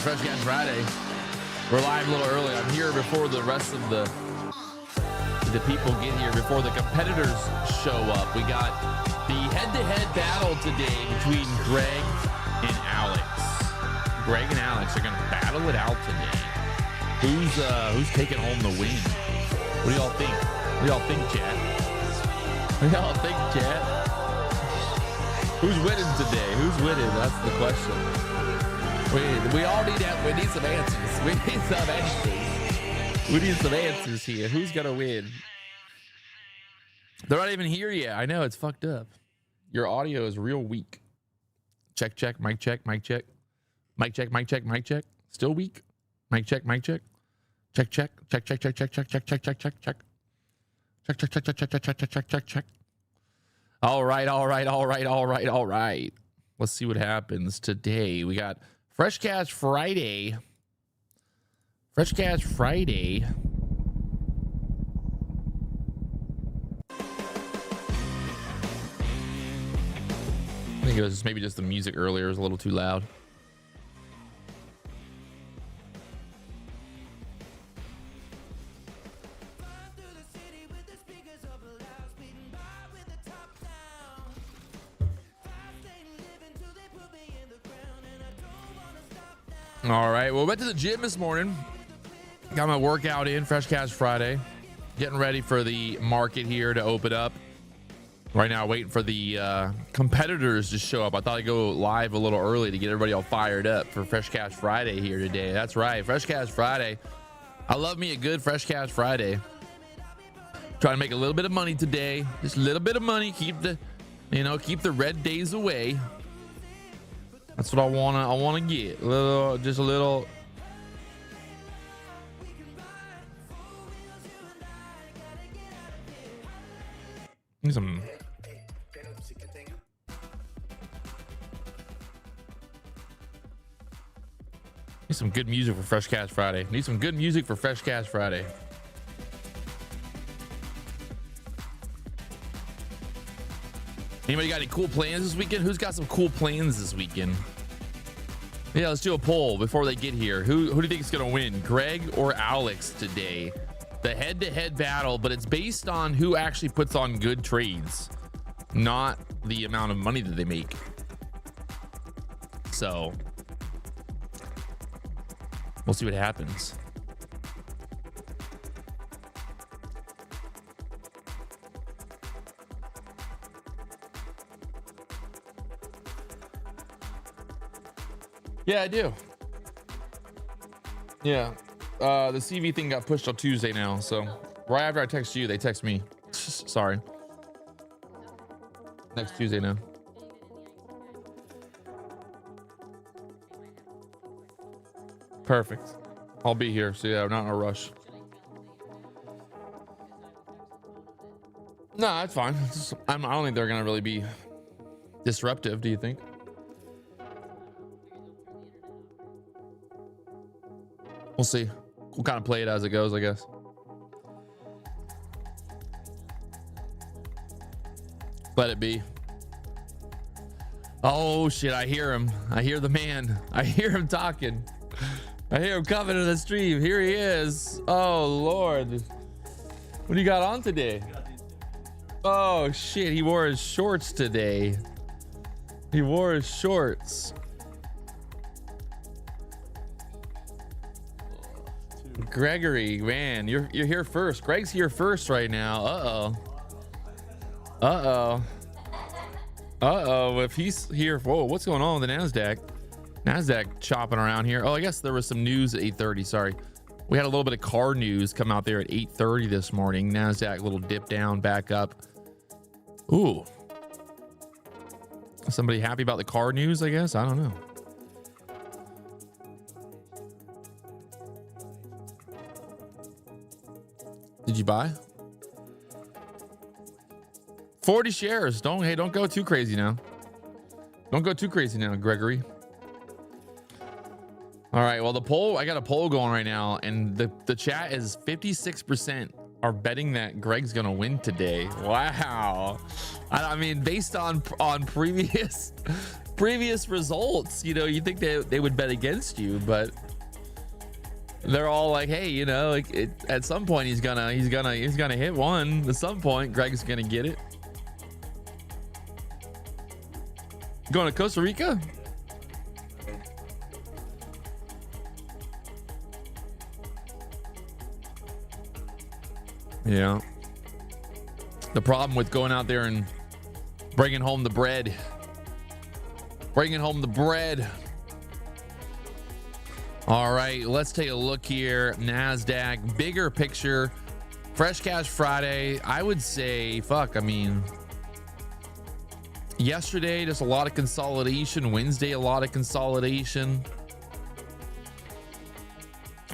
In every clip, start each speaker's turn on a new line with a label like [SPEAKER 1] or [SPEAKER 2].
[SPEAKER 1] Fresh Cash Friday. We're live a little early. I'm here before the rest of the people get here, before the competitors show up. We got the head-to-head battle today between Greg and Alex. Greg and Alex are going to battle it out today. Who's taking home the win? What do y'all think? What do y'all think, chat? What do y'all think, chat? Who's winning today? Who's winning? That's the question. We all need that. We need some answers. We need some answers. We need some answers here. Who's gonna win? They're not even here yet. I know, it's fucked up. Your audio is real weak. Check, check, mic check, mic check. Mic check, mic check, mic check. Still weak. Mic check, mic check. Check, check, check, check, check, check, check, check, check, check, check, check. Check, check, check, check, check, check, check, check, check, check, check. All right, all right, all right, all right, all right. Let's see what happens today. We got Fresh Cash Friday. Fresh Cash Friday. I think it was maybe just the music earlier was a little too loud. All right, well, went to the gym this morning. Got my workout in, Fresh Cash Friday. Getting ready for the market here to open up. Right now, waiting for the competitors to show up. I thought I'd go live a little early to get everybody all fired up for Fresh Cash Friday here today. That's right, Fresh Cash Friday. I love me a good Fresh Cash Friday. Trying to make a little bit of money today. Just a little bit of money. Keep the red days away. That's what I wanna get. Just a little. Need some good music for Fresh Cash Friday. Need some good music for Fresh Cash Friday. Anybody got any cool plans this weekend? Who's got some cool plans this weekend? Yeah, let's do a poll before they get here. Who do you think is going to win, Greg or Alex today? The head-to-head battle, but it's based on who actually puts on good trades, not the amount of money that they make. So we'll see what happens. Yeah, I do. Yeah. The CV thing got pushed till Tuesday now. So right after I text you, they text me. Sorry. Next Tuesday now. Perfect. I'll be here. So yeah, we're not in a rush. No, that's fine. I don't think they're going to really be disruptive. Do you think? We'll see. We'll kind of play it as it goes, I guess. Let it be. Oh shit, I hear him. I hear the man. I hear him talking. I hear him coming to the stream. Here he is. Oh Lord. What do you got on today? Oh shit, he wore his shorts today. He wore his shorts. Gregory, man, you're here first. Greg's here first right now. If he's here, whoa, what's going on with the Nasdaq chopping around here. Oh, I guess there was some news at 8:30. Sorry, we had a little bit of car news come out there at 8:30 this morning. Nasdaq little dip down, back up. Ooh, somebody happy about the car news? I guess, I don't know. Did you buy 40 shares? Don't go too crazy now. Don't go too crazy now, Gregory. All right, well, the poll, I got a poll going right now, and the chat is 56% are betting that Greg's gonna win today. Wow. I mean, based on previous previous results, you know, you think they would bet against you, but they're all like, hey, you know, like at some point he's gonna hit one. At some point, Greg's gonna get it. Going to Costa Rica? Yeah. The problem with going out there and bringing home the bread. All right, let's take a look here. NASDAQ, bigger picture. Fresh Cash Friday. I would say, I mean, yesterday, just a lot of consolidation. Wednesday, a lot of consolidation.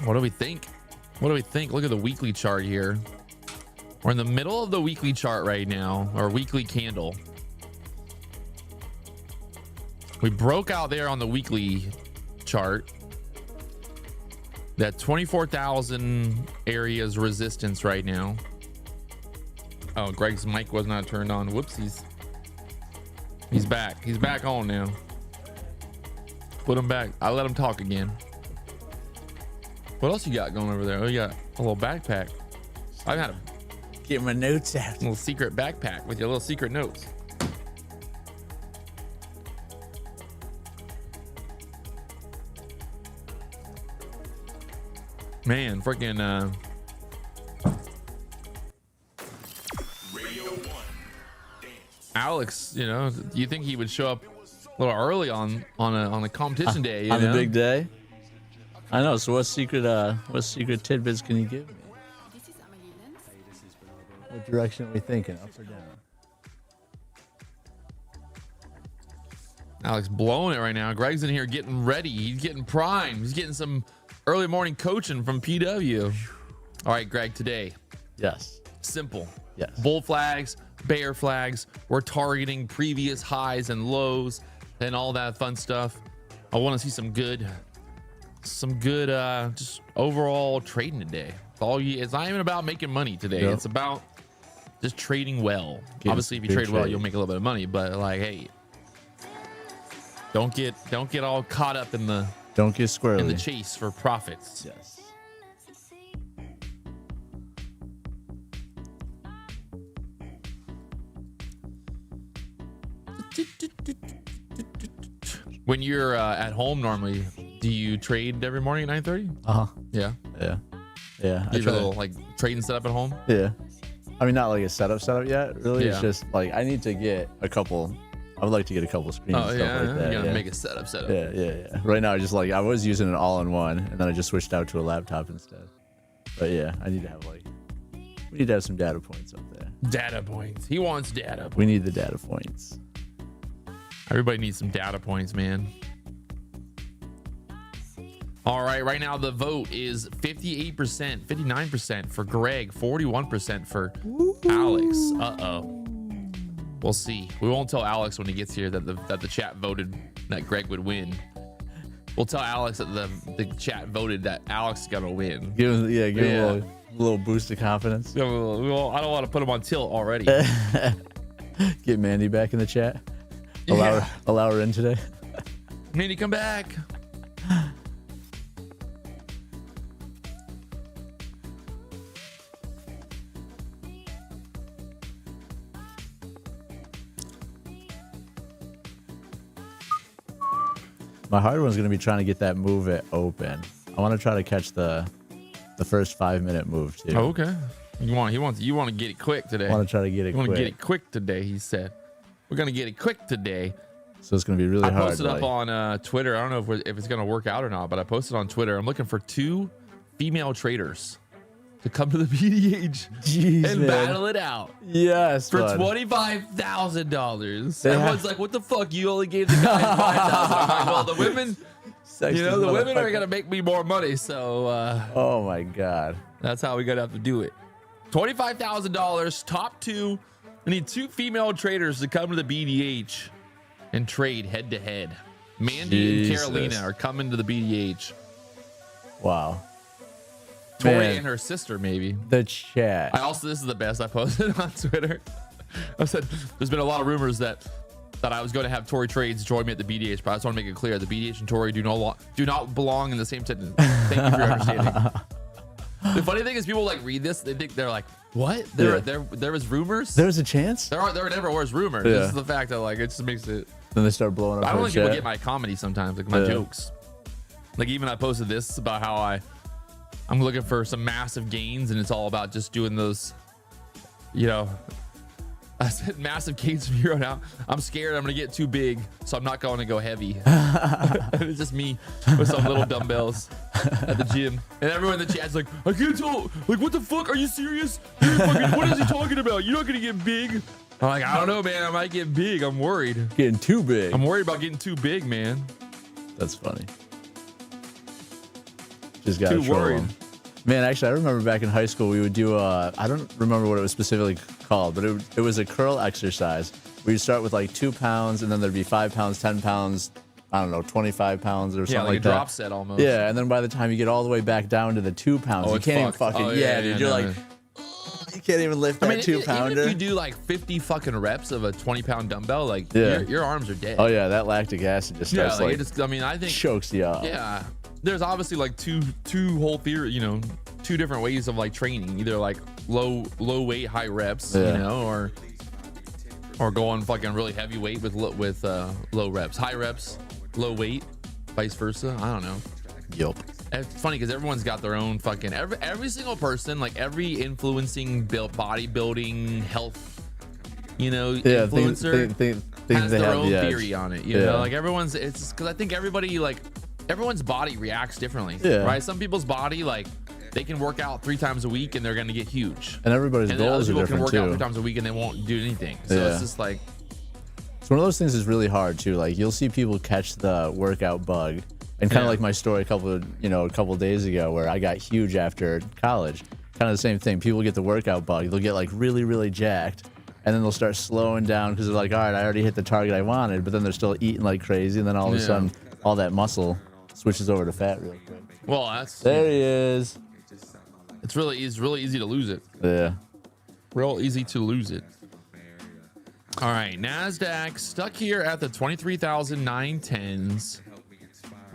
[SPEAKER 1] What do we think? Look at the weekly chart here. We're in the middle of the weekly chart right now, or weekly candle. We broke out there on the weekly chart. That 24,000 areas resistance right now. Oh, Greg's mic was not turned on. Whoopsies. He's back. He's back on now. Put him back. I let him talk again. What else you got going over there? Oh, you got a little backpack. I got a
[SPEAKER 2] Get my notes out.
[SPEAKER 1] little secret backpack with your little secret notes. Man, freaking Alex, you know, you think he would show up a little early on a competition day, you
[SPEAKER 2] on
[SPEAKER 1] know?
[SPEAKER 2] a big day? I know. So what secret tidbits can you give me? What direction are we thinking? Up or down?
[SPEAKER 1] Alex blowing it right now. Greg's in here getting ready. He's getting primed. He's getting some early morning coaching from PW. All right, Greg, today.
[SPEAKER 2] Yes.
[SPEAKER 1] Simple.
[SPEAKER 2] Yes.
[SPEAKER 1] Bull flags, bear flags. We're targeting previous highs and lows and all that fun stuff. I want to see some good just overall trading today. It's not even about making money today.
[SPEAKER 2] Yep.
[SPEAKER 1] It's about just trading well.
[SPEAKER 2] Get
[SPEAKER 1] Obviously, if you trade well, you'll make a little bit of money, but like, hey, don't get all caught up in the
[SPEAKER 2] squirrely
[SPEAKER 1] in the chase for profits.
[SPEAKER 2] Yes.
[SPEAKER 1] When you're at home normally, do you trade every morning at 9:30? Yeah.
[SPEAKER 2] Yeah.
[SPEAKER 1] You have a little like trading setup at home?
[SPEAKER 2] Yeah. I mean, not like a setup yet. Really,
[SPEAKER 1] Yeah.
[SPEAKER 2] It's just like I need to get a couple. I would like to get a couple screens and stuff like that.
[SPEAKER 1] You gotta
[SPEAKER 2] yeah.
[SPEAKER 1] make a setup.
[SPEAKER 2] Yeah. Right now, I was using an all-in-one, and then I just switched out to a laptop instead. But yeah, we need to have some data points up there.
[SPEAKER 1] Data points. He wants data points.
[SPEAKER 2] We need the data points.
[SPEAKER 1] Everybody needs some data points, man. All right, now the vote is 58%, 59% for Greg, 41% for Alex. Uh-oh. We'll see. We won't tell Alex when he gets here that the chat voted that Greg would win. We'll tell Alex that the chat voted that Alex is gonna win.
[SPEAKER 2] Give him a little boost of confidence.
[SPEAKER 1] I don't want to put him on tilt already.
[SPEAKER 2] Get Mandy back in the chat. Allow her in today.
[SPEAKER 1] Mandy, come back.
[SPEAKER 2] My hard one's gonna be trying to get that move at open. I want to try to catch the first 5-minute move too.
[SPEAKER 1] Oh, okay. You want to get it quick today.
[SPEAKER 2] I want to try to get it.
[SPEAKER 1] You want to get it quick today. He said, "We're gonna get it quick today."
[SPEAKER 2] So it's gonna be really hard.
[SPEAKER 1] I posted up on Twitter. I don't know if it's gonna work out or not, but I posted on Twitter. I'm looking for 2 female traders to come to the BDH and battle it out.
[SPEAKER 2] Yes,
[SPEAKER 1] for
[SPEAKER 2] bud.
[SPEAKER 1] $25,000. Everyone's like, "What the fuck? You only gave the guys $5,000." I'm like, "Well, the women, the women are gonna make me more money." So,
[SPEAKER 2] oh my god,
[SPEAKER 1] that's how we're gonna have to do it. $25,000, top 2. We need 2 female traders to come to the BDH and trade head to head. Mandy and Carolina are coming to the BDH.
[SPEAKER 2] Wow.
[SPEAKER 1] Tori and her sister, maybe.
[SPEAKER 2] The chat.
[SPEAKER 1] This is the best I posted on Twitter. I said, there's been a lot of rumors that that I was going to have Tory Trades join me at the BDH, but I just want to make it clear: the BDH and Tory do not belong in the same sentence. Thank you for your understanding. The funny thing is, people like read this, they're like, "What? There was rumors.
[SPEAKER 2] There was a chance.
[SPEAKER 1] There never was rumors.
[SPEAKER 2] Yeah.
[SPEAKER 1] This is the fact that like it just makes it."
[SPEAKER 2] Then they start blowing up.
[SPEAKER 1] I don't think people get my comedy sometimes, like my jokes. Like even I posted this about how I'm looking for some massive gains, and it's all about just doing those, you know. I said massive gains from here on out. I'm scared I'm gonna get too big, so I'm not going to go heavy. It's just me with some little dumbbells at the gym, and everyone in the chat's like, "I can't tell. Like, what the fuck? Are you serious? What is he talking about? You're not gonna get big." I'm like, I don't know, man. I might get big. I'm worried.
[SPEAKER 2] Getting too big.
[SPEAKER 1] I'm worried about getting too big, man.
[SPEAKER 2] That's funny. Just got
[SPEAKER 1] too worried.
[SPEAKER 2] Man, actually, I remember back in high school, we would do I don't remember what it was specifically called, but it was a curl exercise. We'd start with like 2 pounds, and then there'd be 5 pounds, 10 pounds, I don't know, 25 pounds or something like that.
[SPEAKER 1] Yeah, like a drop set almost.
[SPEAKER 2] Yeah, and then by the time you get all the way back down to the 2 pounds, you can't even fucking, dude, you're like, you can't even lift that 2 pounder.
[SPEAKER 1] Even if you do like 50 fucking reps of a 20-pound dumbbell, like your arms are dead.
[SPEAKER 2] Oh yeah, that lactic acid just starts
[SPEAKER 1] I think
[SPEAKER 2] chokes you up.
[SPEAKER 1] Yeah. There's obviously like two whole theory, you know, 2 different ways of like training, either like low weight, high reps, you know, or going fucking really heavy weight with low reps, high reps, low weight, vice versa. I don't know.
[SPEAKER 2] Yup.
[SPEAKER 1] It's funny because everyone's got their own fucking every single person, like every influencing bodybuilding health, you know, influencer has their own theory on it. You know, like it's because I think everyone's body reacts differently, right? Some people's body, like they can work out 3 times a week and they're going to get huge,
[SPEAKER 2] and everybody's goals are different too.
[SPEAKER 1] Other people can work out 3 times a week and they won't do anything. So it's just like,
[SPEAKER 2] it's one of those things that's really hard too. Like you'll see people catch the workout bug, and kind of like my story a couple days ago where I got huge after college. Kind of the same thing. People get the workout bug. They'll get like really, really jacked, and then they'll start slowing down because they're like, all right, I already hit the target I wanted, but then they're still eating like crazy, and then all of a sudden, all that muscle switches over to fat real quick.
[SPEAKER 1] Well,
[SPEAKER 2] there he is.
[SPEAKER 1] It's really easy to lose it.
[SPEAKER 2] Yeah.
[SPEAKER 1] Real easy to lose it. All right, NASDAQ stuck here at the 23,910s.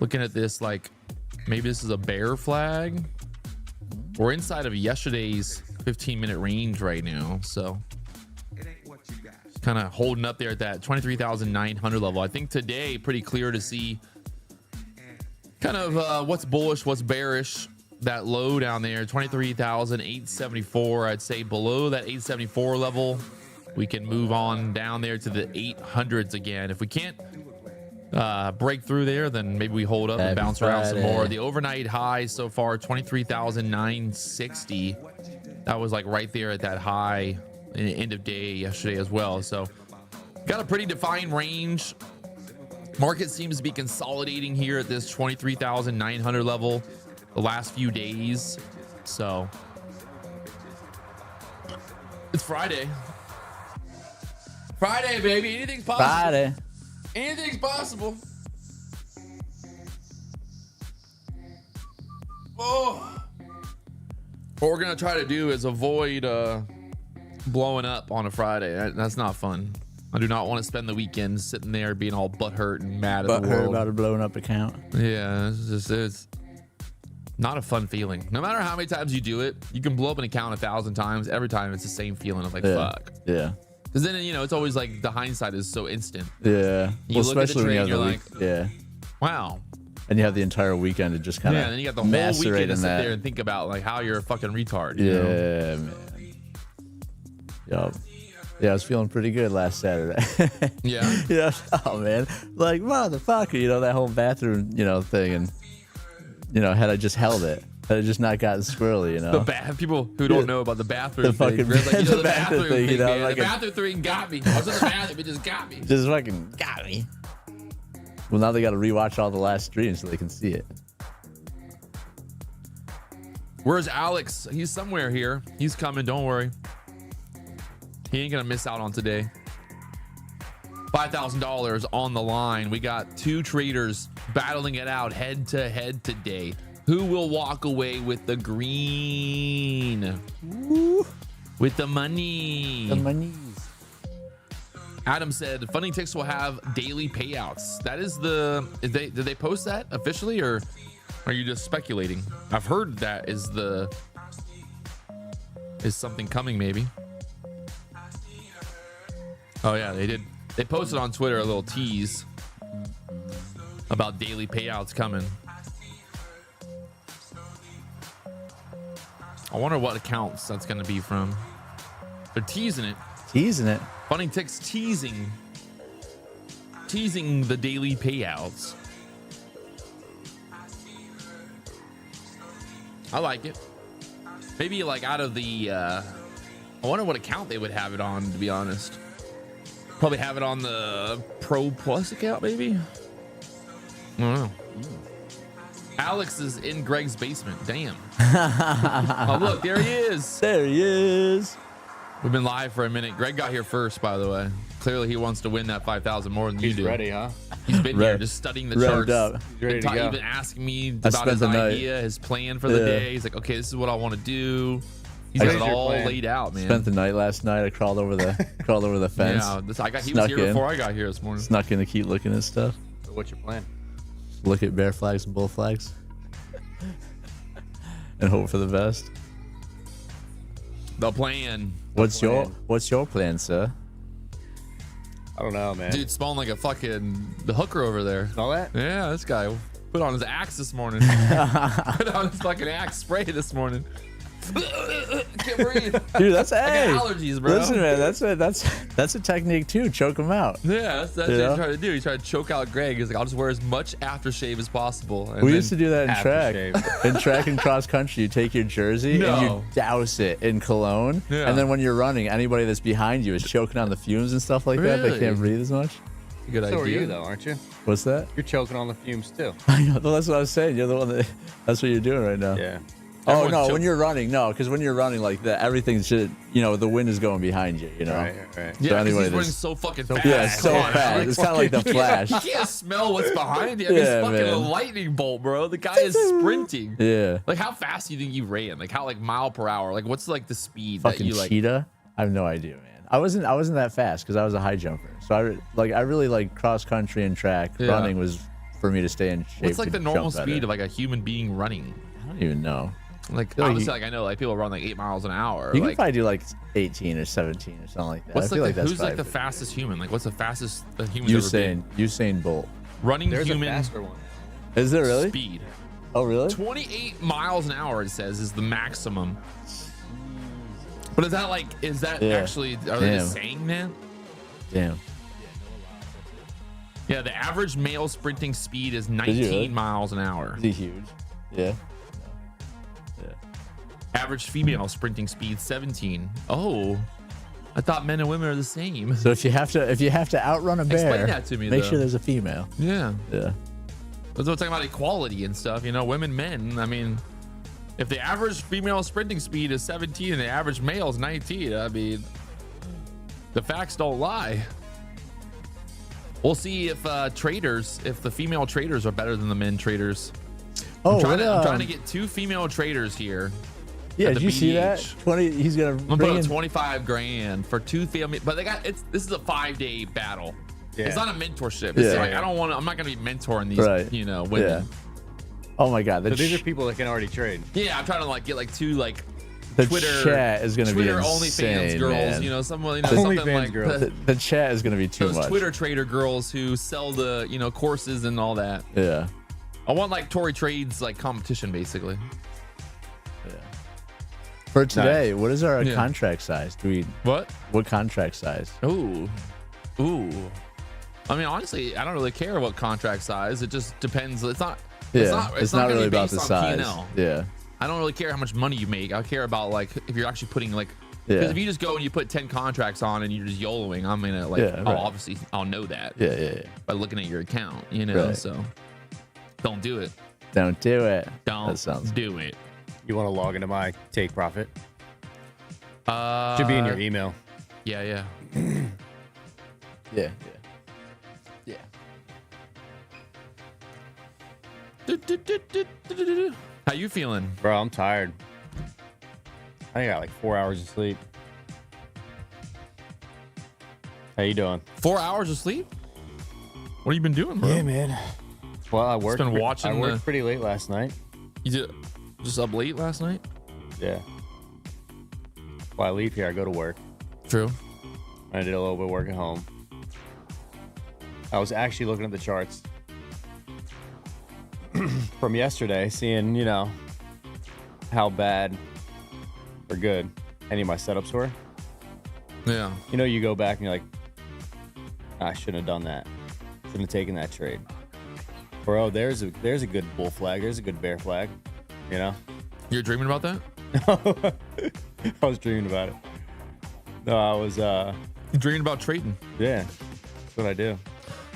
[SPEAKER 1] Looking at this like maybe this is a bear flag. We're inside of yesterday's 15-minute range right now, so kind of holding up there at that 23,900 level. I think today pretty clear to see kind of what's bullish, what's bearish. That low down there, 23,874. I'd say below that 874 level, we can move on down there to the 800s again. If we can't break through there, then maybe we hold up and bounce around some more. The overnight high so far, 23,960. That was like right there at that high in the end of day yesterday as well. So got a pretty defined range. Market seems to be consolidating here at this 23,900 level the last few days. So it's Friday, baby. Anything's possible. Anything's possible. Oh, what we're gonna try to do is avoid blowing up on a Friday. That's not fun. I do not want to spend the weekend sitting there being all butthurt and mad at the world
[SPEAKER 2] about a blown up account.
[SPEAKER 1] Yeah, it's not a fun feeling. No matter how many times you do it, you can blow up an account 1,000 times. Every time it's the same feeling of like, fuck.
[SPEAKER 2] Yeah.
[SPEAKER 1] Because then, you know, it's always like the hindsight is so instant.
[SPEAKER 2] Yeah.
[SPEAKER 1] You look at the trade and you're like, wow.
[SPEAKER 2] And you have the entire weekend to just kind of
[SPEAKER 1] and then you got the whole weekend to sit there and think about like how you're a fucking retard. You know?
[SPEAKER 2] Man. Yup. Yeah, I was feeling pretty good last Saturday.
[SPEAKER 1] Yeah.
[SPEAKER 2] Yeah. Oh man, like motherfucker, you know, that whole bathroom, thing, and had I just held it, had I just not gotten squirrely,
[SPEAKER 1] The people who don't know about the bathroom
[SPEAKER 2] thing,
[SPEAKER 1] like,
[SPEAKER 2] the bathroom thing,
[SPEAKER 1] the bathroom thing got me. I was in the bathroom, it just got me.
[SPEAKER 2] Just fucking got me. Well, now they got to rewatch all the last streams so they can see it.
[SPEAKER 1] Where's Alex? He's somewhere here. He's coming. Don't worry. He ain't gonna miss out on today. $5,000 on the line. We got 2 traders battling it out head to head today. Who will walk away with the green?
[SPEAKER 2] Ooh.
[SPEAKER 1] With the money.
[SPEAKER 2] The monies.
[SPEAKER 1] Adam said Funding Ticks will have daily payouts. That is did they post that officially, or are you just speculating? I've heard that is something coming maybe. Oh yeah, they did. They posted on Twitter a little tease about daily payouts coming. I wonder what accounts that's going to be from. They're teasing it.
[SPEAKER 2] Teasing it.
[SPEAKER 1] Funding Ticks teasing the daily payouts. I like it. Maybe like out of the I wonder what account they would have it on, to be honest. Probably have it on the Pro Plus account, maybe. I don't know. Alex is in Greg's basement. Damn. Oh, look, there he is.
[SPEAKER 2] There he is.
[SPEAKER 1] We've been live for a minute. Greg got here first, by the way. Clearly, he wants to win that 5,000 more than you do.
[SPEAKER 3] He's ready, huh?
[SPEAKER 1] He's been here just studying the charts.
[SPEAKER 2] Up.
[SPEAKER 3] He's ready to go.
[SPEAKER 1] Even asking me about his idea, his plan for the day. He's like, okay, this is what I want to do. He's got it all laid out, man.
[SPEAKER 2] Spent the night last night. I crawled over the fence.
[SPEAKER 1] Yeah, he was here before I got here this morning.
[SPEAKER 2] Snuck in to keep looking at stuff.
[SPEAKER 3] So what's your plan?
[SPEAKER 2] Look at bear flags and bull flags, and hope for the best.
[SPEAKER 1] The plan.
[SPEAKER 2] What's your plan, sir?
[SPEAKER 3] I don't know, man.
[SPEAKER 1] Dude, smelling like the hooker over there.
[SPEAKER 3] Smell that?
[SPEAKER 1] Yeah, this guy put on his axe this morning. Put on his fucking axe spray this morning. Can't breathe.
[SPEAKER 2] Dude, that's
[SPEAKER 1] I got allergies, bro.
[SPEAKER 2] Listen, man, that's a technique too. Choke him out.
[SPEAKER 1] Yeah, that's what he's trying to do. He's trying to choke out Greg. He's like, I'll just wear as much aftershave as possible. And
[SPEAKER 2] we used to do that in track. In track and cross country, you take your jersey and you douse it in cologne. Yeah. And then when you're running, anybody that's behind you is choking on the fumes and stuff like that. They can't breathe as much.
[SPEAKER 3] Good idea. So are you, though, aren't you?
[SPEAKER 2] What's that?
[SPEAKER 3] You're choking on the fumes, too.
[SPEAKER 2] I know. Well, that's what I was saying. You're the one that's what you're doing right now.
[SPEAKER 3] Yeah.
[SPEAKER 2] Oh, no, when you're running, no, because when you're running like that, everything should, the wind is going behind you,
[SPEAKER 3] Right.
[SPEAKER 1] Yeah,
[SPEAKER 2] so anyway,
[SPEAKER 1] he's running so fucking fast.
[SPEAKER 2] Yeah, so fast. It's kind of like the Flash.
[SPEAKER 1] You can't smell what's behind you. I mean, it's fucking a lightning bolt, bro. The guy is sprinting.
[SPEAKER 2] Yeah.
[SPEAKER 1] Like, how fast do you think you ran? Like, how, mile per hour? Like, what's, the speed
[SPEAKER 2] fucking
[SPEAKER 1] that you,
[SPEAKER 2] cheetah? I have no idea, man. I wasn't that fast because I was a high jumper. So I really like cross country and track. Yeah. Running was for me to stay in shape.
[SPEAKER 1] What's, the normal speed of, a human being running?
[SPEAKER 2] I don't even know.
[SPEAKER 1] Obviously, I know people run 8 miles an hour.
[SPEAKER 2] You can probably do 18 or 17 or something like that.
[SPEAKER 1] What's
[SPEAKER 2] I feel like that's
[SPEAKER 1] who's the fastest human? What's the fastest the human?
[SPEAKER 2] Usain Bolt.
[SPEAKER 1] Running
[SPEAKER 3] There's
[SPEAKER 1] human.
[SPEAKER 3] There's a faster one.
[SPEAKER 2] Is there really?
[SPEAKER 1] Speed.
[SPEAKER 2] Oh really?
[SPEAKER 1] 28 miles an hour it says is the maximum. But is that actually? Are they just saying that?
[SPEAKER 2] Damn.
[SPEAKER 1] Yeah, the average male sprinting speed is 19 miles an hour.
[SPEAKER 2] Is he huge? Yeah.
[SPEAKER 1] Average female sprinting speed 17. Oh, I thought men and women are the same.
[SPEAKER 2] So if you have to outrun a bear,
[SPEAKER 1] explain that to me.
[SPEAKER 2] Make sure there's a female.
[SPEAKER 1] Yeah.
[SPEAKER 2] Yeah.
[SPEAKER 1] That's what I'm talking about, equality and stuff. Women, men. I mean, if the average female sprinting speed is 17 and the average male is 19, I mean, the facts don't lie. We'll see if the female traders are better than the men traders.
[SPEAKER 2] Oh,
[SPEAKER 1] I'm trying to get 2 female traders here.
[SPEAKER 2] Yeah, did you see that? 20. He's gonna.
[SPEAKER 1] I'm put up 25 grand for 2 family, but this is a 5-day battle. Yeah. It's not a mentorship. It's I'm not gonna be mentoring these, women. Yeah.
[SPEAKER 2] Oh my God.
[SPEAKER 3] So these are people that can already trade.
[SPEAKER 1] Yeah, I'm trying to get 2
[SPEAKER 2] the
[SPEAKER 1] Twitter
[SPEAKER 2] chat is gonna
[SPEAKER 1] Twitter
[SPEAKER 2] be insane,
[SPEAKER 1] OnlyFans girls,
[SPEAKER 2] man.
[SPEAKER 1] Something
[SPEAKER 3] OnlyFans girls.
[SPEAKER 2] The chat is gonna be too
[SPEAKER 1] much.
[SPEAKER 2] much.
[SPEAKER 1] Twitter trader girls who sell the courses and all that.
[SPEAKER 2] Yeah.
[SPEAKER 1] I want Tory Trades competition basically.
[SPEAKER 2] Yeah. For today, what is our contract size? What contract size?
[SPEAKER 1] Ooh. I mean, honestly, I don't really care what contract size. It just depends. It's not
[SPEAKER 2] really about the size.
[SPEAKER 1] P&L.
[SPEAKER 2] Yeah.
[SPEAKER 1] I don't really care how much money you make. I care about if you're actually putting because if you just go and you put 10 contracts on and you're just YOLOing, I'm gonna obviously I'll know that.
[SPEAKER 2] Yeah.
[SPEAKER 1] By looking at your account, so don't do it.
[SPEAKER 2] Don't do it.
[SPEAKER 1] Don't do it.
[SPEAKER 3] You want to log into my take profit? Should be in your email.
[SPEAKER 1] Yeah.
[SPEAKER 2] Yeah.
[SPEAKER 1] How you feeling?
[SPEAKER 3] Bro, I'm tired. I got 4 hours of sleep. How you doing?
[SPEAKER 1] 4 hours of sleep? What have you been doing, bro?
[SPEAKER 3] Yeah, man. Well, I worked.
[SPEAKER 1] Been watching.
[SPEAKER 3] I worked pretty late last night.
[SPEAKER 1] You did just up late last night?
[SPEAKER 3] Yeah. Well, I leave here. I go to work.
[SPEAKER 1] True.
[SPEAKER 3] I did a little bit of work at home. I was actually looking at the charts from yesterday, seeing, you know, how bad or good any of my setups were.
[SPEAKER 1] Yeah.
[SPEAKER 3] You know, you go back and you're like, I shouldn't have done that. Shouldn't have taken that trade. Or, oh, there's a good bull flag. There's a good bear flag. You know?
[SPEAKER 1] You're dreaming about that?
[SPEAKER 3] I was dreaming about it. No, I was,
[SPEAKER 1] You're dreaming about trading?
[SPEAKER 3] yeah. That's what I do.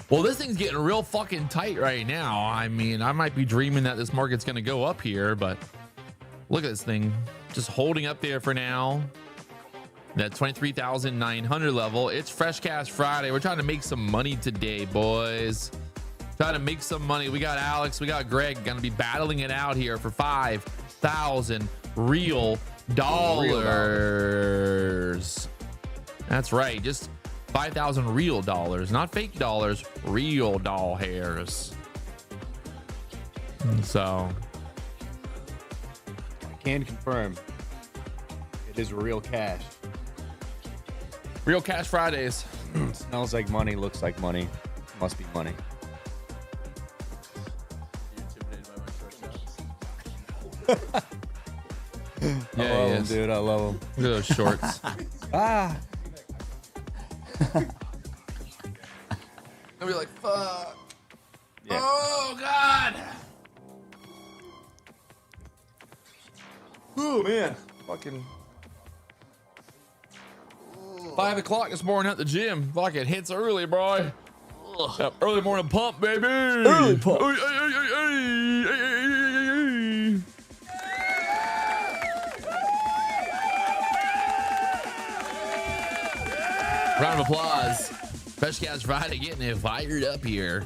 [SPEAKER 1] Well, this thing's getting real fucking tight right now. I mean, I might be dreaming that this market's going to go up here, but look at this thing. Just holding up there for now. That 23,900 level. It's Fresh Cash Friday. We're trying to make some money today, boys. Trying to make some money. We got Alex, we got Greg going to be battling it out here for 5,000 real dollars. That's right. Just 5,000 real dollars, not fake dollars, real doll hairs. So
[SPEAKER 3] I can confirm it is real cash.
[SPEAKER 1] Real Cash Fridays.
[SPEAKER 3] Smells like money, looks like money. Must be money.
[SPEAKER 1] Yeah,
[SPEAKER 3] I love
[SPEAKER 1] he
[SPEAKER 3] him,
[SPEAKER 1] is.
[SPEAKER 3] dude. I love him.
[SPEAKER 1] Look at those shorts.
[SPEAKER 3] Ah.
[SPEAKER 1] I'll be like, fuck.
[SPEAKER 3] Yeah.
[SPEAKER 1] Oh, God.
[SPEAKER 3] Oh, man. Fucking.
[SPEAKER 1] 5 o'clock this morning at the gym. Fuck, it hits early, bro. That early morning pump, baby.
[SPEAKER 2] Early pump.
[SPEAKER 1] Ay, ay, ay, ay, ay, ay, ay, ay. Round of applause. Fresh Cash Friday getting it fired up here.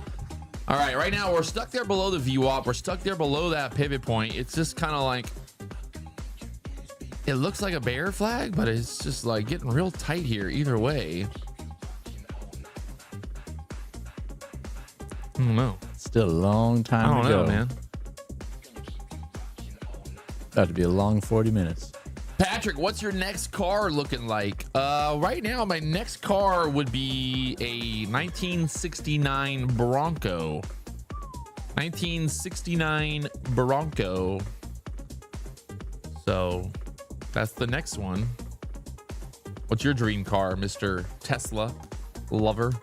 [SPEAKER 1] All right, right now we're stuck there below the VWAP. We're stuck there below that pivot point. It's just kind of like, it looks like a bear flag, but it's just like getting real tight here either way. I don't know.
[SPEAKER 2] Still a long time
[SPEAKER 1] I don't
[SPEAKER 2] to
[SPEAKER 1] know,
[SPEAKER 2] go.
[SPEAKER 1] man.
[SPEAKER 2] About to be a long 40 minutes.
[SPEAKER 1] Patrick, what's your next car looking like? Right now, my next car would be a 1969 Bronco. 1969 Bronco. So that's the next one. What's your dream car, Mr. Tesla lover?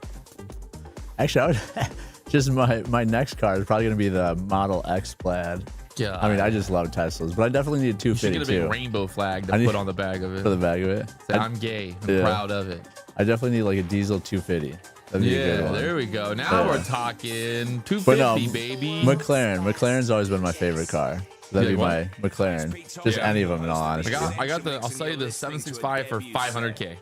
[SPEAKER 2] Actually, I would just my next car is probably going to be the Model X Plaid.
[SPEAKER 1] Yeah.
[SPEAKER 2] I mean, I just love Teslas, but I definitely need a
[SPEAKER 1] You should
[SPEAKER 2] 250
[SPEAKER 1] get a big
[SPEAKER 2] too.
[SPEAKER 1] rainbow flag to put on the back of it.
[SPEAKER 2] For the back of it.
[SPEAKER 1] Say, I'm gay. I'm proud of it.
[SPEAKER 2] I definitely need like a diesel 250. That'd be a good one.
[SPEAKER 1] There we go. Now we're talking 250,
[SPEAKER 2] But no,
[SPEAKER 1] baby.
[SPEAKER 2] McLaren's always been my favorite car. That'd be
[SPEAKER 1] what?
[SPEAKER 2] my McLaren. Just any of them, in all honesty.
[SPEAKER 1] I got the. I'll sell you the 765 for 500K.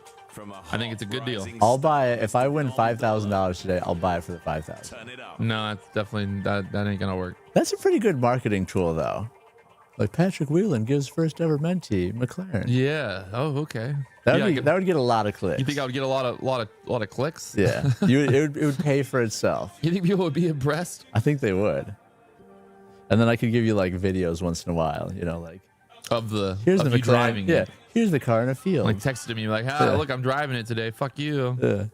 [SPEAKER 1] I think it's a good deal.
[SPEAKER 2] I'll buy it if I win $5,000 today. I'll buy it for the 5,000.
[SPEAKER 1] No, it's definitely that ain't gonna work.
[SPEAKER 2] That's a pretty good marketing tool, though. Like Patrick Wieland gives first ever mentee McLaren.
[SPEAKER 1] Yeah. Oh, okay.
[SPEAKER 2] That would get a lot of clicks.
[SPEAKER 1] You think I would get a lot of clicks?
[SPEAKER 2] Yeah. it would pay for itself.
[SPEAKER 1] You think people would be impressed?
[SPEAKER 2] I think they would. And then I could give you like videos once in a while, you know, like
[SPEAKER 1] Of
[SPEAKER 2] here's
[SPEAKER 1] of
[SPEAKER 2] the
[SPEAKER 1] you
[SPEAKER 2] McLaren.
[SPEAKER 1] driving
[SPEAKER 2] Yeah.
[SPEAKER 1] it.
[SPEAKER 2] Here's the car in a field.
[SPEAKER 1] Like texted me like, ah, look, I'm driving it today. Fuck you.
[SPEAKER 2] Yeah.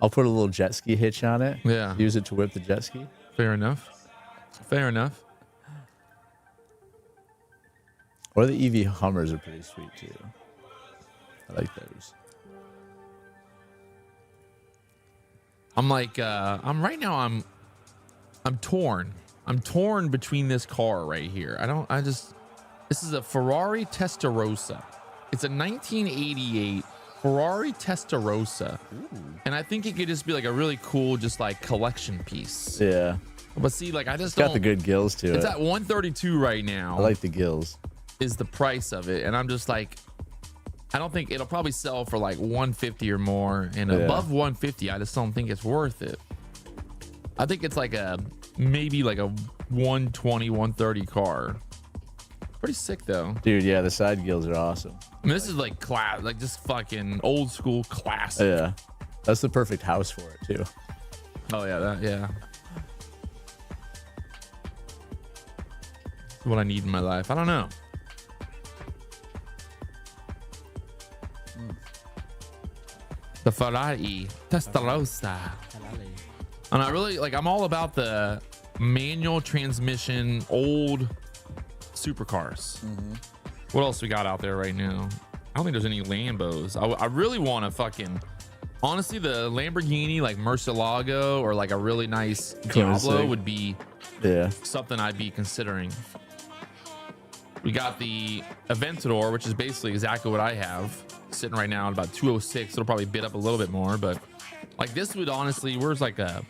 [SPEAKER 2] I'll put a little jet ski hitch on it.
[SPEAKER 1] Yeah.
[SPEAKER 2] Use it to whip the jet ski.
[SPEAKER 1] Fair enough. Fair enough.
[SPEAKER 2] Or the EV Hummers are pretty sweet too. I like those.
[SPEAKER 1] I'm like, I'm right now. I'm torn. I'm torn between this car right here. This is a Ferrari Testarossa. It's a 1988 Ferrari Testarossa. And I think it could just be like a really cool, just like collection piece.
[SPEAKER 2] Yeah.
[SPEAKER 1] But see, like I just
[SPEAKER 2] Got the good gills to
[SPEAKER 1] It's
[SPEAKER 2] it.
[SPEAKER 1] at 132 right now.
[SPEAKER 2] I like the gills.
[SPEAKER 1] Is the price of it, and I'm just like, I don't think it'll probably sell for like 150 or more, and above 150, I just don't think it's worth it. I think it's like maybe like a 120, 130 car. Pretty sick though.
[SPEAKER 2] Dude, yeah, the side gills are awesome.
[SPEAKER 1] I mean, this is like class, like just fucking old school classic.
[SPEAKER 2] Yeah. That's the perfect house for it too.
[SPEAKER 1] Oh yeah, yeah. What I need in my life. I don't know. The Ferrari Testarossa. And I really like, I'm all about the manual transmission old supercars. What else we got out there right now? I don't think there's any Lambos. I really want to fucking, honestly, the Lamborghini like Murcielago or like a really nice Diablo would be something I'd be considering. We got the Aventador, which is basically exactly what I have, sitting right now at about 206. It'll probably bid up a little bit more, but like this would honestly, where's like a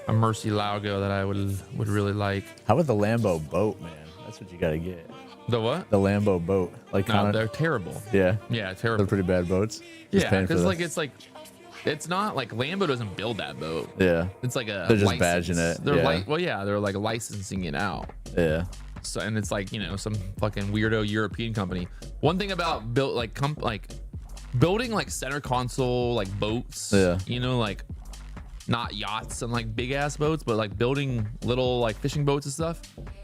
[SPEAKER 1] Murcielago that I would really like.
[SPEAKER 2] How about the Lambo boat, man? That's what you got to get.
[SPEAKER 1] The what?
[SPEAKER 2] The Lambo boat. Like,
[SPEAKER 1] no, they're terrible.
[SPEAKER 2] Yeah.
[SPEAKER 1] Yeah, terrible.
[SPEAKER 2] They're pretty bad boats. Just
[SPEAKER 1] Yeah, because like it's not like Lambo doesn't build that boat.
[SPEAKER 2] Yeah.
[SPEAKER 1] It's like a
[SPEAKER 2] they're just
[SPEAKER 1] license.
[SPEAKER 2] badging it.
[SPEAKER 1] They're
[SPEAKER 2] yeah.
[SPEAKER 1] like, well, yeah, they're like licensing it out.
[SPEAKER 2] Yeah.
[SPEAKER 1] So, and it's like, you know, some fucking weirdo European company. One thing about building like center console like boats, you know, like not yachts and like big ass boats, but like building little like fishing boats and stuff.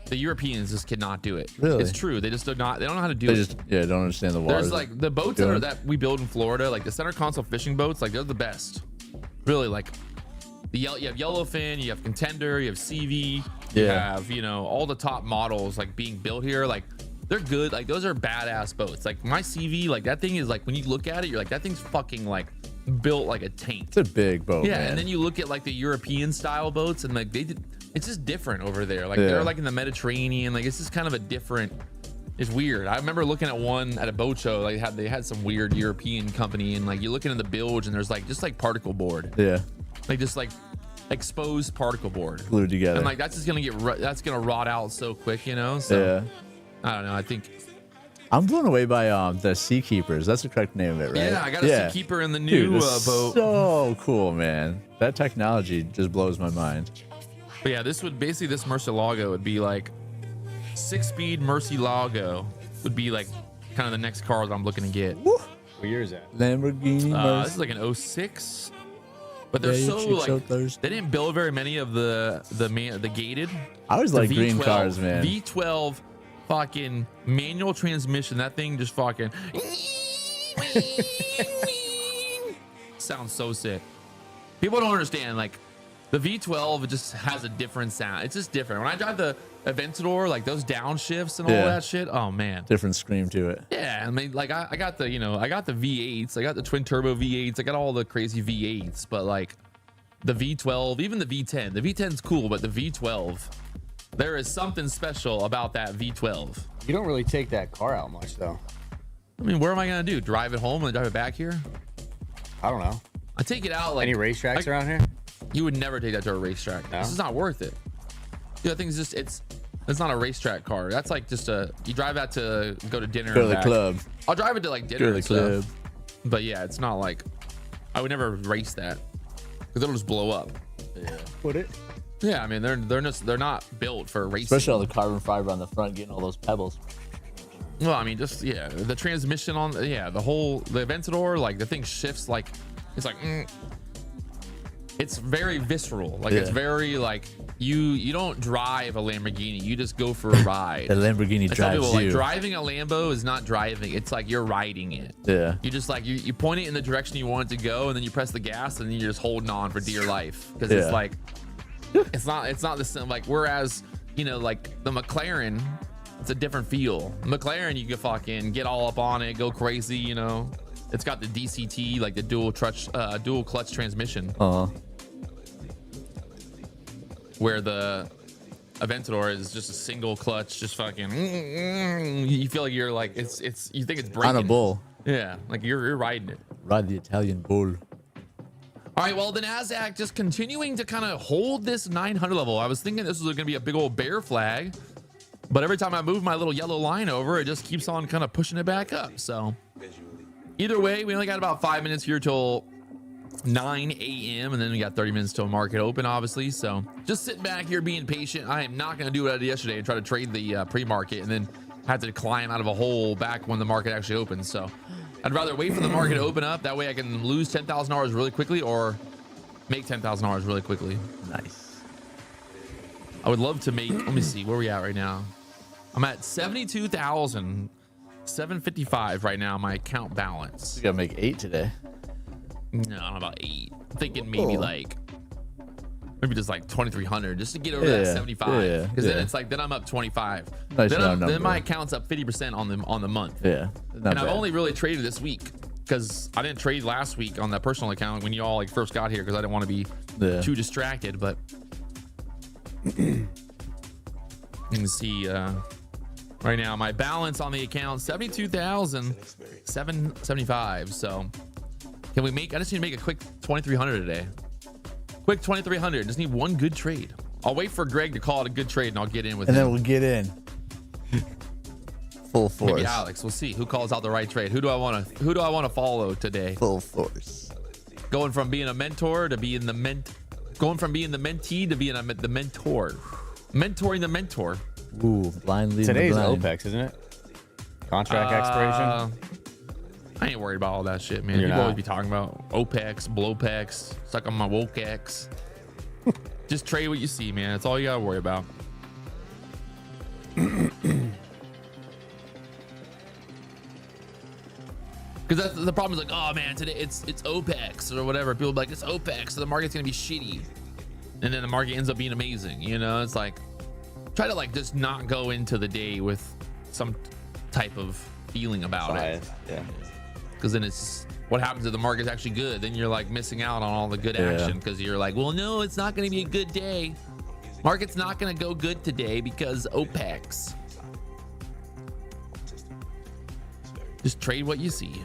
[SPEAKER 1] The Europeans just cannot do it.
[SPEAKER 2] Really?
[SPEAKER 1] It's true. They just do not. They don't know how to do
[SPEAKER 2] They
[SPEAKER 1] it.
[SPEAKER 2] just don't understand the water.
[SPEAKER 1] There's like the boats that we build in Florida, like the center console fishing boats, like they're the best. Really, like you have Yellowfin, you have Contender, you have CV, you have, you know, all the top models like being built here. Like they're good. Like those are badass boats. Like my CV, like that thing is like when you look at it, you're like that thing's fucking like built like a tank.
[SPEAKER 2] It's a big boat.
[SPEAKER 1] Yeah,
[SPEAKER 2] man.
[SPEAKER 1] and then you look at like the European style boats, and like it's just different over there. Like they're like in the Mediterranean. Like it's just kind of a different. It's weird. I remember looking at one at a boat show. Like they had some weird European company, and like you looking at the bilge, and there's like just like particle board.
[SPEAKER 2] Yeah.
[SPEAKER 1] Like just like exposed particle board
[SPEAKER 2] glued together.
[SPEAKER 1] And like that's just gonna that's gonna rot out so quick, you know. So I don't know. I think
[SPEAKER 2] I'm blown away by the Seakeepers. That's the correct name of it, right?
[SPEAKER 1] Yeah, I got a Seakeeper in the new boat.
[SPEAKER 2] So cool, man. That technology just blows my mind.
[SPEAKER 1] But yeah, this would basically, this Murcielago would be like 6-speed Murcielago would be like kind of the next car that I'm looking to get.
[SPEAKER 2] Woo.
[SPEAKER 3] What year is that?
[SPEAKER 2] Lamborghini.
[SPEAKER 1] This is like an 06. But they're so like they didn't build very many of the gated.
[SPEAKER 2] I always like green
[SPEAKER 1] V12,
[SPEAKER 2] cars, man.
[SPEAKER 1] V12 fucking manual transmission. That thing just fucking sounds so sick. People don't understand, like the V12 just has a different sound. It's just different. When I drive the Aventador, like those downshifts and all that shit, oh man,
[SPEAKER 2] different scream to it.
[SPEAKER 1] Yeah, I mean, like I got the, you know, I got the V8s, I got the twin turbo V8s, I got all the crazy V8s, but like the V12, even the V10, the V10's cool, but the V12, there is something special about that V12.
[SPEAKER 3] You don't really take that car out much, though.
[SPEAKER 1] I mean, where am I gonna do? Drive it home and drive it back here?
[SPEAKER 3] I don't know.
[SPEAKER 1] I take it out like
[SPEAKER 3] any racetracks around here.
[SPEAKER 1] You would never take that to a racetrack. No? This is not worth it. Dude, I think it's just it's not a racetrack car. That's like just you drive that to go to dinner.
[SPEAKER 2] Go to the club.
[SPEAKER 1] I'll drive it to like dinner and stuff. But yeah, it's not like I would never race that because it'll just blow up.
[SPEAKER 2] Yeah.
[SPEAKER 3] Would it?
[SPEAKER 1] Yeah, I mean they're not built for racing.
[SPEAKER 2] Especially all the carbon fiber on the front, getting all those pebbles.
[SPEAKER 1] Well, I mean, just the transmission on the Aventador, like the thing shifts like it's like. It's very visceral. Like it's very like you don't drive a Lamborghini. You just go for a ride.
[SPEAKER 2] The Lamborghini drives you.
[SPEAKER 1] Like driving a Lambo is not driving. It's like you're riding it.
[SPEAKER 2] Yeah.
[SPEAKER 1] You just like you point it in the direction you want it to go, and then you press the gas, and then you're just holding on for dear life because it's like it's not the same. Like whereas like the McLaren, it's a different feel. McLaren, you can fucking get all up on it, go crazy. It's got the DCT, like the dual clutch transmission. Where the Aventador is just a single clutch, just fucking. You feel like you're like it's. You think it's breaking.
[SPEAKER 2] On a bull.
[SPEAKER 1] Yeah, like you're riding it.
[SPEAKER 2] Ride the Italian bull.
[SPEAKER 1] All right, well, the NASDAQ just continuing to kind of hold this 900 level. I was thinking this was going to be a big old bear flag, but every time I move my little yellow line over, it just keeps on kind of pushing it back up. So either way, we only got about 5 minutes here till 9 a.m. and then we got 30 minutes till market open, obviously. So just sitting back here being patient. I am not going to do what I did yesterday and try to trade the pre-market and then have to climb out of a hole back when the market actually opens. So I'd rather wait for the market to open up. That way I can lose $10,000 really quickly or make $10,000 really quickly.
[SPEAKER 2] Nice.
[SPEAKER 1] I would love to make, let me see, where are we at right now? I'm at 72,755 right now, my account balance.
[SPEAKER 2] You gotta make 8 today.
[SPEAKER 1] No, I don't know about 8. I'm thinking maybe maybe just like 2,300 just to get over that 75. Because then it's like, then I'm up 25.
[SPEAKER 2] Nice
[SPEAKER 1] then my account's up 50% on the month.
[SPEAKER 2] Yeah.
[SPEAKER 1] And I've only really traded this week because I didn't trade last week on that personal account when you all like first got here because I didn't want to be too distracted. But you can see right now my balance on the account 72,775. So can we make? I just need to make a quick 2,300 today. Quick 2,300. Just need one good trade. I'll wait for Greg to call it a good trade and I'll get in with him.
[SPEAKER 2] And then we'll get in. Full force.
[SPEAKER 1] Maybe Alex. We'll see who calls out the right trade. Who do I want to follow today?
[SPEAKER 2] Full force.
[SPEAKER 1] Going from being a mentor to being going from being the mentee to being the mentor. Mentoring the mentor.
[SPEAKER 2] Ooh, blind leading
[SPEAKER 3] Today's
[SPEAKER 2] the blind.
[SPEAKER 3] OPEX, isn't it? Contract expiration.
[SPEAKER 1] I ain't worried about all that shit, man.
[SPEAKER 3] You're
[SPEAKER 1] People
[SPEAKER 3] not.
[SPEAKER 1] always be talking about OPEX, blowpex, suck on my wokex. Just trade what you see, man. That's all you gotta worry about. Because that's the problem is like, oh man, today it's OPEX or whatever. People are like, it's OPEX, so the market's gonna be shitty, and then the market ends up being amazing. You know, it's like try to like just not go into the day with some type of feeling about it.
[SPEAKER 3] Yeah.
[SPEAKER 1] Because then it's what happens if the market's actually good. Then you're like missing out on all the good action because you're like, well, no, it's not going to be a good day. Market's not going to go good today because OPEX. Just trade what you see.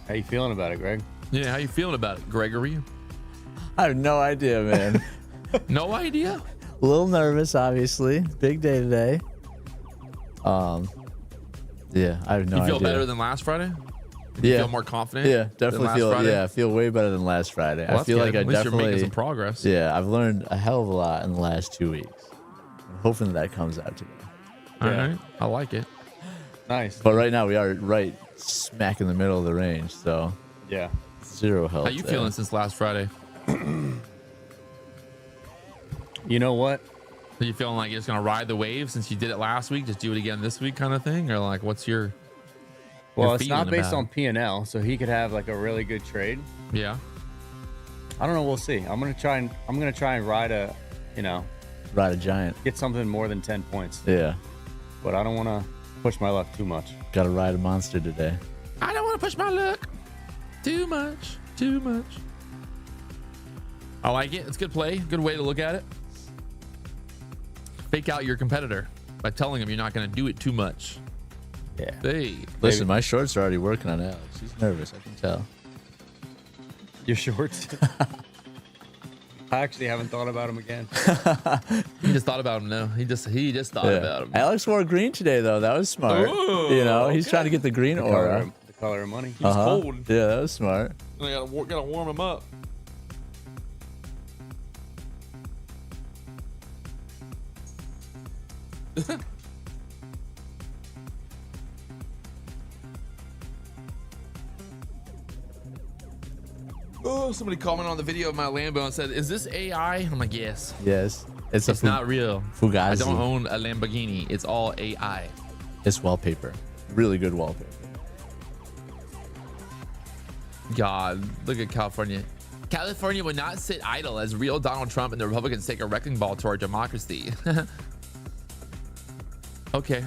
[SPEAKER 3] How you feeling about it, Greg?
[SPEAKER 1] Yeah, how you feeling about it, Gregory?
[SPEAKER 2] I have no idea, man.
[SPEAKER 1] No idea?
[SPEAKER 2] A little nervous, obviously. Big day today. Yeah, I have no idea.
[SPEAKER 1] You feel better than last Friday? You feel more confident?
[SPEAKER 2] Yeah, definitely
[SPEAKER 1] than
[SPEAKER 2] feel.
[SPEAKER 1] last Friday?
[SPEAKER 2] Yeah, I feel way better than last Friday.
[SPEAKER 1] Well,
[SPEAKER 2] I feel like I
[SPEAKER 1] At least
[SPEAKER 2] definitely.
[SPEAKER 1] you're making some progress.
[SPEAKER 2] Yeah, I've learned a hell of a lot in the last 2 weeks. I'm hoping that comes out today.
[SPEAKER 1] All right, I like it.
[SPEAKER 3] Nice.
[SPEAKER 2] But right now we are right smack in the middle of the range, so
[SPEAKER 3] Yeah.
[SPEAKER 2] zero help.
[SPEAKER 1] How you feeling since last Friday?
[SPEAKER 3] You know what?
[SPEAKER 1] Are you feeling like you're just gonna ride the wave since you did it last week? Just do it again this week, kind of thing, or like, what's your?
[SPEAKER 3] Well, it's not
[SPEAKER 1] feeling
[SPEAKER 3] based
[SPEAKER 1] about
[SPEAKER 3] on P&L, so he could have like a really good trade.
[SPEAKER 1] Yeah.
[SPEAKER 3] I don't know. We'll see. I'm gonna try and ride a,
[SPEAKER 2] Ride a giant.
[SPEAKER 3] get something more than 10 points.
[SPEAKER 2] Yeah,
[SPEAKER 3] But I don't want to push my luck too much.
[SPEAKER 2] got to ride a monster today.
[SPEAKER 1] I don't want to push my luck too much. Too much. I like it. It's good play. Good way to look at it. Fake out your competitor by telling him you're not going to do it too much.
[SPEAKER 3] Yeah.
[SPEAKER 1] Hey,
[SPEAKER 2] Listen, my shorts are already working on Alex. He's nervous. I can tell.
[SPEAKER 3] Your shorts. I actually haven't thought about him again.
[SPEAKER 1] he just thought about him. No, he just thought about him.
[SPEAKER 2] Alex wore green today, though. That was smart.
[SPEAKER 1] Ooh,
[SPEAKER 2] He's trying to get the green aura.
[SPEAKER 3] The color of money.
[SPEAKER 1] He's cold.
[SPEAKER 2] Yeah, that was smart.
[SPEAKER 1] I gotta warm him up. Oh, somebody commented on the video of my Lambo and said, "Is this AI?" I'm like, "Yes."
[SPEAKER 2] Yes,
[SPEAKER 1] It's not real.
[SPEAKER 2] Fugazi.
[SPEAKER 1] I don't own a Lamborghini. It's all AI.
[SPEAKER 2] It's wallpaper. Really good wallpaper.
[SPEAKER 1] God, look at California. California would not sit idle as real Donald Trump and the Republicans take a wrecking ball to our democracy. Okay.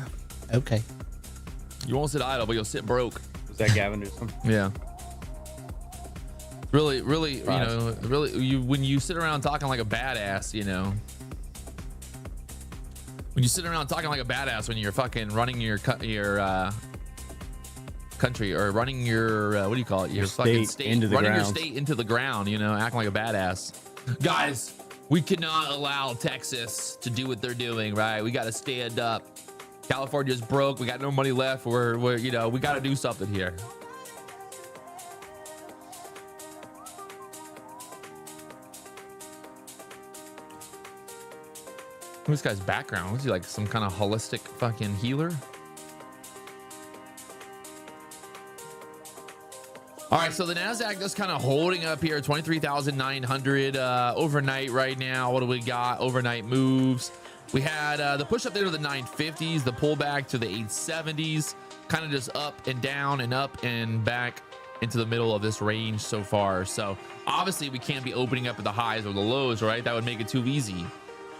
[SPEAKER 2] Okay.
[SPEAKER 1] You won't sit idle, but you'll sit broke.
[SPEAKER 3] Was that Gavin Newsom?
[SPEAKER 1] Yeah. Really, when you sit around talking like a badass, when you sit around talking like a badass when you're fucking running your country or running your what do you call it? Your fucking state
[SPEAKER 3] into the
[SPEAKER 1] running
[SPEAKER 3] ground.
[SPEAKER 1] your state into the ground. You know, acting like a badass. Guys, we cannot allow Texas to do what they're doing. Right? We got to stand up. California's broke. We got no money left. We're you know, we got to do something here. What's this guy's background? Was he like some kind of holistic fucking healer? All right, so the NASDAQ just kind of holding up here, 23,900 overnight right now. What do we got? Overnight moves. We had the push up there to the 950s, the pullback to the 870s, kind of just up and down and up and back into the middle of this range so far. So obviously we can't be opening up at the highs or the lows, right? That would make it too easy.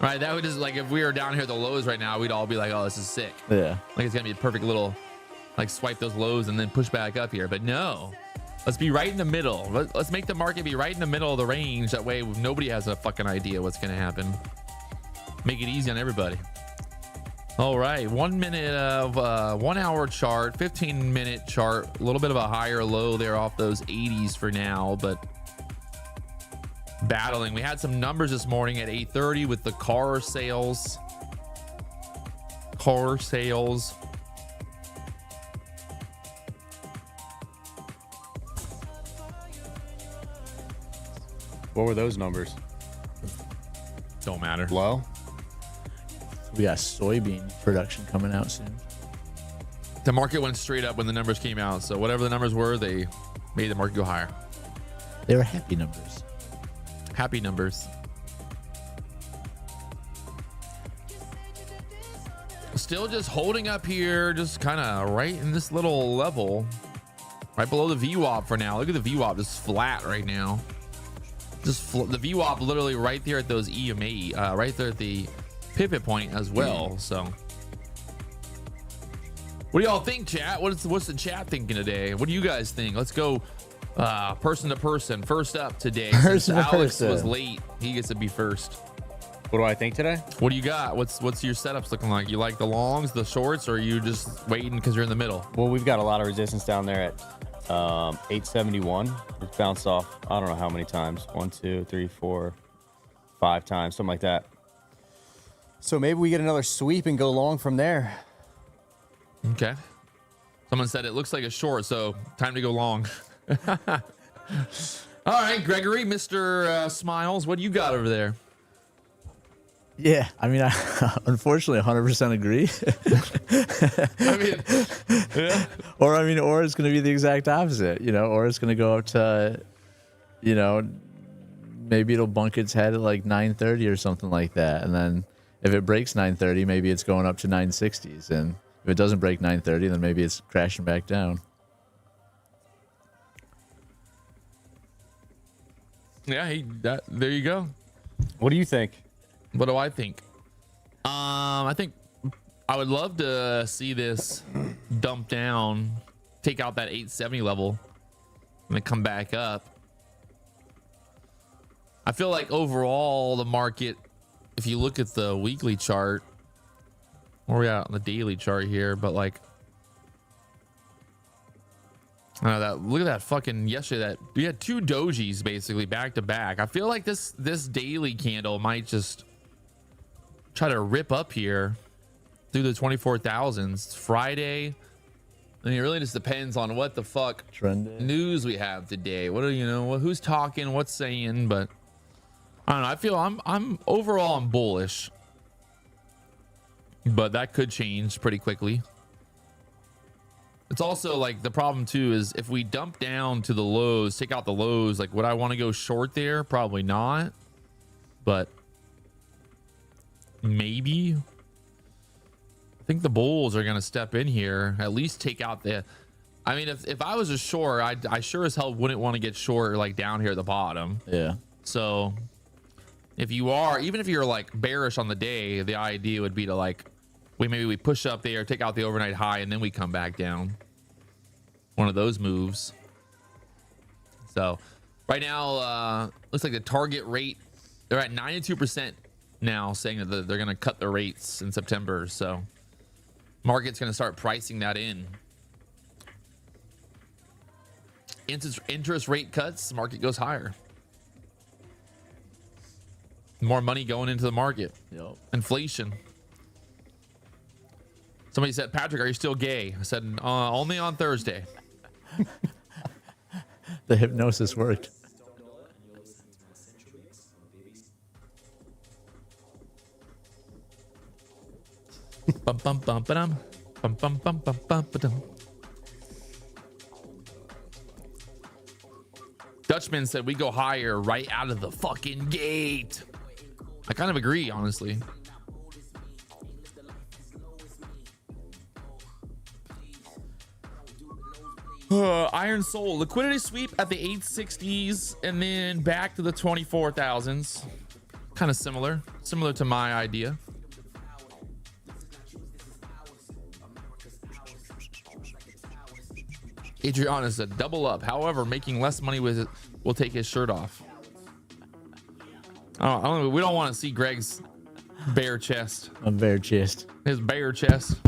[SPEAKER 1] Right, that would just like if we were down here at the lows right now, we'd all be like, "Oh, this is sick."
[SPEAKER 2] Yeah,
[SPEAKER 1] like it's gonna be a perfect little, like swipe those lows and then push back up here. But no, let's be right in the middle. Let's make the market be right in the middle of the range. That way, nobody has a fucking idea what's gonna happen. Make it easy on everybody. All right, 1 minute of 1 hour chart, 15-minute chart, a little bit of a higher low there off those 80s for now, but. Battling. We had some numbers this morning at 8:30 with the car sales.
[SPEAKER 3] What were those numbers?
[SPEAKER 1] Don't matter.
[SPEAKER 3] Low?
[SPEAKER 2] we got soybean production coming out soon.
[SPEAKER 1] The market went straight up when the numbers came out. So whatever the numbers were, they made the market go higher.
[SPEAKER 2] They were happy numbers.
[SPEAKER 1] Happy numbers. Still just holding up here, just kind of right in this little level, right below the VWAP for now. Look at the VWAP, just flat right now. Just the VWAP literally right there at those EMA, right there at the pivot point as well. So, what do y'all think, chat? What's the chat thinking today? What do you guys think? Let's go person to person. First up today, since Alex was late, he gets to be first.
[SPEAKER 3] What do I think today?
[SPEAKER 1] What do you got? What's your setups looking like? You like the longs, the shorts, or are you just waiting because you're in the middle?
[SPEAKER 3] Well, we've got a lot of resistance down there at 871. It's bounced off, I don't know how many times. 1, 2, 3, 4, 5 times, something like that. So maybe we get another sweep and go long from there.
[SPEAKER 1] Okay. Someone said it looks like a short, so time to go long. All right, Gregory, Mr. Smiles, what do you got over there?
[SPEAKER 2] Yeah, I mean, I unfortunately 100% agree.
[SPEAKER 1] I mean, yeah.
[SPEAKER 2] Or it's going to be the exact opposite, or it's going to go up to, maybe it'll bunk its head at like 930 or something like that. And then if it breaks 930, maybe it's going up to 960s. And if it doesn't break 930, then maybe it's crashing back down.
[SPEAKER 1] Yeah, there you go.
[SPEAKER 3] What do you think?
[SPEAKER 1] What do I think? I think I would love to see this dump down, take out that 870 level, and then come back up. I feel like overall the market, if you look at the weekly chart, where we at on the daily chart here, but like, I don't know, look at that fucking yesterday. That we had 2 dojis basically back to back. I feel like this daily candle might just try to rip up here through the 24,000s. It's Friday. I mean, it really just depends on what the fuck news we have today. What do you know? Who's talking? What's saying? But I don't know. I feel I'm overall I'm bullish, but that could change pretty quickly. It's also like the problem too is if we dump down to the lows, take out the lows, like would I want to go short there? Probably not, but maybe. I think the bulls are going to step in here, at least take out the, I mean, if I was a short, I sure as hell wouldn't want to get short like down here at the bottom.
[SPEAKER 2] Yeah.
[SPEAKER 1] So if you are, even if you're like bearish on the day, the idea would be to like, maybe we push up there, take out the overnight high, and then we come back down. One of those moves. So right now, looks like the target rate, they're at 92% now, saying that they're going to cut the rates in September. So market's going to start pricing that in. interest rate cuts, the market goes higher. More money going into the market.
[SPEAKER 2] Yep.
[SPEAKER 1] Inflation. Somebody said, Patrick, are you still gay? I said, only on Thursday.
[SPEAKER 2] The hypnosis worked.
[SPEAKER 1] Bum bum bum ba-dum. Bum bum bum bum bum ba-dum. Dutchman said we go higher right out of the fucking gate. I kind of agree, honestly. Iron Soul liquidity sweep at the 860s and then back to the 24,000s. Kind of similar to my idea. Adriana said double up. However, making less money with it will take his shirt off. We don't want to see Greg's bare chest.
[SPEAKER 2] A bare chest.
[SPEAKER 1] His bare chest.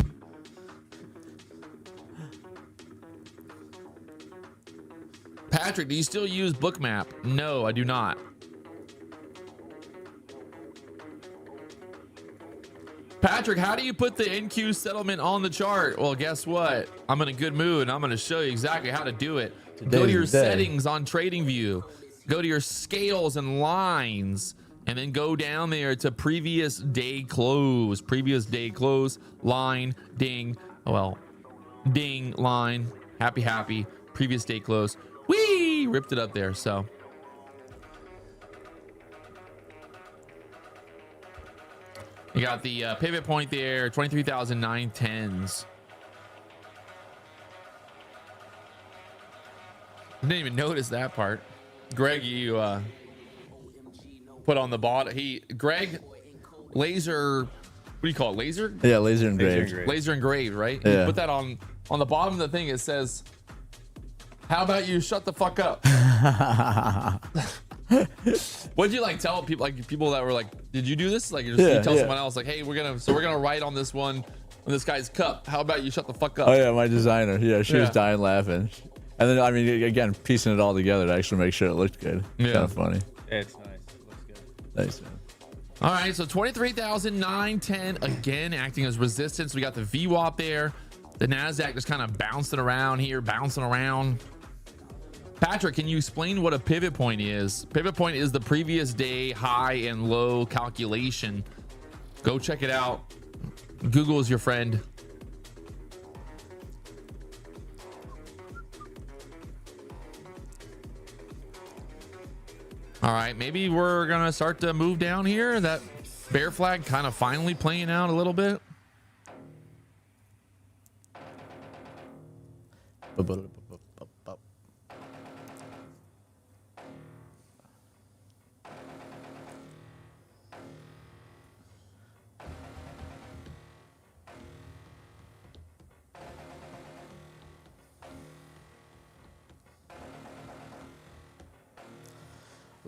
[SPEAKER 1] Patrick, do you still use Bookmap? No, I do not. Patrick, how do you put the NQ settlement on the chart? Well, guess what? I'm in a good mood and I'm going to show you exactly how to do it. Go to your settings on TradingView. Go to your scales and lines and then go down there to previous day close. Previous day close, line, ding. Well, ding, line, happy, previous day close. Whee! Ripped it up there, so. You got the pivot point there, 23,910s. I didn't even notice that part. Greg, you put on the bottom. Greg, laser, what do you call it? Laser?
[SPEAKER 2] Yeah, laser engraved.
[SPEAKER 1] Laser engraved, right?
[SPEAKER 2] Yeah.
[SPEAKER 1] You put that on the bottom of the thing. It says, how about you shut the fuck up? What'd you like tell people, like people that were like, did you do this? Like you tell someone else like, hey, we're gonna write on this one, on this guy's cup. How about you shut the fuck up?
[SPEAKER 2] Oh yeah, my designer. Yeah, she was dying laughing. And then I mean, again, piecing it all together to actually make sure it looked good.
[SPEAKER 1] Yeah.
[SPEAKER 2] Kind of funny.
[SPEAKER 3] It's nice. It looks good.
[SPEAKER 2] Nice, man.
[SPEAKER 1] All right, so 23,910 again acting as resistance. We got the VWAP there. The NASDAQ just kind of bouncing around here, bouncing around. Patrick, can you explain what a pivot point is? Pivot point is the previous day high and low calculation. Go check it out. Google is your friend. All right, maybe we're gonna start to move down here. That bear flag kind of finally playing out a little bit.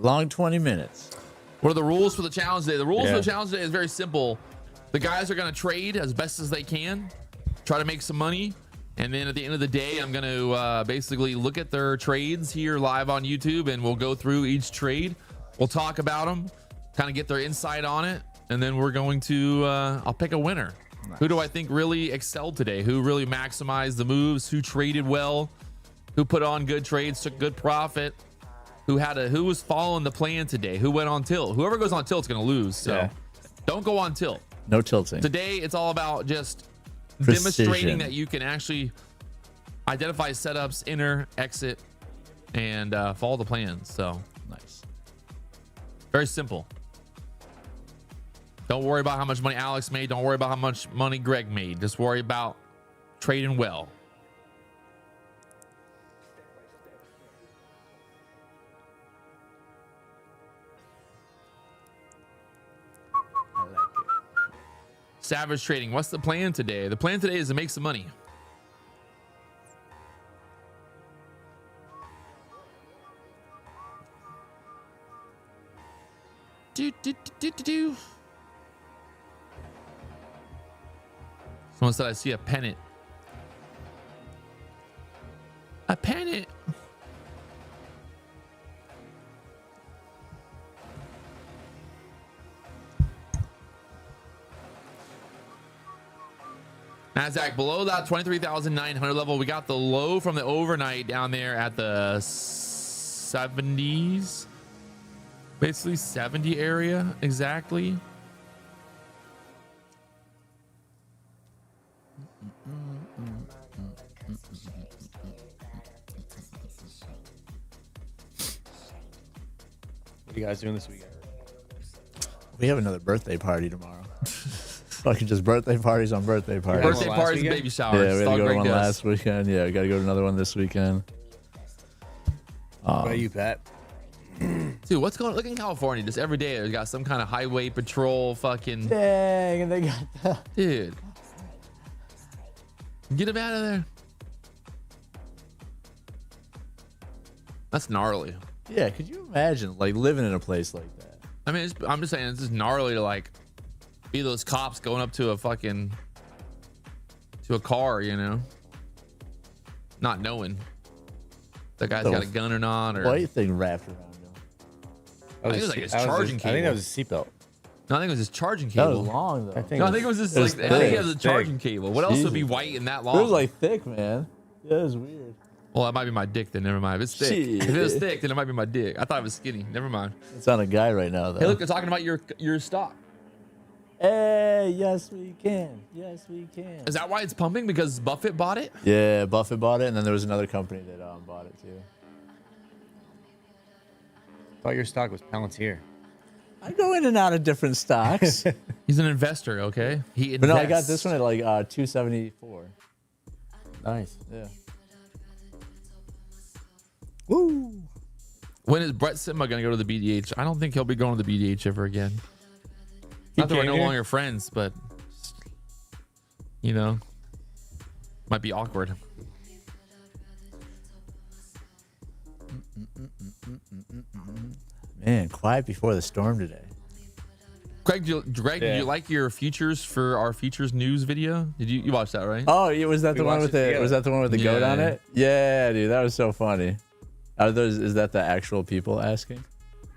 [SPEAKER 2] Long 20 minutes.
[SPEAKER 1] What are the rules for the challenge today? The rules for the challenge today is very simple. The guys are going to trade as best as they can, try to make some money. And then at the end of the day, I'm going to basically look at their trades here live on YouTube, and we'll go through each trade. We'll talk about them, kind of get their insight on it. And then we're going to, I'll pick a winner. Nice. Who do I think really excelled today? Who really maximized the moves? Who traded well? Who put on good trades, took good profit? Who was following the plan today? Who went on tilt? Whoever goes on tilt's going to lose. So don't go on tilt.
[SPEAKER 2] No tilting.
[SPEAKER 1] Today, it's all about just
[SPEAKER 2] Precision.
[SPEAKER 1] demonstrating that you can actually identify setups, enter, exit, and follow the plans. So
[SPEAKER 2] nice.
[SPEAKER 1] Very simple. Don't worry about how much money Alex made. Don't worry about how much money Greg made. Just worry about trading well. Savage Trading. What's the plan today? The plan today is to make some money. Someone said I see a pennant. A pennant. NASDAQ below that 23,900 level. We got the low from the overnight down there at the 70s. Basically 70 area exactly.
[SPEAKER 3] What are you guys doing this weekend?
[SPEAKER 2] We have another birthday party tomorrow. Fucking just birthday parties on birthday parties.
[SPEAKER 3] Birthday
[SPEAKER 1] Birthday
[SPEAKER 3] last
[SPEAKER 1] parties,
[SPEAKER 3] weekend?
[SPEAKER 1] baby showers.
[SPEAKER 2] Yeah, we
[SPEAKER 1] It's
[SPEAKER 2] had
[SPEAKER 1] all
[SPEAKER 2] to go to
[SPEAKER 1] Greg
[SPEAKER 2] one
[SPEAKER 1] does.
[SPEAKER 2] last weekend. Yeah, we got to go to another one this weekend.
[SPEAKER 3] What about you, Pat?
[SPEAKER 1] Dude, what's going on? Look in California, just every day there's got some kind of highway patrol fucking
[SPEAKER 2] Dang, and they got the...
[SPEAKER 1] dude. Get him out of there. That's gnarly.
[SPEAKER 2] Yeah, could you imagine like living in a place like that?
[SPEAKER 1] I mean, I'm just saying it's just gnarly to like be those cops going up to a fucking car, you know, not knowing that guy's
[SPEAKER 2] The
[SPEAKER 1] got a gun or not, or
[SPEAKER 2] white thing wrapped around him.
[SPEAKER 1] I think it was like his charging
[SPEAKER 3] I think that
[SPEAKER 1] cable.
[SPEAKER 3] was his seatbelt.
[SPEAKER 1] No, I think it was his charging
[SPEAKER 2] That
[SPEAKER 1] cable.
[SPEAKER 2] was long though.
[SPEAKER 3] I think.
[SPEAKER 1] No, I think it was just
[SPEAKER 2] It was
[SPEAKER 1] like I think he
[SPEAKER 2] thick.
[SPEAKER 1] has a charging cable. What else would be
[SPEAKER 2] Jesus.
[SPEAKER 1] white and that
[SPEAKER 2] It
[SPEAKER 1] long?
[SPEAKER 2] was like thick, man. Yeah, it was weird.
[SPEAKER 1] Well, that might be my dick then. Never mind. If it's thick,
[SPEAKER 2] Shit.
[SPEAKER 1] if it was thick, then it might be my dick. I thought it was skinny. Never mind.
[SPEAKER 2] It's on a guy right now though.
[SPEAKER 1] Hey, look, they're talking about your stock.
[SPEAKER 2] Hey, yes we can. Yes we can.
[SPEAKER 1] Is that why it's pumping? Because Buffett bought it?
[SPEAKER 2] Yeah, Buffett bought it, and then there was another company that bought it too.
[SPEAKER 3] I thought your stock was Palantir.
[SPEAKER 2] I go in and out of different stocks,
[SPEAKER 1] He's an investor, okay? He invests.
[SPEAKER 2] but no, I got this one at like 274.
[SPEAKER 3] Nice.
[SPEAKER 2] Yeah. Woo.
[SPEAKER 1] When is Brett Sima going to go to the BDH? I don't think he'll be going to the BDH ever again. Not that we're
[SPEAKER 3] came
[SPEAKER 1] no
[SPEAKER 3] here?
[SPEAKER 1] longer friends, but you know, might be awkward.
[SPEAKER 2] Man, quiet before the storm today.
[SPEAKER 1] Greg, did
[SPEAKER 3] Yeah.
[SPEAKER 1] you like your futures for our futures news video? Did you watch that, right?
[SPEAKER 2] Oh, yeah, was that
[SPEAKER 3] We
[SPEAKER 2] the one
[SPEAKER 3] watched
[SPEAKER 2] with
[SPEAKER 3] it
[SPEAKER 2] the
[SPEAKER 3] together.
[SPEAKER 2] was that the one with the goat
[SPEAKER 1] Yeah.
[SPEAKER 2] on it? Yeah, dude, that was so funny. Are those is that the actual people asking?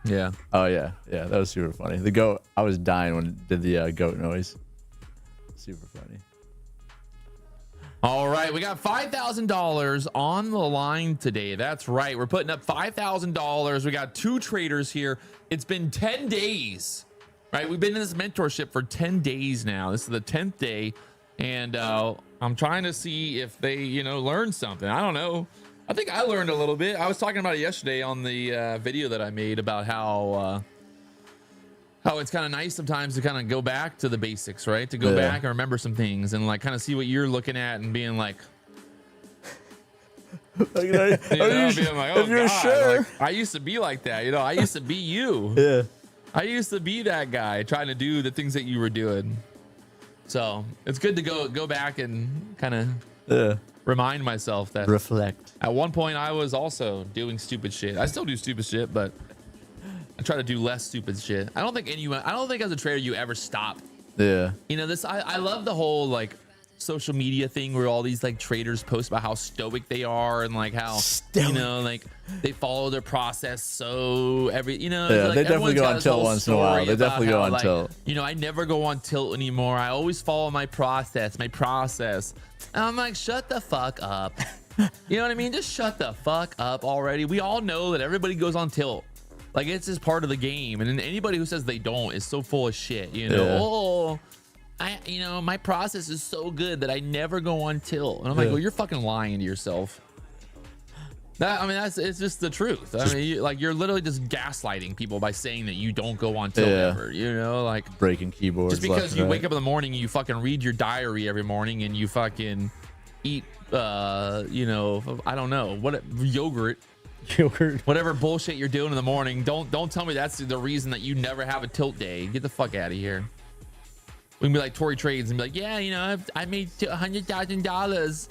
[SPEAKER 1] Yeah.
[SPEAKER 2] Oh yeah, yeah, that was super funny. The goat, I was dying when it did the goat noise. Super funny.
[SPEAKER 1] All right, we got $5,000 on the line today. That's right. We're putting up $5,000. We got two traders here. It's been 10 days, right? We've been in this mentorship for 10 days now. This is the 10th day, and I'm trying to see if they, learn something. I don't know. I think I learned a little bit. I was talking about it yesterday on the video that I made about how it's kind of nice sometimes to kind of go back to the basics, right? To go
[SPEAKER 2] Yeah.
[SPEAKER 1] back and remember some things and like kind of see what you're looking at and being like, being like, oh
[SPEAKER 2] you're
[SPEAKER 1] God,
[SPEAKER 2] sure.
[SPEAKER 1] like, I used to be like that. I used to be you.
[SPEAKER 2] Yeah.
[SPEAKER 1] I used to be that guy trying to do the things that you were doing. So it's good to go back and kind of
[SPEAKER 2] Yeah.
[SPEAKER 1] remind myself that
[SPEAKER 2] Reflect.
[SPEAKER 1] at one point I was also doing stupid shit. I still do stupid shit, but I try to do less stupid shit. I don't think as a trader you ever stop.
[SPEAKER 2] Yeah.
[SPEAKER 1] I love the whole like social media thing where all these like traders post about how stoic they are and like how
[SPEAKER 2] Stoic.
[SPEAKER 1] like they follow their process so
[SPEAKER 2] Yeah,
[SPEAKER 1] like,
[SPEAKER 2] they definitely
[SPEAKER 1] everyone's
[SPEAKER 2] go
[SPEAKER 1] got
[SPEAKER 2] on
[SPEAKER 1] this
[SPEAKER 2] tilt
[SPEAKER 1] whole
[SPEAKER 2] once in a while.
[SPEAKER 1] story
[SPEAKER 2] They
[SPEAKER 1] about
[SPEAKER 2] definitely go
[SPEAKER 1] how,
[SPEAKER 2] on
[SPEAKER 1] like,
[SPEAKER 2] tilt.
[SPEAKER 1] I never go on tilt anymore. I always follow my process. And I'm like, shut the fuck up. You know what I mean? Just shut the fuck up already. We all know that everybody goes on tilt. Like it's just part of the game. And then anybody who says they don't is so full of shit.
[SPEAKER 2] Yeah.
[SPEAKER 1] Oh, my process is so good that I never go on tilt. And I'm like,
[SPEAKER 2] Yeah.
[SPEAKER 1] well, you're fucking lying to yourself. It's just the truth. I mean, you're literally just gaslighting people by saying that you don't go on tilt
[SPEAKER 2] Yeah.
[SPEAKER 1] ever. Like
[SPEAKER 2] Breaking keyboards.
[SPEAKER 1] just because you wake up in the morning and you fucking read your diary every morning and you fucking eat, I don't know, what yogurt. Whatever bullshit you're doing in the morning, don't tell me that's the reason that you never have a tilt day. Get the fuck out of here. We can be like Tory Trades and be like, yeah, I made $100,000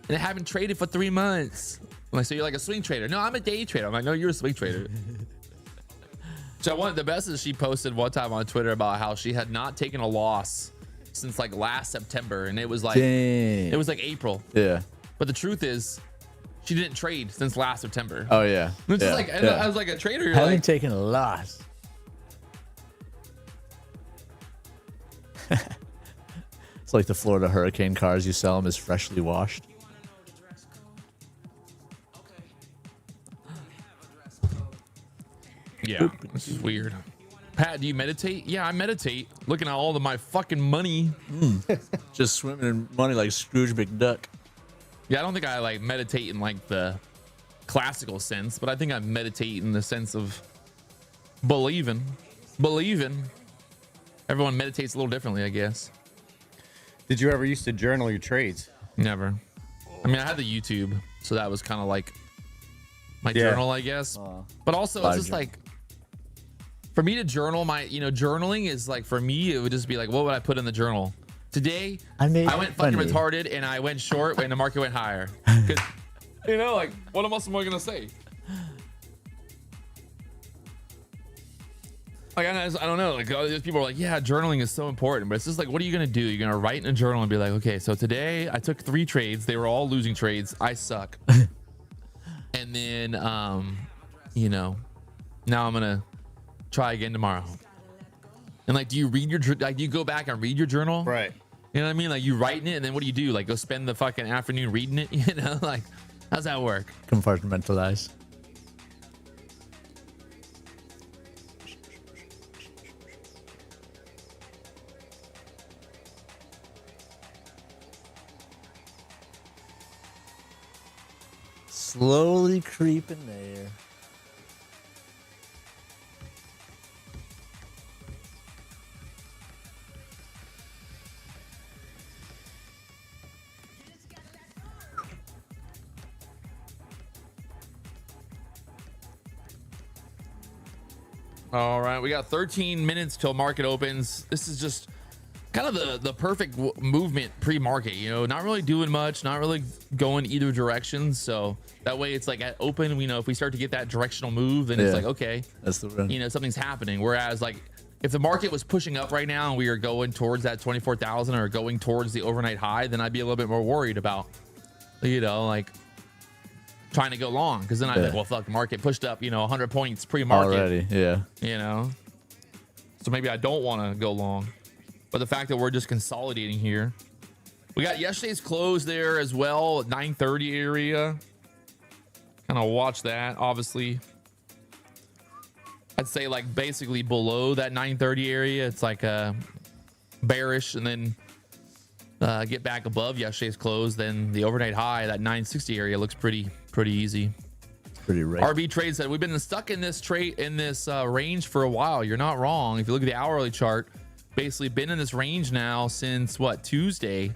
[SPEAKER 1] and I haven't traded for 3 months. I'm like, so you're like a swing trader? No, I'm a day trader. I'm like, no, you're a swing trader. So the best is she posted one time on Twitter about how she had not taken a loss since like last September, and it was like
[SPEAKER 2] Dang.
[SPEAKER 1] it was like April.
[SPEAKER 2] Yeah.
[SPEAKER 1] But the truth is, she didn't trade since last September.
[SPEAKER 2] Oh yeah.
[SPEAKER 1] It's
[SPEAKER 2] yeah.
[SPEAKER 1] just like,
[SPEAKER 2] yeah.
[SPEAKER 1] as like a trader, you're
[SPEAKER 2] Haven't
[SPEAKER 1] like,
[SPEAKER 2] taken a loss. It's like the Florida hurricane cars. You sell them as freshly washed.
[SPEAKER 1] Yeah, this is weird. Pat, do you meditate? Yeah, I meditate. Looking at all of my fucking money.
[SPEAKER 2] Just swimming in money like Scrooge McDuck.
[SPEAKER 1] Yeah, I don't think I like meditate in like the classical sense, but I think I meditate in the sense of believing. Everyone meditates a little differently, I guess.
[SPEAKER 3] Did you ever used to journal your trades?
[SPEAKER 1] Never. I mean, I had the YouTube, so that was kind of like my journal, I guess. But also, it's just like, for me to journal, journaling is like, for me, it would just be like, what would I put in the journal? Today, I went fucking retarded and I went short when the market went higher. Like, what else am I going to say? Like, I don't know. Like, all these people are like, yeah, journaling is so important. But it's just like, what are you going to do? You're going to write in a journal and be like, okay, so today I took 3 trades. They were all losing trades. I suck. And then, now I'm going to try again tomorrow. And like, do you go back and read your journal?
[SPEAKER 3] Right.
[SPEAKER 1] You know what I mean? Like, you writing it, and then what do you do? Like, go spend the fucking afternoon reading it? Like, how's that work?
[SPEAKER 2] Compartmentalize. Slowly creeping there.
[SPEAKER 1] All right, we got 13 minutes till market opens. This is just kind of the perfect movement pre-market, not really doing much, not really going either direction. So that way it's like at open, if we start to get that directional move, then it's like, okay,
[SPEAKER 2] that's the run.
[SPEAKER 1] Something's happening. Whereas like if the market was pushing up right now and we are going towards that 24,000 or going towards the overnight high, then I'd be a little bit more worried about, like trying to go long, because then I think, well, fuck, the market pushed up 100 points pre-market
[SPEAKER 2] already.
[SPEAKER 1] So maybe I don't want to go long. But the fact that we're just consolidating here, we got yesterday's close there as well at 9:30 area. Kind of watch that. Obviously, I'd say like basically below that 9:30 area, it's like bearish, and then get back above yesterday's close. Then the overnight high, that 960 area, looks pretty easy.
[SPEAKER 2] Pretty right.
[SPEAKER 1] RB Trade said we've been stuck in this range for a while. You're not wrong. If you look at the hourly chart, basically been in this range now since what, Tuesday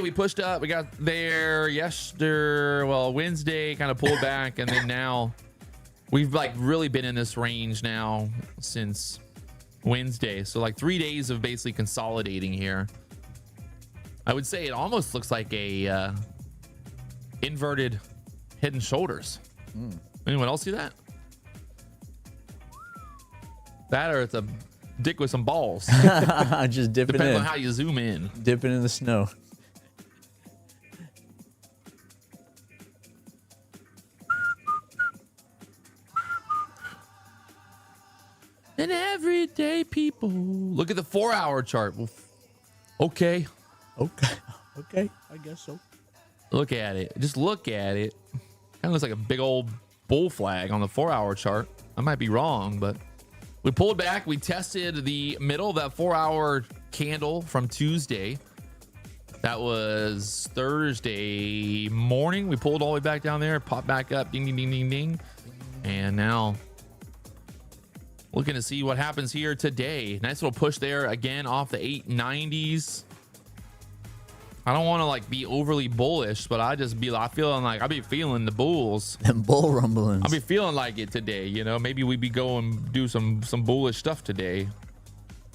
[SPEAKER 1] we pushed up, we got there Wednesday kind of pulled back, and then now we've like really been in this range now since Wednesday. So like 3 days of basically consolidating here. I would say it almost looks like a inverted head and shoulders. Anyone else see that? That, or it's a dick with some balls.
[SPEAKER 2] Just dipping
[SPEAKER 1] Depends
[SPEAKER 2] in.
[SPEAKER 1] on how you zoom in.
[SPEAKER 2] Dipping in the snow.
[SPEAKER 1] And everyday people. Look at the 4-hour chart. Okay.
[SPEAKER 2] Okay, I guess so.
[SPEAKER 1] Look at it. Just look at it. Kind of looks like a big old bull flag on the 4-hour chart. I might be wrong, but we pulled back. We tested the middle of that 4-hour candle from Tuesday. That was Thursday morning. We pulled all the way back down there, popped back up, ding, ding, ding, ding, ding. And now looking to see what happens here today. Nice little push there again off the 890s. I don't want to like be overly bullish, but I be feeling the bulls.
[SPEAKER 2] Them bull rumblings.
[SPEAKER 1] I'll be feeling like it today, maybe we be going do some bullish stuff today.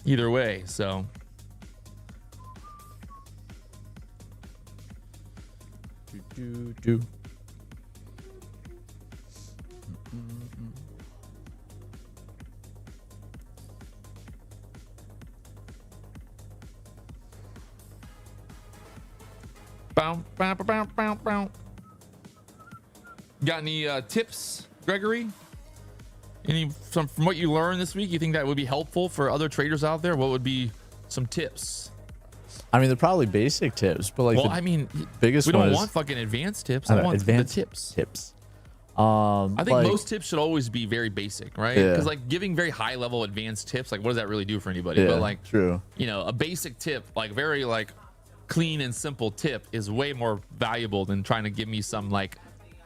[SPEAKER 1] Either way, so
[SPEAKER 2] do.
[SPEAKER 1] Bow, bow, bow, bow, bow. Got any tips, Gregory? From what you learned this week, you think that would be helpful for other traders out there? What would be some tips?
[SPEAKER 2] I mean, they're probably basic tips, but like,
[SPEAKER 1] well, I mean,
[SPEAKER 2] biggest
[SPEAKER 1] we don't
[SPEAKER 2] one
[SPEAKER 1] want fucking advanced tips. I want
[SPEAKER 2] advanced
[SPEAKER 1] the tips.
[SPEAKER 2] Tips.
[SPEAKER 1] I think
[SPEAKER 2] like,
[SPEAKER 1] most tips should always be very basic, right?
[SPEAKER 2] Yeah.
[SPEAKER 1] Because like giving very high level advanced tips, like what does that really do for anybody?
[SPEAKER 2] Yeah,
[SPEAKER 1] but like,
[SPEAKER 2] true.
[SPEAKER 1] You know, a basic tip, like very like clean and simple tip, is way more valuable than trying to give me some like,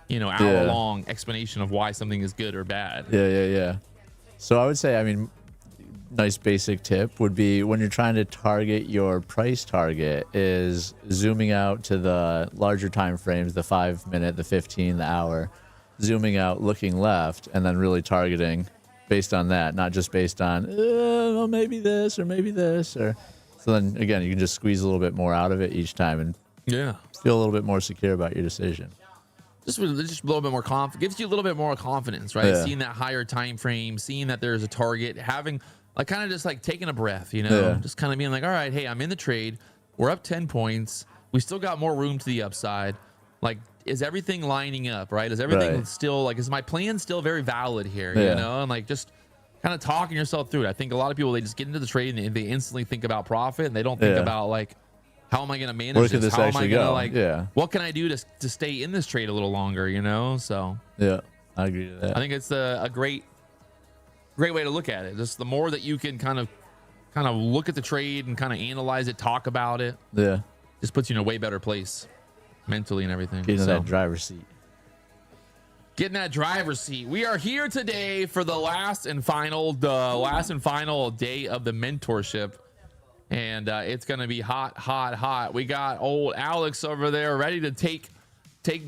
[SPEAKER 1] you know, hour long explanation of why something is good or bad.
[SPEAKER 2] Yeah. So I would say, I mean, nice basic tip would be when you're trying to target your price target is zooming out to the larger time frames, the 5 minute, the 15, the hour, zooming out, looking left, and then really targeting based on that, not just based on, well, maybe this or maybe this. Or so then again, you can just squeeze a little bit more out of it each time and feel a little bit more secure about your decision. Just a little bit more gives you a little bit more confidence, right? Yeah.
[SPEAKER 1] Seeing that higher time frame, seeing that there's a target, having like kind of just like taking a breath, you know, just kind of being like, all right, hey, I'm in the trade. We're up 10 points. We still got more room to the upside. Like, is everything lining up, right? Is everything still like, is my plan still very valid here? You know, and like just kind of talking yourself through it. I think a lot of people, they just get into the trade and they instantly think about profit and they don't think about like, how am I going to manage this? How am I going to like, what can I do to stay in this trade a little longer, you know? So
[SPEAKER 2] yeah, I agree with that.
[SPEAKER 1] I think it's a great way to look at it. Just the more that you can kind of look at the trade and kind of analyze it, talk about it.
[SPEAKER 2] Yeah.
[SPEAKER 1] Just puts you in a way better place mentally and everything.
[SPEAKER 2] Getting that driver's seat.
[SPEAKER 1] Getting that driver's seat. We are here today for the last and final day of the mentorship. And it's going to be hot. We got old Alex over there ready to take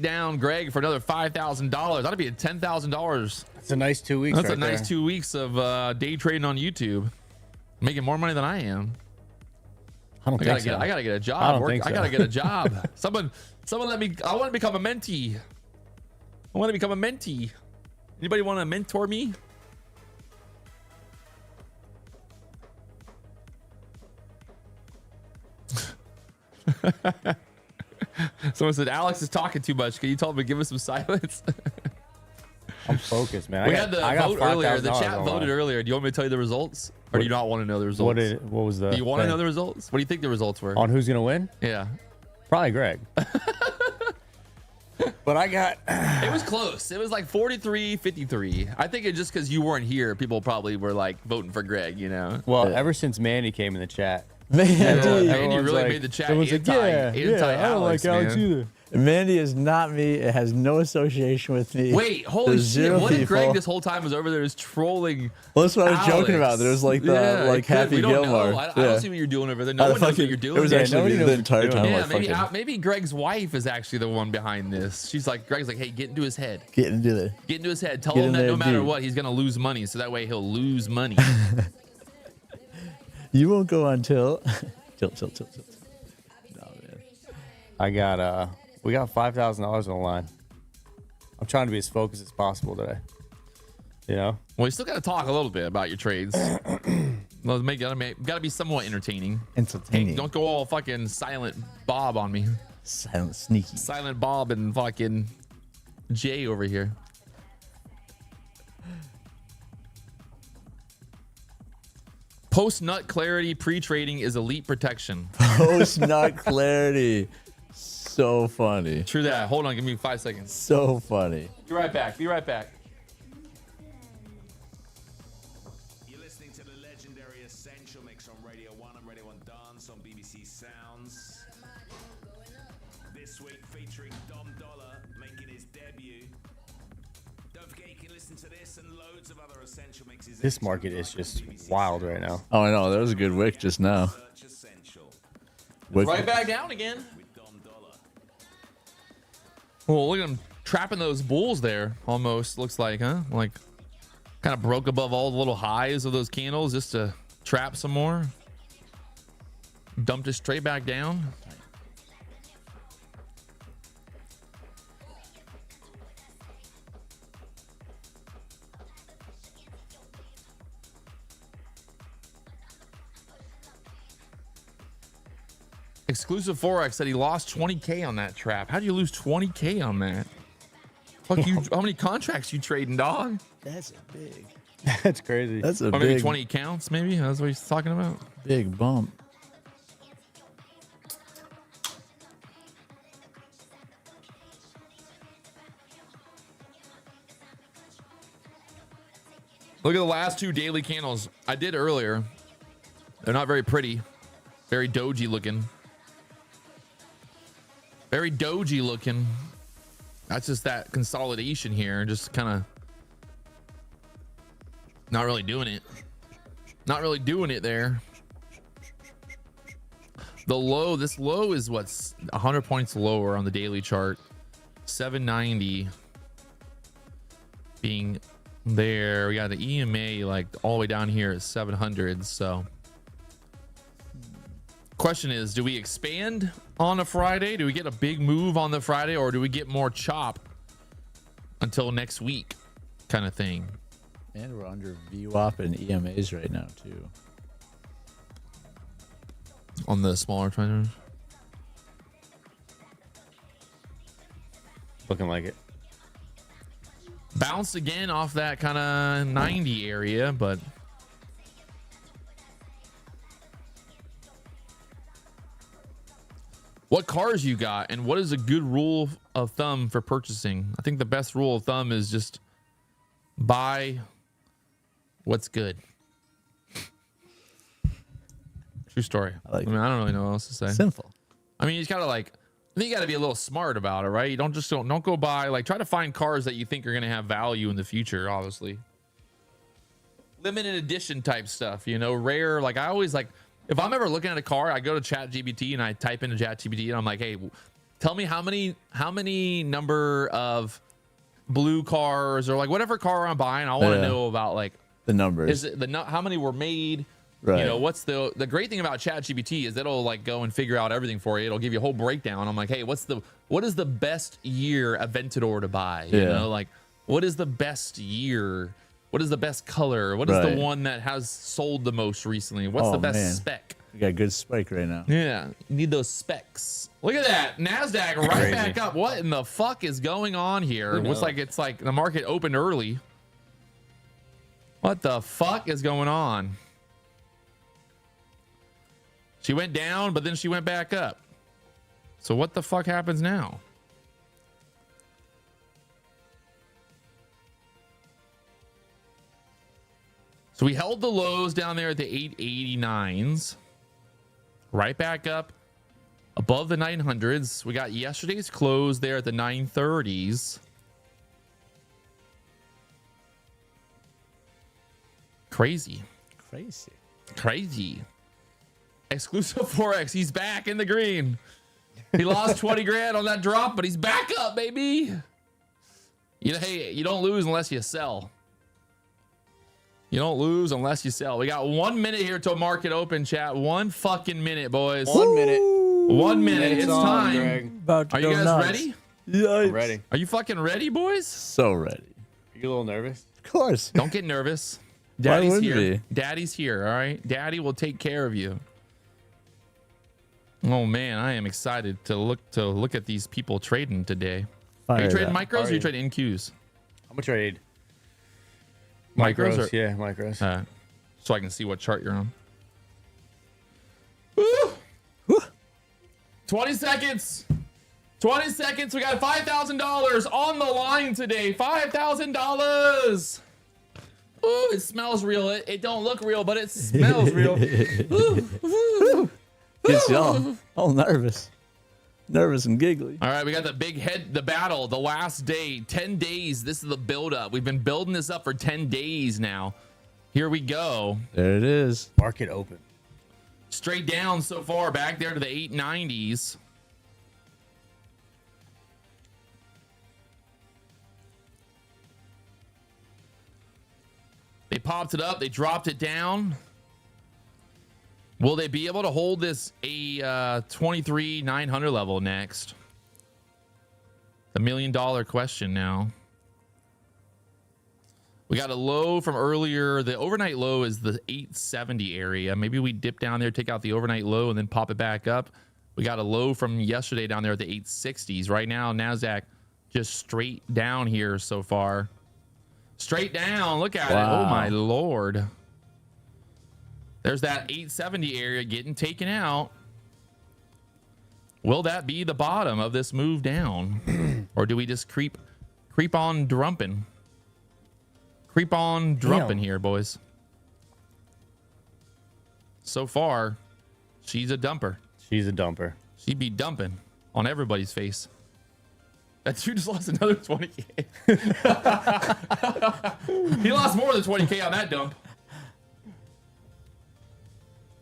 [SPEAKER 1] down Greg for another $5,000. That'll be $10,000.
[SPEAKER 3] That's a nice 2 weeks.
[SPEAKER 1] That's a nice 2 weeks of day trading on YouTube. Making more money than I am.
[SPEAKER 3] I gotta
[SPEAKER 1] get a job. I gotta get a job. Someone let me. I want to become a mentee. Anybody want to mentor me? Someone said Alex is talking too much. Can you tell him to give us some silence?
[SPEAKER 3] I'm focused, man.
[SPEAKER 1] We had the vote earlier. The chat voted earlier. Do you want me to tell you the results, or do you not want to know the results?
[SPEAKER 3] What was the?
[SPEAKER 1] Do you want to know the results? What do you think the results were?
[SPEAKER 3] On who's gonna win?
[SPEAKER 1] Yeah,
[SPEAKER 3] probably Greg. But I got.
[SPEAKER 1] It was close. It was like 43-53. I think it just because you weren't here, people probably were like voting for Greg. You know.
[SPEAKER 3] Well, ever since Mandy came in the chat.
[SPEAKER 1] Mandy really made the chat anti
[SPEAKER 3] I don't like Alex either.
[SPEAKER 2] Mandy is not me. It has no association with me.
[SPEAKER 1] Wait, holy shit! What if Greg this whole time was over there is trolling?
[SPEAKER 2] Well, that's what I was joking about. There was like the Happy Gilmore.
[SPEAKER 1] I don't see what you're doing over there. No one knows what you're doing.
[SPEAKER 2] It was actually the entire time.
[SPEAKER 1] Yeah, maybe Greg's wife is actually the one behind this. She's like, Greg's like, hey, get into his head.
[SPEAKER 2] Get into
[SPEAKER 1] his head. Tell him that no matter what, he's gonna lose money. So that way he'll lose money.
[SPEAKER 2] You won't go until tilt. No, man.
[SPEAKER 3] I got we got $5,000 on the line. I'm trying to be as focused as possible today. You know?
[SPEAKER 1] Well, you still got to talk a little bit about your trades. Well, got to be somewhat entertaining.
[SPEAKER 2] Entertaining.
[SPEAKER 1] Don't go all fucking silent Bob on me.
[SPEAKER 2] Silent sneaky.
[SPEAKER 1] Silent Bob and fucking Jay over here. Post-nut clarity pre-trading is elite protection.
[SPEAKER 2] Post-nut clarity. So funny.
[SPEAKER 1] True that. Hold on. Give me 5 seconds.
[SPEAKER 2] So funny.
[SPEAKER 1] Be right back.
[SPEAKER 4] You're listening to the legendary Essential Mix on Radio 1 and Radio 1 Dance on BBC Sounds. This week featuring Dom Dollar making his debut. Don't forget you can listen to this and loads of other Essential Mixes.
[SPEAKER 3] This market is just wild right now.
[SPEAKER 2] Oh, I know. That was a good wick just now.
[SPEAKER 1] Right back down again. Well, look at him trapping those bulls there. Almost looks like, huh? Like, kind of broke above all the little highs of those candles just to trap some more. Dumped it straight back down. Exclusive Forex said he lost 20K on that trap. How do you lose 20K on that? Fuck you. How many contracts you trading, dog?
[SPEAKER 2] That's big.
[SPEAKER 3] That's crazy.
[SPEAKER 2] That's a
[SPEAKER 1] Or maybe
[SPEAKER 2] big,
[SPEAKER 1] 20 counts, maybe? That's what he's talking about.
[SPEAKER 2] big bump.
[SPEAKER 1] Look at the last two daily candles I did earlier. They're not very pretty. Very doji looking. Very doji looking. That's just that consolidation here. Just kind of not really doing it. Not really doing it there. The low, this low is what's 100 points lower on the daily chart. 790 being there. We got the EMA like all the way down here at 700. So question is, do we expand on a Friday? Do we get a big move on the Friday, or do we get more chop until next week kind of thing?
[SPEAKER 2] And we're under VWAP and EMAs right now too.
[SPEAKER 1] On the smaller trenders?
[SPEAKER 3] Looking like it.
[SPEAKER 1] Bounced again off that kind of 90 area, but what cars you got, and what is a good rule of thumb for purchasing? I think the best rule of thumb is just buy what's good. True story. I mean, I don't really know what else to say.
[SPEAKER 2] Simple.
[SPEAKER 1] I mean, you just gotta like, I think you gotta be a little smart about it, right? You don't go buy, like, try to find cars that you think are gonna have value in the future. Obviously, limited edition type stuff, you know, rare. Like, I always like, if I'm ever looking at a car, I go to ChatGPT and I type into ChatGPT and I'm like, hey, tell me how many number of blue cars or like whatever car I'm buying. I want to know about like
[SPEAKER 2] the numbers.
[SPEAKER 1] Is it how many were made?
[SPEAKER 2] Right.
[SPEAKER 1] You know, what's the great thing about ChatGPT is it'll like go and figure out everything for you. It'll give you a whole breakdown. I'm like, hey, what is the best year Aventador to buy? You know, like what is the best year? What is the best color? What is the one that has sold the most recently? What's the best spec?
[SPEAKER 2] You got a good spike right now.
[SPEAKER 1] Yeah, you need those specs. Look at that. NASDAQ right back up. What in the fuck is going on here? It's like the market opened early. What the fuck is going on? She went down, but then she went back up. So what the fuck happens now? So we held the lows down there at the 889s. Right back up above the 900s. We got yesterday's close there at the 930s. Crazy. Exclusive Forex. He's back in the green. He lost 20 grand on that drop, but he's back up, baby. You know, hey, you don't lose unless you sell. You don't lose unless you sell. We got 1 minute here till market open, chat. 1 fucking minute, boys.
[SPEAKER 3] 1 minute.
[SPEAKER 1] 1 minute. It's
[SPEAKER 3] on,
[SPEAKER 1] time.
[SPEAKER 3] Greg.
[SPEAKER 1] Are you guys ready?
[SPEAKER 2] Yeah,
[SPEAKER 3] I'm ready.
[SPEAKER 1] Are you fucking ready, boys?
[SPEAKER 2] So ready.
[SPEAKER 3] Are you a little nervous?
[SPEAKER 2] Of course.
[SPEAKER 1] Don't get nervous.
[SPEAKER 2] Why
[SPEAKER 1] Daddy's
[SPEAKER 2] would
[SPEAKER 1] here.
[SPEAKER 2] we?
[SPEAKER 1] Daddy's here. All right. Daddy will take care of you. Oh man, I am excited to look at these people trading today. Are you trading micros or are you trading NQs?
[SPEAKER 3] How much trade?
[SPEAKER 1] Micros or
[SPEAKER 3] Yeah, micros.
[SPEAKER 1] So I can see what chart you're on. Woo! 20 seconds. 20 seconds. We got $5,000 on the line today. $5,000. Ooh, it smells real. It don't look real, but it smells real. Ooh, ooh.
[SPEAKER 2] Gets y'all all nervous and giggly.
[SPEAKER 1] All right, we got the battle, the last day, 10 days. This is the build-up. We've been building this up for 10 days now. Here we go.
[SPEAKER 2] There it is.
[SPEAKER 3] Market open.
[SPEAKER 1] Straight down so far, back there to the 890s. They popped it up. They dropped it down. Will they be able to hold this 23,900 level next? The $1 million question now. We got a low from earlier. The overnight low is the 870 area. Maybe we dip down there, take out the overnight low, and then pop it back up. We got a low from yesterday down there at the 860s. Right now, NASDAQ just straight down here so far. Straight down. Look at it.
[SPEAKER 2] Wow.
[SPEAKER 1] Oh, my Lord. There's that 870 area getting taken out. Will that be the bottom of this move down? Or do we just creep on drumping? Creep on drumping here, boys. So far, she's a dumper.
[SPEAKER 3] She's a dumper.
[SPEAKER 1] She'd be dumping on everybody's face. That dude just lost another 20K. He lost more than 20K on that dump.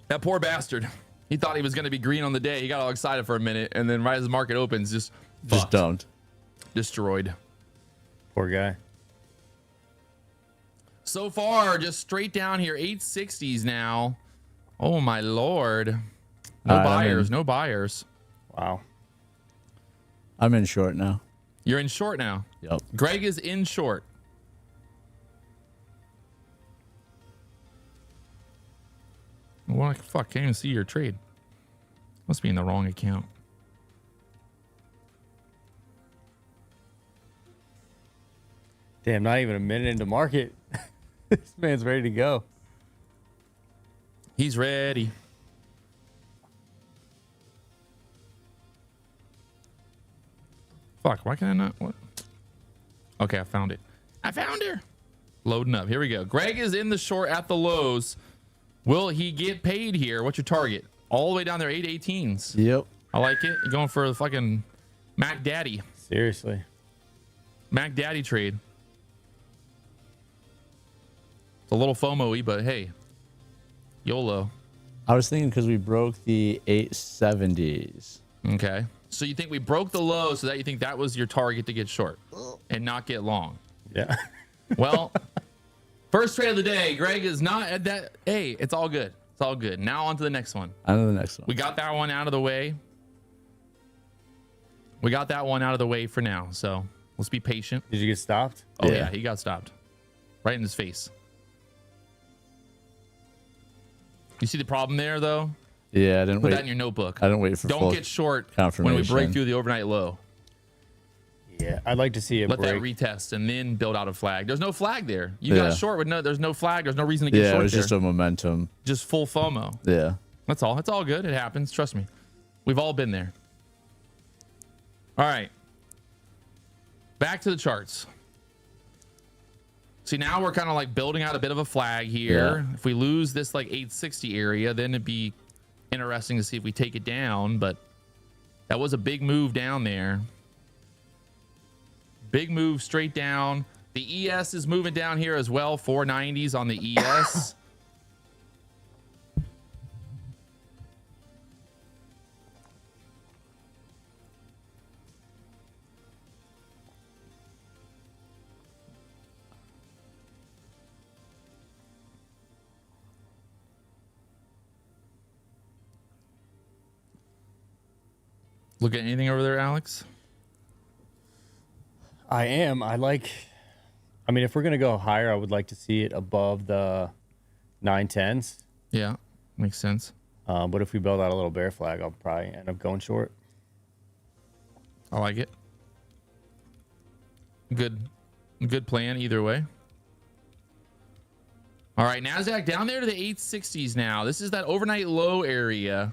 [SPEAKER 1] That poor bastard. He thought he was going to be green on the day. He got all excited for a minute, and then right as the market opens, just
[SPEAKER 2] don't.
[SPEAKER 1] Destroyed.
[SPEAKER 3] Poor guy.
[SPEAKER 1] So far, just straight down here, 860s now. Oh, my Lord. No buyers, no buyers.
[SPEAKER 3] Wow.
[SPEAKER 2] I'm in short now.
[SPEAKER 1] You're in short now.
[SPEAKER 2] Yep.
[SPEAKER 1] Greg is in short. What the fuck? Can't even see your trade. Must be in the wrong account.
[SPEAKER 3] Damn, not even a minute into market. This man's ready to go.
[SPEAKER 1] He's ready. Fuck, why can I not? What? Okay, I found it. I found her. Loading up. Here we go. Greg is in the short at the lows. Will he get paid here? What's your target? All the way down there, 818s.
[SPEAKER 2] Yep.
[SPEAKER 1] I like it. You're going for the fucking Mac Daddy.
[SPEAKER 3] Seriously.
[SPEAKER 1] Mac Daddy trade. It's a little FOMO-y, but hey, YOLO.
[SPEAKER 2] I was thinking because we broke the 870s.
[SPEAKER 1] Okay. So you think we broke the low, so that you think that was your target to get short and not get long.
[SPEAKER 3] Yeah.
[SPEAKER 1] Well, first trade of the day. Greg is not at that. Hey, it's all good. It's all good. Now on to the next one.
[SPEAKER 2] On to the next one.
[SPEAKER 1] We got that one out of the way. We got that one out of the way for now. So let's be patient.
[SPEAKER 3] Did you get stopped?
[SPEAKER 1] Oh, yeah, he got stopped. Right in his face. You see the problem there, though?
[SPEAKER 2] Yeah, I didn't
[SPEAKER 1] Put
[SPEAKER 2] wait.
[SPEAKER 1] that in your notebook.
[SPEAKER 2] I didn't wait for
[SPEAKER 1] Don't
[SPEAKER 2] full
[SPEAKER 1] get short
[SPEAKER 2] confirmation
[SPEAKER 1] when we break through the overnight low.
[SPEAKER 3] Yeah, I'd like to see it
[SPEAKER 1] Let
[SPEAKER 3] break.
[SPEAKER 1] that retest and then build out a flag. There's no flag there. You got
[SPEAKER 2] Yeah.
[SPEAKER 1] short with there's no flag. There's no reason to get
[SPEAKER 2] Yeah,
[SPEAKER 1] short
[SPEAKER 2] it was
[SPEAKER 1] there.
[SPEAKER 2] just a momentum.
[SPEAKER 1] Just full FOMO.
[SPEAKER 2] Yeah.
[SPEAKER 1] That's all. It's all good. It happens. Trust me. We've all been there. All right. Back to the charts. See, now we're kind of like building out a bit of a flag here.
[SPEAKER 2] Yeah.
[SPEAKER 1] If we lose this like 860 area, then it'd be interesting to see if we take it down. But that was a big move down there. Big move straight down. The ES is moving down here as well. 490s on the ES. Look at anything over there, Alex?
[SPEAKER 3] I am. I mean, if we're going to go higher, I would like to see it above the 910s.
[SPEAKER 1] Yeah, makes sense.
[SPEAKER 3] But if we build out a little bear flag, I'll probably end up going short.
[SPEAKER 1] I like it. Good plan either way. All right, NASDAQ down there to the 860s now. This is that overnight low area.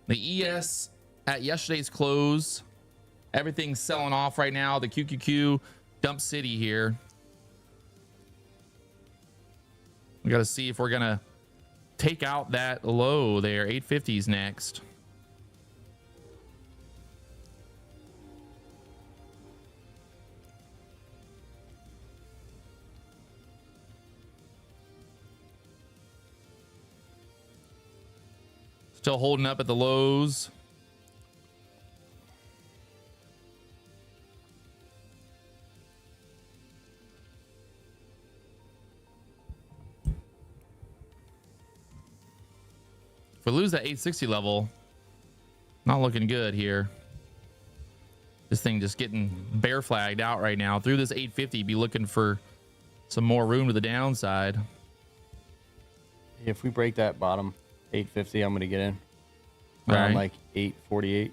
[SPEAKER 1] The ES at yesterday's close. Everything's selling off right now. The QQQ dump city here. We got to see if we're going to take out that low there. 850s next. Still holding up at the lows. If we lose that 860 level, not looking good here. This thing just getting bear flagged out right now. Through this 850, be looking for some more room to the downside.
[SPEAKER 3] If we break that bottom 850, I'm going to get in.
[SPEAKER 1] All
[SPEAKER 3] Around
[SPEAKER 1] right.
[SPEAKER 3] like 848.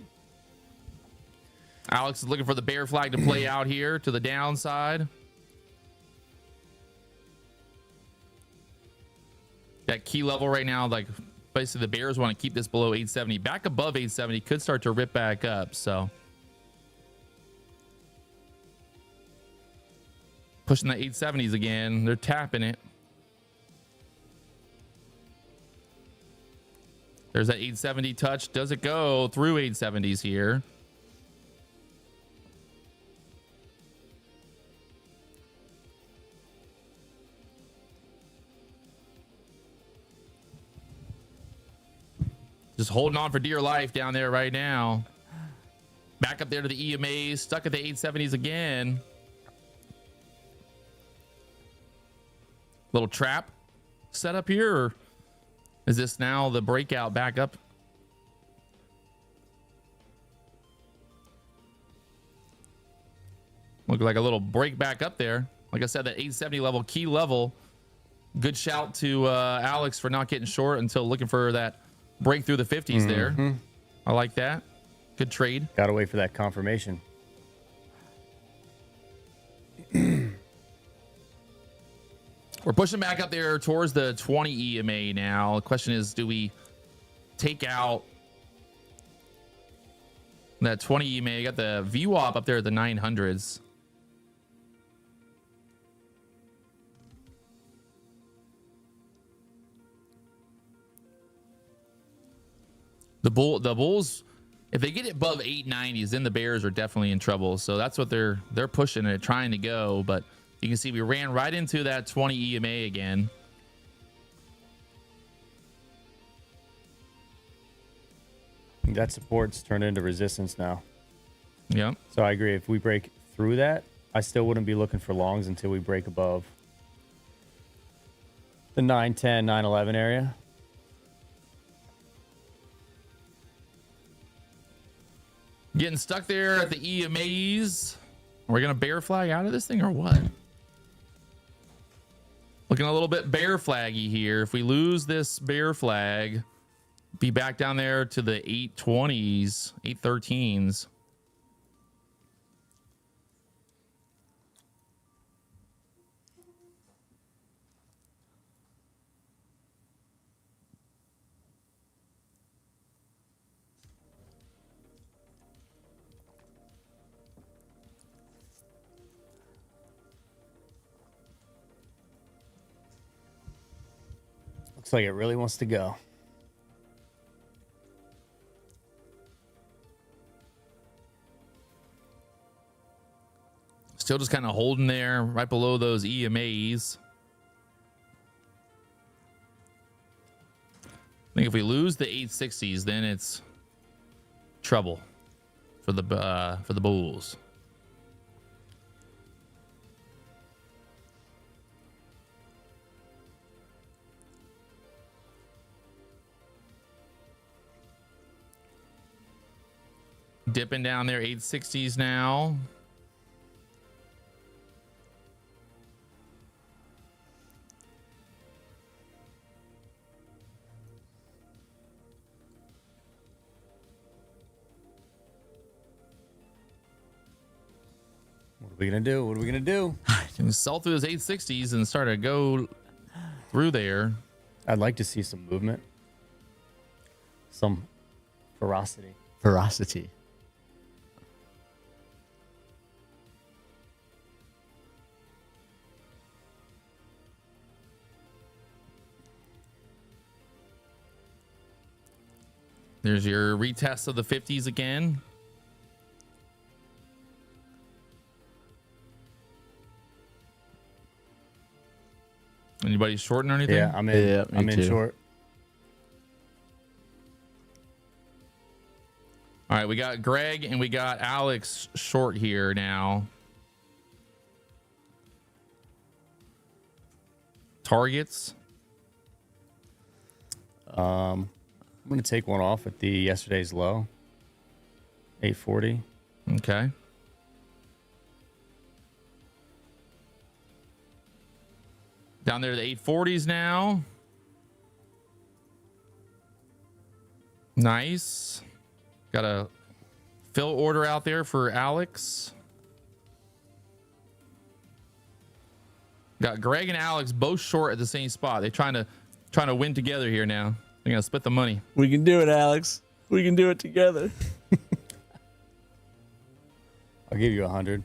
[SPEAKER 1] Alex is looking for the bear flag to play out here to the downside. that key level right now. Like basically the bears want to keep this below 870. Back above 870 could start to rip back up. So pushing the 870s again. They're tapping it. There's that 870 touch. Does it go through 870s here? Just holding on for dear life down there right now. Back up there to the EMAs. Stuck at the 870s again. Little trap set up here, or is this now the breakout back up? Look like a little break back up there. Like I said, that 870 level, key level. Good shout to Alex for not getting short until looking for that break through the 50s there. I like that. Good trade.
[SPEAKER 3] Gotta wait for that confirmation.
[SPEAKER 1] We're pushing back up there towards the 20 EMA now. The question is, do we take out that 20 EMA? You got the VWAP up there at the 900s. The Bulls, if they get it above 890s, then the Bears are definitely in trouble. So that's what they're pushing and trying to go. But you can see we ran right into that 20 EMA again.
[SPEAKER 3] That support's turned into resistance now.
[SPEAKER 1] Yeah.
[SPEAKER 3] So I agree. If we break through that, I still wouldn't be looking for longs until we break above the 910, 911 area.
[SPEAKER 1] Getting stuck there at the EMAs. Are we going to bear flag out of this thing or what? Looking a little bit bear flaggy here. If we lose this bear flag, be back down there to the 820s, 813s.
[SPEAKER 3] Looks like it really wants to go.
[SPEAKER 1] Still just kind of holding there right below those EMAs. I think if we lose the 860s, then it's trouble for the Bulls. Dipping down there, 860s now.
[SPEAKER 3] What are we gonna do? What are we gonna do?
[SPEAKER 1] Can we sell through those 860s and start to go through there?
[SPEAKER 3] I'd like to see some movement, some ferocity.
[SPEAKER 2] Ferocity.
[SPEAKER 1] There's your retest of the 50s again. Anybody shorting or anything?
[SPEAKER 3] Yeah, I'm in.
[SPEAKER 2] Yeah, me
[SPEAKER 3] I'm in
[SPEAKER 2] too.
[SPEAKER 3] short.
[SPEAKER 1] All right, we got Greg and we got Alex short here now. Targets.
[SPEAKER 3] I'm going to take one off at the yesterday's low, 840.
[SPEAKER 1] Okay. Down there to the 840s now. Nice. Got a fill order out there for Alex. Got Greg and Alex both short at the same spot. They're trying to Trying to win together here now. They're gonna split the money.
[SPEAKER 2] We can do it, Alex. We can do it together.
[SPEAKER 3] I'll give you 100.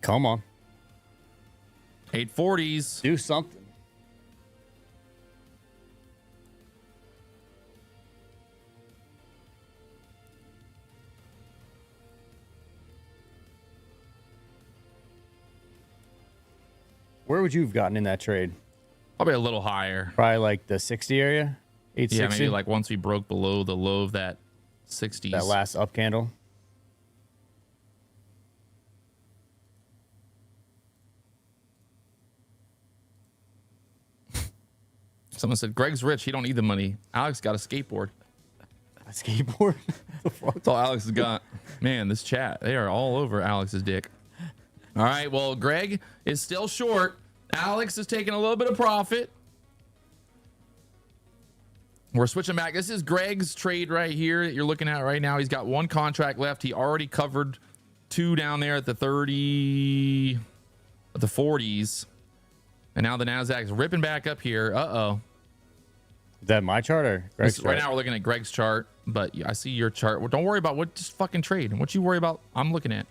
[SPEAKER 3] Come on.
[SPEAKER 1] 840s.
[SPEAKER 3] Do something. Where would you have gotten in that trade?
[SPEAKER 1] Probably a little higher.
[SPEAKER 3] Probably like the 60 area? 860?
[SPEAKER 1] Yeah, maybe like once we broke below the low of that 60s.
[SPEAKER 3] That last up candle.
[SPEAKER 1] Someone said, Greg's rich. He don't need the money. Alex got a skateboard.
[SPEAKER 3] A skateboard?
[SPEAKER 1] That's all Alex has got. Man, this chat, they are all over Alex's dick. All right, well, Greg is still short. Alex is taking a little bit of profit. We're switching back. This is Greg's trade right here that you're looking at right now. He's got one contract left. He already covered 2 down there at the 30, at the 40s. And now the Nasdaq's ripping back up here. Uh-oh.
[SPEAKER 3] Is that my chart or Greg's chart?
[SPEAKER 1] Right now we're looking at Greg's chart, but I see your chart. Well, don't worry about what, just fucking trade. What you worry about, I'm looking at.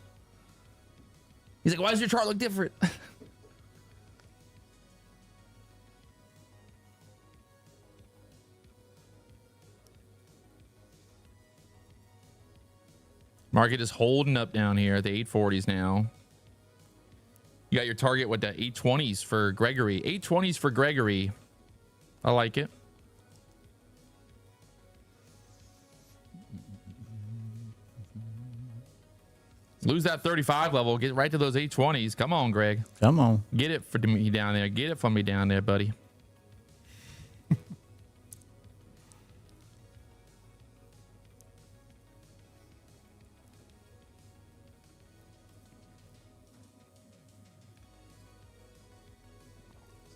[SPEAKER 1] He's like, why does your chart look different? Market is holding up down here at the 840s now. You got your target, what, the 820s for Gregory. 820s for Gregory. I like it. Lose that 35 level. Get right to those 820s. Come on, Greg.
[SPEAKER 2] Come on.
[SPEAKER 1] Get it for me down there. Get it from me down there, buddy.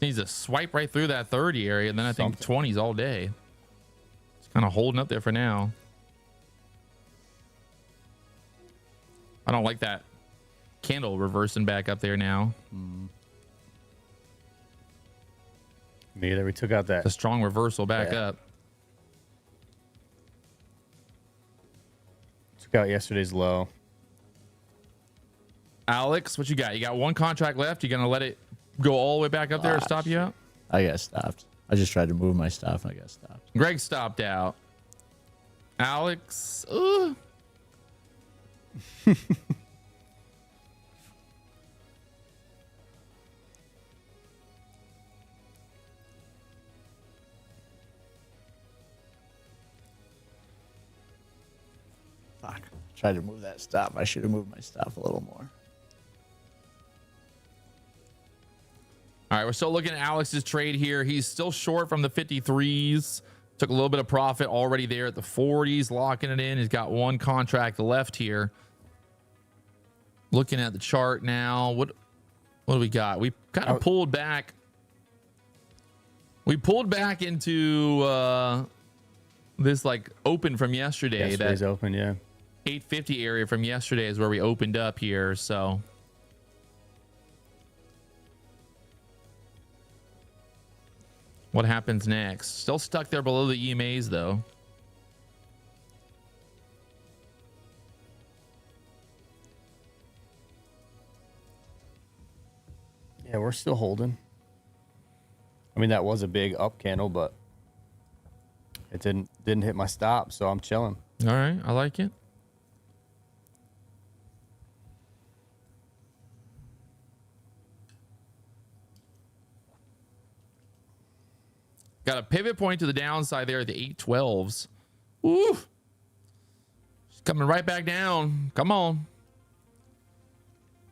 [SPEAKER 1] Needs to swipe right through that 30 area, and then I think 20s all day. It's kind of holding up there for now. I don't like that candle reversing back up there now.
[SPEAKER 3] Me either. We took out that.
[SPEAKER 1] A strong reversal back up.
[SPEAKER 3] Took out yesterday's low.
[SPEAKER 1] Alex, what you got? You got one contract left. You gonna let it go all the way back up there or stop you out?
[SPEAKER 2] I got stopped. I just tried to move my stuff and I got stopped.
[SPEAKER 1] Greg stopped out. Alex,
[SPEAKER 2] Fuck. Tried to move that stop. I should have moved my stop a little more.
[SPEAKER 1] All right, we're still looking at Alex's trade here. He's still short from the 53s. Took a little bit of profit already there at the 40s, locking it in. He's got one contract left here. Looking at the chart now. What do we got? We kind of pulled back. We pulled back into this like open from yesterday.
[SPEAKER 3] Yesterday's
[SPEAKER 1] that
[SPEAKER 3] open, yeah.
[SPEAKER 1] 850 area from yesterday is where we opened up here. So what happens next? Still stuck there below the EMAs though.
[SPEAKER 3] Yeah, we're still holding. I mean, that was a big up candle, but it didn't hit my stop, so I'm chilling.
[SPEAKER 1] All right, I like it. Got a pivot point to the downside there at the 812s. Ooh. She's coming right back down. Come on.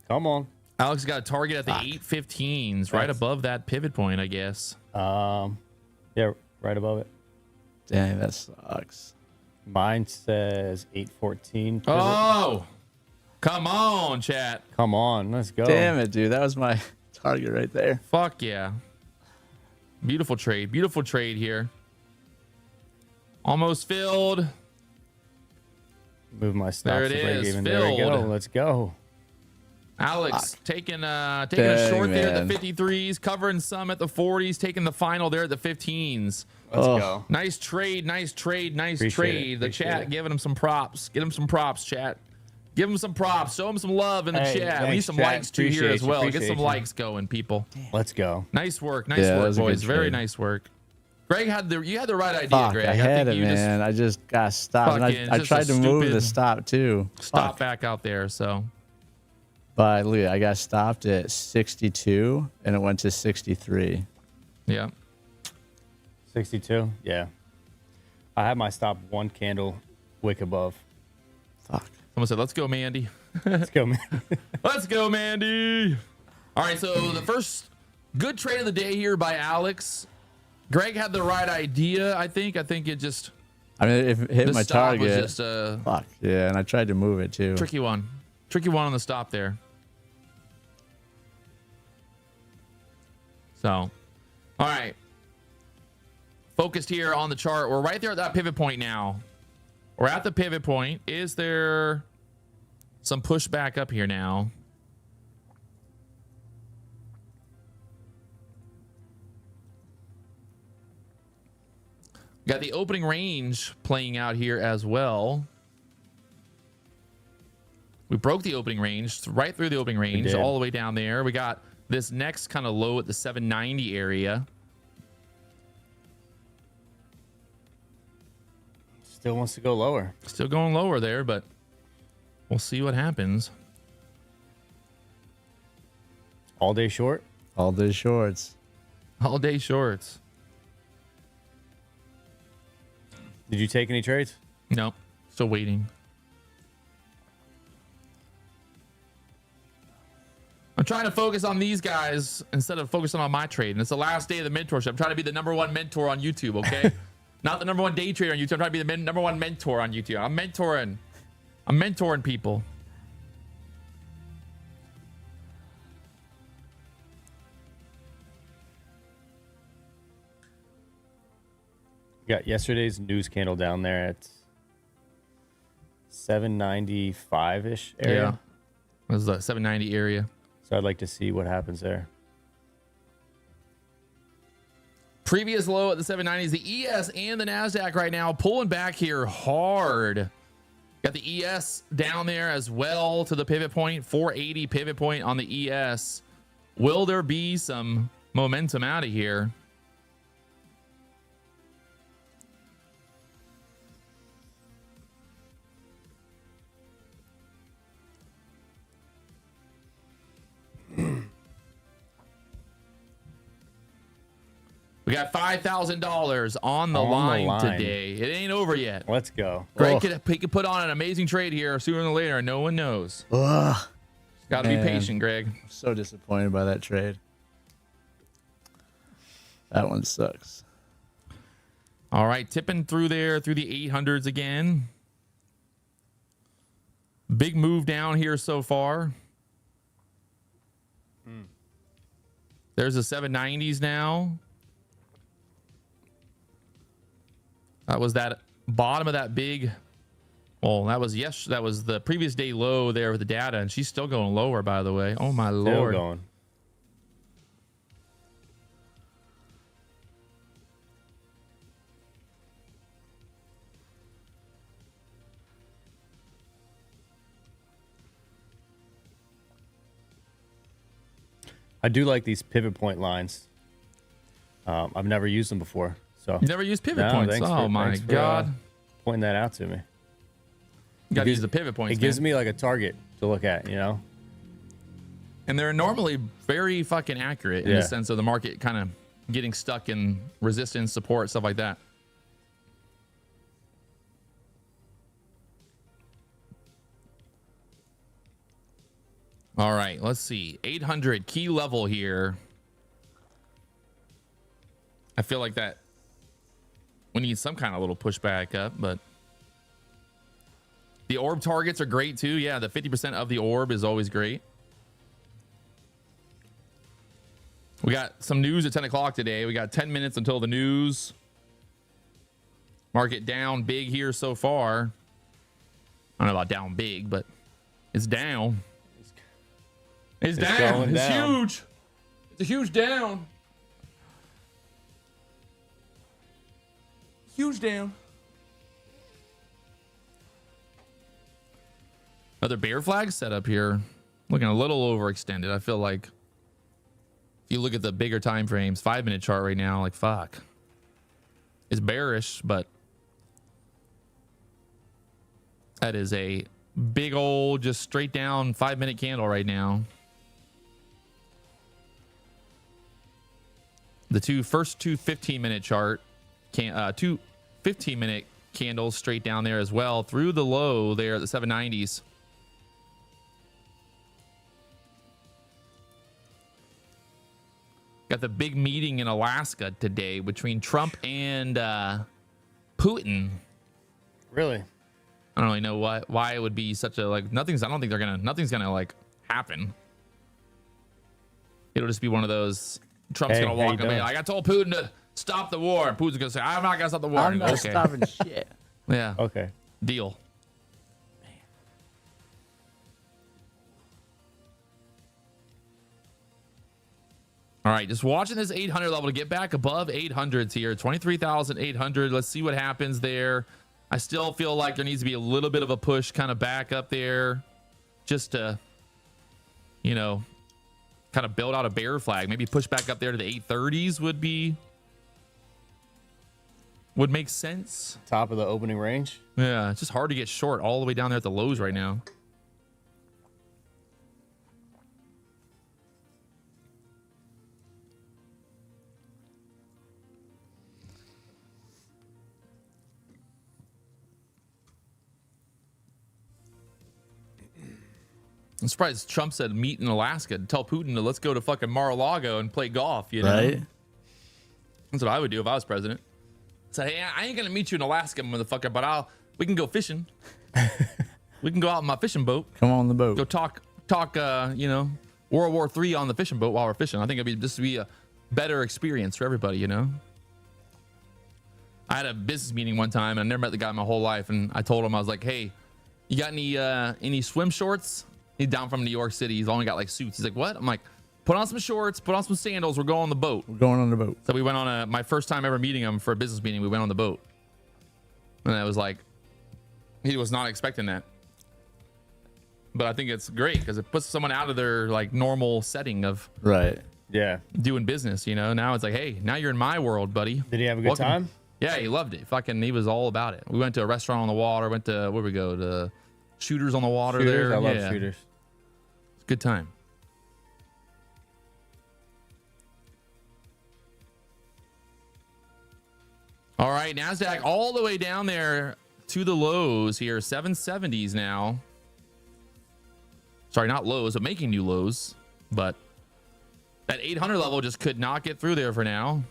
[SPEAKER 3] Come on.
[SPEAKER 1] Alex got a target at the 815s, right above that pivot point, I guess.
[SPEAKER 3] Yeah, right above it.
[SPEAKER 2] Dang, that sucks.
[SPEAKER 3] Mine says 814.
[SPEAKER 1] Oh, come on, chat.
[SPEAKER 3] Come on, let's go.
[SPEAKER 2] Damn it, dude. That was my target right there.
[SPEAKER 1] Fuck yeah. Beautiful trade. Beautiful trade here. Almost filled.
[SPEAKER 3] Move my stop.
[SPEAKER 1] There it is,
[SPEAKER 3] Even. There we go.
[SPEAKER 1] filled.
[SPEAKER 3] Let's go.
[SPEAKER 1] Alex taking a
[SPEAKER 2] Dang,
[SPEAKER 1] short there
[SPEAKER 2] man.
[SPEAKER 1] at the 53s, covering some at the 40s, taking the final there at the 15s.
[SPEAKER 3] Let's go.
[SPEAKER 1] Nice trade, nice trade, nice
[SPEAKER 3] Appreciate
[SPEAKER 1] trade.
[SPEAKER 3] it,
[SPEAKER 1] The
[SPEAKER 3] appreciate
[SPEAKER 1] chat
[SPEAKER 3] it.
[SPEAKER 1] giving him some props. Get him some props, chat. Give him some props. Show him some love in the
[SPEAKER 3] Hey,
[SPEAKER 1] chat. We need
[SPEAKER 3] thanks,
[SPEAKER 1] some
[SPEAKER 3] chat.
[SPEAKER 1] likes too here
[SPEAKER 3] Appreciate
[SPEAKER 1] as
[SPEAKER 3] you,
[SPEAKER 1] well. Get
[SPEAKER 3] appreciate
[SPEAKER 1] some
[SPEAKER 3] you.
[SPEAKER 1] likes going, people.
[SPEAKER 3] Let's go.
[SPEAKER 1] Nice work, nice
[SPEAKER 2] Yeah, that
[SPEAKER 1] work,
[SPEAKER 2] was a good
[SPEAKER 1] boys. Very
[SPEAKER 2] trade.
[SPEAKER 1] nice work. Greg you had the right idea,
[SPEAKER 2] Fuck,
[SPEAKER 1] Greg.
[SPEAKER 2] I had
[SPEAKER 1] think
[SPEAKER 2] it,
[SPEAKER 1] you
[SPEAKER 2] man. I just got stopped. And
[SPEAKER 1] Fucking
[SPEAKER 2] I
[SPEAKER 1] just
[SPEAKER 2] tried
[SPEAKER 1] a
[SPEAKER 2] to move
[SPEAKER 1] stupid
[SPEAKER 2] the stop too.
[SPEAKER 1] stop
[SPEAKER 2] Fuck.
[SPEAKER 1] back out there. So
[SPEAKER 2] But look, I got stopped at 62 and it went to 63.
[SPEAKER 1] yeah.
[SPEAKER 3] 62. Yeah. I had my stop one candle wick above.
[SPEAKER 2] Fuck.
[SPEAKER 1] Someone said, "Let's go, Mandy."
[SPEAKER 3] Let's go, man.
[SPEAKER 1] Let's go, Mandy. All right, so the first good trade of the day here by Alex. Greg had the right idea, I think. I think it just
[SPEAKER 2] I mean, if it hit
[SPEAKER 1] the
[SPEAKER 2] my
[SPEAKER 1] stop was
[SPEAKER 2] target.
[SPEAKER 1] just a
[SPEAKER 2] Fuck. Yeah, and I tried to move it too.
[SPEAKER 1] tricky one. Tricky one on the stop there. So, all right. Focused here on the chart. We're right there at that pivot point now. We're at the pivot point. Is there some pushback up here now? Got the opening range playing out here as well. We broke the opening range, right through the opening range,
[SPEAKER 3] did.
[SPEAKER 1] all the way down there. We got this next kind of low at the 790 area.
[SPEAKER 3] Still wants to go lower.
[SPEAKER 1] Still going lower there, but we'll see what happens.
[SPEAKER 3] All day short.
[SPEAKER 2] All day shorts.
[SPEAKER 1] All day shorts.
[SPEAKER 3] Did you take any trades?
[SPEAKER 1] Nope. Still waiting. I'm trying to focus on these guys instead of focusing on my trade. And it's the last day of the mentorship. I'm trying to be the #1 mentor on YouTube, okay? Not the #1 day trader on YouTube. I'm trying to be the #1 mentor on YouTube. I'm mentoring people.
[SPEAKER 3] Got yesterday's news candle down there at 795-ish area.
[SPEAKER 1] Yeah. This is the 790 area.
[SPEAKER 3] So I'd like to see what happens there.
[SPEAKER 1] Previous low at the 790s. The ES and the NASDAQ right now pulling back here hard. Got the ES down there as well to the pivot point. 480 pivot point on the ES. Will there be some momentum out of here? We got $5,000 on the line today. It ain't over yet.
[SPEAKER 3] Let's go.
[SPEAKER 1] Greg could put on an amazing trade here sooner than later, and no one knows.
[SPEAKER 2] Ugh.
[SPEAKER 1] Got to be
[SPEAKER 2] Man.
[SPEAKER 1] patient, Greg.
[SPEAKER 2] I'm so disappointed by that trade. That one sucks.
[SPEAKER 1] All right, tipping through there through the 800s again. Big move down here so far. There's the 790s now. That was that bottom of that big. Well, that was that was the previous day low there with the data, and she's still going lower, by the way. Oh my
[SPEAKER 3] Still
[SPEAKER 1] lord.
[SPEAKER 3] going. I do like these pivot point lines. I've never used them before. So
[SPEAKER 1] You never use pivot
[SPEAKER 3] No,
[SPEAKER 1] points.
[SPEAKER 3] thanks
[SPEAKER 1] Oh
[SPEAKER 3] for-
[SPEAKER 1] my
[SPEAKER 3] thanks for,
[SPEAKER 1] god.
[SPEAKER 3] pointing that out to me.
[SPEAKER 1] You got to
[SPEAKER 3] gives-
[SPEAKER 1] use the pivot points.
[SPEAKER 3] It gives
[SPEAKER 1] man.
[SPEAKER 3] me like a target to look at, you know?
[SPEAKER 1] And they're normally very fucking accurate in
[SPEAKER 3] Yeah.
[SPEAKER 1] the sense of the market kind of getting stuck in resistance, support, stuff like that. All right, let's see. 800 key level here. I feel like that we need some kind of little pushback up, but the orb targets are great too. Yeah, the 50% of the orb is always great. We We got some news at 10 o'clock today. We got 10 minutes until the news. Market down big here so far. I don't know about down big, but it's down. It's down. It's
[SPEAKER 3] down.
[SPEAKER 1] huge. It's a huge down. Huge down. Another bear flag setup here. Looking a little overextended. I feel like if you look at the bigger time frames, 5-minute chart right now, like fuck. It's bearish, but that is a big old just straight down 5-minute candle right now. The first two 15-minute chart, two 15-minute candles straight down there as well through the low there at the 790s. Got the big meeting in Alaska today between Trump and Putin.
[SPEAKER 3] Really?
[SPEAKER 1] I don't really know why it would be such a like nothing's. I don't think nothing's gonna like happen. It'll just be one of those. Trump's gonna walk up and like, I told Putin to stop the war. And Putin's gonna say, I'm not gonna stop the war.
[SPEAKER 2] I'm not
[SPEAKER 1] okay.
[SPEAKER 2] stopping shit.
[SPEAKER 1] Yeah.
[SPEAKER 3] Okay.
[SPEAKER 1] Deal. All right, just watching this 800 level to get back above 800s here, 23,800. Let's see what happens there. I still feel like there needs to be a little bit of a push kind of back up there just to, you know, kind of build out a bear flag. Maybe push back up there to the 830s would make sense.
[SPEAKER 3] Top of the opening range.
[SPEAKER 1] Yeah, it's just hard to get short all the way down there at the lows right now. I'm surprised Trump said meet in Alaska to tell Putin to let's go to fucking Mar-a-Lago and play golf, you know?
[SPEAKER 2] Right?
[SPEAKER 1] That's what I would do if I was president. Say, hey, I ain't gonna meet you in Alaska, motherfucker, but we can go fishing. We can go out in my fishing boat.
[SPEAKER 2] Come on the boat.
[SPEAKER 1] Go talk, you know, World War III on the fishing boat while we're fishing. I think this would be a better experience for everybody, you know? I had a business meeting one time and I never met the guy my whole life, and I told him, I was like, hey, you got any swim shorts? He's down from New York City. He's only got like suits. He's like, what? I'm like, put on some shorts, put on some sandals. We're going on the boat.
[SPEAKER 2] We're going on the boat.
[SPEAKER 1] So we went on my first time ever meeting him for a business meeting. We went on the boat. And I was like, he was not expecting that. But I think it's great because it puts someone out of their like normal setting of
[SPEAKER 2] Right.
[SPEAKER 3] Yeah.
[SPEAKER 1] doing business, you know? Now it's like, hey, now you're in my world, buddy.
[SPEAKER 3] Did he have a good
[SPEAKER 1] Welcome.
[SPEAKER 3] time?
[SPEAKER 1] Yeah, he loved it. He was all about it. We went to a restaurant on the water. Went to, where we go? To Shooters on the Water.
[SPEAKER 3] Shooters?
[SPEAKER 1] there.
[SPEAKER 3] I love
[SPEAKER 1] Yeah.
[SPEAKER 3] shooters.
[SPEAKER 1] It's a good time. All right, NASDAQ all the way down there to the lows here, 770s now. Sorry, not lows, but making new lows. But that 800 level just could not get through there for now.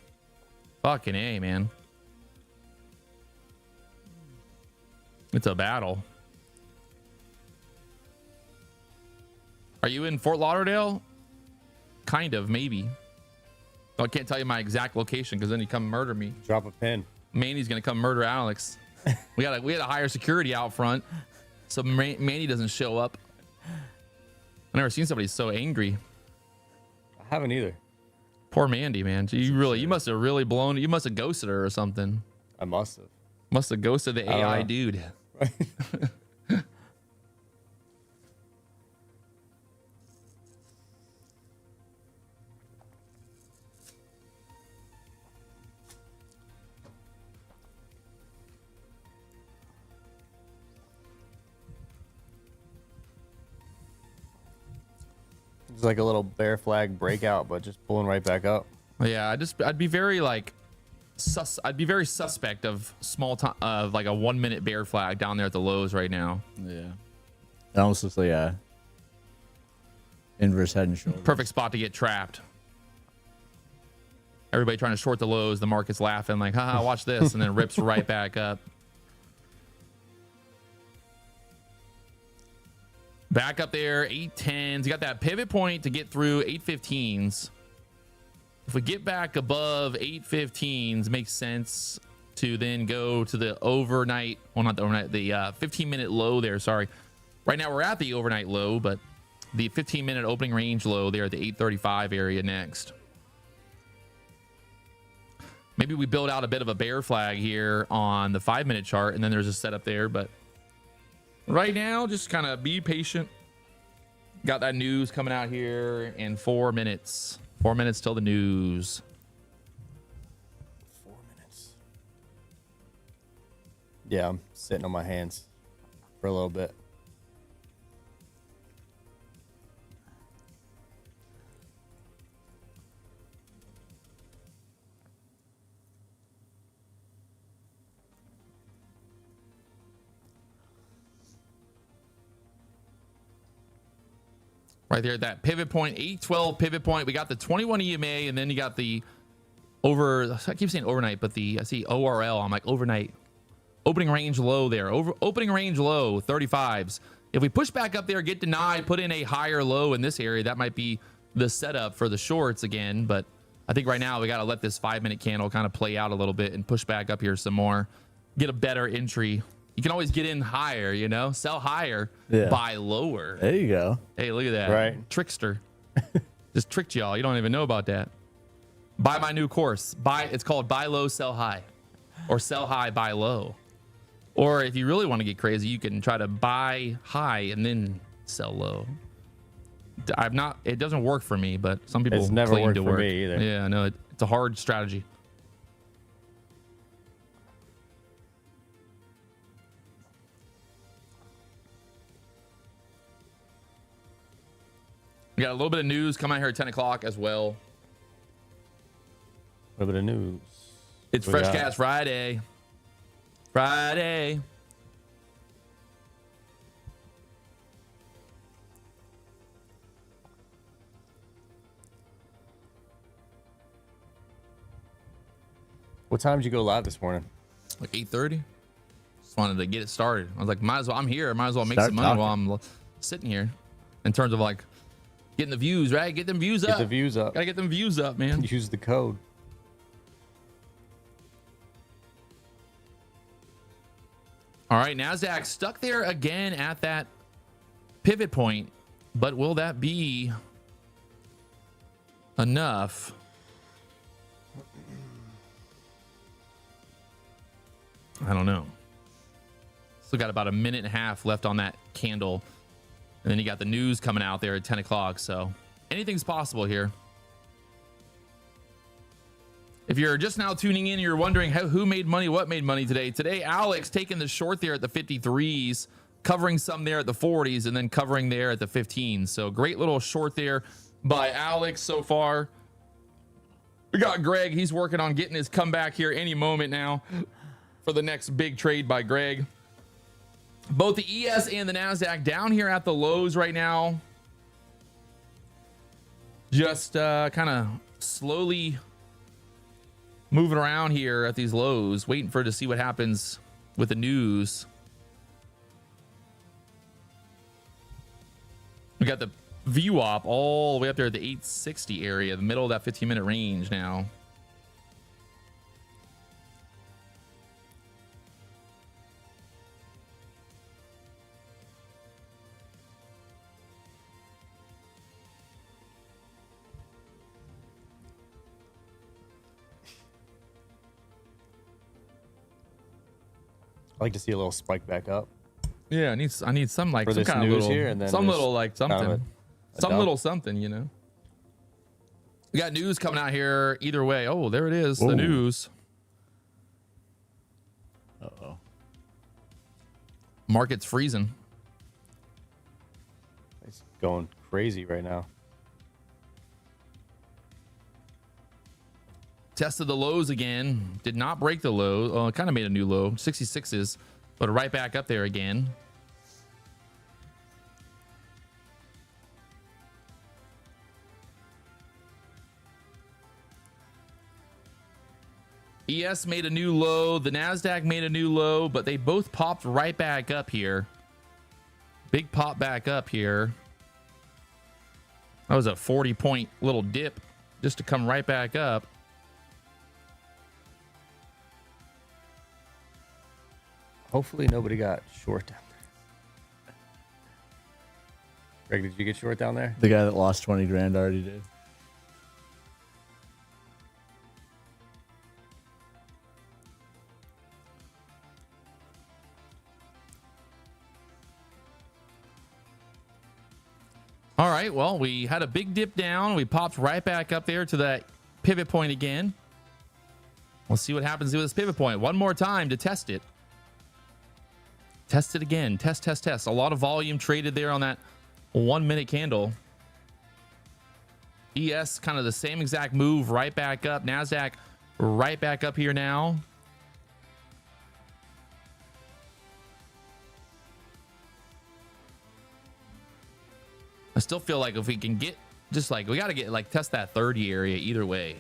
[SPEAKER 1] Fucking A, man. It's a battle. Are you in Fort Lauderdale? Kind of, maybe. I can't tell you my exact location because then you come murder me.
[SPEAKER 3] Drop a pin.
[SPEAKER 1] Manny's gonna come murder Alex. We had to hire security out front so Manny doesn't show up. I've never seen somebody so angry.
[SPEAKER 3] I haven't either.
[SPEAKER 1] Poor Mandy, man. You must have really blown. You must have ghosted her or something.
[SPEAKER 3] I must have.
[SPEAKER 1] Must have ghosted the AI dude.
[SPEAKER 3] It's like a little bear flag breakout, but just pulling right back up.
[SPEAKER 1] Yeah, I'd be very like I'd be very suspect of of like a 1 minute bear flag down there at the lows right now.
[SPEAKER 2] Yeah. It almost looks like a inverse head and shoulders.
[SPEAKER 1] Perfect spot to get trapped. Everybody trying to short the lows, the market's laughing like, haha, watch this, and then rips right back up. Back up there, 810s. You got that pivot point to get through 815s. if we get back above 815s, makes sense to then go to the overnight, well, not the overnight, the 15-minute low there. Sorry. Right now we're at the overnight low, but the 15-minute opening range low there at the 835 area next. Maybe we build out a bit of a bear flag here on the 5-minute chart, and then there's a setup there. But right now, just kind of be patient. Got that news coming out here in 4 minutes. 4 minutes till the news.
[SPEAKER 3] 4 minutes. Yeah, I'm sitting on my hands for a little bit.
[SPEAKER 1] Right there, that pivot point, 812 pivot point. We got the 21 EMA, and then you got the I keep saying overnight, but I see ORL. I'm like overnight. Opening range low there. Opening range low, 35s. If we push back up there, get denied, put in a higher low in this area, that might be the setup for the shorts again. But I think right now we got to let this 5-minute candle kind of play out a little bit and push back up here some more. Get a better entry. You can always get in higher, you know, sell higher, buy lower.
[SPEAKER 2] There you go.
[SPEAKER 1] Hey, look at that.
[SPEAKER 3] Right.
[SPEAKER 1] Trickster. Just tricked y'all. You don't even know about that. Buy my new course. It's called Buy Low, Sell High, or Sell High, Buy Low. Or if you really want to get crazy, you can try to buy high and then sell low. It doesn't work for me, but some people
[SPEAKER 3] It's never
[SPEAKER 1] claim
[SPEAKER 3] worked
[SPEAKER 1] to
[SPEAKER 3] for
[SPEAKER 1] work.
[SPEAKER 3] me either.
[SPEAKER 1] Yeah, no, it's a hard strategy. We got a little bit of news coming out here at 10 o'clock as well.
[SPEAKER 3] A little bit of news.
[SPEAKER 1] It's
[SPEAKER 3] What we
[SPEAKER 1] Fresh
[SPEAKER 3] got?
[SPEAKER 1] Cast Friday. Friday.
[SPEAKER 3] What time did you go live this morning?
[SPEAKER 1] Like 8:30. Just wanted to get it started. I was like, might as well. I'm here. Might as well make
[SPEAKER 2] Start
[SPEAKER 1] some money
[SPEAKER 2] talking.
[SPEAKER 1] while I'm sitting here. In terms of like getting the views, right? Get them views
[SPEAKER 3] Get
[SPEAKER 1] up.
[SPEAKER 3] the views up.
[SPEAKER 1] Gotta get them views up, man.
[SPEAKER 3] Use the code.
[SPEAKER 1] All right, NASDAQ stuck there again at that pivot point, but will that be enough? I don't know. Still got about a minute and a half left on that candle. And then you got the news coming out there at 10 o'clock. So anything's possible here. If you're just now tuning in, you're wondering who made money, what made money today. Today, Alex taking the short there at the 53s, covering some there at the 40s, and then covering there at the 15s. So great little short there by Alex so far. We got Greg. He's working on getting his comeback here any moment now for the next big trade by Greg. Both the ES and the NASDAQ down here at the lows right now. Just kind of slowly moving around here at these lows, waiting to see what happens with the news. We got the VWAP all the way up there at the 860 area, the middle of that 15-minute range now.
[SPEAKER 3] I like to see a little spike back up.
[SPEAKER 1] Yeah, I need some like
[SPEAKER 3] For
[SPEAKER 1] some
[SPEAKER 3] this
[SPEAKER 1] kind of
[SPEAKER 3] news
[SPEAKER 1] little
[SPEAKER 3] here, and then
[SPEAKER 1] some
[SPEAKER 3] there's
[SPEAKER 1] little like something.
[SPEAKER 3] kind of a
[SPEAKER 1] Some
[SPEAKER 3] dump.
[SPEAKER 1] little something, you know. We got news coming out here either way. Oh, there it is, the
[SPEAKER 2] Whoa.
[SPEAKER 1] news.
[SPEAKER 2] Uh-oh.
[SPEAKER 1] Market's freezing.
[SPEAKER 3] It's going crazy right now.
[SPEAKER 1] Tested the lows again. Did not break the low. Kind of made a new low. 66s, but right back up there again. ES made a new low. The NASDAQ made a new low, but they both popped right back up here. Big pop back up here. That was a 40-point little dip just to come right back up.
[SPEAKER 3] Hopefully nobody got short down there. Greg, did you get short down there?
[SPEAKER 2] The guy that lost 20 grand already did.
[SPEAKER 1] All right, well, we had a big dip down. We popped right back up there to that pivot point again. We'll see what happens with this pivot point. One more time to test it. Test it again. Test, test, test. A lot of volume traded there on that 1 minute candle. ES kind of the same exact move right back up. NASDAQ right back up here now. I still feel like if we can get just like we got to get like test that 30 area either way.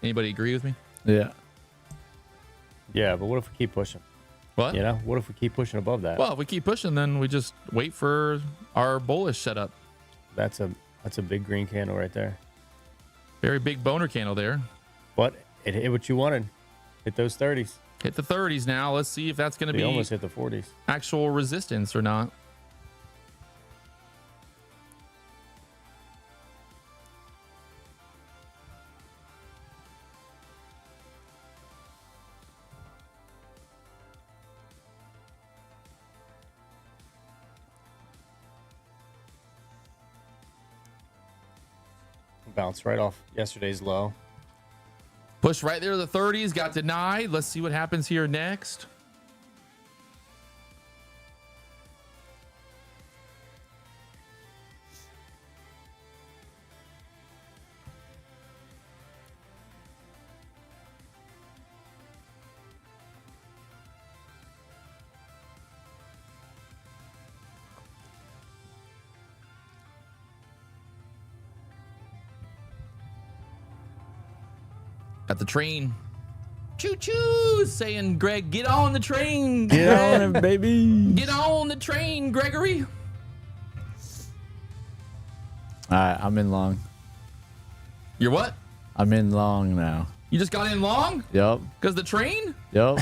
[SPEAKER 1] Anybody agree with me?
[SPEAKER 2] Yeah.
[SPEAKER 3] Yeah, but what if we keep pushing?
[SPEAKER 1] What?
[SPEAKER 3] You know, what if we keep pushing above that?
[SPEAKER 1] Well, if we keep pushing, then we just wait for our bullish setup.
[SPEAKER 3] That's a big green candle right there.
[SPEAKER 1] Very big boner candle there.
[SPEAKER 3] But it hit what you wanted. Hit those 30s.
[SPEAKER 1] Hit the 30s now. Let's see if that's going to be
[SPEAKER 3] almost hit the 40s.
[SPEAKER 1] Actual resistance or not.
[SPEAKER 3] Bounced right off yesterday's low.
[SPEAKER 1] Push right there to the 30s. Got denied. Let's see what happens here next. Got the train. Choo choo, saying Greg, get on the train.
[SPEAKER 2] Get on it, baby.
[SPEAKER 1] Get on the train, Gregory.
[SPEAKER 2] All right, I'm in long.
[SPEAKER 1] You're what?
[SPEAKER 2] I'm in long now.
[SPEAKER 1] You just got in long?
[SPEAKER 2] Yep.
[SPEAKER 1] Because the train?
[SPEAKER 2] Yep.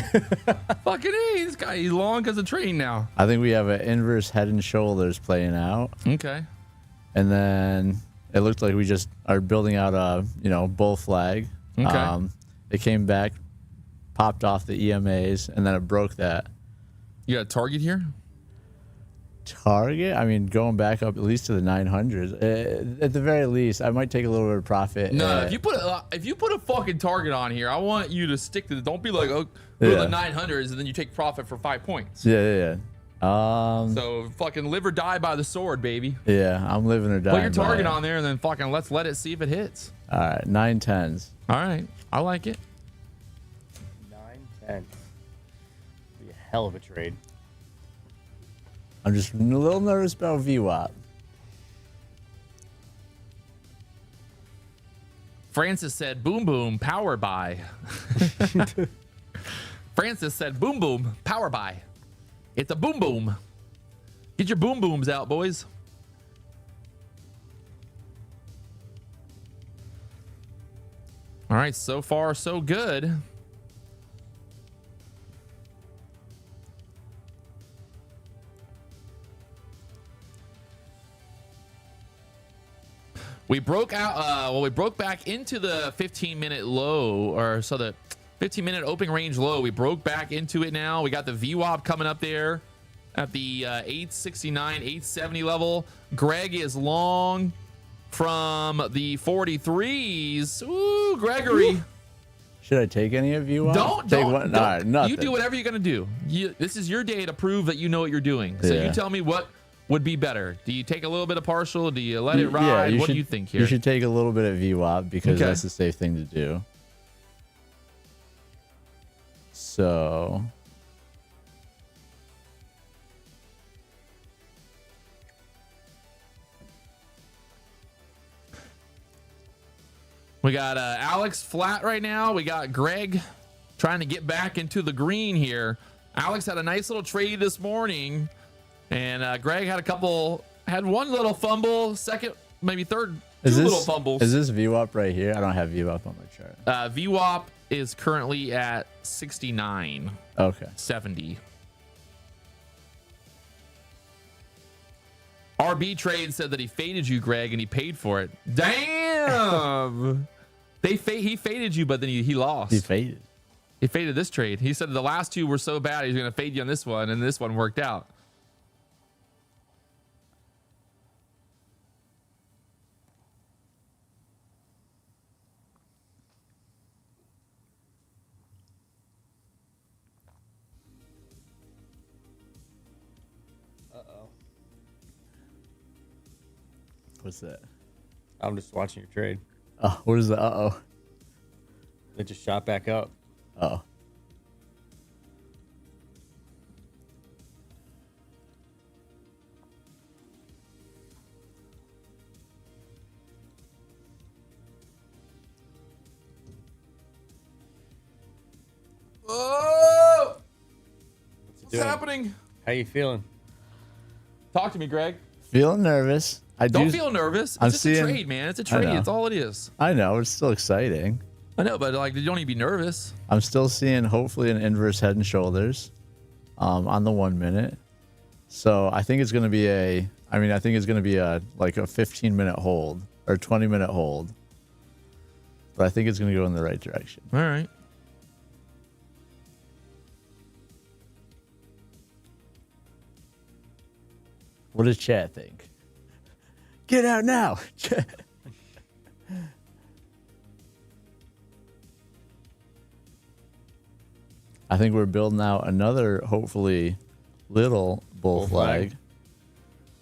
[SPEAKER 1] Fucking A, this guy, he's long because of train now.
[SPEAKER 2] I think we have an inverse head and shoulders playing out.
[SPEAKER 1] Okay.
[SPEAKER 2] And then it looked like we just are building out a, bull flag.
[SPEAKER 1] Okay.
[SPEAKER 2] It came back, popped off the EMAs, and then it broke that.
[SPEAKER 1] You got a target here?
[SPEAKER 2] Target? I mean, going back up at least to the 900s. At the very least, I might take a little bit of profit.
[SPEAKER 1] No, if you put a fucking target on here, I want you to stick to the. Don't be like, oh, go to the 900s and then you take profit for 5 points.
[SPEAKER 2] Yeah.
[SPEAKER 1] So fucking live or die by the sword, baby.
[SPEAKER 2] Yeah, I'm living or dying.
[SPEAKER 1] Put your target
[SPEAKER 2] by it.
[SPEAKER 1] on there and then fucking let's let it see if it hits.
[SPEAKER 2] All right, 910s.
[SPEAKER 1] All right, I like it.
[SPEAKER 3] 9-10. Be a hell of a trade.
[SPEAKER 2] I'm just a little nervous about VWAP.
[SPEAKER 1] Francis said, boom, boom, power buy. Francis said, boom, boom, power buy. It's a boom, boom. Get your boom, booms out, boys. All right, so far, so good. We broke out, we broke back into the 15-minute low, or so the 15-minute open range low. We broke back into it now. We got the VWAP coming up there at the 869, 870 level. Greg is long from the 43s. Ooh, Gregory.
[SPEAKER 2] Ooh. Should I take any of you?
[SPEAKER 1] Don't.
[SPEAKER 2] All right, nothing.
[SPEAKER 1] You do whatever you're going to do. This is your day to prove that you know what you're doing. So you tell me what would be better. Do you take a little bit of partial? Do you let it ride? What do you think here?
[SPEAKER 2] You should take a little bit of VWAP because that's the safe thing to do. So
[SPEAKER 1] we got Alex flat right now. We got Greg trying to get back into the green here. Alex had a nice little trade this morning, and Greg had a couple Had one little fumble, second, maybe third,
[SPEAKER 2] Is
[SPEAKER 1] two
[SPEAKER 2] this
[SPEAKER 1] little fumbles.
[SPEAKER 2] is this VWAP right here? I don't have VWAP on my chart.
[SPEAKER 1] VWAP is currently at 69,
[SPEAKER 2] Okay.
[SPEAKER 1] 70. RB Trade said that he faded you, Greg, and he paid for it. Damn. He faded you, but then he lost.
[SPEAKER 2] He faded.
[SPEAKER 1] He faded this trade. He said the last two were so bad he's going to fade you on this one, and this one worked out.
[SPEAKER 2] What's that?
[SPEAKER 3] I'm just watching your trade.
[SPEAKER 2] Oh, what is the uh-oh?
[SPEAKER 3] It just shot back up.
[SPEAKER 2] Oh.
[SPEAKER 1] Oh! What's
[SPEAKER 3] doing?
[SPEAKER 1] happening?
[SPEAKER 3] How you feeling?
[SPEAKER 1] Talk to me, Greg.
[SPEAKER 2] Feeling nervous.
[SPEAKER 1] Don't feel nervous. It's
[SPEAKER 2] I'm
[SPEAKER 1] just
[SPEAKER 2] seeing-
[SPEAKER 1] a trade, man. It's a
[SPEAKER 2] I
[SPEAKER 1] trade.
[SPEAKER 2] know.
[SPEAKER 1] It's all it is.
[SPEAKER 2] I know, it's still exciting.
[SPEAKER 1] I know, but like, you don't need to be nervous.
[SPEAKER 2] I'm still seeing hopefully an inverse head and shoulders on the 1 minute. So I think it's going to be like a 15-minute hold or 20-minute hold. But I think it's going to go in the right direction.
[SPEAKER 1] All right.
[SPEAKER 2] What does chat think? Get out now. I think we're building out another, hopefully, little bull flag.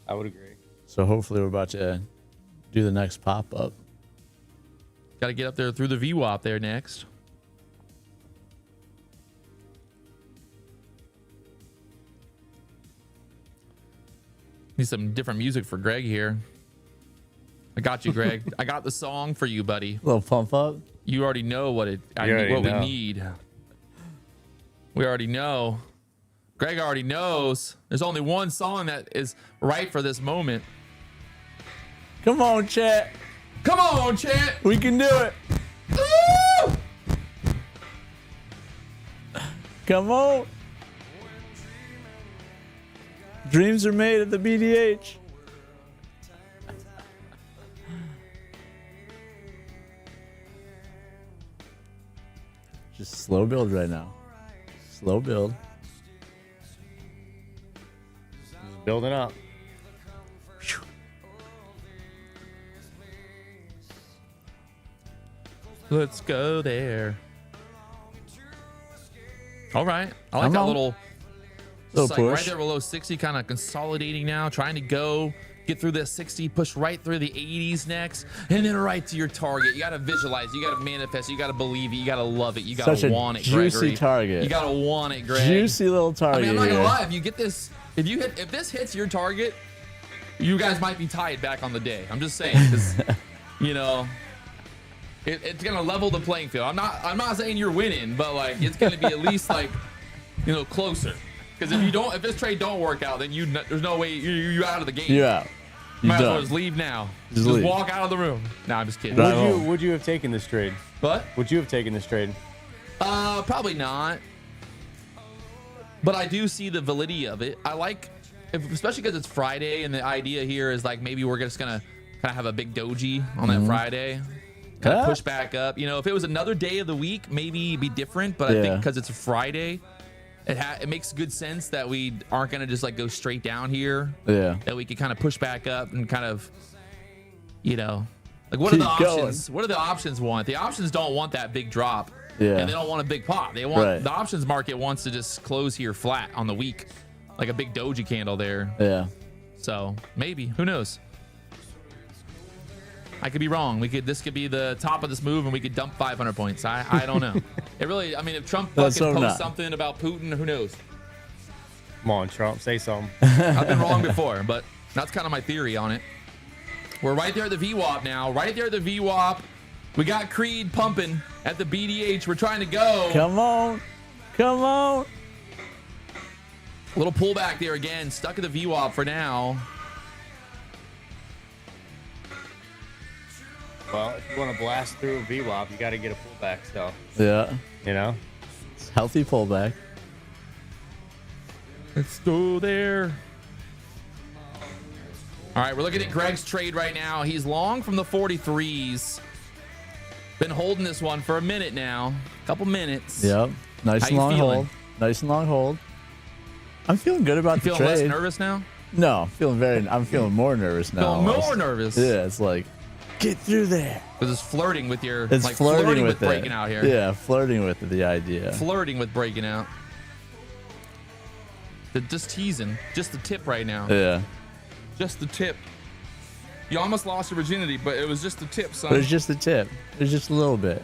[SPEAKER 3] I would agree.
[SPEAKER 2] So hopefully we're about to do the next pop-up.
[SPEAKER 1] Got to get up there through the VWAP there next. Need some different music for Greg here. I got you, Greg. I got the song for you, buddy.
[SPEAKER 2] Little pump up.
[SPEAKER 1] You already know what
[SPEAKER 3] You already
[SPEAKER 1] we
[SPEAKER 3] know.
[SPEAKER 1] need. We already know. Greg already knows. There's only one song that is right for this moment.
[SPEAKER 2] Come on, chat.
[SPEAKER 1] Come on, chat.
[SPEAKER 2] We can do it.
[SPEAKER 1] Woo!
[SPEAKER 2] Come on. Dreams are made at the BDH. Just slow build right now. Slow build.
[SPEAKER 3] Just building up.
[SPEAKER 1] Let's go there. All right. I like
[SPEAKER 2] Come
[SPEAKER 1] that
[SPEAKER 2] on.
[SPEAKER 1] little
[SPEAKER 2] Little
[SPEAKER 1] like right
[SPEAKER 2] push.
[SPEAKER 1] there below 60, kind of consolidating now, trying to go get through the 60, push right through the 80s next, and then right to your target. You got to visualize, you got to manifest, you got to believe it, you got to love it, you got
[SPEAKER 2] Such
[SPEAKER 1] to
[SPEAKER 2] a
[SPEAKER 1] want it,
[SPEAKER 2] juicy
[SPEAKER 1] Gregory.
[SPEAKER 2] target.
[SPEAKER 1] You got to want it, Greg.
[SPEAKER 2] Juicy little
[SPEAKER 1] I
[SPEAKER 2] target
[SPEAKER 1] mean, I'm not
[SPEAKER 2] here.
[SPEAKER 1] gonna lie. If you get this, if this hits your target, you guys might be tied back on the day. I'm just saying, 'cause, you know, it's gonna level the playing field. I'm not saying you're winning, but like it's gonna be at least like, you know, closer. Because if this trade don't work out, then there's no way you're out of the game.
[SPEAKER 2] You're out. You
[SPEAKER 1] Might as well
[SPEAKER 2] done.
[SPEAKER 1] just leave now.
[SPEAKER 2] Just
[SPEAKER 1] Just
[SPEAKER 2] leave.
[SPEAKER 1] walk out of the room. Nah, I'm just kidding.
[SPEAKER 2] Drive home.
[SPEAKER 3] Would you have taken this trade?
[SPEAKER 1] But
[SPEAKER 3] Would you have taken this trade?
[SPEAKER 1] probably not. But I do see the validity of it. I like, especially because it's Friday, and the idea here is like maybe we're just gonna kind of have a big doji on that Friday, kind of
[SPEAKER 2] Yeah.
[SPEAKER 1] push back up. You know, if it was another day of the week, maybe it'd be different. But I
[SPEAKER 2] Yeah.
[SPEAKER 1] think because it's a Friday, it makes good sense that we aren't gonna just like go straight down here.
[SPEAKER 2] Yeah.
[SPEAKER 1] That we could kind of push back up and kind of, you know, like what are the
[SPEAKER 2] Keep going.
[SPEAKER 1] options? What do the options want? The options don't want that big drop.
[SPEAKER 2] Yeah.
[SPEAKER 1] And they don't want a big pop. They want
[SPEAKER 2] Right.
[SPEAKER 1] the options market wants to just close here flat on the week, like a big doji candle there.
[SPEAKER 2] Yeah.
[SPEAKER 1] So maybe, who knows? I could be wrong. This could be the top of this move, and we could dump 500 points. I don't know. It really. I mean, if Trump
[SPEAKER 2] Let's
[SPEAKER 1] fucking
[SPEAKER 2] hope
[SPEAKER 1] posts
[SPEAKER 2] not.
[SPEAKER 1] something about Putin, who knows?
[SPEAKER 3] Come on, Trump, say something.
[SPEAKER 1] I've been wrong before, but that's kind of my theory on it. We're right there at the VWAP now. Right there at the VWAP. We got Creed pumping at the BDH. We're trying to go.
[SPEAKER 2] Come on. Come on.
[SPEAKER 1] A little pullback there again. Stuck at the VWAP for now.
[SPEAKER 3] Well, if you want to blast through a VWAP, you got to get a pullback. So,
[SPEAKER 2] Yeah.
[SPEAKER 3] you know,
[SPEAKER 2] It's healthy pullback.
[SPEAKER 1] Let's go there. All right, we're looking at Greg's trade right now. He's long from the 43s. Been holding this one for a minute now. Couple minutes.
[SPEAKER 2] Yep. Nice
[SPEAKER 1] How
[SPEAKER 2] and
[SPEAKER 1] you
[SPEAKER 2] long
[SPEAKER 1] feeling?
[SPEAKER 2] hold. Nice and long hold. I'm feeling good about the
[SPEAKER 1] Feeling less
[SPEAKER 2] trade.
[SPEAKER 1] nervous now?
[SPEAKER 2] No, I'm feeling more nervous now.
[SPEAKER 1] Feeling more
[SPEAKER 2] almost.
[SPEAKER 1] nervous?
[SPEAKER 2] Yeah, it's like, get through there.
[SPEAKER 1] Because it's flirting with your,
[SPEAKER 2] It's
[SPEAKER 1] like
[SPEAKER 2] flirting with it.
[SPEAKER 1] breaking out here.
[SPEAKER 2] Yeah, flirting with the idea.
[SPEAKER 1] Flirting with breaking out. Just teasing. Just the tip right now.
[SPEAKER 2] Yeah.
[SPEAKER 1] Just the tip. You almost lost your virginity, but it was just the tip, son.
[SPEAKER 2] But it's just the tip. It's just a little bit.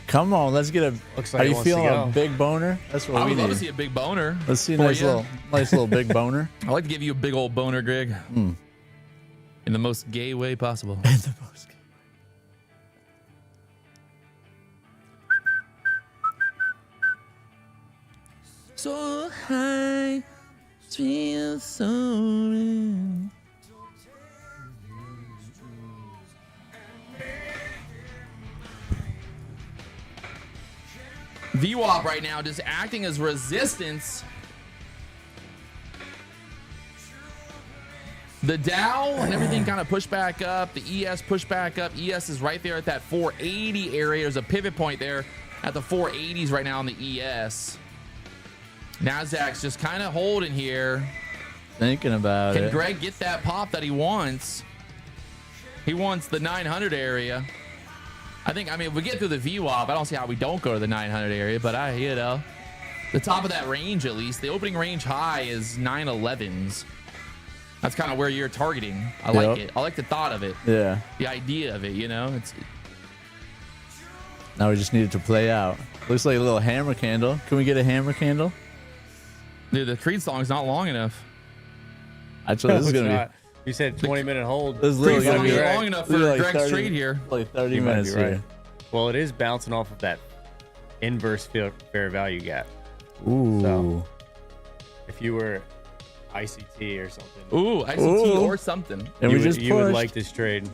[SPEAKER 2] Come on, let's get a.
[SPEAKER 3] Looks like
[SPEAKER 2] are
[SPEAKER 3] he
[SPEAKER 2] you
[SPEAKER 3] wants to
[SPEAKER 2] feeling a
[SPEAKER 3] go.
[SPEAKER 2] big boner? That's what
[SPEAKER 1] I
[SPEAKER 2] we
[SPEAKER 1] would love to
[SPEAKER 2] need.
[SPEAKER 1] see a big boner.
[SPEAKER 2] Let's see a
[SPEAKER 1] for
[SPEAKER 2] nice
[SPEAKER 1] ya.
[SPEAKER 2] little big boner.
[SPEAKER 1] I'd like to give you a big old boner, Greg.
[SPEAKER 2] Hmm.
[SPEAKER 1] In the most gay way possible. So high, feel so real. VWAP right now just acting as resistance. The Dow and everything kind of pushed back up. The ES pushed back up. ES is right there at that 480 area. There's a pivot point there at the 480s right now on the ES. Nasdaq's just kind of holding here.
[SPEAKER 2] Thinking about
[SPEAKER 1] Can
[SPEAKER 2] it.
[SPEAKER 1] Greg get that pop that he wants? He wants the 900 area. I mean, if we get through the VWAP, I don't see how we don't go to the 900 area, but the top of that range at least, the opening range high is 911s. That's kind of where you're targeting. I like
[SPEAKER 2] Yep.
[SPEAKER 1] it. I like the thought of it.
[SPEAKER 2] Yeah.
[SPEAKER 1] The idea of it, it's
[SPEAKER 2] Now we just need it to play out. Looks like a little hammer candle. Can we get a hammer candle?
[SPEAKER 1] dude, the Creed song's not long enough.
[SPEAKER 2] That's what this is
[SPEAKER 3] It's
[SPEAKER 2] gonna
[SPEAKER 3] not. You said 20-minute hold.
[SPEAKER 2] be. This is
[SPEAKER 1] Creed
[SPEAKER 2] literally
[SPEAKER 1] song
[SPEAKER 2] gonna be
[SPEAKER 1] ain't
[SPEAKER 3] right.
[SPEAKER 1] long enough for
[SPEAKER 2] this is like
[SPEAKER 1] Greg's
[SPEAKER 2] 30
[SPEAKER 1] trade here.
[SPEAKER 2] Like 30
[SPEAKER 3] You might
[SPEAKER 2] minutes
[SPEAKER 3] be right.
[SPEAKER 2] here.
[SPEAKER 3] Well, it is bouncing off of that inverse fair value gap.
[SPEAKER 2] Ooh.
[SPEAKER 3] So, if you were ICT or something,
[SPEAKER 1] Ooh, ICT
[SPEAKER 2] Ooh.
[SPEAKER 1] or something.
[SPEAKER 2] And
[SPEAKER 3] you,
[SPEAKER 2] we just
[SPEAKER 3] you would
[SPEAKER 2] pushed.
[SPEAKER 3] like this trade.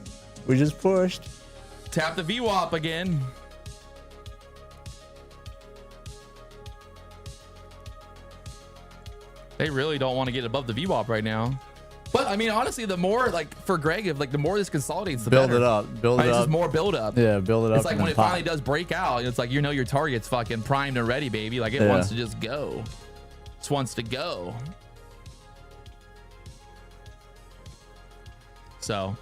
[SPEAKER 2] We just pushed.
[SPEAKER 1] Tap the VWAP again. They really don't want to get above the VWAP right now. But I mean, honestly, the more for Greg, the more this consolidates, the
[SPEAKER 2] Build
[SPEAKER 1] better.
[SPEAKER 2] it up. Build
[SPEAKER 1] Right,
[SPEAKER 2] it
[SPEAKER 1] it's
[SPEAKER 2] up.
[SPEAKER 1] just more build up.
[SPEAKER 2] Yeah, build it up.
[SPEAKER 1] It's like
[SPEAKER 2] and
[SPEAKER 1] when
[SPEAKER 2] then
[SPEAKER 1] it
[SPEAKER 2] pop.
[SPEAKER 1] finally does break out, it's like your target's fucking primed and ready, baby. Like it
[SPEAKER 2] Yeah.
[SPEAKER 1] wants to just go. Just wants to go. So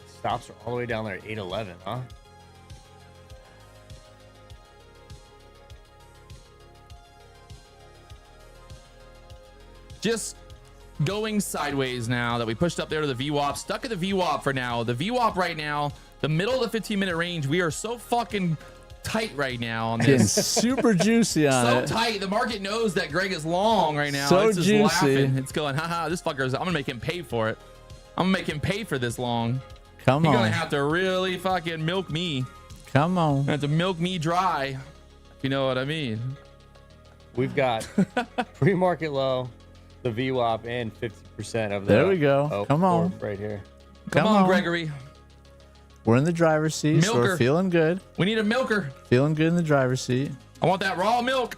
[SPEAKER 3] Stops are all the way down there at 811, huh?
[SPEAKER 1] just going sideways now that we pushed up there to the VWAP. Stuck at the VWAP for now. The VWAP right now, the middle of the 15-minute range, we are so fucking tight right now on
[SPEAKER 2] Getting
[SPEAKER 1] this.
[SPEAKER 2] super juicy on
[SPEAKER 1] So
[SPEAKER 2] it.
[SPEAKER 1] tight. The market knows that Greg is long right now.
[SPEAKER 2] So
[SPEAKER 1] it's just
[SPEAKER 2] juicy.
[SPEAKER 1] laughing. It's going, haha, this fucker's, I'm gonna make him pay for it. I'm gonna make him pay for this long.
[SPEAKER 2] Come
[SPEAKER 1] He's
[SPEAKER 2] on.
[SPEAKER 1] gonna have to really fucking milk me.
[SPEAKER 2] Come on.
[SPEAKER 1] Have to milk me dry. If you know what I mean.
[SPEAKER 3] We've got pre-market low, the VWAP, and 50% of the.
[SPEAKER 2] There we go. Come on.
[SPEAKER 3] right here.
[SPEAKER 1] Come
[SPEAKER 2] Come
[SPEAKER 1] on,
[SPEAKER 2] on.
[SPEAKER 1] Gregory.
[SPEAKER 2] We're in the driver's seat, so
[SPEAKER 1] Milker.
[SPEAKER 2] we're feeling good.
[SPEAKER 1] We need a milker.
[SPEAKER 2] Feeling good in the driver's seat.
[SPEAKER 1] I want that raw milk.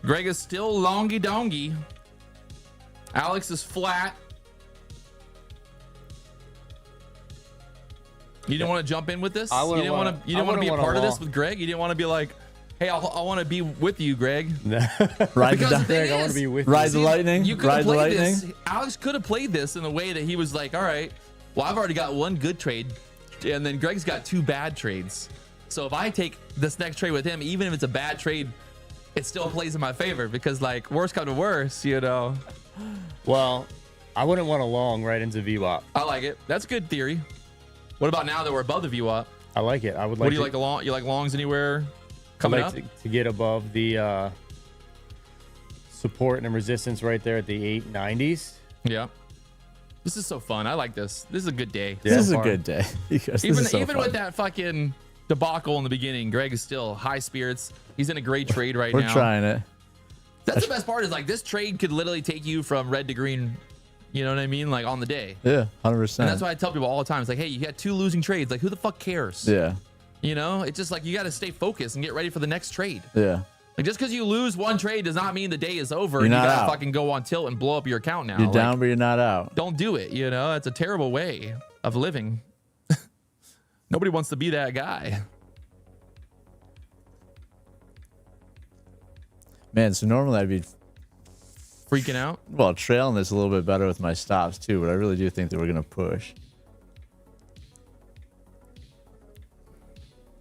[SPEAKER 1] Greg is still longy dongy. Alex is flat. You didn't want to jump in with this?
[SPEAKER 3] I
[SPEAKER 1] You
[SPEAKER 3] wouldn't
[SPEAKER 1] didn't want
[SPEAKER 3] wanna-
[SPEAKER 1] to. You
[SPEAKER 3] I
[SPEAKER 1] didn't want to be a
[SPEAKER 3] wouldn't
[SPEAKER 1] part of
[SPEAKER 3] wanna
[SPEAKER 1] this with Greg. You didn't want to be like, hey, I want to be with you, Greg.
[SPEAKER 2] Ride
[SPEAKER 1] Because
[SPEAKER 2] the,
[SPEAKER 1] the thing
[SPEAKER 3] Greg, I want
[SPEAKER 1] is,
[SPEAKER 3] to be with
[SPEAKER 2] ride
[SPEAKER 3] you.
[SPEAKER 2] the lightning.
[SPEAKER 1] You could
[SPEAKER 2] Ride
[SPEAKER 1] have
[SPEAKER 2] the
[SPEAKER 1] played
[SPEAKER 2] lightning.
[SPEAKER 1] this. Alex could have played this in a way that he was like, all right, well, I've already got one good trade, and then Greg's got two bad trades. So if I take this next trade with him, even if it's a bad trade, it still plays in my favor because, like, worst come to worst,
[SPEAKER 3] Well, I wouldn't want a long right into VWAP.
[SPEAKER 1] I like it. That's a good theory. What about now that we're above the VWAP?
[SPEAKER 3] I like it. I would like.
[SPEAKER 1] What do you like the long? You like longs anywhere coming up?
[SPEAKER 3] to get above the support and resistance right there at the 890s.
[SPEAKER 1] Yeah. This is so fun. I like this. This is a good day.
[SPEAKER 2] This
[SPEAKER 1] so
[SPEAKER 2] is a
[SPEAKER 1] far.
[SPEAKER 2] good day. Because
[SPEAKER 1] Even
[SPEAKER 2] this is so
[SPEAKER 1] even
[SPEAKER 2] fun.
[SPEAKER 1] with that fucking debacle in the beginning, Greg is still high spirits. He's in a great trade right
[SPEAKER 2] We're
[SPEAKER 1] now.
[SPEAKER 2] trying it.
[SPEAKER 1] That's the best part is like this trade could literally take you from red to green. You know what I mean? Like on the day.
[SPEAKER 2] Yeah, 100%.
[SPEAKER 1] And that's why I tell people all the time. It's like, hey, you got 2 losing trades. Like, who the fuck cares?
[SPEAKER 2] Yeah,
[SPEAKER 1] You know, it's just like you got to stay focused and get ready for the next trade.
[SPEAKER 2] yeah.
[SPEAKER 1] Like just because you lose one trade does not mean the day is over
[SPEAKER 2] You're
[SPEAKER 1] and you
[SPEAKER 2] not
[SPEAKER 1] gotta
[SPEAKER 2] out.
[SPEAKER 1] fucking go on tilt and blow up your account now.
[SPEAKER 2] You're
[SPEAKER 1] Like,
[SPEAKER 2] down, but you're not out.
[SPEAKER 1] don't do it. You know, it's a terrible way of living. Nobody wants to be that guy.
[SPEAKER 2] Man, so normally I'd be,
[SPEAKER 1] Freaking out.
[SPEAKER 2] well, trailing this a little bit better with my stops too, but I really do think that we're going to push.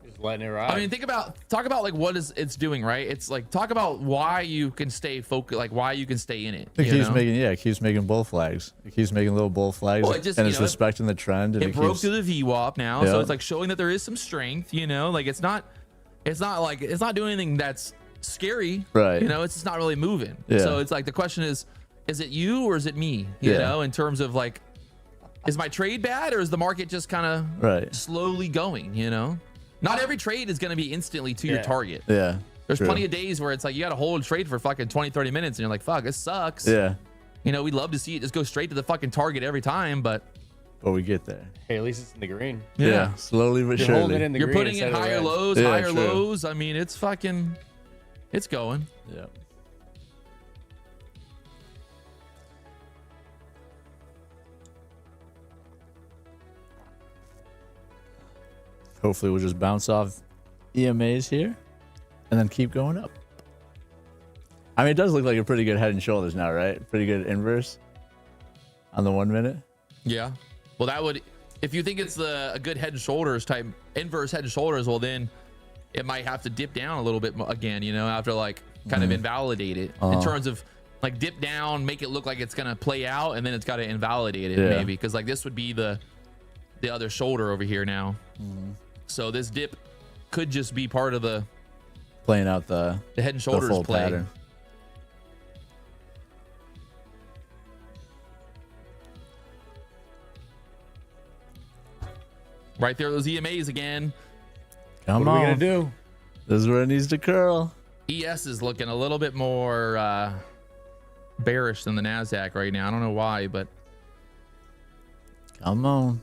[SPEAKER 3] Just letting it ride.
[SPEAKER 1] I mean, talk about like what is it's doing, right? It's like talk about why you can stay focused, like why you can stay in it.
[SPEAKER 2] It
[SPEAKER 1] you
[SPEAKER 2] keeps
[SPEAKER 1] know?
[SPEAKER 2] making, it keeps making bull flags. It keeps making little bull flags,
[SPEAKER 1] Well, it just,
[SPEAKER 2] and
[SPEAKER 1] you
[SPEAKER 2] it's
[SPEAKER 1] know,
[SPEAKER 2] respecting the trend. And
[SPEAKER 1] It broke
[SPEAKER 2] keeps,
[SPEAKER 1] through the VWAP now, so
[SPEAKER 2] Yeah.
[SPEAKER 1] it's like showing that there is some strength. You know, like it's not doing anything that's scary.
[SPEAKER 2] Right.
[SPEAKER 1] You know, it's just not really moving.
[SPEAKER 2] Yeah.
[SPEAKER 1] So it's like the question is it you or is it me? You
[SPEAKER 2] Yeah.
[SPEAKER 1] know, in terms of like, is my trade bad or is the market just kind of
[SPEAKER 2] Right.
[SPEAKER 1] slowly going? You know, not every trade is going to be instantly to your
[SPEAKER 3] Yeah.
[SPEAKER 1] target.
[SPEAKER 2] Yeah.
[SPEAKER 1] There's
[SPEAKER 2] true.
[SPEAKER 1] plenty of days where it's like you got to hold a trade for fucking 20, 30 minutes and you're like, fuck, this sucks.
[SPEAKER 2] Yeah.
[SPEAKER 1] You know, we'd love to see it just go straight to the fucking target every time, but
[SPEAKER 2] But we get there.
[SPEAKER 3] hey, at least it's in the green.
[SPEAKER 1] yeah.
[SPEAKER 2] Slowly but
[SPEAKER 3] You're holding it
[SPEAKER 2] surely.
[SPEAKER 3] in the
[SPEAKER 1] You're
[SPEAKER 3] green
[SPEAKER 1] putting in
[SPEAKER 3] instead of the
[SPEAKER 1] higher
[SPEAKER 3] red.
[SPEAKER 1] lows,
[SPEAKER 2] Yeah,
[SPEAKER 1] higher
[SPEAKER 2] true.
[SPEAKER 1] lows. I mean, it's going.
[SPEAKER 2] Yeah. Hopefully we'll just bounce off EMAs here and then keep going up. I mean, it does look like a pretty good head and shoulders now, right? Pretty good inverse on the 1 minute.
[SPEAKER 1] Yeah. Well, that would, if you think it's a good head and shoulders type inverse head and shoulders, well, then it might have to dip down a little bit again, you know, after like kind of invalidate it in terms of like dip down, make it look like it's going to play out and then it's got to invalidate it
[SPEAKER 2] Yeah.
[SPEAKER 1] maybe. Cause like this would be the other shoulder over here now. So this dip could just be part of the
[SPEAKER 2] Playing out the
[SPEAKER 1] head and
[SPEAKER 2] the
[SPEAKER 1] shoulders
[SPEAKER 2] full
[SPEAKER 1] play.
[SPEAKER 2] pattern.
[SPEAKER 1] Right there, those EMAs again.
[SPEAKER 2] Come
[SPEAKER 3] What are we
[SPEAKER 2] on.
[SPEAKER 3] gonna do?
[SPEAKER 2] This is where it needs to curl.
[SPEAKER 1] ES is looking a little bit more bearish than the NASDAQ right now. I don't know why, but
[SPEAKER 2] Come on.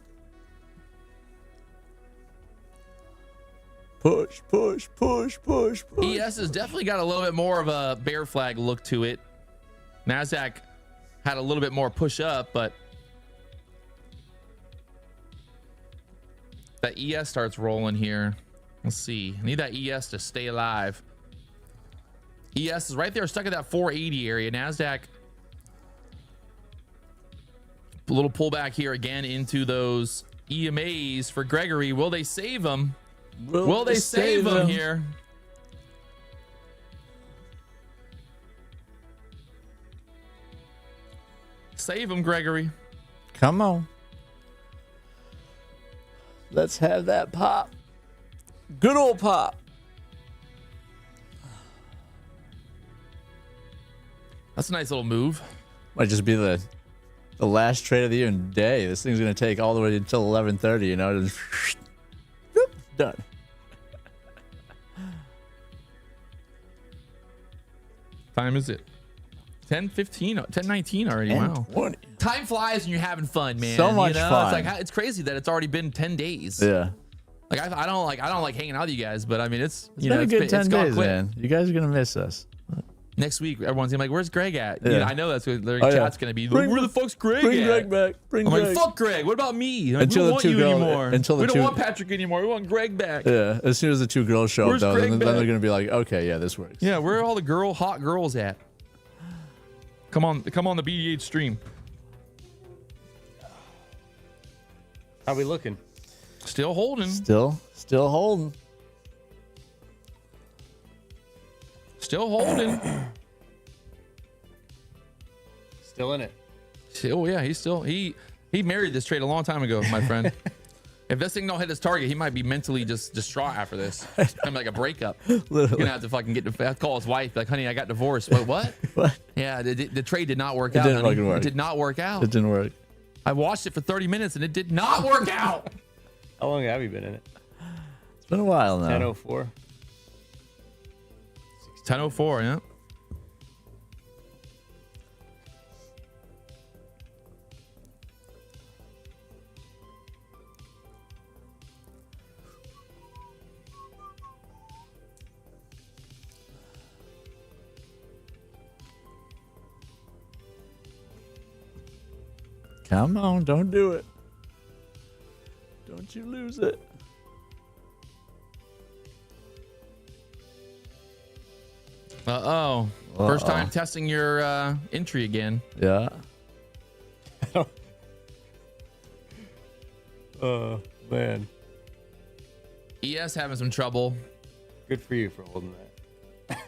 [SPEAKER 2] Push, push, push, push, push.
[SPEAKER 1] ES has definitely got a little bit more of a bear flag look to it. NASDAQ had a little bit more push up, but that ES starts rolling here. Let's see. I need that ES to stay alive. ES is right there, stuck at that 480 area. NASDAQ, a little pullback here again into those EMAs for Gregory. Will they save them? Will they save them here? Save them, Gregory.
[SPEAKER 2] Come on. Let's have that pop. Good old pop.
[SPEAKER 1] That's a nice little move.
[SPEAKER 2] Might just be the last trade of the even day. This thing's gonna take all the way until 11:30. You know, just whoop, done.
[SPEAKER 1] Time is it? 10:15, 10:19 already.
[SPEAKER 2] And
[SPEAKER 1] Wow.
[SPEAKER 2] 20.
[SPEAKER 1] Time flies when you're having fun, man.
[SPEAKER 2] So much
[SPEAKER 1] you know?
[SPEAKER 2] fun.
[SPEAKER 1] It's like it's crazy that it's already been 10 days.
[SPEAKER 2] Yeah.
[SPEAKER 1] Like I don't like hanging out with you guys, but I mean it's
[SPEAKER 2] It's
[SPEAKER 1] you
[SPEAKER 2] been
[SPEAKER 1] know
[SPEAKER 2] a good 10
[SPEAKER 1] gone
[SPEAKER 2] days,
[SPEAKER 1] quick.
[SPEAKER 2] man. You guys are gonna miss us.
[SPEAKER 1] Next week, everyone's gonna be like, "Where's Greg at?"
[SPEAKER 2] Yeah.
[SPEAKER 1] You know, I know that's what their
[SPEAKER 2] Oh, yeah.
[SPEAKER 1] chat's gonna be. Where the fuck's Greg
[SPEAKER 2] Bring
[SPEAKER 1] at?
[SPEAKER 2] Greg back. Bring
[SPEAKER 1] I'm
[SPEAKER 2] Greg.
[SPEAKER 1] like, "Fuck Greg. What about me? Like,
[SPEAKER 2] Until
[SPEAKER 1] we
[SPEAKER 2] the
[SPEAKER 1] don't want
[SPEAKER 2] two
[SPEAKER 1] you
[SPEAKER 2] girls-
[SPEAKER 1] anymore.
[SPEAKER 2] until the
[SPEAKER 1] we don't
[SPEAKER 2] two-
[SPEAKER 1] want Patrick anymore. We want Greg back."
[SPEAKER 2] Yeah. As soon as the two girls show up,
[SPEAKER 1] Where's
[SPEAKER 2] though,
[SPEAKER 1] Greg
[SPEAKER 2] then
[SPEAKER 1] back?
[SPEAKER 2] they're gonna be like, okay, yeah, this works.
[SPEAKER 1] Yeah, where are all the hot girls at? Come on the BDH stream.
[SPEAKER 3] How we looking?
[SPEAKER 1] Still holding.
[SPEAKER 2] Still holding.
[SPEAKER 1] Still holding.
[SPEAKER 3] Still in it.
[SPEAKER 1] Oh yeah, he married this trade a long time ago, my friend. If this thing don't hit his target, he might be mentally just distraught after this. It's gonna be like a breakup. He's gonna have to fucking call his wife, like, honey, I got divorced. Wait, what?
[SPEAKER 2] What?
[SPEAKER 1] Yeah, the trade did not work out.
[SPEAKER 2] Didn't fucking work.
[SPEAKER 1] It did not work out.
[SPEAKER 2] It didn't work.
[SPEAKER 1] I watched it for 30 minutes and it did not work out.
[SPEAKER 3] How long have you been in it?
[SPEAKER 2] It's been a while now.
[SPEAKER 3] 10:04.
[SPEAKER 1] 10:04, yeah.
[SPEAKER 2] Come on, don't do it. Don't you lose it.
[SPEAKER 1] Uh-oh. First time testing your entry again.
[SPEAKER 2] Yeah.
[SPEAKER 3] Oh, man.
[SPEAKER 1] ES having some trouble.
[SPEAKER 3] Good for you for holding that.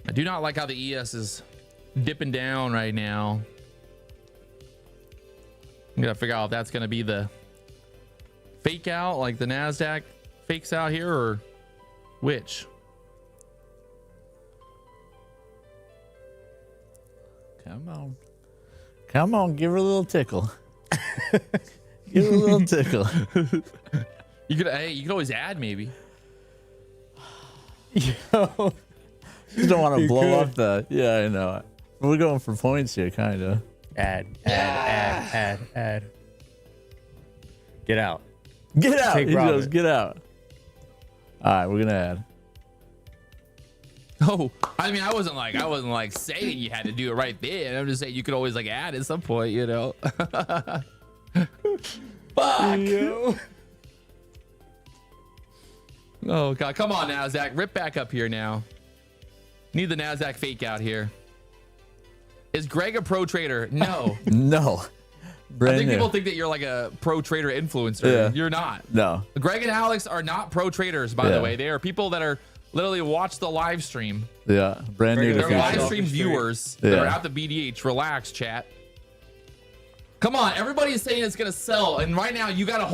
[SPEAKER 1] I do not like how the ES is dipping down right now. I'm gonna figure out if that's gonna be the fake out, like the NASDAQ fakes out here, or which.
[SPEAKER 2] Come on. Come on, give her a little tickle. Give her a little tickle.
[SPEAKER 1] You could always add maybe.
[SPEAKER 2] Yo. Just don't want to blow up the. Yeah, I know. We're going for points here, kind of.
[SPEAKER 3] Add. Get out.
[SPEAKER 2] Get out.
[SPEAKER 3] Take
[SPEAKER 2] He
[SPEAKER 3] Robert.
[SPEAKER 2] goes, get out. All right, we're gonna add.
[SPEAKER 1] Oh, I mean, I wasn't like saying you had to do it right there. I'm just saying you could always like add at some point, you know. Fuck.
[SPEAKER 3] Yo.
[SPEAKER 1] Oh God, come on, NASDAQ, rip back up here now. Need the NASDAQ fake out here. Is Greg a pro trader? No.
[SPEAKER 2] No. Brand
[SPEAKER 1] I think
[SPEAKER 2] new.
[SPEAKER 1] people think that you're like a pro trader influencer.
[SPEAKER 2] Yeah.
[SPEAKER 1] You're not.
[SPEAKER 2] No.
[SPEAKER 1] Greg and Alex are not pro traders, by the way. They are people that are literally watch the live stream.
[SPEAKER 2] Yeah. Brand new to
[SPEAKER 1] They're
[SPEAKER 3] Future.
[SPEAKER 1] live
[SPEAKER 2] future.
[SPEAKER 1] stream viewers that
[SPEAKER 2] Yeah.
[SPEAKER 1] are at the BDH. Relax, chat. Come on, everybody is saying it's gonna sell, and right now you gotta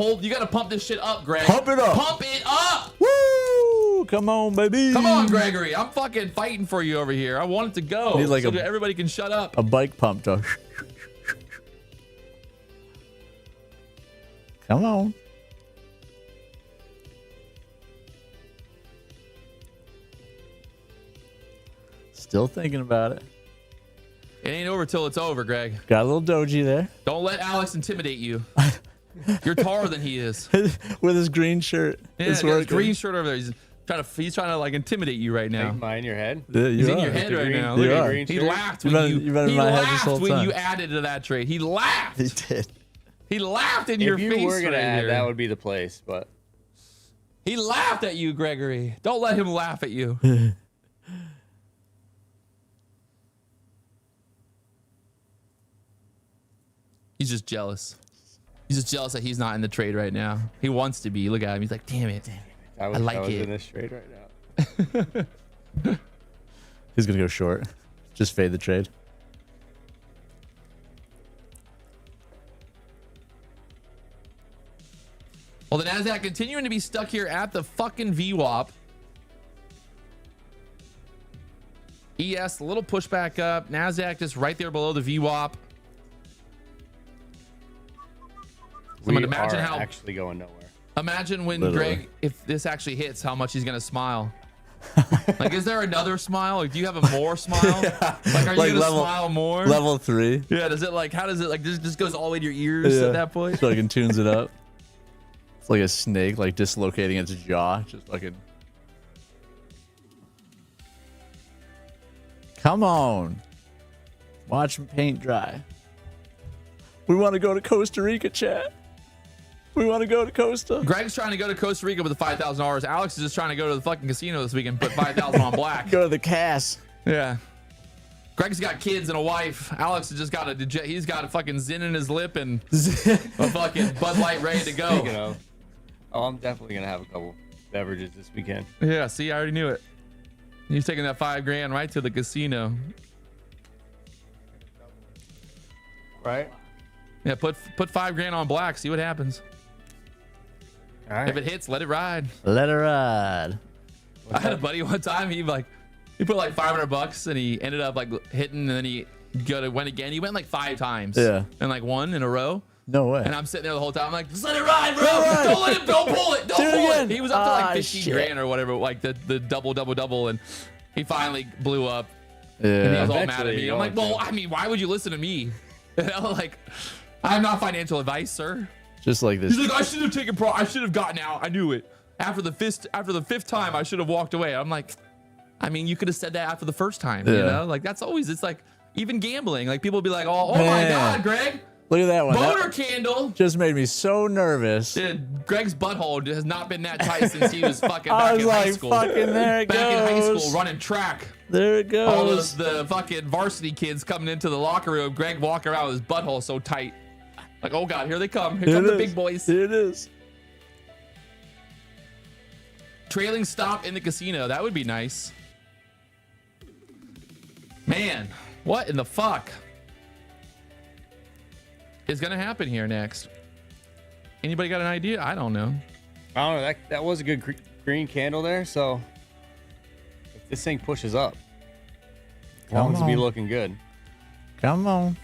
[SPEAKER 1] pump this shit up, Greg.
[SPEAKER 2] Pump it up.
[SPEAKER 1] Pump it up.
[SPEAKER 2] Woo! Come on, baby.
[SPEAKER 1] Come on, Gregory. I'm fucking fighting for you over here. I want it to go
[SPEAKER 2] Need like
[SPEAKER 1] so
[SPEAKER 2] a-
[SPEAKER 1] that everybody can shut up.
[SPEAKER 2] A bike pump, though. Come on. Still thinking about it.
[SPEAKER 1] It ain't over till it's over, Greg.
[SPEAKER 2] Got a little doji there
[SPEAKER 1] Don't let Alex intimidate you. You're taller than he is.
[SPEAKER 2] with his green shirt.
[SPEAKER 1] Yeah,
[SPEAKER 2] It's
[SPEAKER 1] got his
[SPEAKER 2] working.
[SPEAKER 1] green shirt over there. He's trying to like intimidate you right now.
[SPEAKER 3] Am I in your head?
[SPEAKER 2] Yeah, you
[SPEAKER 1] He's in
[SPEAKER 2] are.
[SPEAKER 1] your head
[SPEAKER 3] The
[SPEAKER 1] right
[SPEAKER 3] green-
[SPEAKER 1] now.
[SPEAKER 3] the
[SPEAKER 1] Look at
[SPEAKER 3] green
[SPEAKER 1] he
[SPEAKER 3] shirt?
[SPEAKER 1] laughed
[SPEAKER 2] You've
[SPEAKER 1] when
[SPEAKER 2] been-
[SPEAKER 1] you
[SPEAKER 2] you've been in
[SPEAKER 1] he
[SPEAKER 2] my head this
[SPEAKER 1] laughed
[SPEAKER 2] whole
[SPEAKER 1] when
[SPEAKER 2] time.
[SPEAKER 1] you added to that trade. He laughed.
[SPEAKER 2] He did.
[SPEAKER 1] He laughed in your
[SPEAKER 3] If you
[SPEAKER 1] face
[SPEAKER 3] were gonna
[SPEAKER 1] right
[SPEAKER 3] add,
[SPEAKER 1] here.
[SPEAKER 3] that would be the place. But
[SPEAKER 1] He laughed at you, Gregory. Don't let him laugh at you. He's just jealous. He's just jealous that he's not in the trade right now. He wants to be. Look at him. He's like, damn it.
[SPEAKER 3] I was
[SPEAKER 1] like it.
[SPEAKER 3] in this trade right now.
[SPEAKER 2] He's gonna go short. Just fade the trade.
[SPEAKER 1] Well, the NASDAQ continuing to be stuck here at the fucking VWAP. ES, a little pushback up. NASDAQ just right there below the VWAP.
[SPEAKER 3] We
[SPEAKER 1] Someone imagine
[SPEAKER 3] are
[SPEAKER 1] how
[SPEAKER 3] actually going nowhere.
[SPEAKER 1] Imagine when
[SPEAKER 2] Literally.
[SPEAKER 1] Greg, if this actually hits, how much he's gonna smile. Like, is there another smile? Like, do you have a more smile? Like, are you
[SPEAKER 2] Like
[SPEAKER 1] gonna
[SPEAKER 2] level-
[SPEAKER 1] smile more?
[SPEAKER 2] Level 3.
[SPEAKER 1] Yeah. Does it like? How does it like? Just goes all the way to your ears
[SPEAKER 2] Yeah.
[SPEAKER 1] at that point?
[SPEAKER 2] So I can tunes it up. It's like a snake, like dislocating its jaw. Just fucking. Come on. Watch him paint dry. We want to go to Costa Rica, chat. We want to go to Costa.
[SPEAKER 1] Greg's trying to go to Costa Rica with the $5,000. Alex is just trying to go to the fucking casino this weekend, put 5,000 on black.
[SPEAKER 2] Go to the Cass.
[SPEAKER 1] Yeah. Greg's got kids and a wife. Alex has just got he's got a fucking Zin in his lip and a fucking Bud Light ready to
[SPEAKER 3] Speaking
[SPEAKER 1] go.
[SPEAKER 3] of, I'm definitely gonna have a couple beverages this weekend.
[SPEAKER 1] Yeah, see, I already knew it. He's taking that $5 grand right to the casino.
[SPEAKER 3] Right.
[SPEAKER 1] Yeah, put 5 grand on black. See what happens.
[SPEAKER 3] All right.
[SPEAKER 1] If it hits, let it ride.
[SPEAKER 2] Let her ride.
[SPEAKER 1] I had a buddy one time. He put like $500 and he ended up like hitting, and then he went again. He went like 5 times.
[SPEAKER 2] Yeah.
[SPEAKER 1] And like won in a row.
[SPEAKER 2] No way.
[SPEAKER 1] And I'm sitting there the whole time. I'm like, just let it ride, bro.
[SPEAKER 2] Let it ride.
[SPEAKER 1] Don't let him. Don't pull it. Don't
[SPEAKER 2] Do it
[SPEAKER 1] pull
[SPEAKER 2] again.
[SPEAKER 1] it. He was up to like
[SPEAKER 2] Ah,
[SPEAKER 1] 15
[SPEAKER 2] shit.
[SPEAKER 1] grand or whatever, like the double, and he finally blew up.
[SPEAKER 2] Yeah.
[SPEAKER 1] And he was all mad at
[SPEAKER 3] Eventually
[SPEAKER 1] me.
[SPEAKER 3] you're
[SPEAKER 1] I'm like,
[SPEAKER 3] going
[SPEAKER 1] well,
[SPEAKER 3] to.
[SPEAKER 1] I mean, why would you listen to me? You know, like, I'm not financial advice, sir.
[SPEAKER 2] Just like this.
[SPEAKER 1] He's like, I should have taken I should have gotten out. I knew it. After the 5th time, I should have walked away. I'm like, I mean, you could have said that after the first time. You
[SPEAKER 2] Yeah.
[SPEAKER 1] know, like that's always. It's like even gambling. Like people will be like, oh my
[SPEAKER 2] Man.
[SPEAKER 1] God, Greg,
[SPEAKER 2] Look at that one.
[SPEAKER 1] boner
[SPEAKER 2] That
[SPEAKER 1] candle.
[SPEAKER 2] just made me so nervous.
[SPEAKER 1] Dude, Greg's butthole has not been that tight since he was fucking
[SPEAKER 2] I
[SPEAKER 1] back
[SPEAKER 2] was
[SPEAKER 1] in high
[SPEAKER 2] like,
[SPEAKER 1] school.
[SPEAKER 2] fucking there it
[SPEAKER 1] Back in high
[SPEAKER 2] goes.
[SPEAKER 1] school, running track.
[SPEAKER 2] There it
[SPEAKER 1] All
[SPEAKER 2] goes.
[SPEAKER 1] the fucking varsity kids coming into the locker room. Greg walking around with his butthole so tight. Like, oh God, here they come. Here come
[SPEAKER 2] it
[SPEAKER 1] the
[SPEAKER 2] is.
[SPEAKER 1] big boys.
[SPEAKER 2] Here it is.
[SPEAKER 1] Trailing stop in the casino. That would be nice. Man, what in the fuck is going to happen here next? Anybody got an idea? I don't know.
[SPEAKER 3] I don't know. That was a good green candle there. So if this thing pushes up,
[SPEAKER 2] Come
[SPEAKER 3] to be
[SPEAKER 2] on.
[SPEAKER 3] looking good.
[SPEAKER 2] Come on.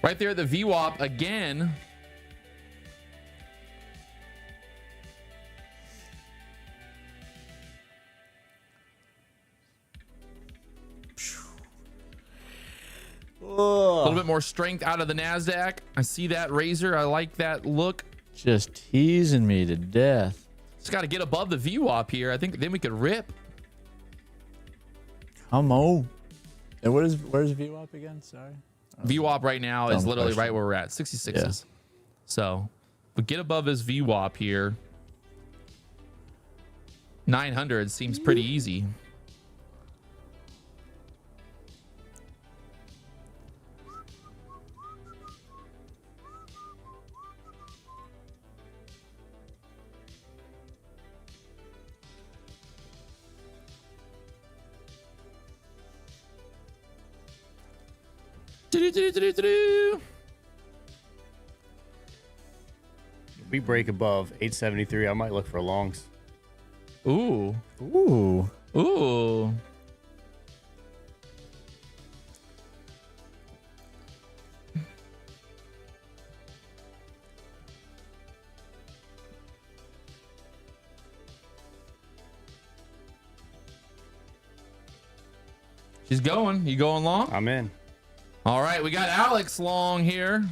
[SPEAKER 1] Right there at the VWAP again. A little bit more strength out of the NASDAQ. I see that razor. I like that look.
[SPEAKER 2] Just teasing me to death.
[SPEAKER 1] Just got to get above the VWAP here. I think then we could rip.
[SPEAKER 2] Come on. And where's VWAP again? Sorry.
[SPEAKER 1] VWAP right now is
[SPEAKER 2] Dumb
[SPEAKER 1] literally
[SPEAKER 2] question.
[SPEAKER 1] right where we're at, 66s.
[SPEAKER 2] Yeah.
[SPEAKER 1] So we get above his VWAP here. 900 seems pretty easy. Do-do-do-do-do-do.
[SPEAKER 3] If we break above 873, I might look for longs.
[SPEAKER 1] Ooh.
[SPEAKER 2] Ooh.
[SPEAKER 1] Ooh. She's going. You going long?
[SPEAKER 3] I'm in.
[SPEAKER 1] All right, we got Alex long here.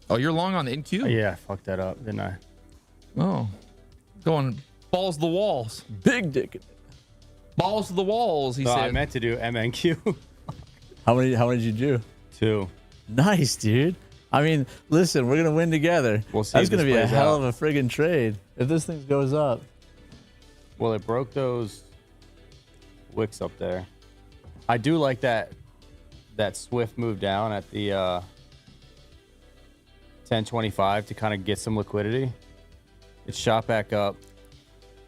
[SPEAKER 1] Oh, you're long on the NQ?
[SPEAKER 3] Yeah, I fucked that up, didn't I?
[SPEAKER 1] Oh. Going balls to the walls.
[SPEAKER 2] Big dick.
[SPEAKER 1] Balls to the walls, he
[SPEAKER 3] No, I
[SPEAKER 1] said.
[SPEAKER 3] meant to do MNQ.
[SPEAKER 2] How many did you do?
[SPEAKER 3] 2.
[SPEAKER 2] Nice, dude. I mean, listen, we're gonna win together.
[SPEAKER 3] We'll see
[SPEAKER 2] That's
[SPEAKER 3] if
[SPEAKER 2] gonna
[SPEAKER 3] this
[SPEAKER 2] be a
[SPEAKER 3] plays
[SPEAKER 2] hell
[SPEAKER 3] out.
[SPEAKER 2] of a friggin' trade if this thing goes up.
[SPEAKER 3] Well, it broke those wicks up there. I do like that swift move down at the 1025 to kind of get some liquidity. It shot back up.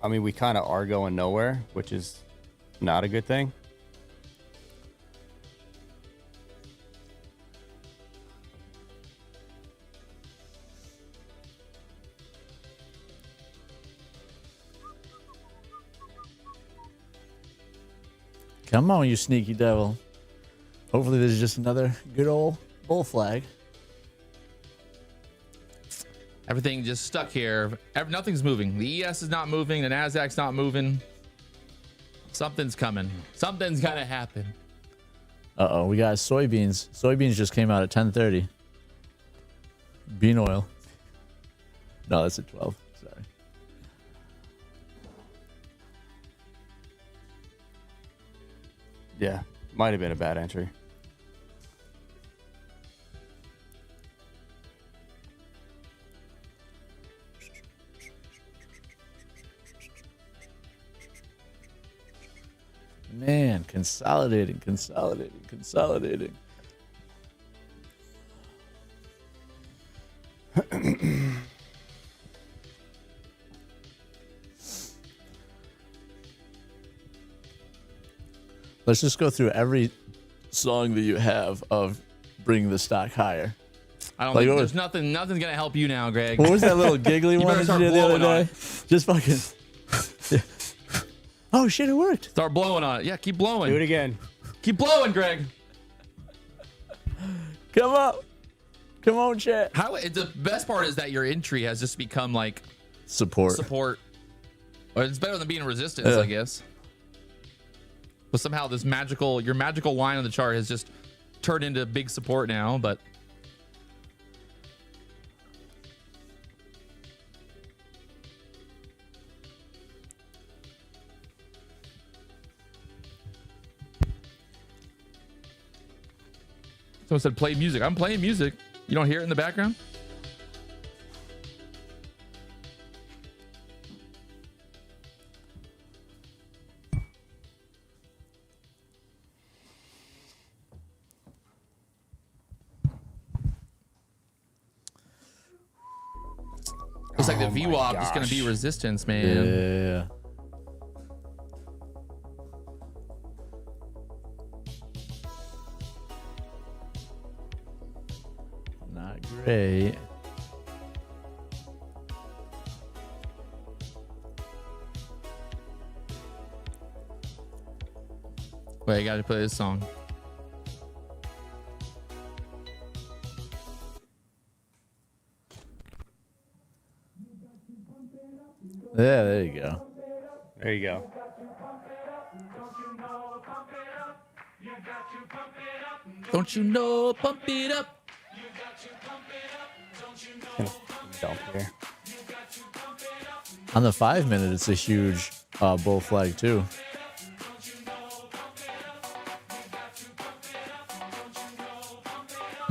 [SPEAKER 3] I mean, we kind of are going nowhere, which is not a good thing.
[SPEAKER 2] Come on, you sneaky devil. Hopefully this is just another good old bull flag.
[SPEAKER 1] Everything just stuck here. Nothing's moving. The ES is not moving. The NASDAQ's not moving. Something's coming. Something's going to happen.
[SPEAKER 2] Uh-oh, we got soybeans. Soybeans just came out at 10:30. Bean oil. No, that's at 12. Sorry.
[SPEAKER 3] Yeah, might have been a bad entry.
[SPEAKER 2] Man, consolidating. Let's just go through every song that you have of bringing the stock higher.
[SPEAKER 1] I don't
[SPEAKER 2] Like,
[SPEAKER 1] think
[SPEAKER 2] what
[SPEAKER 1] there's nothing's gonna help you now, Greg.
[SPEAKER 2] What was that little giggly one
[SPEAKER 1] better
[SPEAKER 2] that you
[SPEAKER 1] start
[SPEAKER 2] did the other
[SPEAKER 1] blowing on
[SPEAKER 2] day? Just fucking. Oh shit! It worked.
[SPEAKER 1] Start blowing on it. Yeah, keep blowing.
[SPEAKER 3] Do it again.
[SPEAKER 1] Keep blowing, Greg.
[SPEAKER 2] Come up. Come on, chat.
[SPEAKER 1] The best part is that your entry has just become like
[SPEAKER 2] Support.
[SPEAKER 1] support. Or it's better than being resistance,
[SPEAKER 2] Yeah.
[SPEAKER 1] I guess. But somehow your magical line on the chart has just turned into big support now, but someone said play music. I'm playing music. You don't hear it in the background? Looks like the VWAP is going to be resistance, man.
[SPEAKER 2] Yeah. Not great.
[SPEAKER 1] Wait, I got to play this song.
[SPEAKER 2] Yeah, there you go.
[SPEAKER 3] There you go.
[SPEAKER 1] Don't you know, pump it up.
[SPEAKER 3] Dump here.
[SPEAKER 2] On the 5 minute, it's a huge bull flag too.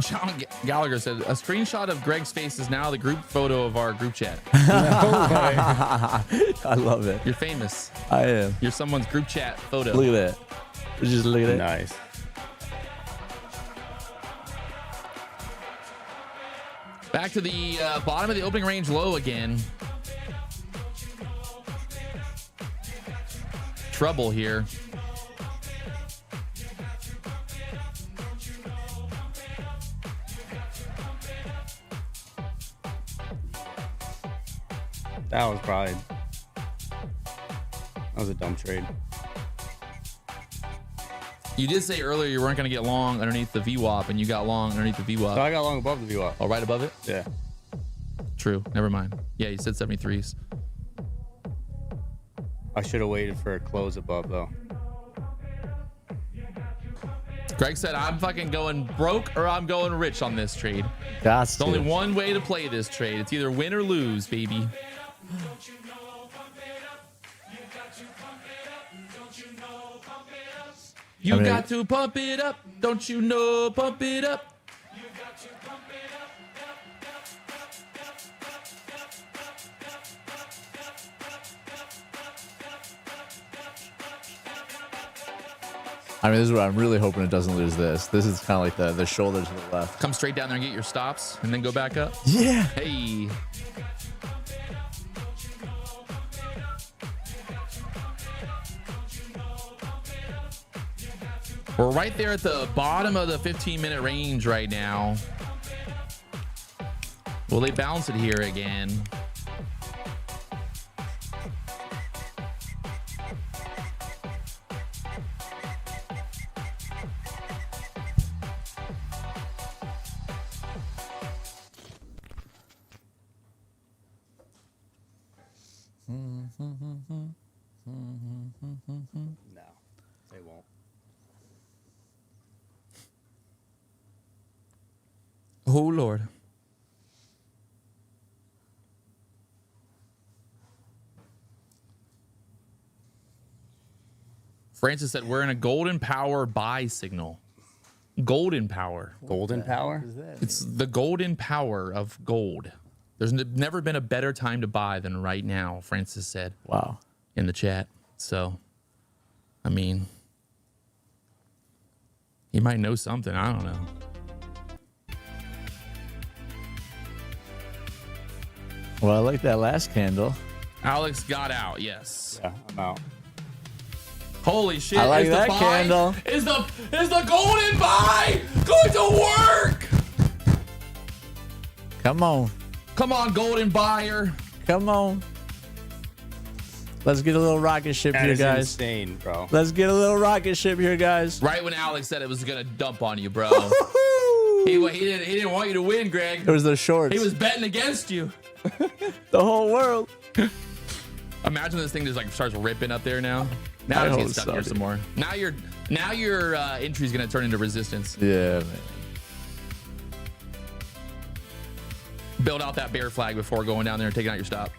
[SPEAKER 1] John Gallagher said, a screenshot of Greg's face is now the group photo of our group chat.
[SPEAKER 2] I love it.
[SPEAKER 1] You're famous.
[SPEAKER 2] I am.
[SPEAKER 1] You're someone's group chat photo.
[SPEAKER 2] Look at that. Just look at that.
[SPEAKER 3] Nice.
[SPEAKER 1] Back to the bottom of the opening range low again. Trouble here.
[SPEAKER 3] That was a dumb trade.
[SPEAKER 1] You did say earlier you weren't going to get long underneath the VWAP, and you got long underneath the VWAP.
[SPEAKER 3] So I got long above the VWAP.
[SPEAKER 1] Oh, right above it?
[SPEAKER 3] Yeah.
[SPEAKER 1] True. Never mind. Yeah, you said 73s.
[SPEAKER 3] I should have waited for a close above though.
[SPEAKER 1] Greg said, I'm fucking going broke or I'm going rich on this trade.
[SPEAKER 2] That's
[SPEAKER 1] There's only one way to play this trade. It's either win or lose, baby. You got to pump it up. Don't you know? Pump it up.
[SPEAKER 2] I mean, this is what I'm really hoping it doesn't lose this. This is kind of like the shoulder to the left.
[SPEAKER 1] Come straight down there and get your stops and then go back up.
[SPEAKER 2] Yeah.
[SPEAKER 1] Hey. We're right there at the bottom of the 15-minute range right now. Will they bounce it here again?
[SPEAKER 3] No, they won't.
[SPEAKER 1] Oh, Lord. Francis said we're in a golden power buy signal. Golden power.
[SPEAKER 3] Golden power?
[SPEAKER 1] It's the golden power of gold. There's never been a better time to buy than right now, Francis said.
[SPEAKER 2] Wow.
[SPEAKER 1] In the chat. So, I mean, he might know something. I don't know.
[SPEAKER 2] Well, I like that last candle.
[SPEAKER 1] Alex got out. Yes.
[SPEAKER 3] Yeah, I'm out.
[SPEAKER 1] Holy shit!
[SPEAKER 2] I like
[SPEAKER 1] is the
[SPEAKER 2] that
[SPEAKER 1] buy-
[SPEAKER 2] candle.
[SPEAKER 1] Is the golden buy going to work?
[SPEAKER 2] Come on.
[SPEAKER 1] Come on, golden buyer.
[SPEAKER 2] Come on. Let's get a little rocket ship
[SPEAKER 3] That
[SPEAKER 2] here,
[SPEAKER 3] is
[SPEAKER 2] guys.
[SPEAKER 3] insane, bro.
[SPEAKER 2] Let's get a little rocket ship here, guys.
[SPEAKER 1] Right when Alex said it was gonna dump on you, bro. he didn't want you to win, Greg.
[SPEAKER 2] It was the shorts.
[SPEAKER 1] He was betting against you.
[SPEAKER 2] the whole world.
[SPEAKER 1] Imagine this thing just like starts ripping up there now.
[SPEAKER 2] I
[SPEAKER 1] Now it's
[SPEAKER 2] hope
[SPEAKER 1] getting stuck
[SPEAKER 2] so,
[SPEAKER 1] here
[SPEAKER 2] dude.
[SPEAKER 1] some more. Now your entry is gonna turn into resistance.
[SPEAKER 2] Yeah, man.
[SPEAKER 1] Build out that bear flag before going down there and taking out your stop.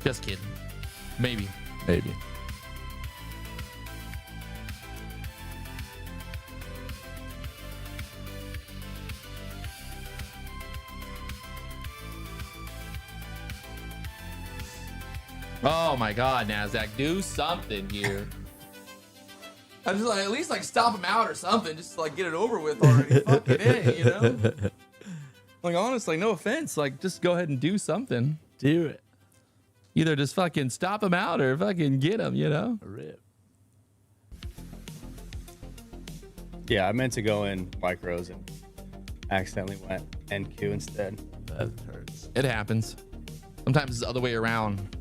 [SPEAKER 1] Just kidding. Maybe.
[SPEAKER 2] Maybe.
[SPEAKER 1] Oh my God, Nasdaq, do something here. I just like at least like stop him out or something, just to, like get it over with already. Fucking A, you know. Like honestly, no offense, like just go ahead and do something.
[SPEAKER 2] Do it.
[SPEAKER 1] Either just fucking stop him out or fucking get him, you know.
[SPEAKER 2] Rip.
[SPEAKER 3] Yeah, I meant to go in micros and accidentally went NQ instead.
[SPEAKER 2] That hurts.
[SPEAKER 1] It happens. Sometimes it's the other way around.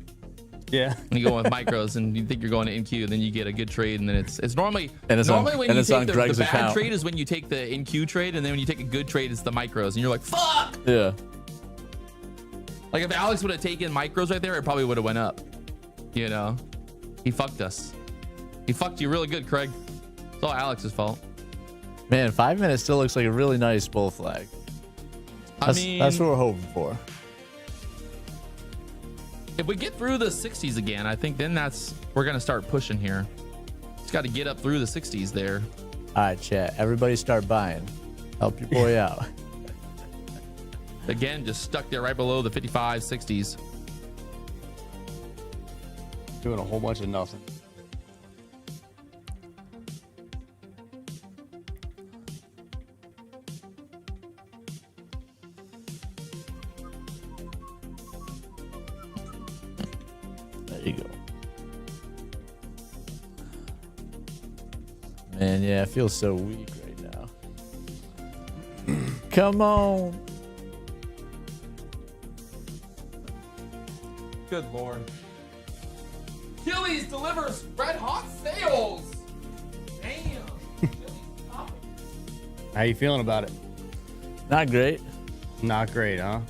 [SPEAKER 3] Yeah.
[SPEAKER 1] When you go with micros and you think you're going to NQ, then you get a good trade, and then it's normally
[SPEAKER 2] And it's on-
[SPEAKER 1] normally when
[SPEAKER 2] and
[SPEAKER 1] you
[SPEAKER 2] it's on
[SPEAKER 1] take the
[SPEAKER 2] Greg's
[SPEAKER 1] bad
[SPEAKER 2] account.
[SPEAKER 1] trade is when you take the NQ trade, and then when you take a good trade, it's the micros, and you're like, fuck.
[SPEAKER 2] Yeah.
[SPEAKER 1] Like if Alex would have taken micros right there, it probably would have went up. You know, he fucked us. He fucked you really good, Craig. It's all Alex's fault.
[SPEAKER 2] Man, 5 minutes still looks like a really nice bull flag. That's,
[SPEAKER 1] I mean,
[SPEAKER 2] that's what we're hoping for.
[SPEAKER 1] if we get through the 60s again, I think then we're gonna start pushing here. Just got to get up through the 60s there.
[SPEAKER 2] All right, chat. Everybody start buying. Help your boy out.
[SPEAKER 1] Again, just stuck there right below the 55, 60s.
[SPEAKER 3] Doing a whole bunch of nothing.
[SPEAKER 2] There you go. Man, yeah, I feel so weak right now. Come on.
[SPEAKER 1] Good Lord. Chili's delivers red hot sales. Damn. Chili's popping.
[SPEAKER 3] How you feeling about it?
[SPEAKER 2] Not great.
[SPEAKER 3] Not great, huh?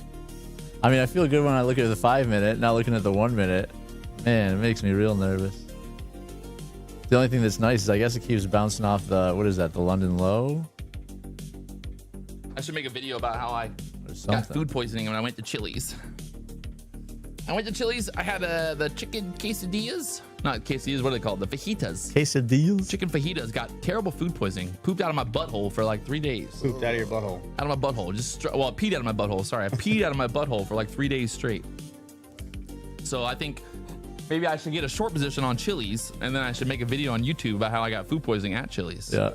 [SPEAKER 2] I mean, I feel good when I look at the 5 minute, not looking at the 1 minute. Man, it makes me real nervous. The only thing that's nice is I guess it keeps bouncing off the, what is that, the London low
[SPEAKER 1] I should make a video about how I
[SPEAKER 2] or
[SPEAKER 1] got
[SPEAKER 2] something?
[SPEAKER 1] food poisoning when I went to Chili's. I went to Chili's. I had the chicken quesadillas. Not quesadillas, what are they called? The fajitas.
[SPEAKER 2] Quesadillas?
[SPEAKER 1] Chicken fajitas. Got terrible food poisoning. Pooped out of my butthole for like 3 days.
[SPEAKER 3] Pooped out of your butthole.
[SPEAKER 1] Out of my butthole. I peed out of my butthole. Sorry. I peed out of my butthole for like 3 days straight. So I think maybe I should get a short position on Chili's, and then I should make a video on YouTube about how I got food poisoning at Chili's.
[SPEAKER 2] Yeah.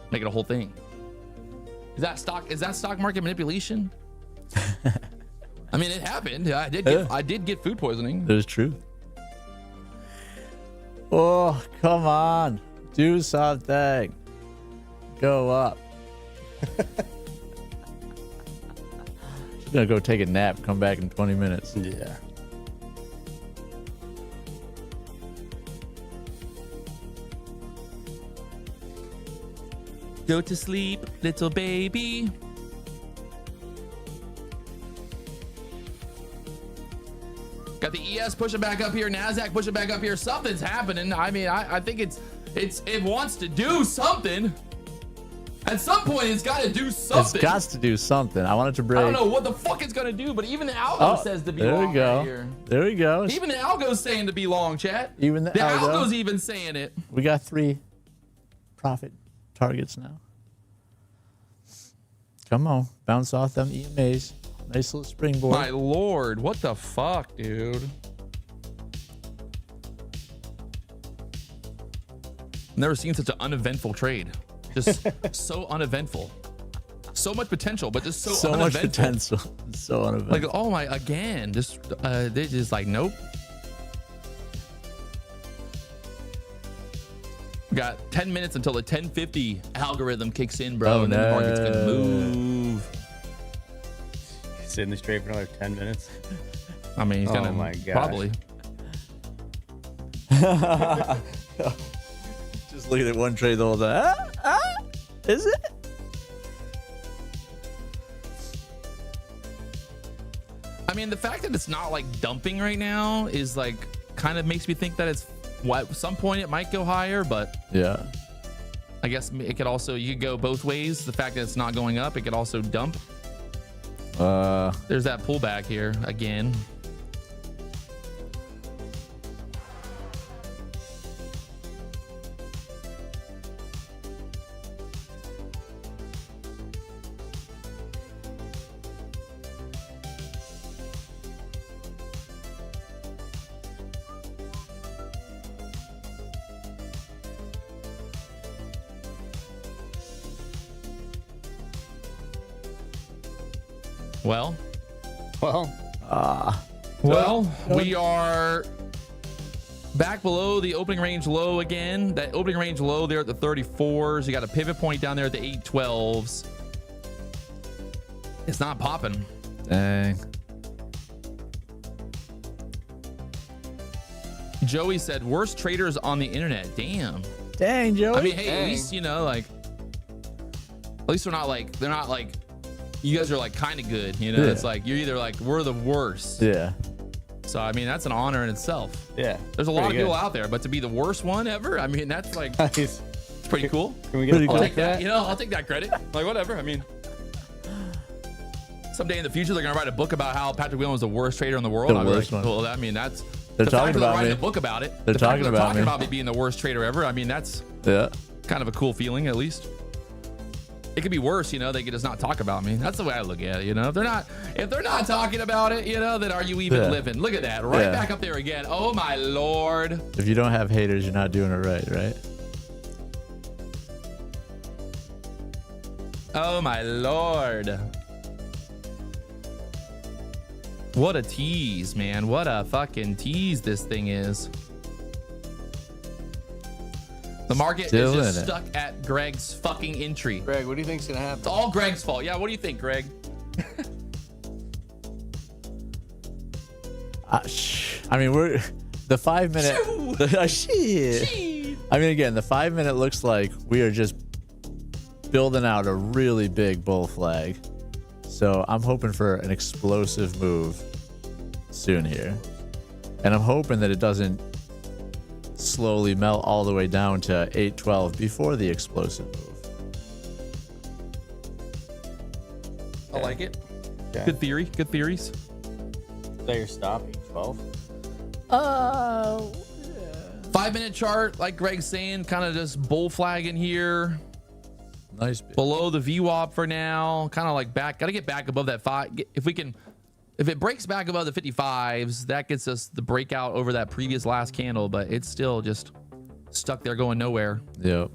[SPEAKER 1] Make it a whole thing. Is that stock market manipulation? I mean, it happened. I did get food poisoning.
[SPEAKER 2] There's truth. Oh, come on. Do something. Go up. Just gonna go take a nap, come back in 20 minutes.
[SPEAKER 3] Yeah.
[SPEAKER 1] Go to sleep, little baby. Got the ES pushing back up here, NASDAQ pushing back up here. Something's happening. I mean, I think it wants to do something. At some point, it's got to do something.
[SPEAKER 2] It's got to do something. I want it to break.
[SPEAKER 1] I don't know what the fuck it's gonna do, but even the algo says to be long.
[SPEAKER 2] There we go.
[SPEAKER 1] Right here.
[SPEAKER 2] There we go.
[SPEAKER 1] Even the algo's saying to be long, chat.
[SPEAKER 2] Even the algo.
[SPEAKER 1] algo's even saying it.
[SPEAKER 2] We got 3 profit targets now. Come on. Bounce off them EMAs. Nice little springboard.
[SPEAKER 1] My lord, what the fuck, dude? Never seen such an uneventful trade. Just so uneventful. So much potential, but just so
[SPEAKER 2] much
[SPEAKER 1] uneventful.
[SPEAKER 2] potential. So uneventful.
[SPEAKER 1] Like, oh my, again, just they just like, nope. We got 10 minutes until the 10:50 algorithm kicks in, bro.
[SPEAKER 2] Oh,
[SPEAKER 1] and then the market's gonna move.
[SPEAKER 3] Sitting straight for another 10 minutes.
[SPEAKER 1] I mean, he's gonna
[SPEAKER 3] my gosh.
[SPEAKER 1] probably.
[SPEAKER 2] Just looking at one trade the whole time. Is it?
[SPEAKER 1] I mean, the fact that it's not like dumping right now is like kind of makes me think that it's at some point it might go higher, but
[SPEAKER 2] Yeah.
[SPEAKER 1] I guess it could also, you could go both ways. The fact that it's not going up, it could also dump. There's that pullback here again. Well, we are back below the opening range low again. That opening range low there at the 34s. You got a pivot point down there at the 812s. It's not popping.
[SPEAKER 2] Dang.
[SPEAKER 1] Joey said, worst traders on the internet. Damn.
[SPEAKER 2] Dang, Joey.
[SPEAKER 1] I mean, hey, at least, you know, like, at least they're not like, you guys are like kind of good, you know?
[SPEAKER 2] Yeah.
[SPEAKER 1] It's like, you're either like, we're the worst.
[SPEAKER 2] Yeah.
[SPEAKER 1] So, I mean, that's an honor in itself.
[SPEAKER 3] Yeah.
[SPEAKER 1] There's a lot of
[SPEAKER 3] pretty
[SPEAKER 1] people
[SPEAKER 3] good.
[SPEAKER 1] out there, but to be the worst one ever, I mean, that's like,
[SPEAKER 3] Nice.
[SPEAKER 1] it's pretty cool.
[SPEAKER 3] Can we get
[SPEAKER 2] Pretty
[SPEAKER 3] a
[SPEAKER 1] I'll
[SPEAKER 2] cool.
[SPEAKER 1] take that, you know, I'll take that credit. Like, whatever. I mean, someday in the future, they're going to write a book about how Patrick Wieland was the worst trader in the world.
[SPEAKER 2] The
[SPEAKER 1] I'll be
[SPEAKER 2] worst
[SPEAKER 1] like,
[SPEAKER 2] one.
[SPEAKER 1] well, I mean, that's,
[SPEAKER 2] They're
[SPEAKER 1] the fact
[SPEAKER 2] talking
[SPEAKER 1] that they're
[SPEAKER 2] about
[SPEAKER 1] writing
[SPEAKER 2] me.
[SPEAKER 1] a book about it.
[SPEAKER 2] They're
[SPEAKER 1] the fact
[SPEAKER 2] talking
[SPEAKER 1] that
[SPEAKER 2] about me.
[SPEAKER 1] talking about me being the worst trader ever. I mean, that's
[SPEAKER 2] Yeah.
[SPEAKER 1] kind of a cool feeling, at least. It could be worse, you know, they could just not talk about me. That's the way I look at it, you know. If they're not talking about it, you know, then are you even
[SPEAKER 2] Yeah.
[SPEAKER 1] living? Look at that. Right
[SPEAKER 2] Yeah.
[SPEAKER 1] back up there again. Oh my Lord.
[SPEAKER 2] If you don't have haters, you're not doing it right?
[SPEAKER 1] Oh my Lord. What a tease, man. What a fucking tease this thing is. The market
[SPEAKER 2] Still
[SPEAKER 1] is just
[SPEAKER 2] in it.
[SPEAKER 1] stuck at Greg's fucking entry.
[SPEAKER 3] Greg, what do you think's gonna happen?
[SPEAKER 1] It's all Greg's fault. Yeah, what do you think, Greg?
[SPEAKER 2] I mean, we're the 5 minute. Shit. I mean, again, the 5 minute looks like we are just building out a really big bull flag. So I'm hoping for an explosive move soon here. And I'm hoping that it doesn't slowly melt all the way down to 812 before the explosive move.
[SPEAKER 1] I like it.
[SPEAKER 3] Okay.
[SPEAKER 1] Good theory. Good theories.
[SPEAKER 3] Is that your stop? 12.
[SPEAKER 1] 5 minute chart, like Greg's saying, kind of just bull flagging here.
[SPEAKER 2] Nice. Bit.
[SPEAKER 1] Below the VWAP for now. Kind of like back. Got to get back above that if it breaks back above the 55s, that gets us the breakout over that previous last candle, but it's still just stuck there going nowhere.
[SPEAKER 2] Yep.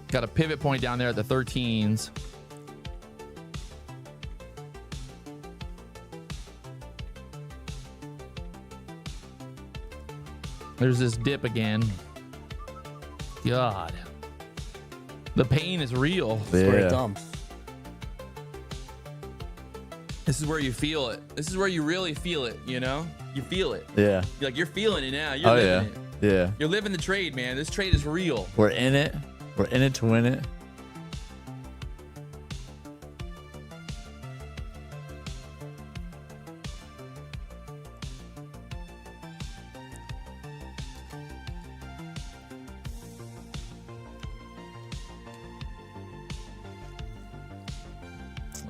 [SPEAKER 1] Got a pivot point down there at the 13s. There's this dip again. God. The pain is real.
[SPEAKER 3] That's where
[SPEAKER 2] Yeah.
[SPEAKER 3] it dumps.
[SPEAKER 1] This is where you feel it. This is where you really feel it, you know? You feel it.
[SPEAKER 2] Yeah.
[SPEAKER 1] You're feeling it now. You're
[SPEAKER 2] Oh
[SPEAKER 1] living
[SPEAKER 2] yeah.
[SPEAKER 1] it.
[SPEAKER 2] Yeah.
[SPEAKER 1] You're living the trade, man. This trade is real.
[SPEAKER 2] We're in it. We're in it to win it.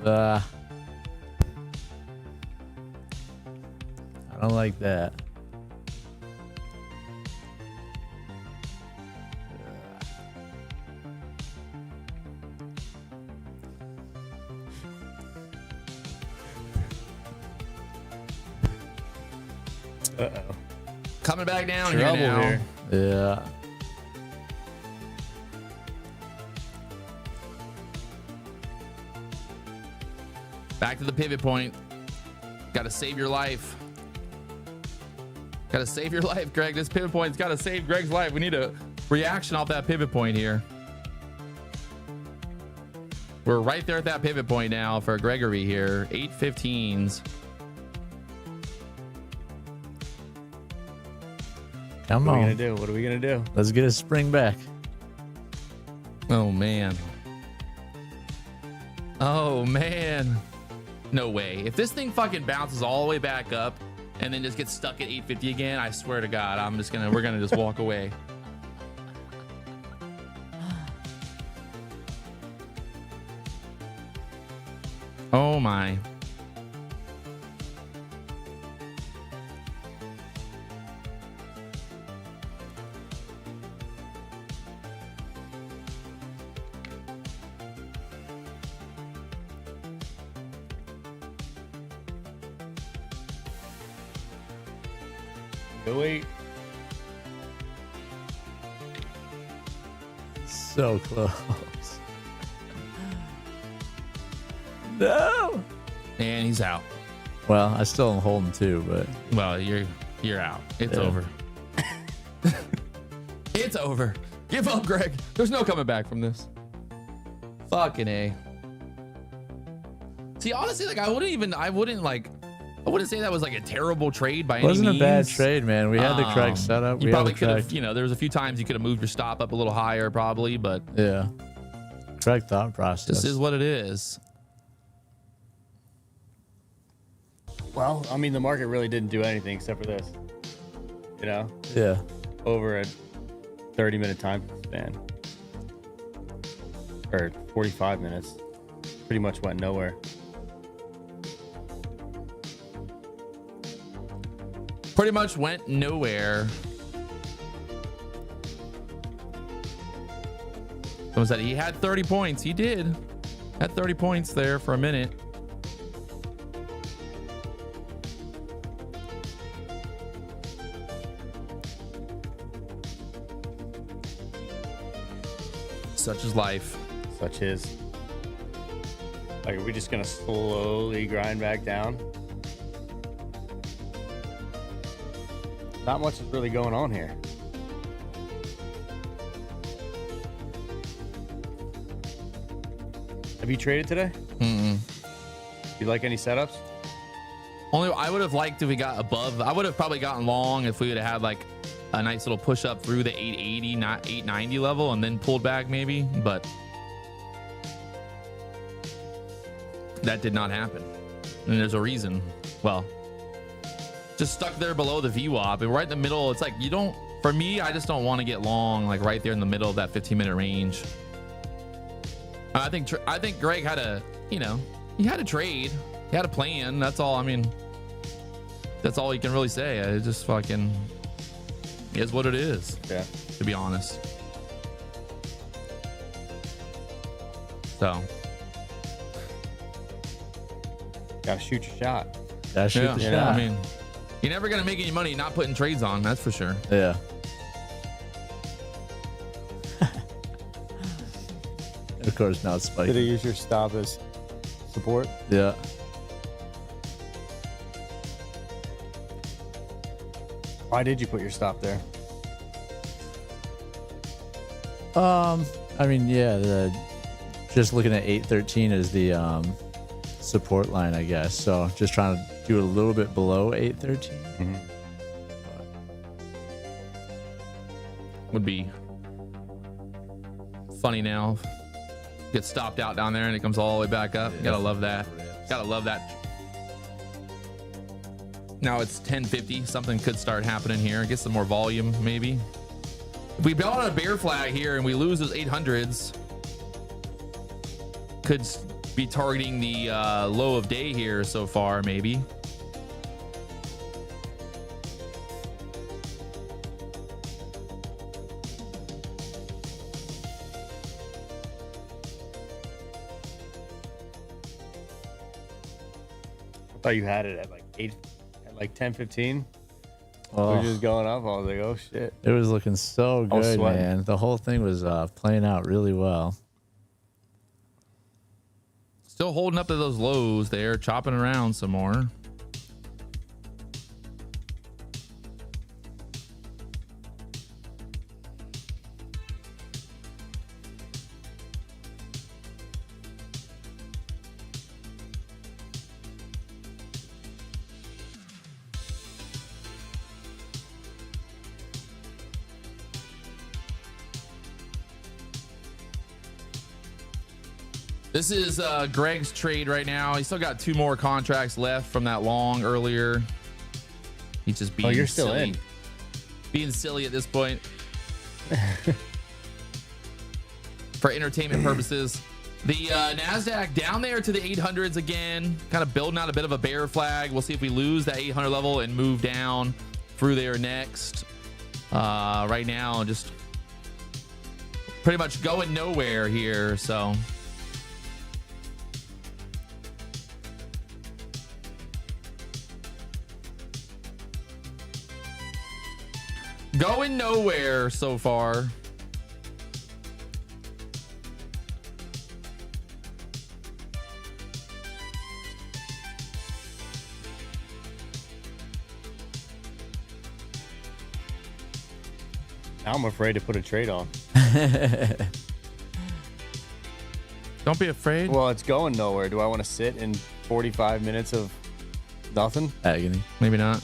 [SPEAKER 2] I don't like that.
[SPEAKER 3] Uh-oh.
[SPEAKER 1] Coming back down
[SPEAKER 3] Trouble
[SPEAKER 1] here now.
[SPEAKER 3] here.
[SPEAKER 2] Yeah.
[SPEAKER 1] Back to the pivot point. Got to save your life. Got to save your life, Greg. This pivot point's got to save Greg's life. We need a reaction off that pivot point here. We're right there at that pivot point now for Gregory here. 8:15s.
[SPEAKER 2] Come
[SPEAKER 3] What are we
[SPEAKER 2] on.
[SPEAKER 3] gonna do? What are we gonna do?
[SPEAKER 2] Let's get a spring back.
[SPEAKER 1] Oh, man. Oh, man. No way. If this thing fucking bounces all the way back up and then just gets stuck at 850 again, I swear to God, we're gonna just walk away. Oh my.
[SPEAKER 3] Go wait.
[SPEAKER 2] So close. No.
[SPEAKER 1] And he's out.
[SPEAKER 2] Well, I still am holding too, but
[SPEAKER 1] Well, you're out. It's
[SPEAKER 2] Yeah.
[SPEAKER 1] over. It's over. Give up, Greg. There's no coming back from this. Fucking A. See, honestly, like I wouldn't say that was like a terrible trade by
[SPEAKER 2] it wasn't
[SPEAKER 1] any
[SPEAKER 2] a bad
[SPEAKER 1] means.
[SPEAKER 2] trade, man. We had the correct setup.
[SPEAKER 1] You
[SPEAKER 2] We had
[SPEAKER 1] probably
[SPEAKER 2] the
[SPEAKER 1] could have,
[SPEAKER 2] correct,
[SPEAKER 1] there was a few times you could have moved your stop up a little higher, probably, but
[SPEAKER 2] yeah, correct thought process.
[SPEAKER 1] this is what it is.
[SPEAKER 3] Well, I mean, the market really didn't do anything except for this. You know,
[SPEAKER 2] Yeah.
[SPEAKER 3] over a 30-minute time span, or 45 minutes, pretty much went nowhere.
[SPEAKER 1] Pretty much went nowhere. What was that? He had 30 points. He did. Had 30 points there for a minute. Such is life.
[SPEAKER 3] Such is. Like, are we just gonna slowly grind back down? Not much is really going on here. Have you traded today? You like any setups?
[SPEAKER 1] Only I would have liked if we got above. I would have probably gotten long if we would have had like a nice little push up through the 880, not 890 level, and then pulled back maybe. But that did not happen, and there's a reason. Well, just stuck there below the VWAP and right in the middle. It's like you don't. For me, I just don't want to get long, like right there in the middle of that 15-minute range. I think Greg had a, he had a trade, he had a plan. That's all. I mean, that's all you can really say. It just fucking is what it is.
[SPEAKER 3] Yeah.
[SPEAKER 1] To be honest. So.
[SPEAKER 3] Gotta shoot your shot.
[SPEAKER 2] Yeah, shoot the shot.
[SPEAKER 1] I mean, you're never gonna make any money not putting trades on. That's for sure.
[SPEAKER 2] Yeah. Of course, now it's
[SPEAKER 3] Did you
[SPEAKER 2] spiking.
[SPEAKER 3] use your stop as support?
[SPEAKER 2] Yeah.
[SPEAKER 3] Why did you put your stop there?
[SPEAKER 2] I mean, yeah, just looking at 813 as the support line, I guess. So just trying to do a little bit below 813.
[SPEAKER 1] Would be funny now. Get stopped out down there and it comes all the way back up. Gotta love that. Gotta love that. Now it's 10:50. Something could start happening here. Get some more volume, maybe. If we build on a bear flag here and we lose those 800s, could be targeting the low of day here so far, maybe.
[SPEAKER 3] I thought you had it at like 10:15. We're just going up. I was like, oh shit.
[SPEAKER 2] It was looking so
[SPEAKER 3] I was
[SPEAKER 2] good,
[SPEAKER 3] sweating.
[SPEAKER 2] man. The whole thing was playing out really well.
[SPEAKER 1] Still holding up to those lows there, chopping around some more. This is Greg's trade right now. He's still got 2 more contracts left from that long earlier. He's just being
[SPEAKER 3] you're still
[SPEAKER 1] silly.
[SPEAKER 3] in.
[SPEAKER 1] Being silly at this point. For entertainment purposes. The NASDAQ down there to the 800s again. Kind of building out a bit of a bear flag. We'll see if we lose that 800 level and move down through there next. Right now, just pretty much going nowhere here, so... Going nowhere so far.
[SPEAKER 3] Now I'm afraid to put a trade on.
[SPEAKER 1] Don't be afraid.
[SPEAKER 3] Well, it's going nowhere. Do I want to sit in 45 minutes of nothing?
[SPEAKER 2] Agony.
[SPEAKER 1] Maybe not.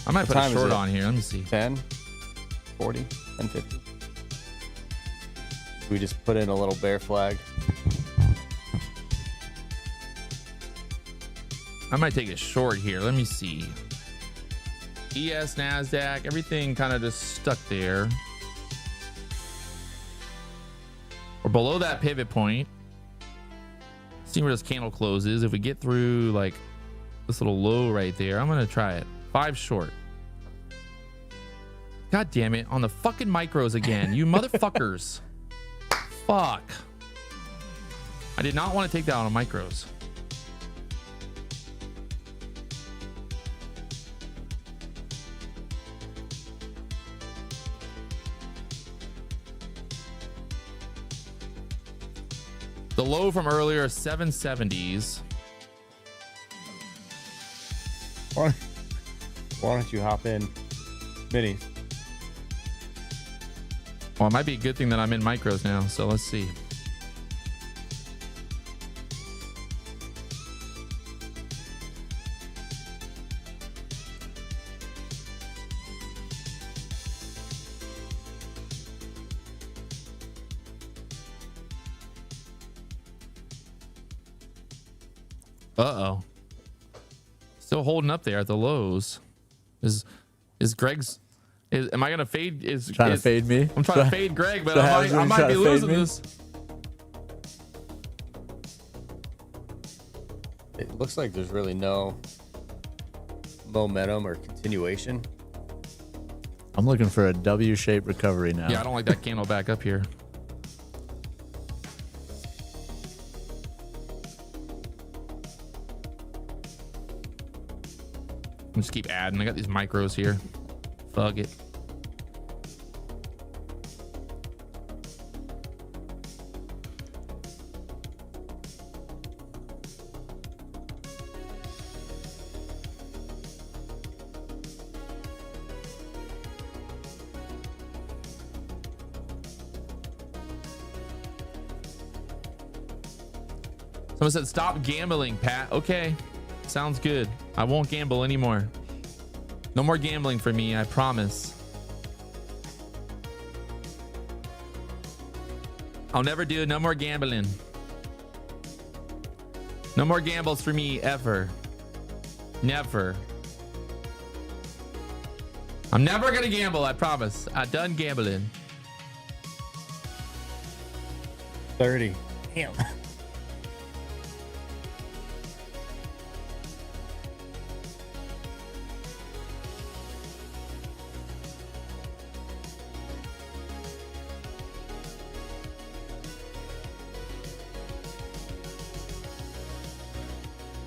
[SPEAKER 1] I might
[SPEAKER 3] What
[SPEAKER 1] put a
[SPEAKER 3] time is
[SPEAKER 1] short
[SPEAKER 3] it?
[SPEAKER 1] on here. Let me see.
[SPEAKER 3] 10, 40, 10, 50. We just put in a little bear flag.
[SPEAKER 1] I might take a short here. Let me see. ES, NASDAQ, everything kind of just stuck there. We're below that pivot point. See where this candle closes. If we get through like this little low right there, I'm going to try it. 5 short. God damn it. On the fucking micros again. You motherfuckers. Fuck. I did not want to take that on micros. The low from earlier, 770s.
[SPEAKER 3] Why don't you hop in minis?
[SPEAKER 1] Well, it might be a good thing that I'm in micros now, so let's see. Uh-oh. Still holding up there at the lows. Is Greg's... am I gonna fade?
[SPEAKER 2] Trying to fade me?
[SPEAKER 1] I'm trying to fade Greg, but
[SPEAKER 2] So
[SPEAKER 1] I might be losing
[SPEAKER 2] me?
[SPEAKER 1] this.
[SPEAKER 3] It looks like there's really no momentum or continuation.
[SPEAKER 2] I'm looking for a W-shaped recovery now.
[SPEAKER 1] Yeah, I don't like that candle back up here. Just keep adding. I got these micros here. Fuck it. Someone said, stop gambling, Pat. Okay. Sounds good. I won't gamble anymore. No more gambling for me, I promise. I'll never do no more gambling. No more gambles for me ever. Never. I'm never gonna gamble, I promise. I'm done gambling.
[SPEAKER 3] 30. Damn.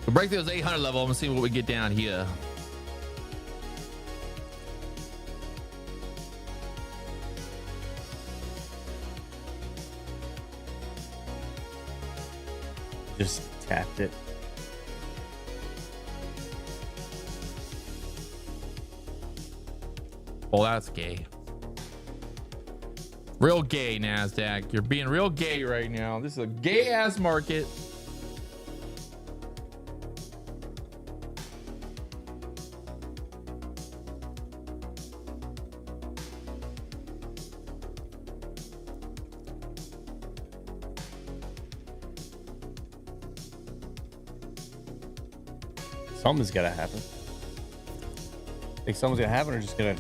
[SPEAKER 1] We'll break those 800 level. I'm gonna see what we get down here.
[SPEAKER 3] Just tapped it.
[SPEAKER 1] Well, that's gay. Real gay, NASDAQ. You're being real gay right now. This is a gay ass market.
[SPEAKER 3] Something's gotta happen. Think something's gonna happen, or just gonna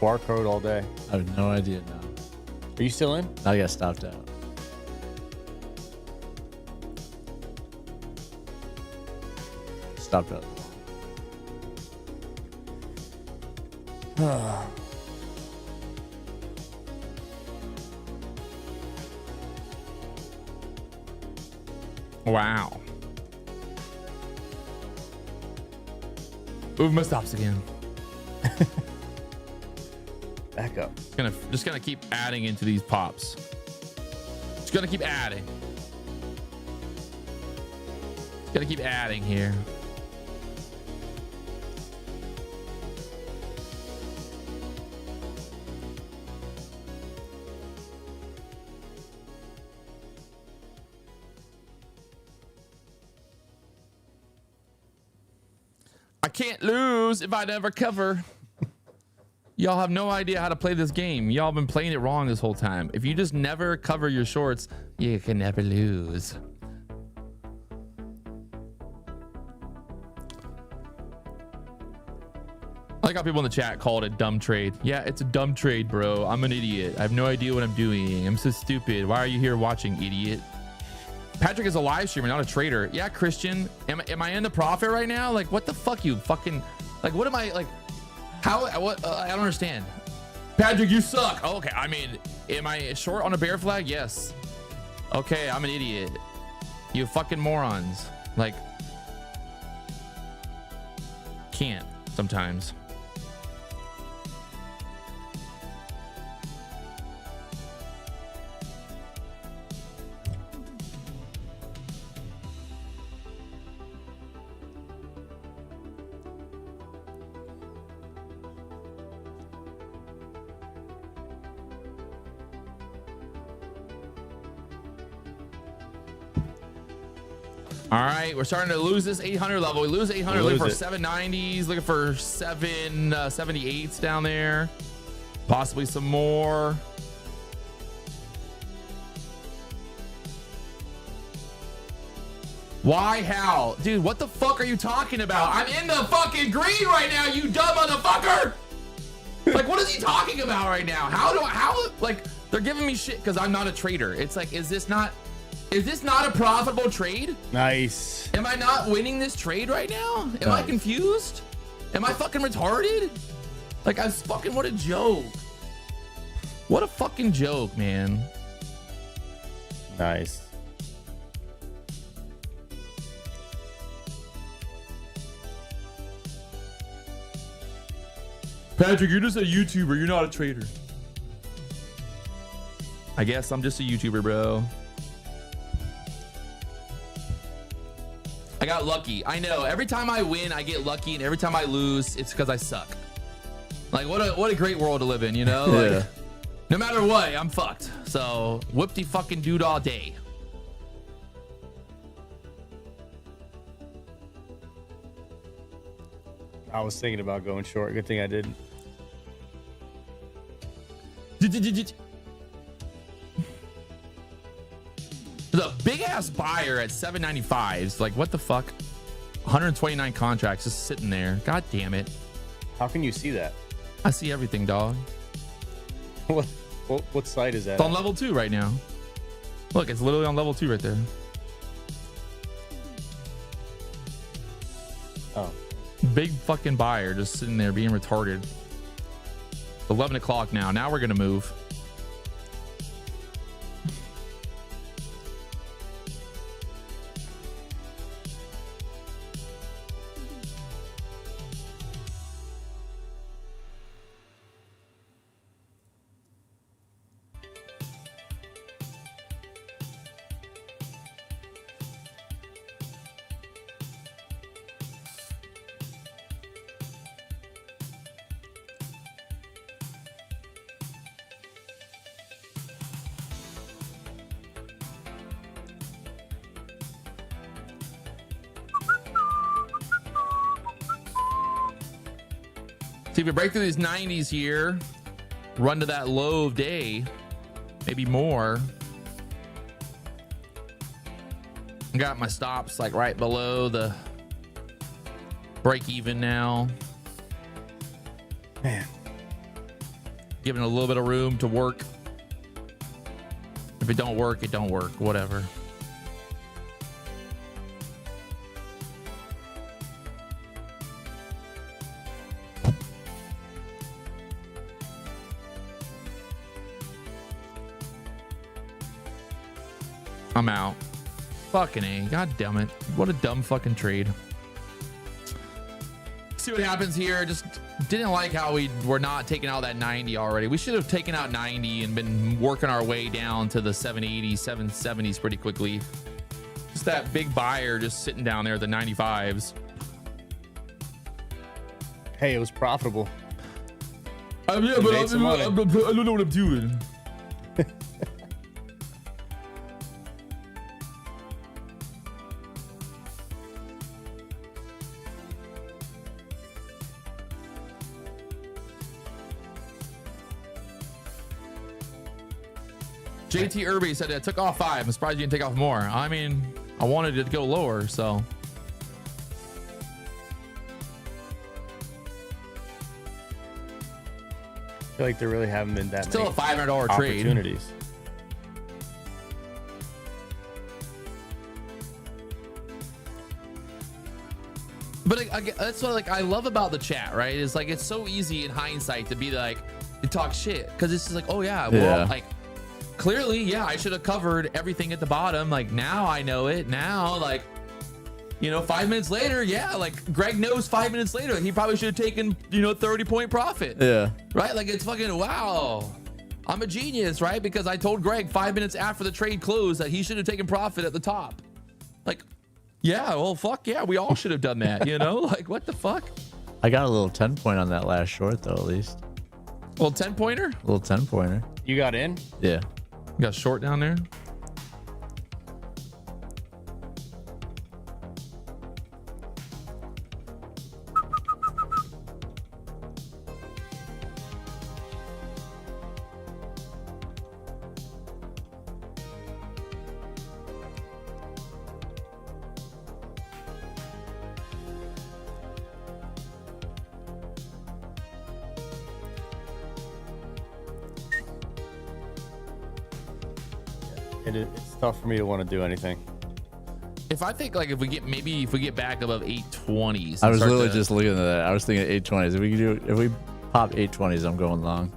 [SPEAKER 3] barcode all day?
[SPEAKER 2] I have no idea now.
[SPEAKER 3] Are you still in?
[SPEAKER 2] I got stopped out. Stopped out.
[SPEAKER 1] Wow. Move my stops again.
[SPEAKER 3] Back up.
[SPEAKER 1] Just gonna keep adding into these pops. Just gonna keep adding. Just gonna keep adding here. I can't lose if I never cover. Y'all have no idea how to play this game. Y'all been playing it wrong this whole time. If you just never cover your shorts, you can never lose. I like how people in the chat called it dumb trade. Yeah, it's a dumb trade, bro. I'm an idiot. I have no idea what I'm doing. I'm so stupid. Why are you here watching, idiot? Patrick is a live streamer, not a trader. Yeah, Christian. Am I in the profit right now? Like, what the fuck, you fucking... Like, what am I... Like, how... What? I don't understand. Patrick, you suck. Oh, okay, I mean, am I short on a bear flag? Yes. Okay, I'm an idiot. You fucking morons. Like... Can't, sometimes. All right, we're starting to lose this 800 level. We lose 800, looking for 790s, looking for 778s down there. Possibly some more. Why? How? Dude, what the fuck are you talking about? I'm in the fucking green right now, you dumb motherfucker! Like, what is he talking about right now? Like, they're giving me shit because I'm not a trader. It's like, is this not a profitable trade?
[SPEAKER 3] Nice.
[SPEAKER 1] Am I not winning this trade right now? Am I confused? Am I fucking retarded? Like, what a joke. What a fucking joke, man.
[SPEAKER 3] Nice.
[SPEAKER 1] Patrick, you're just a YouTuber. You're not a trader. I guess I'm just a YouTuber, bro. I got lucky. I know. Every time I win, I get lucky, and every time I lose, it's because I suck. Like, what a great world to live in, you know? Like,
[SPEAKER 2] Yeah.
[SPEAKER 1] no matter what, I'm fucked. So, whoop-de fucking dude all day.
[SPEAKER 3] I was thinking about going short. Good thing I didn't.
[SPEAKER 1] There's a big ass buyer at 795s. Like, what the fuck? 129 contracts just sitting there. God damn it.
[SPEAKER 3] How can you see that?
[SPEAKER 1] I see everything, dog.
[SPEAKER 3] What site is that?
[SPEAKER 1] It's on level 2 right now. Look, it's literally on level 2 right there.
[SPEAKER 3] Oh.
[SPEAKER 1] Big fucking buyer just sitting there being retarded. 11 o'clock now. Now we're gonna move. See if we break through these 90s here, run to that low of day, maybe more. Got my stops like right below the break even now.
[SPEAKER 3] Man,
[SPEAKER 1] Giving a little bit of room to work. If it don't work, it don't work. Whatever. I'm out. Fucking A. God damn it. What a dumb fucking trade. See what happens here. Just didn't like how we were not taking out that 90 already. We should have taken out 90 and been working our way down to the 780s, 770s pretty quickly. Just that big buyer just sitting down there at the 95s.
[SPEAKER 3] hey, it was profitable.
[SPEAKER 1] Yeah, but I don't know what I'm doing. JT Irby said I took off 5. I'm surprised you didn't take off more. I mean, I wanted it to go lower, so.
[SPEAKER 3] I feel like there really haven't been that
[SPEAKER 1] Still
[SPEAKER 3] many
[SPEAKER 1] a $500 trade.
[SPEAKER 3] opportunities.
[SPEAKER 1] But that's what like I love about the chat, right? Is like it's so easy in hindsight to be like to talk shit because it's just like, oh yeah, well,
[SPEAKER 2] Yeah.
[SPEAKER 1] like clearly, yeah, I should have covered everything at the bottom. Like now I know it. Now, like, you know, 5 minutes later, yeah, like Greg knows 5 minutes later he probably should have taken, you know, 30-point profit.
[SPEAKER 2] Yeah.
[SPEAKER 1] Right? Like it's fucking wow. I'm a genius, right? Because I told Greg 5 minutes after the trade closed that he should have taken profit at the top. Like, yeah, well, fuck yeah, we all should have done that, you know? Like, what the fuck?
[SPEAKER 2] I got a little 10-point on that last short though, at least.
[SPEAKER 1] Well, 10-pointer?
[SPEAKER 2] A little 10-pointer.
[SPEAKER 3] You got in?
[SPEAKER 2] Yeah.
[SPEAKER 1] You got a short down there?
[SPEAKER 3] It's tough for me to want to do anything.
[SPEAKER 1] If I think like if we get back above 820s.
[SPEAKER 2] I was literally just looking at that. I was thinking 820s. If we pop 820s, I'm going long.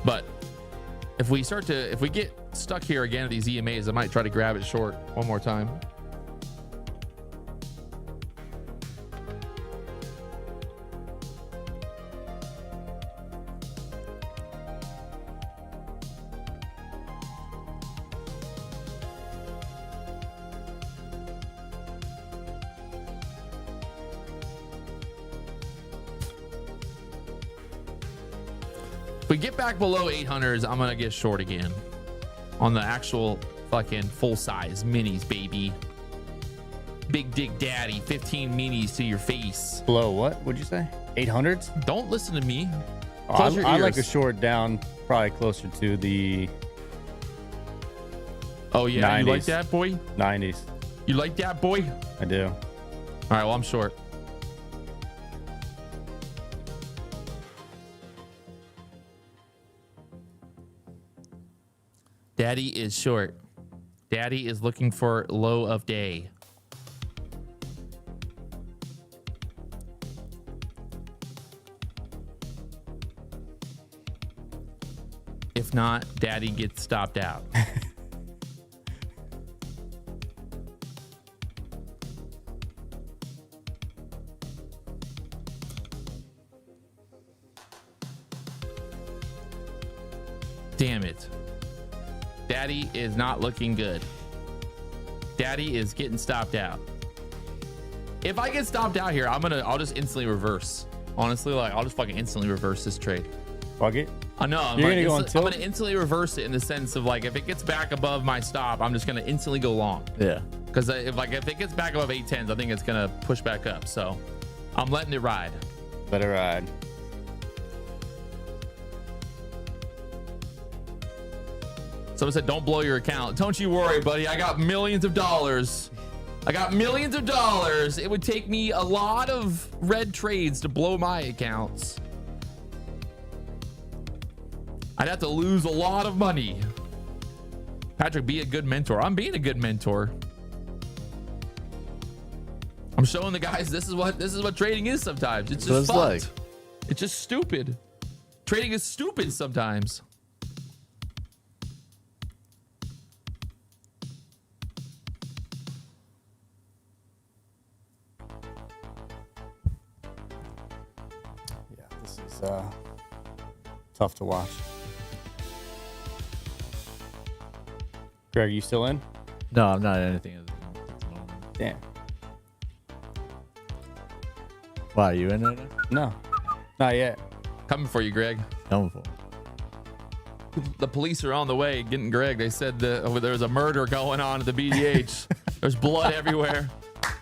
[SPEAKER 1] But if we get stuck here again at these EMAs, I might try to grab it short one more time. If we get back below 800s, I'm gonna get short again on the actual fucking full size minis, baby. Big Dick Daddy, 15 minis to your face.
[SPEAKER 3] Below what would you say? 800s?
[SPEAKER 1] Don't listen to me.
[SPEAKER 3] I
[SPEAKER 1] Close your
[SPEAKER 3] like a
[SPEAKER 1] ears.
[SPEAKER 3] short down, probably closer to the
[SPEAKER 1] Oh yeah, you like
[SPEAKER 3] 90s.
[SPEAKER 1] that, boy?
[SPEAKER 3] 90s.
[SPEAKER 1] You like that, boy?
[SPEAKER 3] I do.
[SPEAKER 1] All right, well, I'm short. Daddy is short. Daddy is looking for low of day. If not, Daddy gets stopped out. Damn it. Daddy is not looking good. Daddy is getting stopped out. If I get stopped out here, I'll just instantly reverse. Honestly, like I'll just fucking instantly reverse this trade.
[SPEAKER 3] Fuck it.
[SPEAKER 1] I know.
[SPEAKER 3] You're gonna go on
[SPEAKER 1] I'm
[SPEAKER 3] tilt?
[SPEAKER 1] gonna instantly reverse it in the sense of like if it gets back above my stop, I'm just gonna instantly go long.
[SPEAKER 2] Yeah.
[SPEAKER 1] Because if it gets back above 810s, I think it's gonna push back up. So I'm letting it ride.
[SPEAKER 3] Let it ride.
[SPEAKER 1] Someone said, "Don't blow your account." Don't you worry, buddy. I got millions of dollars. I got millions of dollars. It would take me a lot of red trades to blow my accounts. I'd have to lose a lot of money. Patrick, be a good mentor. I'm being a good mentor. I'm showing the guys this is what trading is sometimes. It's just
[SPEAKER 2] What
[SPEAKER 1] fucked.
[SPEAKER 2] it's like.
[SPEAKER 1] It's just stupid. Trading is stupid sometimes.
[SPEAKER 3] Yeah, this is tough to watch. Greg, you still in?
[SPEAKER 2] No, I'm not in anything at the moment.
[SPEAKER 3] Damn.
[SPEAKER 2] Why, are you in right now?
[SPEAKER 3] No, not yet.
[SPEAKER 1] Coming for you, Greg.
[SPEAKER 2] Coming for.
[SPEAKER 1] The police are on the way getting Greg. They said that there's a murder going on at the BDH. There's blood everywhere.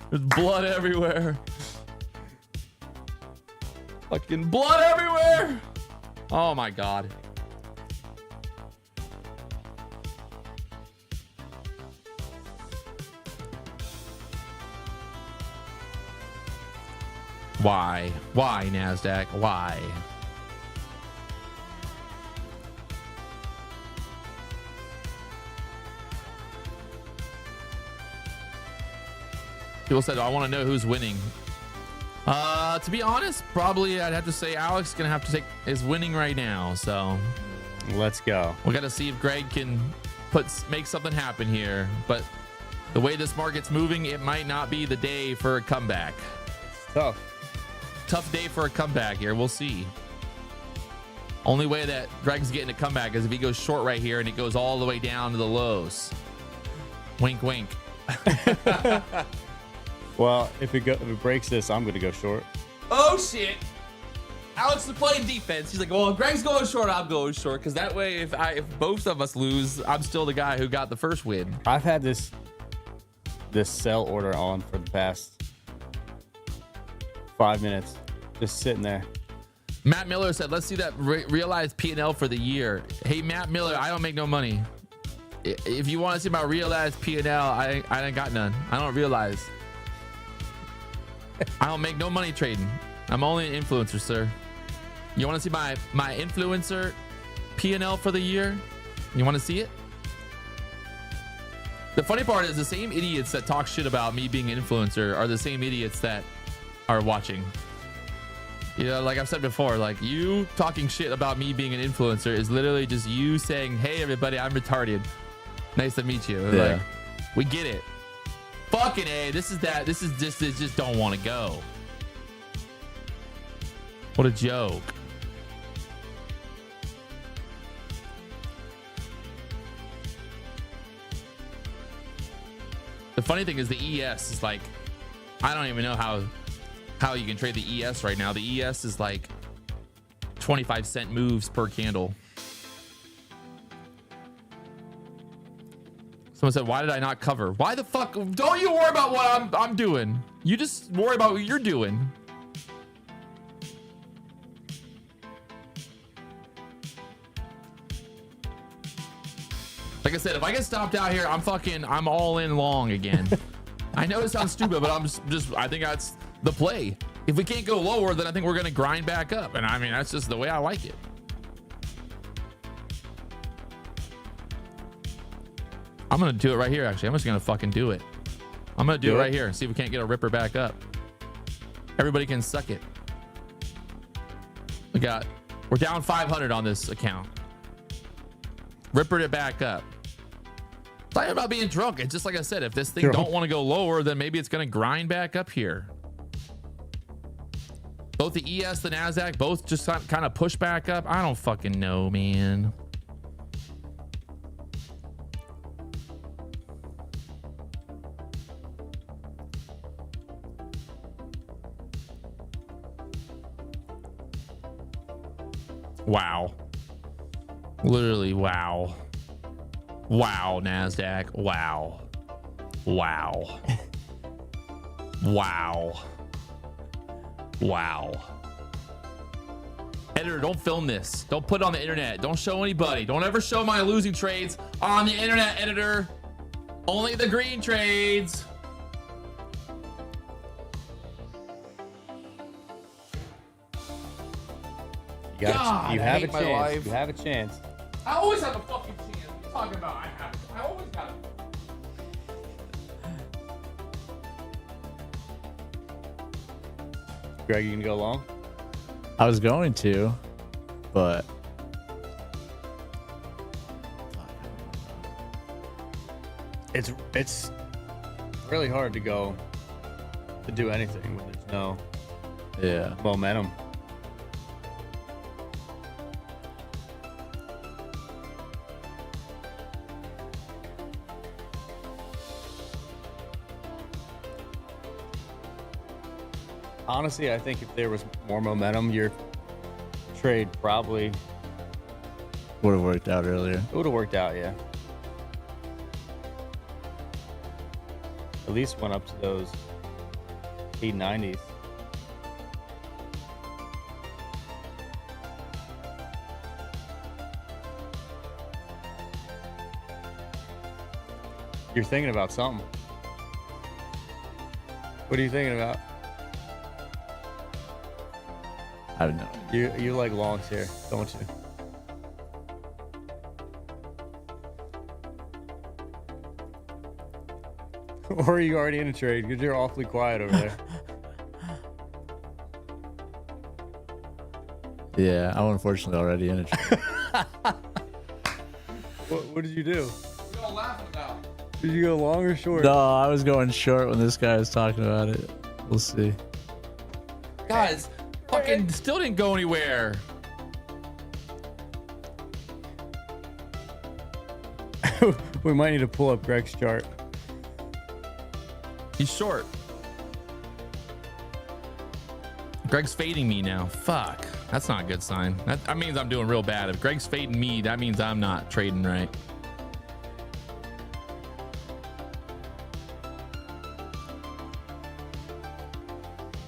[SPEAKER 1] There's blood everywhere. Fucking blood everywhere. Oh my God. Why? Why, NASDAQ? Why? People said, I want to know who's winning. To be honest, probably I'd have to say Alex is winning right now. So
[SPEAKER 3] Let's go.
[SPEAKER 1] we got to see if Greg can make something happen here. But the way this market's moving, it might not be the day for a comeback.
[SPEAKER 3] Tough.
[SPEAKER 1] Tough day for a comeback here. We'll see. Only way that Greg's getting a comeback is if he goes short right here and it goes all the way down to the lows. Wink, wink.
[SPEAKER 3] Well, if it breaks this, I'm gonna go short.
[SPEAKER 1] Oh shit! Alex is playing defense. He's like, "Well, if Greg's going short, I'm going short." Because that way, if both of us lose, I'm still the guy who got the first win.
[SPEAKER 3] I've had this sell order on for the past 5 minutes, just sitting there.
[SPEAKER 1] Matt Miller said, "Let's see that realized P&L for the year." Hey, Matt Miller, I don't make no money. If you want to see my realized P&L, I ain't got none. I don't realize. I don't make no money trading. I'm only an influencer, sir. You want to see my influencer P&L for the year? You want to see it? The funny part is the same idiots that talk shit about me being an influencer are the same idiots that are watching. You know, like I've said before, like you talking shit about me being an influencer is literally just you saying, "Hey, everybody, I'm retarded. Nice to meet you."
[SPEAKER 2] Yeah.
[SPEAKER 1] Like, we get it. Fucking A, this is just don't want to go. What a joke. The funny thing is the ES is like, I don't even know how you can trade the ES right now. The ES is like 25-cent moves per candle. Someone said, "Why did I not cover?" Why the fuck? Don't you worry about what I'm doing. You just worry about what you're doing. Like I said, if I get stopped out here, I'm all in long again. I know it sounds stupid, but I think that's the play. If we can't go lower, then I think we're going to grind back up. And I mean, that's just the way I like it. I'm going to do it right here, actually. I'm just going to fucking do it. I'm going to do it right here and see if we can't get a ripper back up. Everybody can suck it. We're down 500 on this account. Rippered it back up. It's not about being drunk. It's just like I said, if this thing don't want to go lower, then maybe it's going to grind back up here. Both the ES, the NASDAQ, both just kind of push back up. I don't fucking know, man. Wow. Literally, wow. Wow, NASDAQ. Wow. Wow. Wow. Wow. Editor, don't film this. Don't put it on the internet. Don't show anybody. Don't ever show my losing trades on the internet, editor. Only the green trades.
[SPEAKER 3] You have a chance. You have a chance.
[SPEAKER 1] I always have a fucking chance. What are you talking about? I always got it.
[SPEAKER 3] Greg, you can go long?
[SPEAKER 2] I was going to, but
[SPEAKER 3] It's really hard to do anything when there's no
[SPEAKER 2] yeah.
[SPEAKER 3] momentum. Honestly, I think if there was more momentum, your trade probably
[SPEAKER 2] Would have worked out earlier.
[SPEAKER 3] it would have worked out, yeah. At least went up to those 890s. You're thinking about something. What are you thinking about?
[SPEAKER 2] I don't know.
[SPEAKER 3] You like longs here, don't you? Or are you already in a trade? Because you're awfully quiet over there.
[SPEAKER 2] Yeah, I'm unfortunately already in a trade.
[SPEAKER 3] What did you do?
[SPEAKER 1] What are y'all laughing about?
[SPEAKER 3] Did you go long or short?
[SPEAKER 2] No, I was going short when this guy was talking about it. We'll see.
[SPEAKER 1] Guys, fucking still didn't go anywhere.
[SPEAKER 3] We might need to pull up Greg's chart.
[SPEAKER 1] He's short. Greg's fading me now. Fuck. That's not a good sign. That means I'm doing real bad. If Greg's fading me, that means I'm not trading right.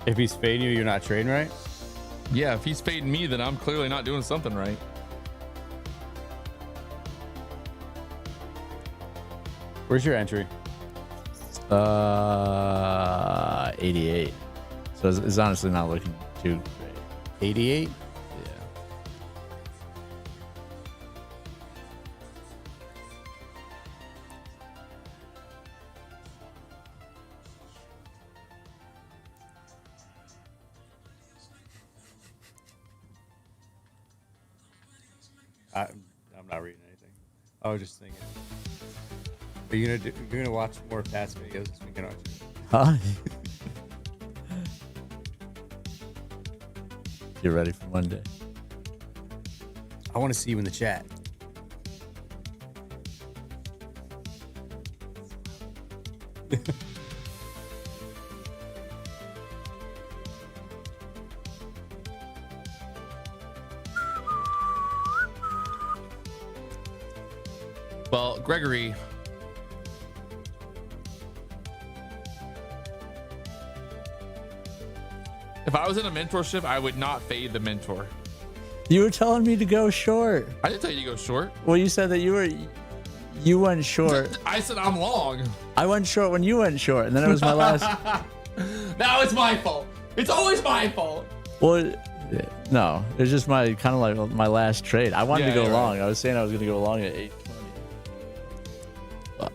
[SPEAKER 3] If he's fading you, you're not trading right?
[SPEAKER 1] Yeah, if he's fading me, then I'm clearly not doing something right.
[SPEAKER 3] Where's your entry?
[SPEAKER 2] 88. So it's honestly not looking too great.
[SPEAKER 3] 88?
[SPEAKER 2] Yeah.
[SPEAKER 3] I'm not reading anything. I was just thinking. Are you you're gonna watch more Pat's videos this weekend, aren't you?
[SPEAKER 2] Huh? You're ready for Monday.
[SPEAKER 3] I want to see you in the chat.
[SPEAKER 1] Well, Gregory, if I was in a mentorship, I would not fade the mentor.
[SPEAKER 2] You were telling me to go short.
[SPEAKER 1] I didn't tell you to go short.
[SPEAKER 2] Well, you said that you went short.
[SPEAKER 1] I said I'm long.
[SPEAKER 2] I went short when you went short, and then it was my last.
[SPEAKER 1] Now it's my fault. It's always my fault.
[SPEAKER 2] Well, no, it was just my kind of like my last trade. I wanted
[SPEAKER 1] Yeah,
[SPEAKER 2] to go
[SPEAKER 1] you're
[SPEAKER 2] long.
[SPEAKER 1] right.
[SPEAKER 2] I was saying I was going to go long at 820. Fuck.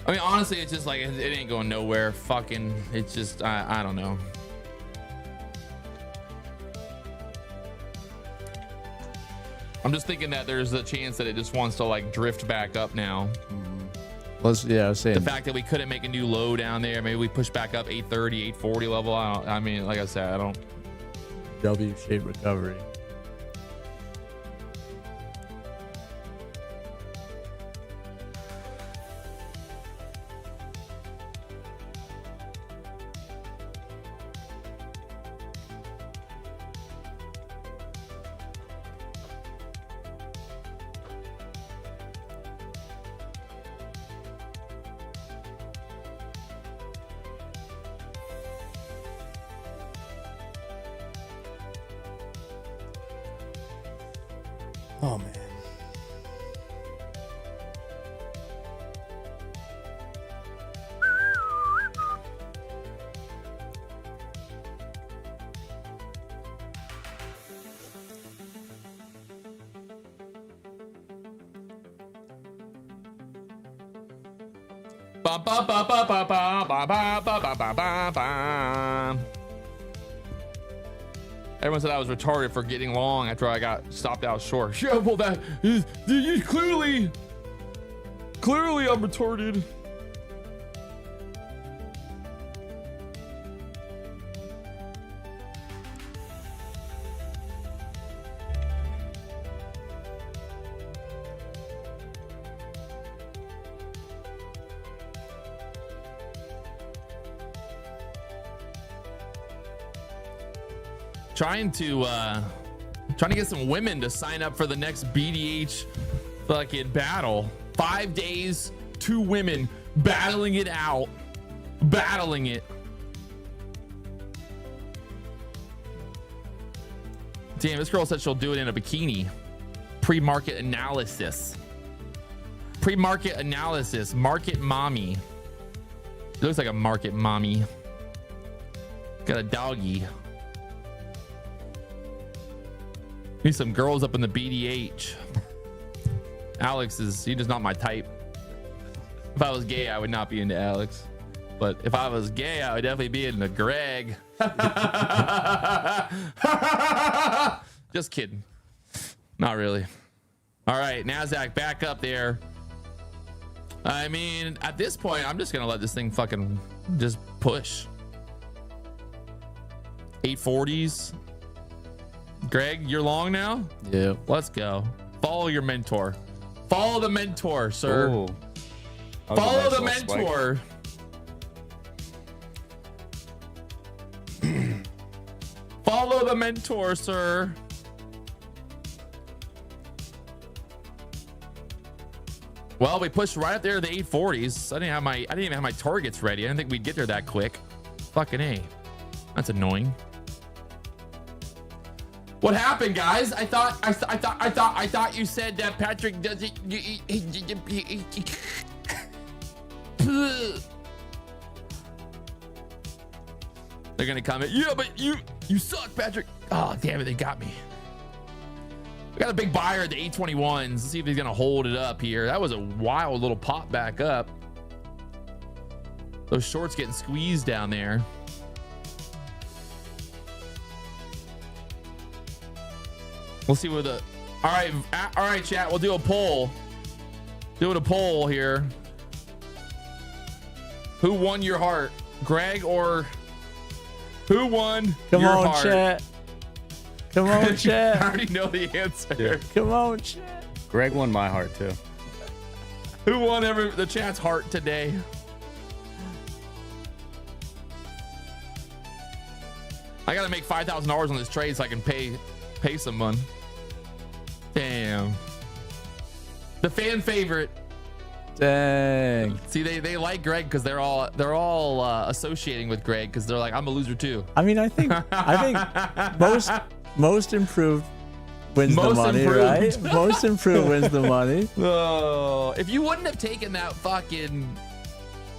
[SPEAKER 1] I mean, honestly, it's just like it ain't going nowhere. Fucking, it's just I don't know. I'm just thinking that there's a chance that it just wants to like drift back up now.
[SPEAKER 2] Yeah, I was saying.
[SPEAKER 1] The fact that we couldn't make a new low down there, maybe we push back up 830, 840 level. I mean, like I said, I don't.
[SPEAKER 2] W-shaped recovery.
[SPEAKER 3] Oh man.
[SPEAKER 1] Ba, ba, ba, ba, ba, ba, ba, ba, ba, ba, ba, ba, ba. Everyone said I was retarded for getting long after I got stopped out short. Yeah, well, that is clearly I'm retarded. Trying to get some women to sign up for the next BDH fucking battle. 5 days, 2 women battling it out, battling it. Damn, this girl said she'll do it in a bikini. Pre-market analysis. Pre-market analysis. Market mommy. It looks like a market mommy. Got a doggy. Need some girls up in the BDH. Alex he just not my type. If I was gay, I would not be into Alex. But if I was gay, I would definitely be into Greg. Just kidding. Not really. All right, NASDAQ back up there. I mean, at this point, I'm just gonna let this thing fucking just push. 840s. Greg, you're long now?
[SPEAKER 2] Yeah.
[SPEAKER 1] Let's go. Follow your mentor. Follow the mentor, sir.
[SPEAKER 3] Ooh.
[SPEAKER 1] Follow the mentor. Follow the mentor, sir. Well, we pushed right up there to the 840s. I didn't even have my targets ready. I didn't think we'd get there that quick. Fucking A. That's annoying. What happened, guys? I thought you said that Patrick does it. They're gonna comment. Yeah, but you suck, Patrick. Oh, damn it, they got me. We got a big buyer at the 821s. Let's see if he's gonna hold it up here. That was a wild little pop back up. Those shorts getting squeezed down there. We'll see what the. All right, chat. We'll do a poll. Doing a poll here. Who won your heart, Greg or who won
[SPEAKER 2] Come
[SPEAKER 1] your
[SPEAKER 2] on,
[SPEAKER 1] heart?
[SPEAKER 2] chat. Come on,
[SPEAKER 1] I
[SPEAKER 2] chat.
[SPEAKER 1] already know the answer.
[SPEAKER 3] Yeah.
[SPEAKER 2] Come on, chat.
[SPEAKER 3] Greg won my heart too.
[SPEAKER 1] Who won the chat's heart today? I gotta make $5,000 on this trade so I can pay someone. Damn. The fan favorite.
[SPEAKER 2] Dang.
[SPEAKER 1] See, they like Greg because they're all associating with Greg because they're like, I'm a loser too.
[SPEAKER 2] I mean, I think most improved wins the
[SPEAKER 1] Most
[SPEAKER 2] money,
[SPEAKER 1] improved.
[SPEAKER 2] right? Most improved wins the money.
[SPEAKER 1] Oh, if you wouldn't have taken that fucking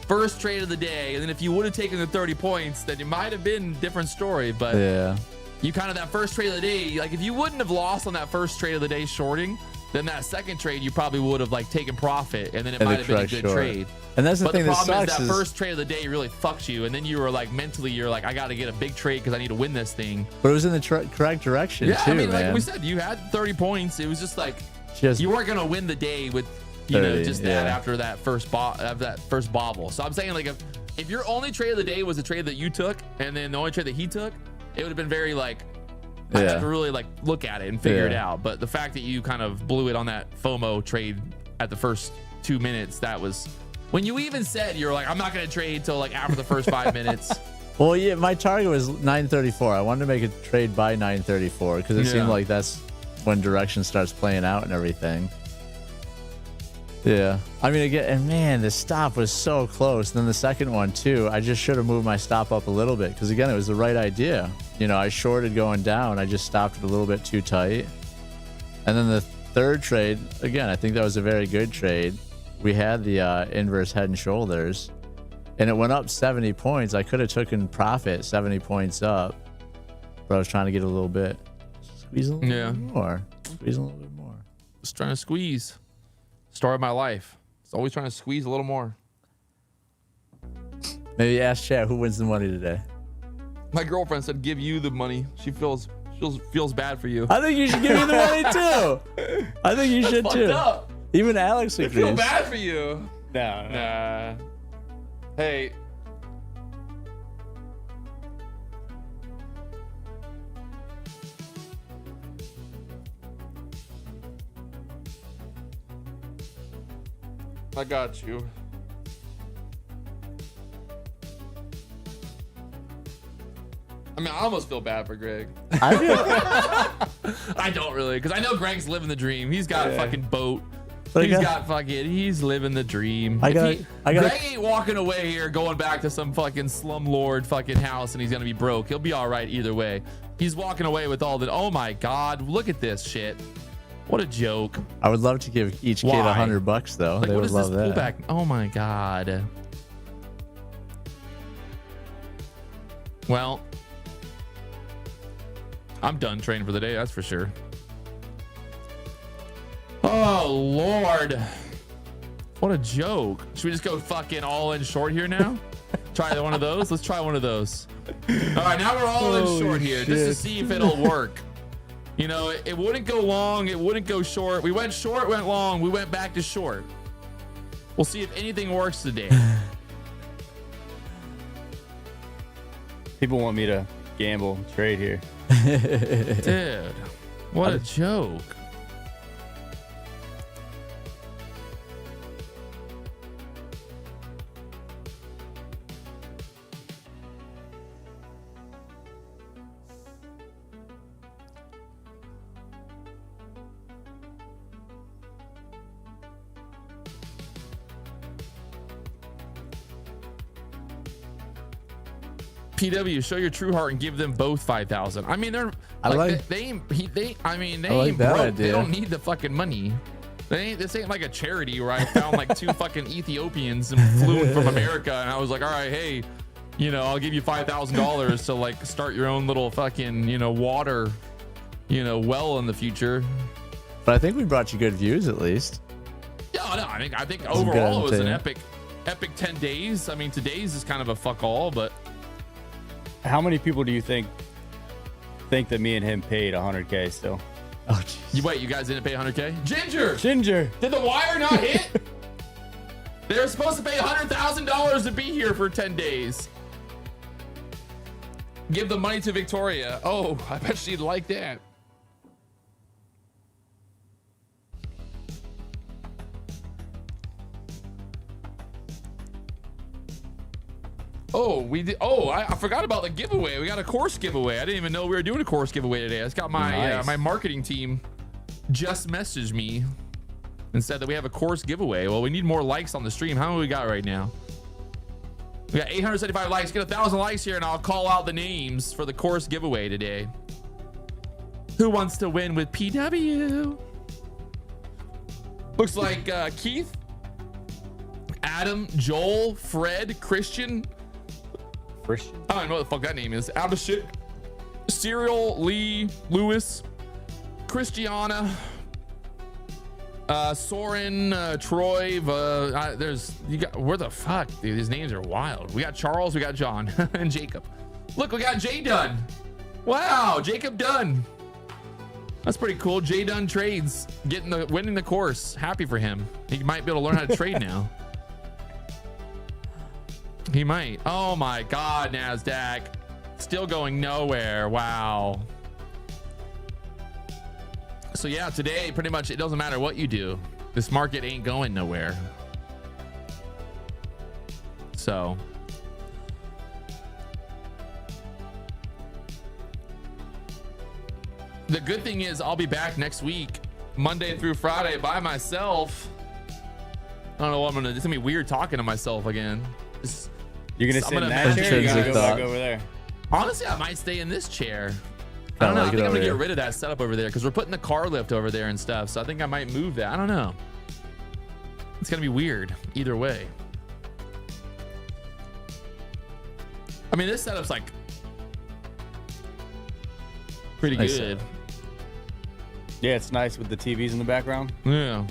[SPEAKER 1] first trade of the day, and then if you would have taken the 30 points, then it might have been a different story. But
[SPEAKER 2] Yeah.
[SPEAKER 1] you kind of that first trade of the day, like if you wouldn't have lost on that first trade of the day shorting, then that second trade you probably would have like taken profit, and then it
[SPEAKER 2] And
[SPEAKER 1] might
[SPEAKER 2] the
[SPEAKER 1] have been a
[SPEAKER 2] correct
[SPEAKER 1] good
[SPEAKER 2] short.
[SPEAKER 1] trade.
[SPEAKER 2] And that's the
[SPEAKER 1] But the
[SPEAKER 2] thing that
[SPEAKER 1] problem is
[SPEAKER 2] sucks
[SPEAKER 1] that first trade of the day really fucked you, and then you were like mentally, you're like, I got to get a big trade because I need to win this thing.
[SPEAKER 2] but it was in the correct direction
[SPEAKER 1] Yeah,
[SPEAKER 2] too,
[SPEAKER 1] I mean,
[SPEAKER 2] man.
[SPEAKER 1] like we said, you had 30 points. It was just like
[SPEAKER 2] Just
[SPEAKER 1] you weren't gonna win the day with, you know,
[SPEAKER 2] 30,
[SPEAKER 1] just that
[SPEAKER 2] yeah.
[SPEAKER 1] after that first bobble. So I'm saying, like, if your only trade of the day was a trade that you took, and then the only trade that he took, it would have been very like, I
[SPEAKER 2] Yeah.
[SPEAKER 1] have to really like look at it and figure it
[SPEAKER 2] Yeah.
[SPEAKER 1] out. But the fact that you kind of blew it on that FOMO trade at the first 2 minutes, that was when you even said you're like, I'm not gonna trade till like after the first 5 minutes.
[SPEAKER 2] Well, yeah, my target was 934. I wanted to make a trade by 934 because it
[SPEAKER 1] Yeah.
[SPEAKER 2] seemed like that's when direction starts playing out and everything. Yeah. I mean, again, and man, the stop was so close. Then the second one, too, I just should have moved my stop up a little bit because, again, it was the right idea. You know, I shorted going down. I just stopped it a little bit too tight. And then third trade, again, I think that was a very good trade. We had the inverse head and shoulders, and it went up 70 points. I could have taken profit 70 points up, but I was trying to get a little bit, squeeze a little bit more, squeeze a little bit more.
[SPEAKER 1] Just trying to squeeze. Story of my life. It's always trying to squeeze a little more.
[SPEAKER 2] Maybe ask chat who wins the money today.
[SPEAKER 1] My girlfriend said, "Give you the money." She feels bad for you.
[SPEAKER 2] I think you should give me the money too. I think you should too.
[SPEAKER 1] Up.
[SPEAKER 2] Even Alex
[SPEAKER 1] I
[SPEAKER 2] agrees.
[SPEAKER 1] feel bad for you.
[SPEAKER 3] No.
[SPEAKER 1] Nah. Hey. I got you. I mean, I almost feel bad for Greg.
[SPEAKER 2] I do.
[SPEAKER 1] I don't really, because I know Greg's living the dream. He's got a fucking boat.
[SPEAKER 2] But
[SPEAKER 1] He's living the dream.
[SPEAKER 2] Greg
[SPEAKER 1] ain't walking away here going back to some fucking slumlord fucking house and he's gonna be broke. He'll be all right either way. He's walking away with all the, oh my God, look at this shit. What a joke.
[SPEAKER 2] I would love to give each kid
[SPEAKER 1] Why?
[SPEAKER 2] $100 though.
[SPEAKER 1] Like,
[SPEAKER 2] They
[SPEAKER 1] what
[SPEAKER 2] would
[SPEAKER 1] is
[SPEAKER 2] love
[SPEAKER 1] this
[SPEAKER 2] that.
[SPEAKER 1] pullback? Oh my God. Well, I'm done trading for the day, that's for sure. Oh, Lord. What a joke. Should we just go fucking all in short here now? Try one of those? Let's try one of those. All right, now we're all in short here just to see if it'll work. You know, it wouldn't go long. It wouldn't go short. We went short, went long. We went back to short. We'll see if anything works today.
[SPEAKER 3] People want me to gamble, trade here.
[SPEAKER 1] Dude, what a joke. PW, show your true heart and give them both 5,000. I mean, they're they ain't
[SPEAKER 2] like that
[SPEAKER 1] broke.
[SPEAKER 2] idea.
[SPEAKER 1] They don't need the fucking money. This ain't like a charity where I found like 2 fucking Ethiopians and flew in from America, and I was like, all right, hey, you know, I'll give you $5,000 to like start your own little fucking, you know, water, you know, well in the future.
[SPEAKER 2] But I think we brought you good views at least.
[SPEAKER 1] Yeah, no, I think
[SPEAKER 2] That's a good
[SPEAKER 1] overall it was an
[SPEAKER 2] idea.
[SPEAKER 1] epic 10 days. I mean, today's is kind of a fuck all, but
[SPEAKER 3] How many people do you think that me and him paid 100K still?
[SPEAKER 2] Oh, jeez.
[SPEAKER 1] wait, you guys didn't pay 100K?
[SPEAKER 3] Ginger.
[SPEAKER 1] Did the wire not hit? They were supposed to pay $100,000 to be here for 10 days. Give the money to Victoria. Oh, I bet she'd like that. Oh, we did. Oh, I forgot about the giveaway. We got a course giveaway. I didn't even know we were doing a course giveaway today. I just got my
[SPEAKER 3] Nice.
[SPEAKER 1] my marketing team just messaged me and said that we have a course giveaway. Well, we need more likes on the stream. How many we got right now? We got 875 likes. Get 1,000 likes here, and I'll call out the names for the course giveaway today. Who wants to win with PW? Looks like Keith, Adam, Joel, Fred, Christian. I don't know what the fuck that name is. Out of shit. Cyril, Lee, Lewis, Christiana, Soren, Troy. Where the fuck? Dude, these names are wild. We got Charles, we got John, and Jacob. Look, we got Jay Dunn. Wow, Jacob Dunn. That's pretty cool. Jay Dunn trades, winning the course. Happy for him. He might be able to learn how to trade now. He might. Oh my God, NASDAQ. Still going nowhere. Wow. So yeah, today pretty much it doesn't matter what you do. This market ain't going nowhere. So. The good thing is I'll be back next week, Monday through Friday by myself. I don't know what it's gonna be weird talking to myself again.
[SPEAKER 3] You're gonna
[SPEAKER 1] I'm
[SPEAKER 3] sit in
[SPEAKER 1] gonna
[SPEAKER 3] that chair? Or you gotta go
[SPEAKER 2] Intrinsic
[SPEAKER 3] back
[SPEAKER 2] thought.
[SPEAKER 3] over there?
[SPEAKER 1] Honestly, I might stay in this chair. I don't know. I
[SPEAKER 2] like
[SPEAKER 1] think
[SPEAKER 2] it
[SPEAKER 1] I'm
[SPEAKER 2] over
[SPEAKER 1] gonna
[SPEAKER 2] here.
[SPEAKER 1] get rid of that setup over there because we're putting the car lift over there and stuff. So I think I might move that. I don't know. It's gonna be weird either way. I mean, this setup's like pretty
[SPEAKER 2] Nice
[SPEAKER 1] good.
[SPEAKER 3] Yeah, it's nice with the TVs in the background.
[SPEAKER 1] Yeah.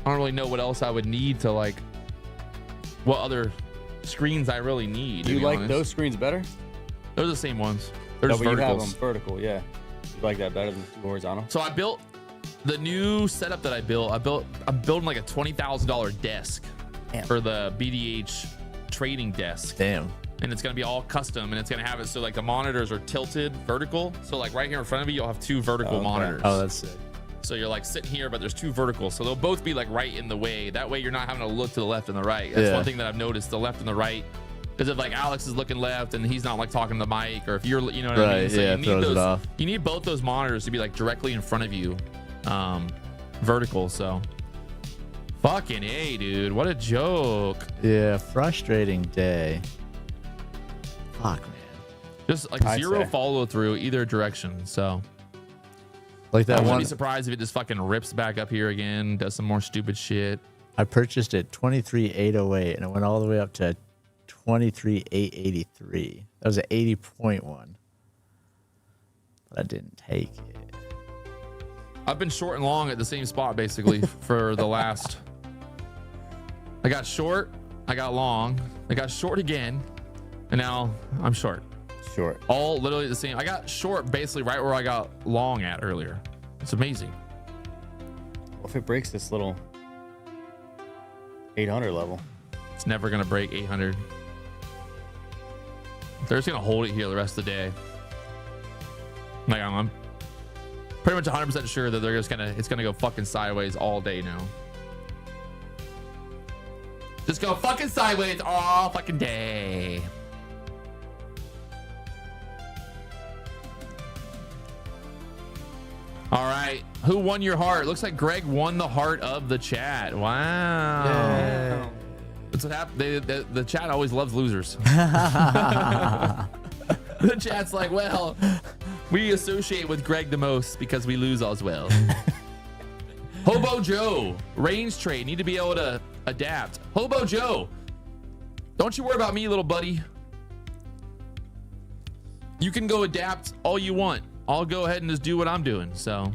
[SPEAKER 1] I don't really know what else I would need to like. What other screens I really need?
[SPEAKER 3] Do
[SPEAKER 1] to
[SPEAKER 3] you
[SPEAKER 1] be
[SPEAKER 3] like
[SPEAKER 1] honest.
[SPEAKER 3] those screens better?
[SPEAKER 1] They're the same ones. They're
[SPEAKER 3] No,
[SPEAKER 1] just
[SPEAKER 3] but you have
[SPEAKER 1] verticals.
[SPEAKER 3] them vertical, yeah. You like that better than horizontal?
[SPEAKER 1] So I built the new setup that I built. I'm building like a $20,000 desk for the BDH trading desk.
[SPEAKER 2] Damn.
[SPEAKER 1] And it's gonna be all custom, and it's gonna have it so like the monitors are tilted vertical. So like right here in front of you, you'll have two vertical
[SPEAKER 3] Okay.
[SPEAKER 1] monitors.
[SPEAKER 2] Oh, that's sick.
[SPEAKER 1] So you're like sitting here, but there's two verticals. So they'll both be like right in the way. That way you're not having to look to the left and the right. That's
[SPEAKER 2] Yeah.
[SPEAKER 1] one thing that I've noticed, the left and the right. Because if like Alex is looking left and he's not like talking to the mic, or if you're, you know what I mean?
[SPEAKER 2] Right,
[SPEAKER 1] So
[SPEAKER 2] yeah,
[SPEAKER 1] you need
[SPEAKER 2] throws it off.
[SPEAKER 1] You need both those monitors to be like directly in front of you, vertical. So fucking A, dude. What a joke.
[SPEAKER 2] Yeah, frustrating day. Fuck, man.
[SPEAKER 1] Just like
[SPEAKER 3] I'd
[SPEAKER 1] zero
[SPEAKER 3] say.
[SPEAKER 1] follow through either direction. So
[SPEAKER 2] Like
[SPEAKER 1] I
[SPEAKER 2] that
[SPEAKER 1] wouldn't
[SPEAKER 2] one.
[SPEAKER 1] be surprised if it just fucking rips back up here again, does some more stupid shit.
[SPEAKER 2] I purchased it 23,808 and it went all the way up to 23,883. That was an 80.1. But I didn't take it.
[SPEAKER 1] I've been short and long at the same spot basically for the last. I got short, I got long, I got short again, and now I'm short.
[SPEAKER 3] Short.
[SPEAKER 1] All literally the same. I got short basically right where I got long at earlier. It's amazing.
[SPEAKER 3] What if it breaks this little 800 level?
[SPEAKER 1] It's never gonna break 800. They're just gonna hold it here the rest of the day. Like I'm pretty much 100% sure that they're just it's gonna go fucking sideways all day now. Just go fucking sideways all fucking day. All right, who won your heart? Looks like Greg won the heart of the chat. Wow. That's what happened. The chat always loves losers. The chat's like, well, we associate with Greg the most because we lose as well. Hobo Joe, range trade, need to be able to adapt. Hobo Joe, don't you worry about me, little buddy. You can go adapt all you want. I'll go ahead and just do what I'm doing. So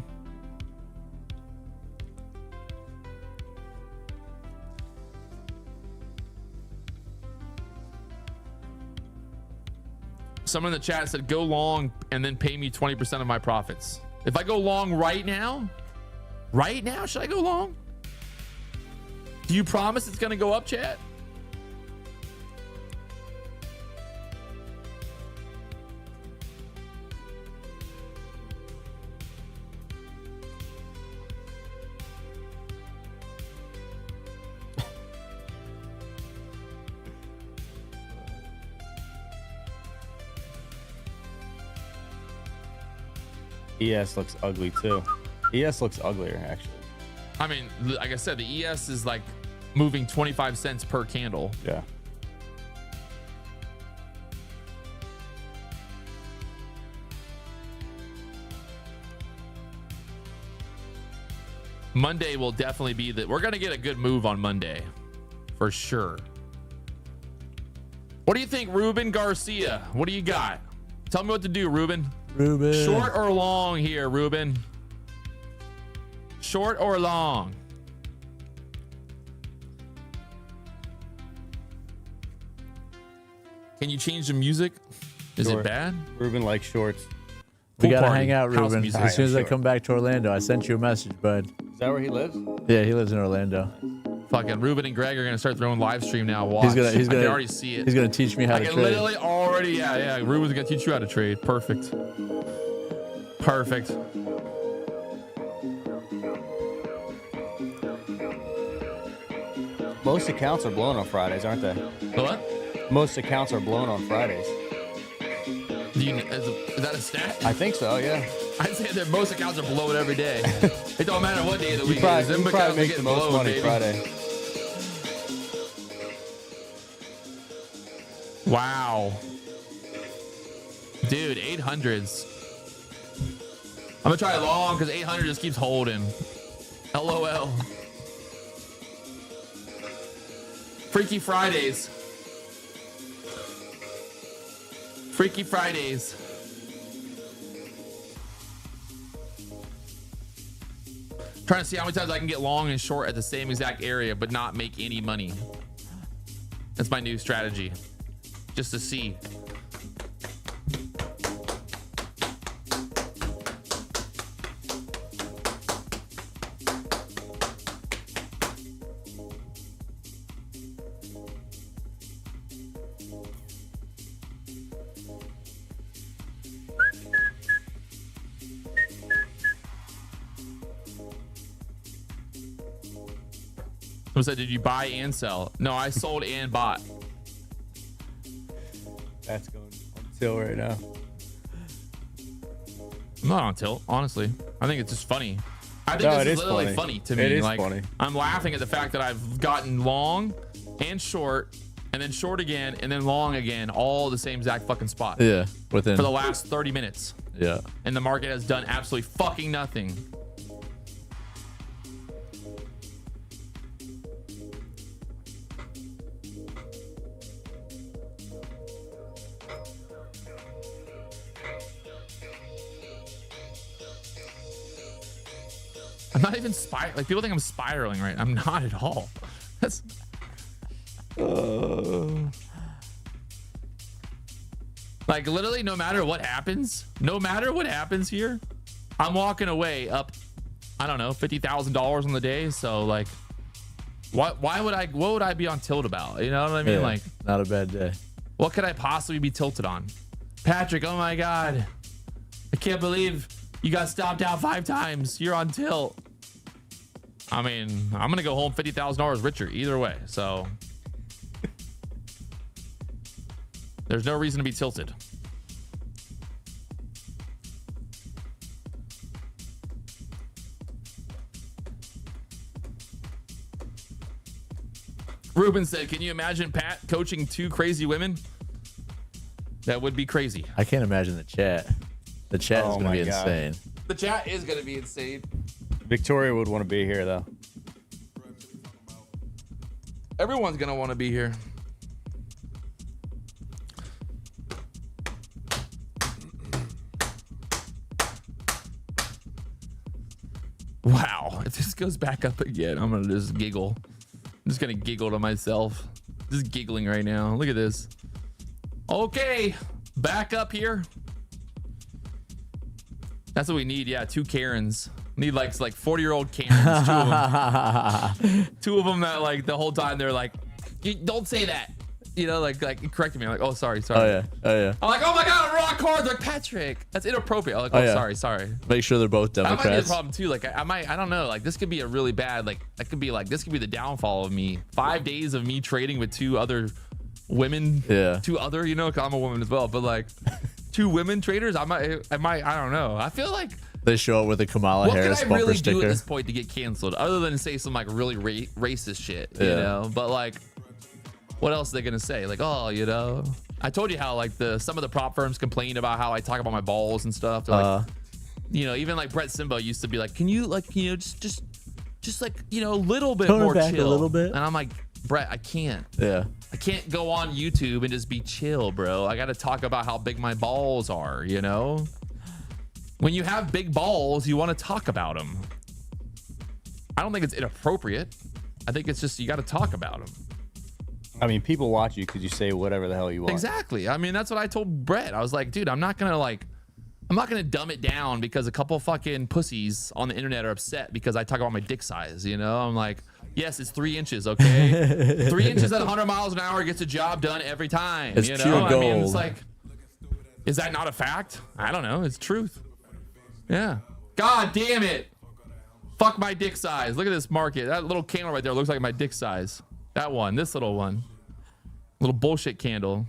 [SPEAKER 1] someone in the chat said go long and then pay me 20% of my profits. If I go long right now, should I go long? Do you promise it's gonna go up, chat?
[SPEAKER 3] ES looks ugly too. ES looks uglier actually.
[SPEAKER 1] I mean, like I said, the ES is like moving 25 cents per candle.
[SPEAKER 3] Yeah.
[SPEAKER 1] Monday will definitely be we're gonna get a good move on Monday for sure. What do you think, Ruben Garcia? What do you got? Tell me what to do, Ruben. Short or long here, Ruben? Short or long? Can you change the music? Is
[SPEAKER 3] Short.
[SPEAKER 1] it bad?
[SPEAKER 3] Ruben likes shorts.
[SPEAKER 2] We
[SPEAKER 1] Pool
[SPEAKER 2] gotta
[SPEAKER 1] party,
[SPEAKER 2] hang out,
[SPEAKER 1] house
[SPEAKER 2] Ruben.
[SPEAKER 1] music.
[SPEAKER 2] As soon as I
[SPEAKER 3] Sure.
[SPEAKER 2] come back to Orlando, I sent you a message, bud.
[SPEAKER 3] Is that where he lives?
[SPEAKER 2] Yeah, he lives in Orlando.
[SPEAKER 1] Fucking Ruben and Greg are gonna start throwing live stream now. Watch.
[SPEAKER 2] He's
[SPEAKER 1] I
[SPEAKER 2] gonna
[SPEAKER 1] can already see it.
[SPEAKER 2] He's gonna teach me how
[SPEAKER 1] I
[SPEAKER 2] to
[SPEAKER 1] can
[SPEAKER 2] trade.
[SPEAKER 1] literally already, yeah. Ruben's gonna teach you how to trade. Perfect. Perfect.
[SPEAKER 3] Most accounts are blown on Fridays, aren't they?
[SPEAKER 1] What?
[SPEAKER 3] Most accounts are blown on Fridays.
[SPEAKER 1] Is that a stat?
[SPEAKER 3] I think so, yeah.
[SPEAKER 1] I'd say that most accounts are blowing every day. It don't matter what day of the week
[SPEAKER 3] You
[SPEAKER 1] it is. Them
[SPEAKER 3] probably
[SPEAKER 1] accounts are
[SPEAKER 3] make
[SPEAKER 1] getting
[SPEAKER 3] the most
[SPEAKER 1] blown,
[SPEAKER 3] money
[SPEAKER 1] baby.
[SPEAKER 3] Friday.
[SPEAKER 1] Wow. Dude, 800s. I'm gonna try long because 800 just keeps holding. LOL. Freaky Fridays. Freaky Fridays. Trying to see how many times I can get long and short at the same exact area but not make any money. That's my new strategy. Just to see. Someone said, did you buy and sell? No, I sold and bought.
[SPEAKER 3] That's going on tilt right now.
[SPEAKER 1] I'm not on tilt, honestly. I think it's just funny. I think
[SPEAKER 3] No, it
[SPEAKER 1] this is
[SPEAKER 3] is
[SPEAKER 1] literally
[SPEAKER 3] funny.
[SPEAKER 1] funny to me.
[SPEAKER 3] It is
[SPEAKER 1] like,
[SPEAKER 3] funny.
[SPEAKER 1] I'm laughing at the fact that I've gotten long and short, and then short again, and then long again, all the same exact fucking spot
[SPEAKER 2] Yeah, within.
[SPEAKER 1] for the last 30 minutes.
[SPEAKER 2] Yeah.
[SPEAKER 1] And the market has done absolutely fucking nothing. I'm not even like people think I'm spiraling, right? I'm not at all. That's like literally no matter what happens here, I'm walking away up, I don't know, $50,000 on the day. So like, what would I be on tilt about? You know what I mean?
[SPEAKER 2] Yeah,
[SPEAKER 1] Like,
[SPEAKER 2] not a bad day.
[SPEAKER 1] what could I possibly be tilted on? Patrick, oh my God. I can't believe you got stopped out 5 times. You're on tilt. I mean, I'm going to go home $50,000 richer either way. So there's no reason to be tilted. Ruben said, can you imagine Pat coaching 2 crazy women? That would be crazy.
[SPEAKER 2] I can't imagine the chat. The chat is
[SPEAKER 3] Oh
[SPEAKER 2] going to
[SPEAKER 3] my
[SPEAKER 2] be
[SPEAKER 3] God.
[SPEAKER 2] insane.
[SPEAKER 1] The chat is going to be insane.
[SPEAKER 3] Victoria would want to be here though.
[SPEAKER 1] Everyone's going to want to be here. Wow. If this goes back up again, I'm going to just giggle. I'm just going to giggle to myself. Just giggling right now. Look at this. Okay. Back up here. That's what we need. Yeah. 2 Karens. Need like 40-year-old Karens. 2 of them. 2 of them that like the whole time they're like, don't say that. You know, like correcting me. I'm like, oh, sorry.
[SPEAKER 2] Oh yeah. Oh yeah.
[SPEAKER 1] I'm like, oh my God, rock cards. Like, Patrick, that's inappropriate. I'm like, oh,
[SPEAKER 2] yeah.
[SPEAKER 1] sorry.
[SPEAKER 2] Make sure they're both
[SPEAKER 1] That might be the
[SPEAKER 2] Democrats.
[SPEAKER 1] problem too. Like, I don't know. Like, this could be a really bad, like, that could be like, this could be the downfall of me. 5 days of me trading with 2 other women.
[SPEAKER 2] Yeah.
[SPEAKER 1] 2 other, you know, 'cause I'm a woman as well. But like, 2 women traders, I don't know. I feel like,
[SPEAKER 2] They show up with a Kamala
[SPEAKER 1] what
[SPEAKER 2] Harris
[SPEAKER 1] can I
[SPEAKER 2] bumper
[SPEAKER 1] really
[SPEAKER 2] sticker.
[SPEAKER 1] do at this point to get canceled other than say some like really racist shit, you
[SPEAKER 2] Yeah.
[SPEAKER 1] know? But like, what else are they gonna say? Like, oh, you know, I told you how like some of the prop firms complain about how I talk about my balls and stuff. They're like, you know, even like Brett Simba used to be like, can you like, you know, just like, you know, a little bit
[SPEAKER 2] Tone it
[SPEAKER 1] more
[SPEAKER 2] back a
[SPEAKER 1] chill.
[SPEAKER 2] little bit.
[SPEAKER 1] And I'm like, Brett, I can't go on YouTube and just be chill, bro. I got to talk about how big my balls are, you know? When you have big balls, you want to talk about them. I don't think it's inappropriate. I think it's just you got to talk about them.
[SPEAKER 3] I mean, people watch you because you say whatever the hell you want.
[SPEAKER 1] Exactly. I mean, that's what I told Brett. I was like, dude, I'm not going to dumb it down because a couple fucking pussies on the internet are upset because I talk about my dick size, you know? I'm like, yes, it's 3 inches, okay? 3 inches at 100 miles an hour gets a job done every time.
[SPEAKER 2] It's
[SPEAKER 1] you know?
[SPEAKER 2] pure
[SPEAKER 1] I mean, it's
[SPEAKER 2] gold.
[SPEAKER 1] like, is that not a fact? I don't know. It's truth. Yeah. God damn it. Fuck my dick size. Look at this market. That little candle right there looks like my dick size. That one, this little one. Little bullshit candle.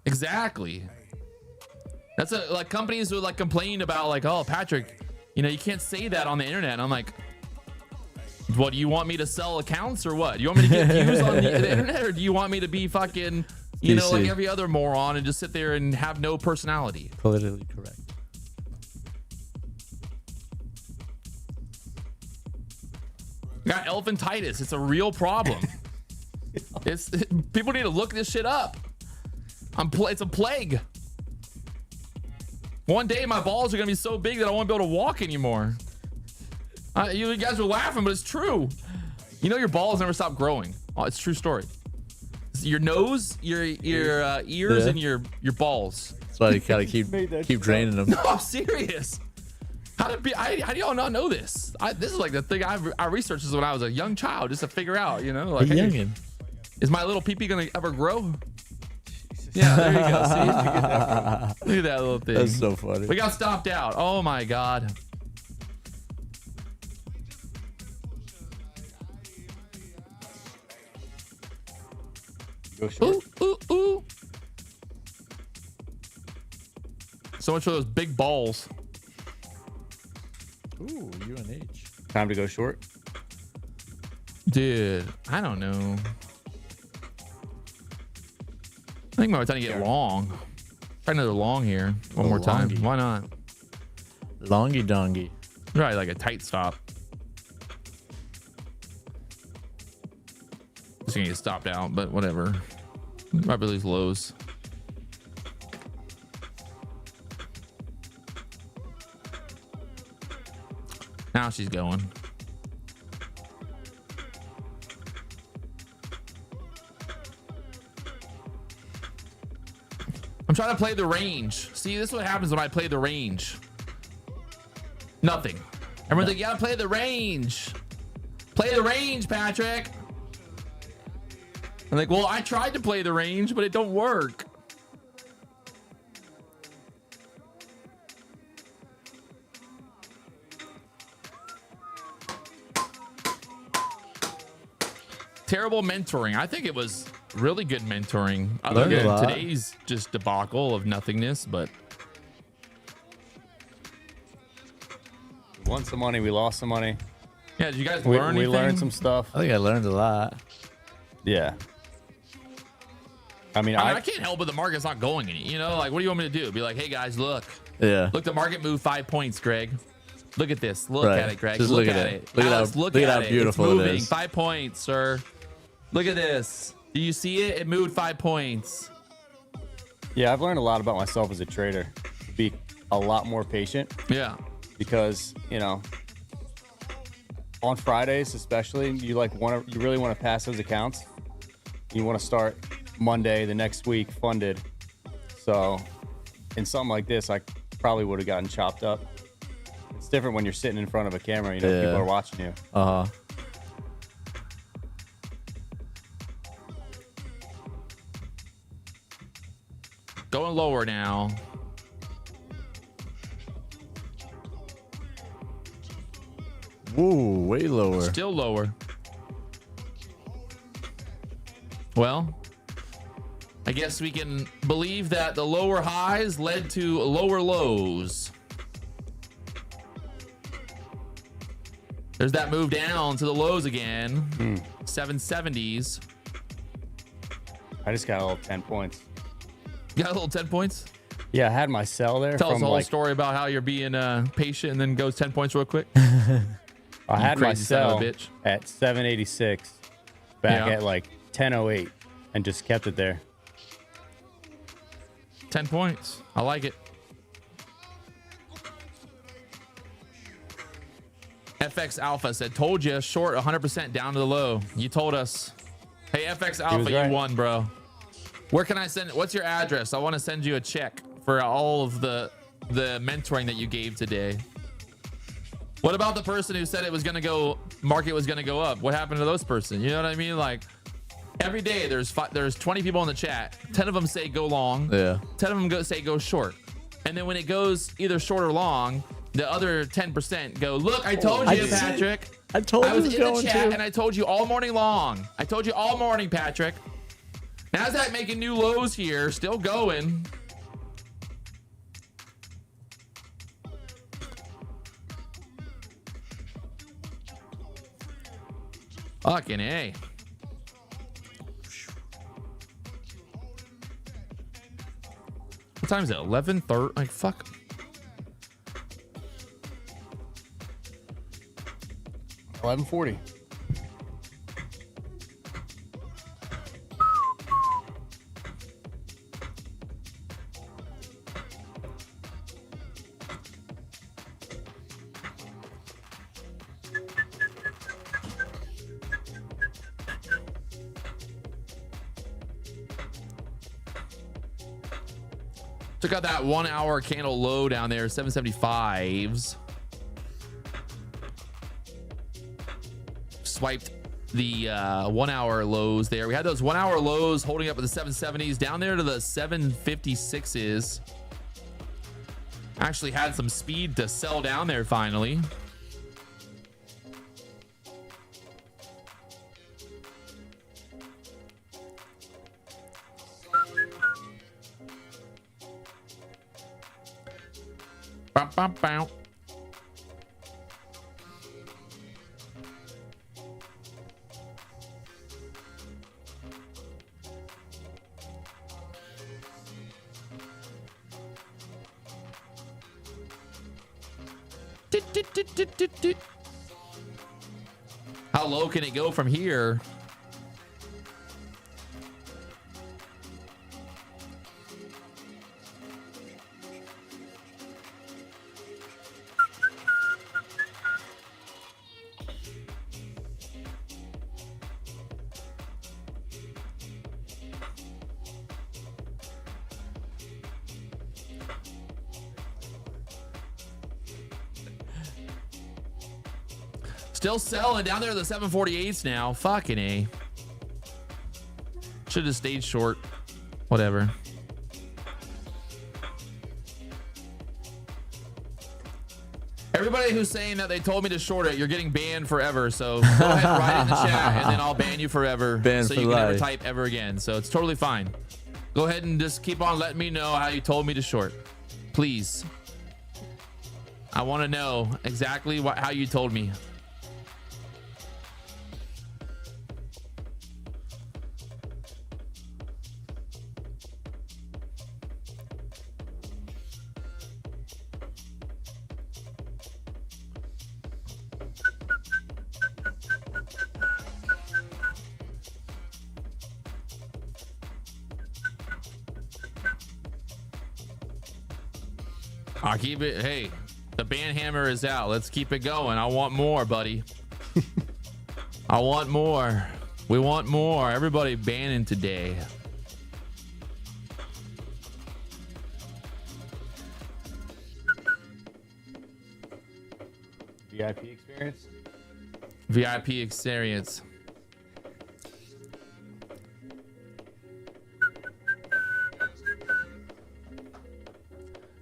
[SPEAKER 1] Exactly. That's like companies who like complain about like, oh, Patrick, you know, you can't say that on the internet. And I'm like, what, do you want me to sell accounts or what? Do you want me to get views on the internet, or do you want me to be fucking You know, like
[SPEAKER 2] PC.
[SPEAKER 1] every other moron, and just sit there and have no personality.
[SPEAKER 2] Politically correct.
[SPEAKER 1] Got elephantitis. It's a real problem. People need to look this shit up. It's a plague. One day my balls are gonna be so big that I won't be able to walk anymore. You guys are laughing, but it's true. You know your balls never stop growing. Oh, it's a true story. Your nose, your ears, and your balls.
[SPEAKER 2] That's why you gotta keep draining them.
[SPEAKER 1] No, I'm serious. How do y'all not know this? This is like the thing I researched this when I was a young child, just to figure out, you know, like, hey,
[SPEAKER 2] youngin.
[SPEAKER 1] is my little pee-pee gonna ever grow? Yeah, there you go. See? Look at that little thing.
[SPEAKER 2] That's so funny.
[SPEAKER 1] We got stopped out. Oh my god.
[SPEAKER 3] Go short.
[SPEAKER 1] Ooh. So much for those big balls.
[SPEAKER 2] Ooh, UNH.
[SPEAKER 3] Time to go short.
[SPEAKER 1] Dude, I don't know. I think my time to get long. Try another long here. One more time.
[SPEAKER 2] longy.
[SPEAKER 1] Why not?
[SPEAKER 2] Longy dongy.
[SPEAKER 1] Right, like a tight stop. Just gonna get stopped out, but whatever. Might be these lows. Now she's going. I'm trying to play the range. See, this is what happens when I play the range. Nothing. Everyone's like, you gotta play the range. Play the range, Patrick. I'm like, well, I tried to play the range, but it don't work. Terrible mentoring. I think it was really good mentoring. Other
[SPEAKER 2] Learned a
[SPEAKER 1] than
[SPEAKER 2] lot.
[SPEAKER 1] today's just debacle of nothingness, but
[SPEAKER 3] We won some money. We lost some money.
[SPEAKER 1] yeah, did you guys
[SPEAKER 3] We
[SPEAKER 1] learn anything?
[SPEAKER 3] learned some stuff.
[SPEAKER 2] I think I learned a lot.
[SPEAKER 3] Yeah. I mean,
[SPEAKER 1] I can't help it. The market's not going any. You know, like, what do you want me to do? Be like, hey guys, look,
[SPEAKER 2] Yeah.
[SPEAKER 1] the market moved 5 points, Greg. Look at this. Look
[SPEAKER 2] Right.
[SPEAKER 1] at it, Greg.
[SPEAKER 2] Just
[SPEAKER 1] look
[SPEAKER 2] look
[SPEAKER 1] at
[SPEAKER 2] at
[SPEAKER 1] it.
[SPEAKER 2] it. Look at
[SPEAKER 1] Alex,
[SPEAKER 2] how-
[SPEAKER 1] look
[SPEAKER 2] look at
[SPEAKER 1] at
[SPEAKER 2] how
[SPEAKER 1] it.
[SPEAKER 2] beautiful
[SPEAKER 1] it's
[SPEAKER 2] it
[SPEAKER 1] moving.
[SPEAKER 2] is.
[SPEAKER 1] 5 points, sir. Look at this. Do you see it? It moved 5 points.
[SPEAKER 3] yeah, I've learned a lot about myself as a trader. Be a lot more patient
[SPEAKER 1] Yeah.
[SPEAKER 3] because, you know, on Fridays especially, you really want to pass those accounts. You want to start Monday the next week funded. So in something like this, I probably would have gotten chopped up. It's different when you're sitting in front of a camera, you know,
[SPEAKER 2] Yeah.
[SPEAKER 3] people are watching you.
[SPEAKER 2] Uh-huh.
[SPEAKER 1] Going lower now.
[SPEAKER 2] Woo, way lower.
[SPEAKER 1] Still lower. Well, I guess we can believe that the lower highs led to lower lows. There's that move down to the lows again. 770s.
[SPEAKER 3] I just got a little 10 points.
[SPEAKER 1] You got a little 10 points?
[SPEAKER 3] Yeah, I had my sell there.
[SPEAKER 1] Tell us
[SPEAKER 3] from
[SPEAKER 1] the whole
[SPEAKER 3] like,
[SPEAKER 1] story about how you're being patient and then goes 10 points real quick.
[SPEAKER 3] I had my
[SPEAKER 1] crazy son of a
[SPEAKER 3] sell
[SPEAKER 1] bitch.
[SPEAKER 3] at 786 back
[SPEAKER 1] Yeah.
[SPEAKER 3] at like 1008 and just kept it there.
[SPEAKER 1] 10 points. I like it. FX Alpha said, told you, short 100% down to the low. You told us. Hey, FX Alpha,
[SPEAKER 3] right.
[SPEAKER 1] you won, bro. Where can I send? What's your address? I want to send you a check for all of the mentoring that you gave today. What about the person who said it was going to go, market was going to go up? What happened to those person? You know what I mean? Like, every day there's 20 people in the chat. 10 of them say go long.
[SPEAKER 2] Yeah.
[SPEAKER 1] 10 of them say go short. And then when it goes either short or long, the other 10% go, look, I told you, Patrick.
[SPEAKER 2] I told
[SPEAKER 1] I
[SPEAKER 2] you
[SPEAKER 1] was
[SPEAKER 2] it
[SPEAKER 1] in
[SPEAKER 2] was
[SPEAKER 1] the
[SPEAKER 2] going
[SPEAKER 1] chat
[SPEAKER 2] to.
[SPEAKER 1] and I told you all morning long. I told you all morning, Patrick. NASDAQ making new lows here, still going. Fucking A. time is it? 11:30? Like, fuck.
[SPEAKER 3] $11.40.
[SPEAKER 1] Took out that 1 hour candle low down there, 775s. Swiped the 1 hour lows there. We had those 1 hour lows holding up at the 770s down there to the 756s. Actually had some speed to sell down there finally. Bow, bow, bow. How low can it go from here? Still selling down there to the 748s now. Fucking A. Should have stayed short. Whatever. Everybody who's saying that they told me to short it, you're getting banned forever. So go ahead and write it in the chat, and then I'll ban you forever.
[SPEAKER 2] Banned
[SPEAKER 1] so
[SPEAKER 2] for
[SPEAKER 1] you can never
[SPEAKER 2] life.
[SPEAKER 1] type ever again. So it's totally fine. Go ahead and just keep on letting me know how you told me to short. Please. I want to know exactly how you told me. I'll keep it. Hey, the ban hammer is out. Let's keep it going. I want more, buddy. I want more. We want more. Everybody banning today.
[SPEAKER 3] VIP experience.
[SPEAKER 1] VIP experience.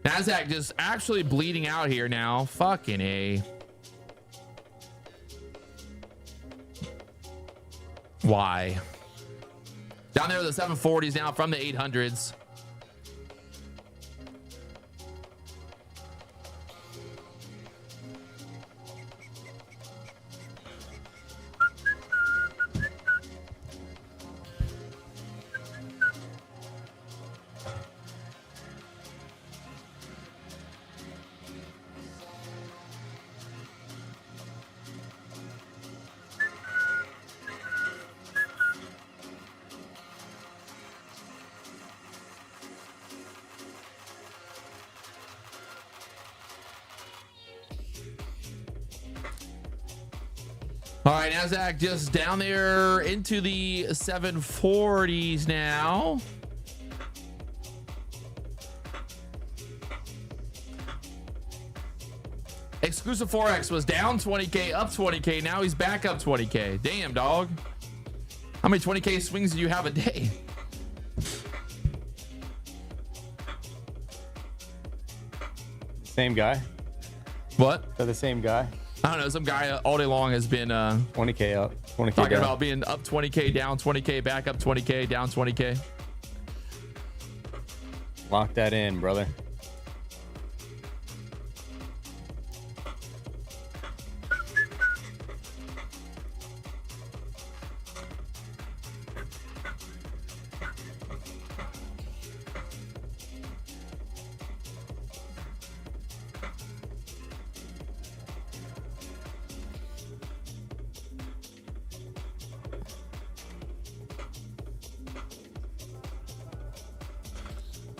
[SPEAKER 1] NASDAQ just actually bleeding out here now. Fucking A. Why? Down there, the 740s now from the 800s. All right, NASDAQ just down there into the 740s now. Exclusive Forex was down 20K, up 20K. Now he's back up 20K. Damn, dog. How many 20K swings do you have a day?
[SPEAKER 3] Same guy.
[SPEAKER 1] What?
[SPEAKER 3] Is that the same guy?
[SPEAKER 1] I don't know. Some guy all day long has been
[SPEAKER 3] 20K up, 20K
[SPEAKER 1] talking
[SPEAKER 3] down.
[SPEAKER 1] about being up 20K, down 20K, back up 20K, down 20K.
[SPEAKER 3] Lock that in, brother.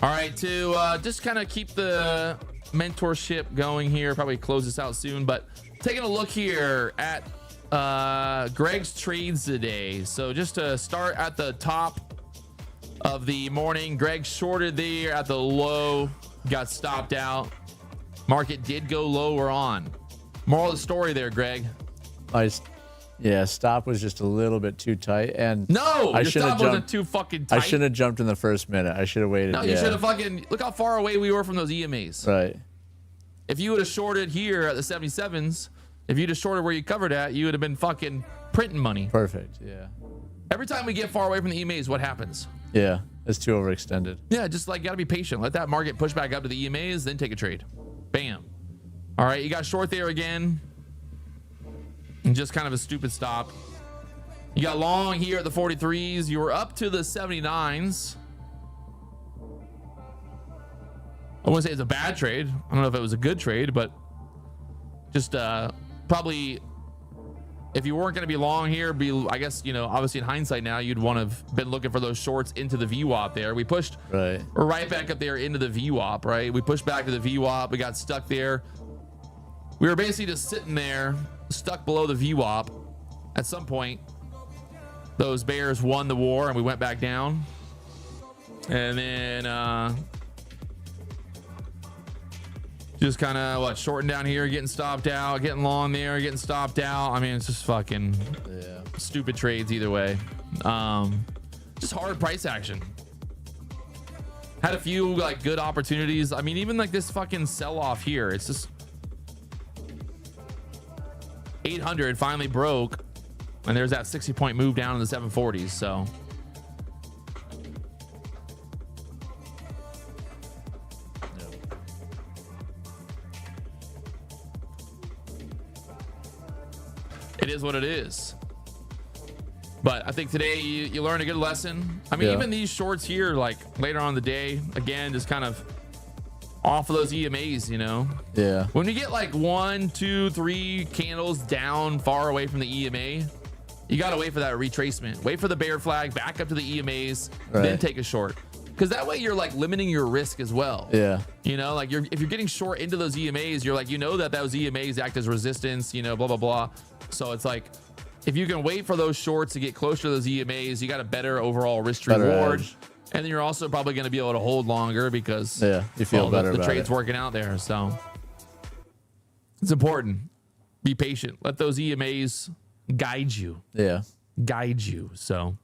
[SPEAKER 1] All right, to just kind of keep the mentorship going here, probably close this out soon, but taking a look here at Greg's trades today. So just to start at the top of the morning, Greg shorted there at the low, got stopped out. Market did go lower on. Moral of the story there, Greg.
[SPEAKER 2] Yeah, stop was just a little bit too tight, and
[SPEAKER 1] No, your stop wasn't too fucking tight.
[SPEAKER 2] I shouldn't have jumped in the first minute. I should have waited.
[SPEAKER 1] No, you should have fucking look how far away we were from those EMAs.
[SPEAKER 2] Right.
[SPEAKER 1] If you would have shorted here at the 77s, if you'd have shorted where you covered at, you would have been fucking printing money.
[SPEAKER 2] Perfect. Yeah.
[SPEAKER 1] Every time we get far away from the EMAs, what happens?
[SPEAKER 2] Yeah, it's too overextended.
[SPEAKER 1] Yeah, just like gotta be patient. Let that market push back up to the EMAs, then take a trade. Bam. All right, you got short there again. And just kind of a stupid stop. You got long here at the 43s. You were up to the 79s. I wouldn't say it's a bad trade. I don't know if it was a good trade, but just probably if you weren't going to be long here, I guess, you know, obviously in hindsight now, you'd want to have been looking for those shorts into the VWAP there. We pushed right back up there into the VWAP, right? We pushed back to the VWAP. We got stuck there. We were basically just sitting there, stuck below the VWAP. At some point, those bears won the war and we went back down. And then just kind of shorting down here, getting stopped out, getting long there, getting stopped out. I mean, it's just fucking stupid trades either way. Just hard price action. Had a few like good opportunities. I mean, even like this fucking sell off here, it's just 800 finally broke. And there's that 60-point move down in the 740s. So it is what it is. But I think today you learned a good lesson. I mean, even these shorts here, like later on in the day, again, just kind of off of those EMAs, you know?
[SPEAKER 2] Yeah.
[SPEAKER 1] When you get like 1, 2, 3 candles down far away from the EMA, you got to wait for that retracement. Wait for the bear flag, back up to the EMAs, then take a short. Because that way you're like limiting your risk as well.
[SPEAKER 2] Yeah.
[SPEAKER 1] You know, like if you're getting short into those EMAs, you're like, you know that those EMAs act as resistance, you know, blah, blah, blah. So it's like, if you can wait for those shorts to get closer to those EMAs, you got a better overall risk to reward. And then you're also probably going to be able to hold longer because
[SPEAKER 2] you feel better
[SPEAKER 1] the trade's working out there. So it's important. Be patient. Let those EMAs guide you. Guide you. So,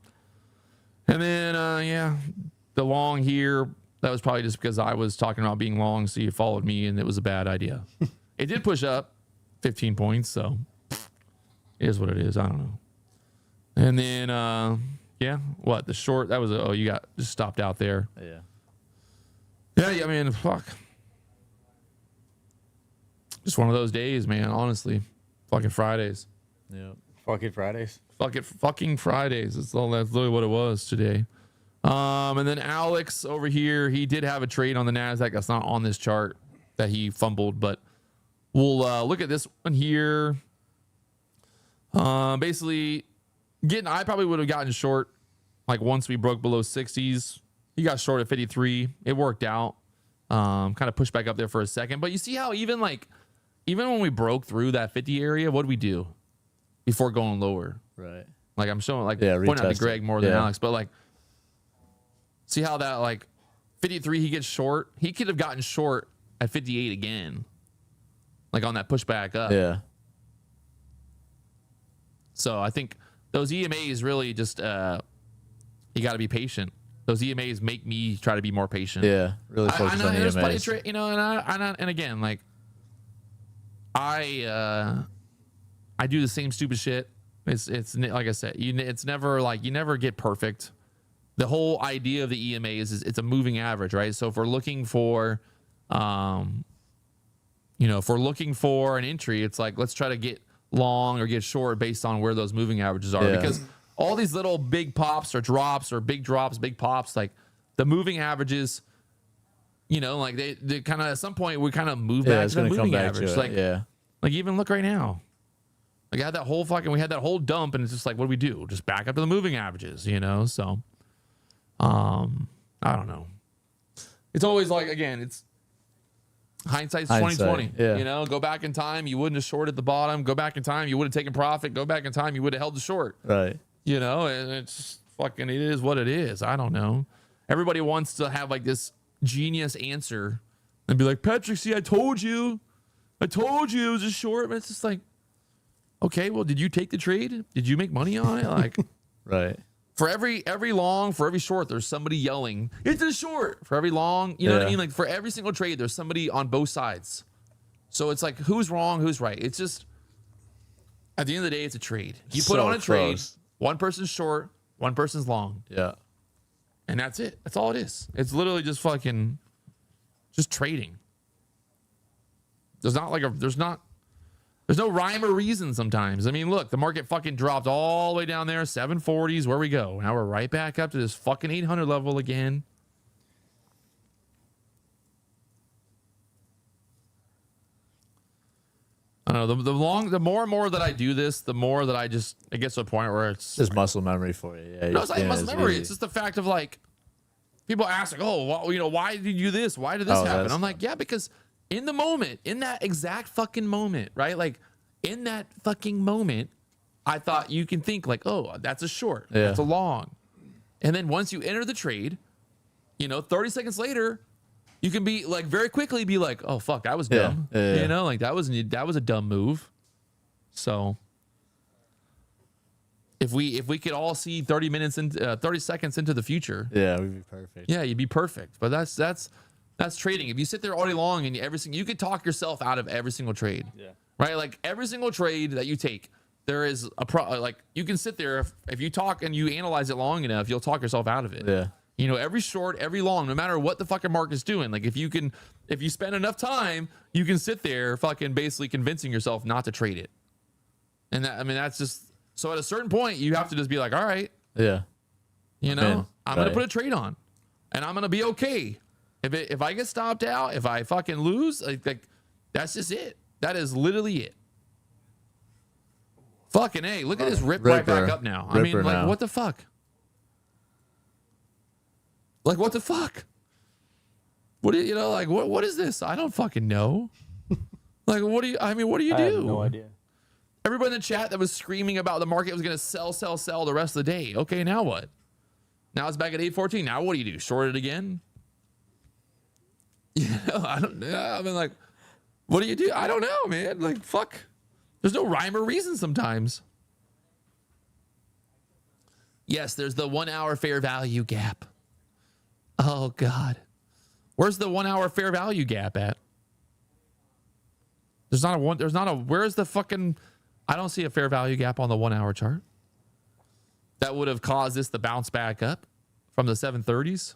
[SPEAKER 1] and then, the long here, that was probably just because I was talking about being long. So you followed me and it was a bad idea. It did push up 15 points. So it is what it is. I don't know. And then, the short, that was, you got just stopped out there. Yeah, I mean, fuck. Just one of those days, man, honestly. Fucking Fridays.
[SPEAKER 2] Yeah.
[SPEAKER 3] Fucking Fridays.
[SPEAKER 1] Fucking Fridays. That's literally what it was today. And then Alex over here, he did have a trade on the NASDAQ. That's not on this chart that he fumbled, but we'll look at this one here. Basically, I probably would have gotten short like once we broke below 60s. He got short at 53. It worked out. Kind of pushed back up there for a second. But you see how even when we broke through that 50 area, what did we do before going lower?
[SPEAKER 2] Right.
[SPEAKER 1] Like I'm showing, like pointing out to Greg more than Alex, but like, see how that like 53, he gets short. He could have gotten short at 58 again, like on that pushback up.
[SPEAKER 2] Yeah.
[SPEAKER 1] So I think those EMAs really just, you got to be patient. Those EMAs make me try to be more patient.
[SPEAKER 2] Yeah. Really focus on EMAs.
[SPEAKER 1] You know, and again, like I do the same stupid shit. It's like I said, it's never like, you never get perfect. The whole idea of the EMA is it's a moving average, right? So if we're looking for, if we're looking for an entry, it's like, let's try to get long or get short based on where those moving averages are, because all these little big pops or drops or big drops, big pops, like the moving averages, you know, like they kind of, at some point we kind of move back to the moving average. Like even look right now. Like we had that whole dump and it's just like, what do we do? Just back up to the moving averages, you know? So, I don't know. it's always like, again, it's hindsight's
[SPEAKER 2] Hindsight,
[SPEAKER 1] 2020.
[SPEAKER 2] yeah.
[SPEAKER 1] You know, go back in time, you wouldn't have shorted the bottom. Go back in time, you would have taken profit. Go back in time, you would have held the short.
[SPEAKER 2] Right.
[SPEAKER 1] You know, and it's fucking, it is what it is. I don't know. Everybody wants to have like this genius answer and be like, Patrick, see, I told you it was a short. But it's just like, okay, well, did you take the trade? Did you make money on it? Like,
[SPEAKER 2] Right.
[SPEAKER 1] for every long, for every short, there's somebody yelling, it's a short. For every long, you know what I
[SPEAKER 2] Yeah.
[SPEAKER 1] mean? Like for every single trade, there's somebody on both sides. So it's like, who's wrong, who's right? It's just, at the end of the day, it's a trade. You put
[SPEAKER 2] So
[SPEAKER 1] on a trade,
[SPEAKER 2] close.
[SPEAKER 1] one person's short, one person's long,
[SPEAKER 2] Yeah.
[SPEAKER 1] and that's it. That's all it is. It's literally just fucking, just trading. There's no rhyme or reason sometimes. I mean, look, the market fucking dropped all the way down there, 740s, where we go. Now we're right back up to this fucking 800 level again. I don't know. The more and more that I do this, the more that it gets to a point where it's
[SPEAKER 2] Just muscle memory for you. Yeah.
[SPEAKER 1] no, it's like
[SPEAKER 2] yeah,
[SPEAKER 1] muscle memory.
[SPEAKER 2] easy.
[SPEAKER 1] It's just the fact of like, people ask like, oh, well, you know, why did you do this? Why did this
[SPEAKER 2] Oh,
[SPEAKER 1] happen?
[SPEAKER 2] that's-
[SPEAKER 1] I'm like, yeah, because in the moment, in that exact fucking moment, right? Like in that fucking moment, I thought you can think like, oh, that's a short,
[SPEAKER 2] Yeah.
[SPEAKER 1] that's a long. And then once you enter the trade, you know, 30 seconds later, you can be like very quickly be like, oh fuck, that was
[SPEAKER 2] Yeah.
[SPEAKER 1] dumb.
[SPEAKER 2] Yeah, yeah.
[SPEAKER 1] You know, like that was a dumb move. So if we could all see 30 seconds into the future,
[SPEAKER 2] Yeah, we'd be perfect.
[SPEAKER 1] yeah, you'd be perfect. But that's trading. If you sit there all day long and you could talk yourself out of every single trade.
[SPEAKER 3] Yeah.
[SPEAKER 1] Right? Like every single trade that you take, there is like you can sit there if you talk and you analyze it long enough, you'll talk yourself out of it.
[SPEAKER 2] Yeah.
[SPEAKER 1] You know, every short, every long, no matter what the fucking market's doing. Like if you spend enough time, you can sit there fucking basically convincing yourself not to trade it. And that's just, so at a certain point, you have to just be like, all right,
[SPEAKER 2] Yeah.
[SPEAKER 1] you know,
[SPEAKER 2] in,
[SPEAKER 1] I'm going to
[SPEAKER 2] right.
[SPEAKER 1] put a trade on and I'm going to be okay. If I get stopped out, if I fucking lose, like that's just it. That is literally it. Fucking A, look at this right back
[SPEAKER 2] Ripper.
[SPEAKER 1] up now. I mean,
[SPEAKER 2] Ripper
[SPEAKER 1] like,
[SPEAKER 2] now.
[SPEAKER 1] what the fuck? Like, what the fuck? What do you know? Like, what is this? I don't fucking know. Like, what do you do?
[SPEAKER 3] I have no idea.
[SPEAKER 1] Everybody in the chat that was screaming about the market was going to sell the rest of the day. Okay, now what? Now it's back at 814. Now what do you do? Short it again? You know, I don't know. I mean, like, what do you do? I don't know, man. Like, fuck. There's no rhyme or reason sometimes. Yes, there's the 1 hour fair value gap. Oh, God. Where's the 1 hour fair value gap at? Where's the fucking, I don't see a fair value gap on the 1 hour chart. That would have caused this to bounce back up from the 730s.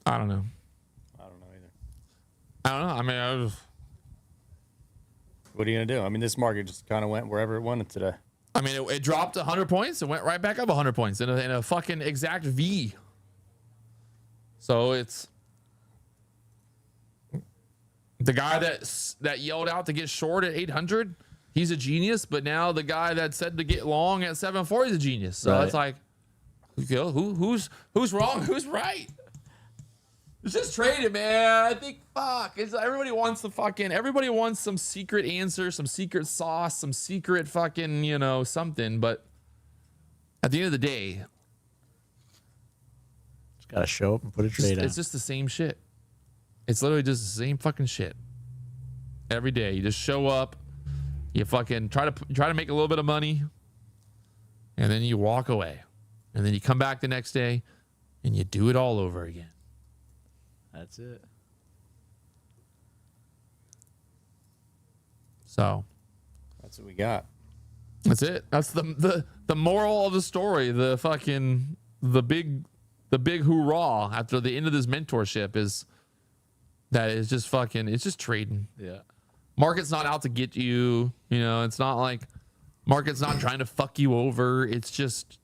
[SPEAKER 1] I don't know.
[SPEAKER 3] I don't know either.
[SPEAKER 1] I don't know. I mean,
[SPEAKER 3] What are you gonna do? I mean, this market just kind of went wherever it wanted today.
[SPEAKER 1] it dropped 100 points and went right back up 100 points in a fucking exact V. So it's the guy that yelled out to get short at 800. He's a genius, but now the guy that said to get long at 740 is a genius. So
[SPEAKER 2] Right.
[SPEAKER 1] it's like, you know, who's wrong? Who's right? It's just trading, man. I think everybody wants some secret answer, some secret sauce, some secret fucking, you know, something. But at the end of the day,
[SPEAKER 2] Just gotta show up and put a trade on.
[SPEAKER 1] it's just the same shit. It's literally just the same fucking shit. Every day, you just show up, you fucking try to make a little bit of money, and then you walk away, and then you come back the next day, and you do it all over again.
[SPEAKER 2] That's it.
[SPEAKER 1] So
[SPEAKER 3] That's what we got.
[SPEAKER 1] that's it. That's the moral of the story. The big hoorah after the end of this mentorship is that it's just fucking, it's just trading.
[SPEAKER 2] Yeah.
[SPEAKER 1] Market's not out to get you. You know, it's not like Market's not trying to fuck you over. It's just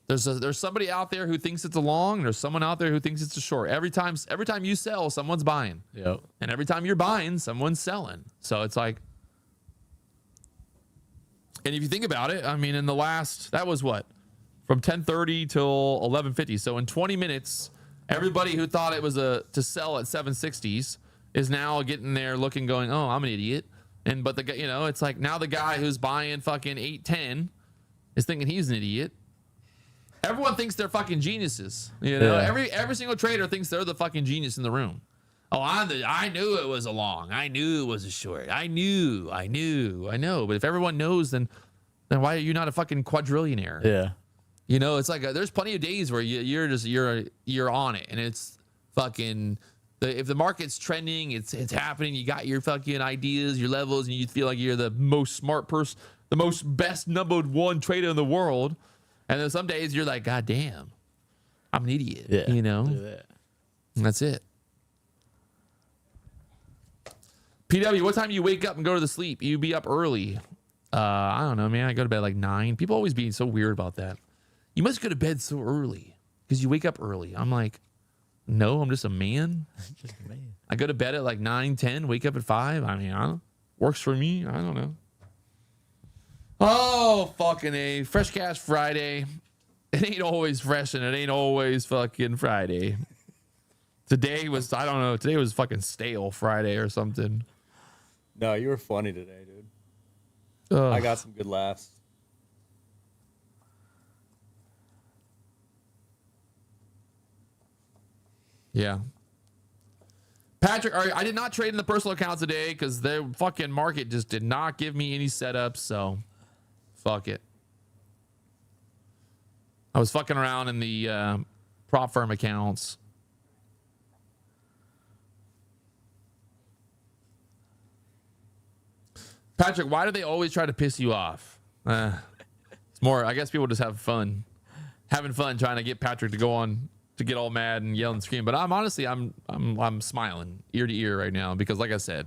[SPEAKER 1] there's somebody out there who thinks it's a long, and there's someone out there who thinks it's a short. Every time you sell, someone's buying.
[SPEAKER 2] Yep.
[SPEAKER 1] And every time you're buying, someone's selling. So it's like, and if you think about it, I mean, in the last, that was what? From 10:30 till 11:50. So in 20 minutes, everybody who thought it was to sell at 760s is now getting there looking, going, oh, I'm an idiot. But it's like now the guy who's buying fucking 810 is thinking he's an idiot. Everyone thinks they're fucking geniuses.
[SPEAKER 2] Yeah.
[SPEAKER 1] Every single trader thinks they're the fucking genius in the room. Oh, I knew it was a long. I knew it was a short. I know. But if everyone knows, then why are you not a fucking quadrillionaire?
[SPEAKER 2] Yeah.
[SPEAKER 1] It's like there's plenty of days where you're on it, and it's fucking. If the market's trending, it's happening. You got your fucking ideas, your levels, and you feel like you're the most smart person, the most best number one trader in the world. And then some days you're like, God damn, I'm an idiot.
[SPEAKER 2] Yeah.
[SPEAKER 1] Do
[SPEAKER 2] that.
[SPEAKER 1] And that's it. PW, what time do you wake up and go to the sleep? You be up early. I don't know, man. I go to bed like 9. People always being so weird about that. You must go to bed so early because you wake up early. I'm like, no, I'm just a man.
[SPEAKER 2] Just a man.
[SPEAKER 1] I go to bed at like 9, 10, wake up at 5. I mean, works for me. I don't know. Oh, fucking A. Fresh Cash Friday. It ain't always fresh and it ain't always fucking Friday. Today was fucking stale Friday or something.
[SPEAKER 3] No, you were funny today, dude.
[SPEAKER 1] Ugh.
[SPEAKER 3] I got some good laughs.
[SPEAKER 1] Yeah. Patrick, I did not trade in the personal account today because the fucking market just did not give me any setups, so fuck it. I was fucking around in the prop firm accounts. Patrick, why do they always try to piss you off? It's more, I guess people just have fun. Having fun trying to get Patrick to go on to get all mad and yell and scream. But I'm honestly smiling ear to ear right now because, like I said,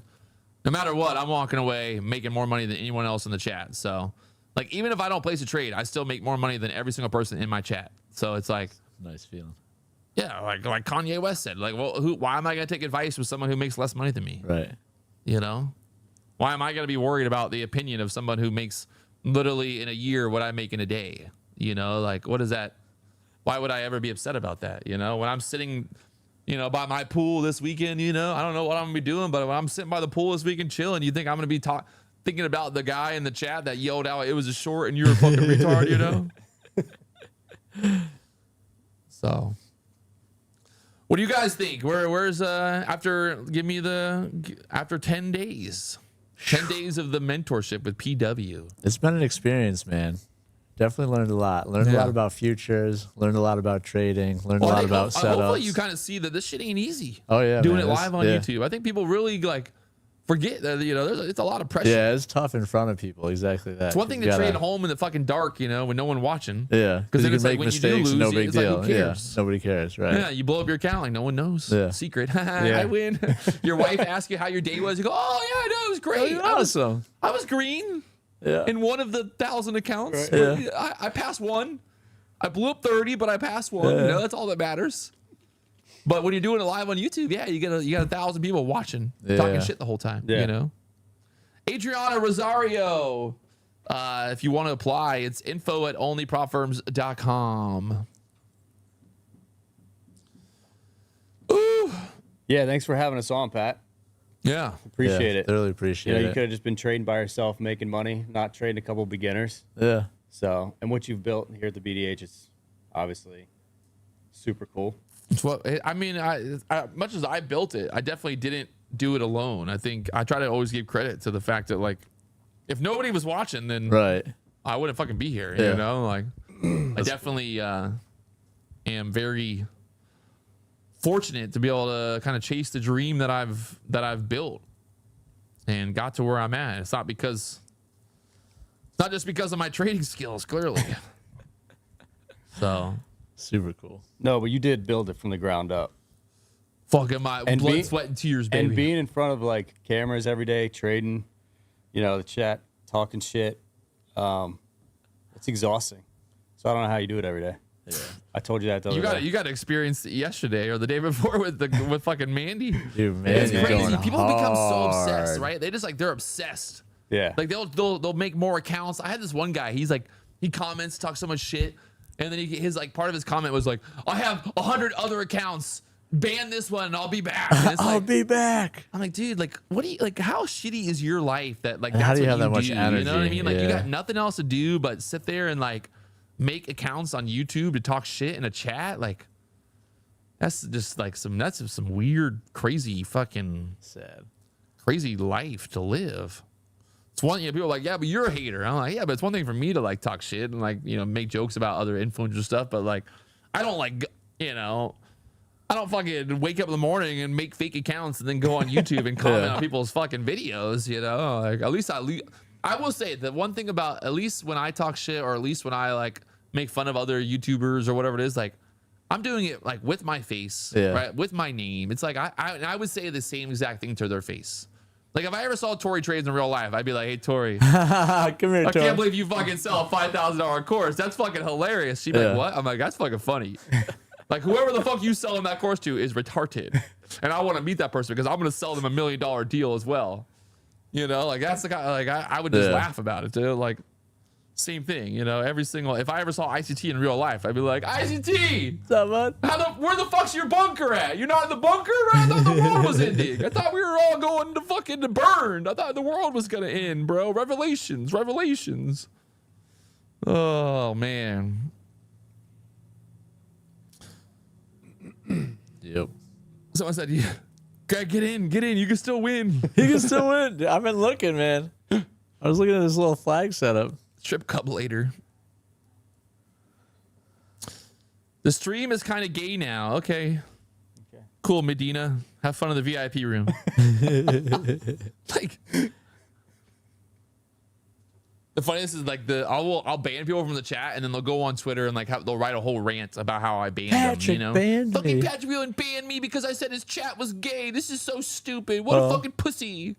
[SPEAKER 1] no matter what, I'm walking away making more money than anyone else in the chat. So, like, even if I don't place a trade, I still make more money than every single person in my chat. So it's like,
[SPEAKER 2] Nice feeling.
[SPEAKER 1] yeah, like Kanye West said, like, well, why am I going to take advice from someone who makes less money than me?
[SPEAKER 2] Right.
[SPEAKER 1] Why am I going to be worried about the opinion of someone who makes literally in a year what I make in a day? Like, what is that? Why would I ever be upset about that? When I'm sitting, by my pool this weekend, I don't know what I'm going to be doing, but when I'm sitting by the pool this weekend chilling, you think I'm going to be thinking about the guy in the chat that yelled out it was a short and you're a fucking retard, So, what do you guys think? Where's after 10 days? 10 days of the mentorship with PW.
[SPEAKER 2] It's been an experience, man. Definitely learned a lot. Learned a lot about futures. Learned a lot about trading. Learned a lot about setups.
[SPEAKER 1] Hopefully you kind of see that this shit ain't easy.
[SPEAKER 2] Oh yeah,
[SPEAKER 1] doing
[SPEAKER 2] man.
[SPEAKER 1] it live on YouTube. I think people really forget that it's a lot of pressure.
[SPEAKER 2] Yeah, it's tough in front of people. Exactly that.
[SPEAKER 1] It's one thing to trade home in the fucking dark, with no one watching.
[SPEAKER 2] Yeah,
[SPEAKER 1] because then
[SPEAKER 2] you
[SPEAKER 1] it's
[SPEAKER 2] can
[SPEAKER 1] like
[SPEAKER 2] make
[SPEAKER 1] when
[SPEAKER 2] mistakes.
[SPEAKER 1] you do lose,
[SPEAKER 2] No big
[SPEAKER 1] it's
[SPEAKER 2] deal.
[SPEAKER 1] like, who cares?
[SPEAKER 2] Yeah, nobody cares, right?
[SPEAKER 1] Yeah, you blow up your account like no one knows.
[SPEAKER 2] Yeah.
[SPEAKER 1] Secret. I win. Your wife asks you how your day was. You go, oh yeah, no, it was great.
[SPEAKER 2] Awesome.
[SPEAKER 1] I was green.
[SPEAKER 2] Yeah.
[SPEAKER 1] In one of the 1,000 accounts.
[SPEAKER 2] Right. Yeah.
[SPEAKER 1] I passed one. I blew up 30, but I passed one.
[SPEAKER 2] Yeah.
[SPEAKER 1] That's all that matters. But when you're doing it live on YouTube, yeah, you got 1,000 people watching, talking shit the whole time.
[SPEAKER 3] Yeah.
[SPEAKER 1] Adriana Rosario. If you want to apply, it's info@onlypropfirms.com. Ooh.
[SPEAKER 3] Yeah, thanks for having us on, Pat.
[SPEAKER 1] Yeah.
[SPEAKER 3] Appreciate it.
[SPEAKER 2] Thoroughly appreciate
[SPEAKER 3] You
[SPEAKER 2] it.
[SPEAKER 3] could have just been trading by yourself, making money, not trading a couple beginners.
[SPEAKER 2] Yeah.
[SPEAKER 3] So, and what you've built here at the BDH is obviously super cool.
[SPEAKER 1] It's what I mean. Much as I built it, I definitely didn't do it alone. I think I try to always give credit to the fact that, like, if nobody was watching, then
[SPEAKER 2] Right.
[SPEAKER 1] I wouldn't fucking be here.
[SPEAKER 2] Yeah.
[SPEAKER 1] Like, I definitely am very fortunate to be able to kind of chase the dream that I've built and got to where I'm at. It's not just because of my trading skills, clearly. So
[SPEAKER 2] Super cool.
[SPEAKER 3] No, but you did build it from the ground up.
[SPEAKER 1] fucking my blood, sweat, and tears, baby.
[SPEAKER 3] And being in front of like cameras every day, trading, the chat, talking shit. It's exhausting. So I don't know how you do it every day.
[SPEAKER 2] Yeah.
[SPEAKER 3] I told you that the other day.
[SPEAKER 1] You got to experience it yesterday or the day before with fucking Mandy.
[SPEAKER 2] Dude, man,
[SPEAKER 1] It's
[SPEAKER 2] you're
[SPEAKER 1] crazy.
[SPEAKER 2] going
[SPEAKER 1] People become so
[SPEAKER 2] hard.
[SPEAKER 1] obsessed, right? They just like they're obsessed.
[SPEAKER 3] Yeah.
[SPEAKER 1] Like they'll make more accounts. I had this one guy. He's like he comments, talks so much shit, and then his like part of his comment was like, "I have 100 other accounts. Ban this one, and I'll be back." And it's
[SPEAKER 2] I'll
[SPEAKER 1] like,
[SPEAKER 2] be back.
[SPEAKER 1] I'm like, dude, like, what do you like? How shitty is your life that like
[SPEAKER 2] And
[SPEAKER 1] that's
[SPEAKER 2] how do you
[SPEAKER 1] what
[SPEAKER 2] have that much
[SPEAKER 1] do? You know what I
[SPEAKER 2] energy?
[SPEAKER 1] mean? Like, you
[SPEAKER 2] Yeah.
[SPEAKER 1] got nothing else to do but sit there and like make accounts on YouTube to talk shit in a chat. Like, that's just like some weird, crazy, fucking
[SPEAKER 2] Sad.
[SPEAKER 1] crazy life to live. It's one, people are like, yeah, but you're a hater. I'm like, yeah, but it's one thing for me to like talk shit and like, make jokes about other influencer stuff. But like, I don't like, I don't fucking wake up in the morning and make fake accounts and then go on YouTube and comment on people's fucking videos, Like, at least I will say the one thing about at least when I talk shit or at least when I like make fun of other YouTubers or whatever it is, like I'm doing it like with my face, right? With my name. It's like I would say the same exact thing to their face. Like if I ever saw Tori trades in real life, I'd be like, "Hey Tori,
[SPEAKER 2] Come here,
[SPEAKER 1] I
[SPEAKER 2] Tori.
[SPEAKER 1] can't believe you fucking sell a $5,000 course. That's fucking hilarious." She'd be like, "What?" I'm like, "That's fucking funny." Like whoever the fuck you selling that course to is retarded, and I want to meet that person because I'm gonna sell them $1 million deal as well. Like that's the guy. Like I would just laugh about it, dude. Like same thing, Every single if I ever saw ICT in real life, I'd be like, "ICT,
[SPEAKER 2] What's up, bud?
[SPEAKER 1] where the fuck's your bunker at? You're not in the bunker? I thought the world was ending. I thought we were all going to fucking burn. I thought the world was gonna end, bro. Revelations. Oh man."
[SPEAKER 2] Yep.
[SPEAKER 1] Someone said, "Yeah, Greg, get in. You can still win."
[SPEAKER 2] You can still win. I've been looking, man. I was looking at this little flag setup.
[SPEAKER 1] Strip club later. The stream is kind of gay now. Okay. Cool, Medina. Have fun in the VIP room. Like, the funniest is like I'll ban people from the chat and then they'll go on Twitter and like they'll write a whole rant about how I banned
[SPEAKER 2] Patrick
[SPEAKER 1] them.
[SPEAKER 2] banned
[SPEAKER 1] Fucking
[SPEAKER 2] me.
[SPEAKER 1] Patrick Wieland banned me because I said his chat was gay. This is so stupid. What a fucking pussy.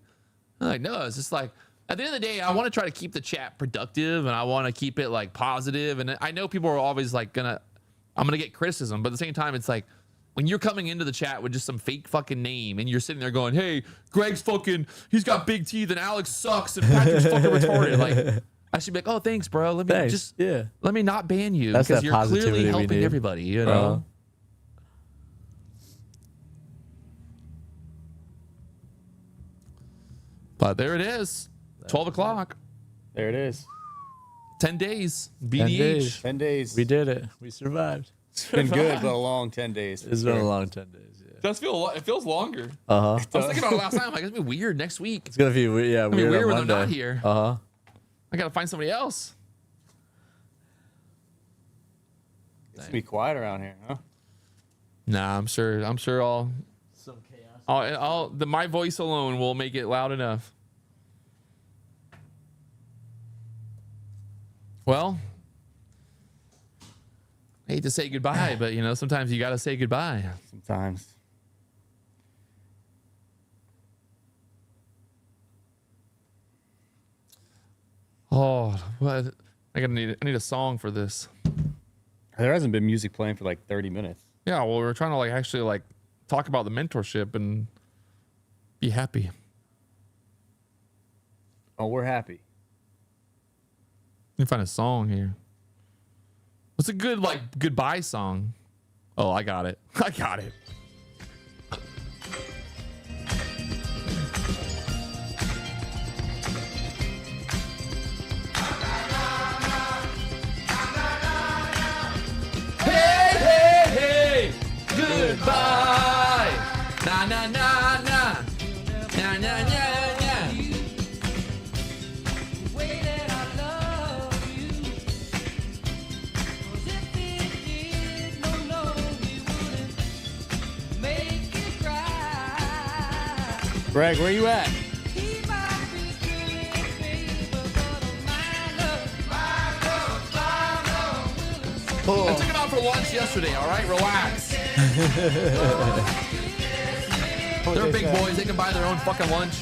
[SPEAKER 1] I'm like, no, it's just like at the end of the day, I want to try to keep the chat productive and I want to keep it like positive. And I know people are always like I'm gonna get criticism, but at the same time, it's like when you're coming into the chat with just some fake fucking name and you're sitting there going, "Hey, Greg's he's got big teeth and Alex sucks and Patrick's fucking retarded." Like, I should be like, "Oh, thanks, bro. Let me not ban you
[SPEAKER 2] That's
[SPEAKER 1] because
[SPEAKER 2] that
[SPEAKER 1] you're clearly
[SPEAKER 2] positivity we
[SPEAKER 1] helping
[SPEAKER 2] need.
[SPEAKER 1] everybody, But there it is, 12 o'clock,
[SPEAKER 3] There it is.
[SPEAKER 1] 10 days,
[SPEAKER 2] 10
[SPEAKER 1] BDH.
[SPEAKER 2] days.
[SPEAKER 3] 10 days.
[SPEAKER 2] We did it. We survived.
[SPEAKER 3] It's been good, but a long 10 days. for
[SPEAKER 2] It's been a
[SPEAKER 3] sure.
[SPEAKER 2] long 10 days. Yeah.
[SPEAKER 1] It feels longer.
[SPEAKER 2] Uh huh.
[SPEAKER 1] I was thinking about it last time. Like, it's gonna be weird next week.
[SPEAKER 2] It's gonna be weird. Yeah,
[SPEAKER 1] It's gonna be weird
[SPEAKER 2] on
[SPEAKER 1] when they're not
[SPEAKER 2] Monday.
[SPEAKER 1] here.
[SPEAKER 2] Uh huh.
[SPEAKER 1] I gotta find somebody else.
[SPEAKER 3] It's going to be quiet around here, huh?
[SPEAKER 1] Nah, I'm sure I'll
[SPEAKER 2] Some chaos.
[SPEAKER 1] my voice alone will make it loud enough. Well, I hate to say goodbye, but sometimes you gotta say goodbye.
[SPEAKER 3] Sometimes.
[SPEAKER 1] Oh, what? I need a song for this.
[SPEAKER 3] There hasn't been music playing for like 30 minutes.
[SPEAKER 1] Yeah, well, we're trying to actually talk about the mentorship and be happy.
[SPEAKER 3] Oh, we're happy.
[SPEAKER 1] Let me find a song here. What's a good goodbye song? Oh, I got it. I got it. Hey, hey, hey, goodbye. Na na na na. Na na na na.
[SPEAKER 3] Greg, where you at?
[SPEAKER 1] I took him out for lunch yesterday, all right? Relax. They're big boys. They can buy their own fucking lunch.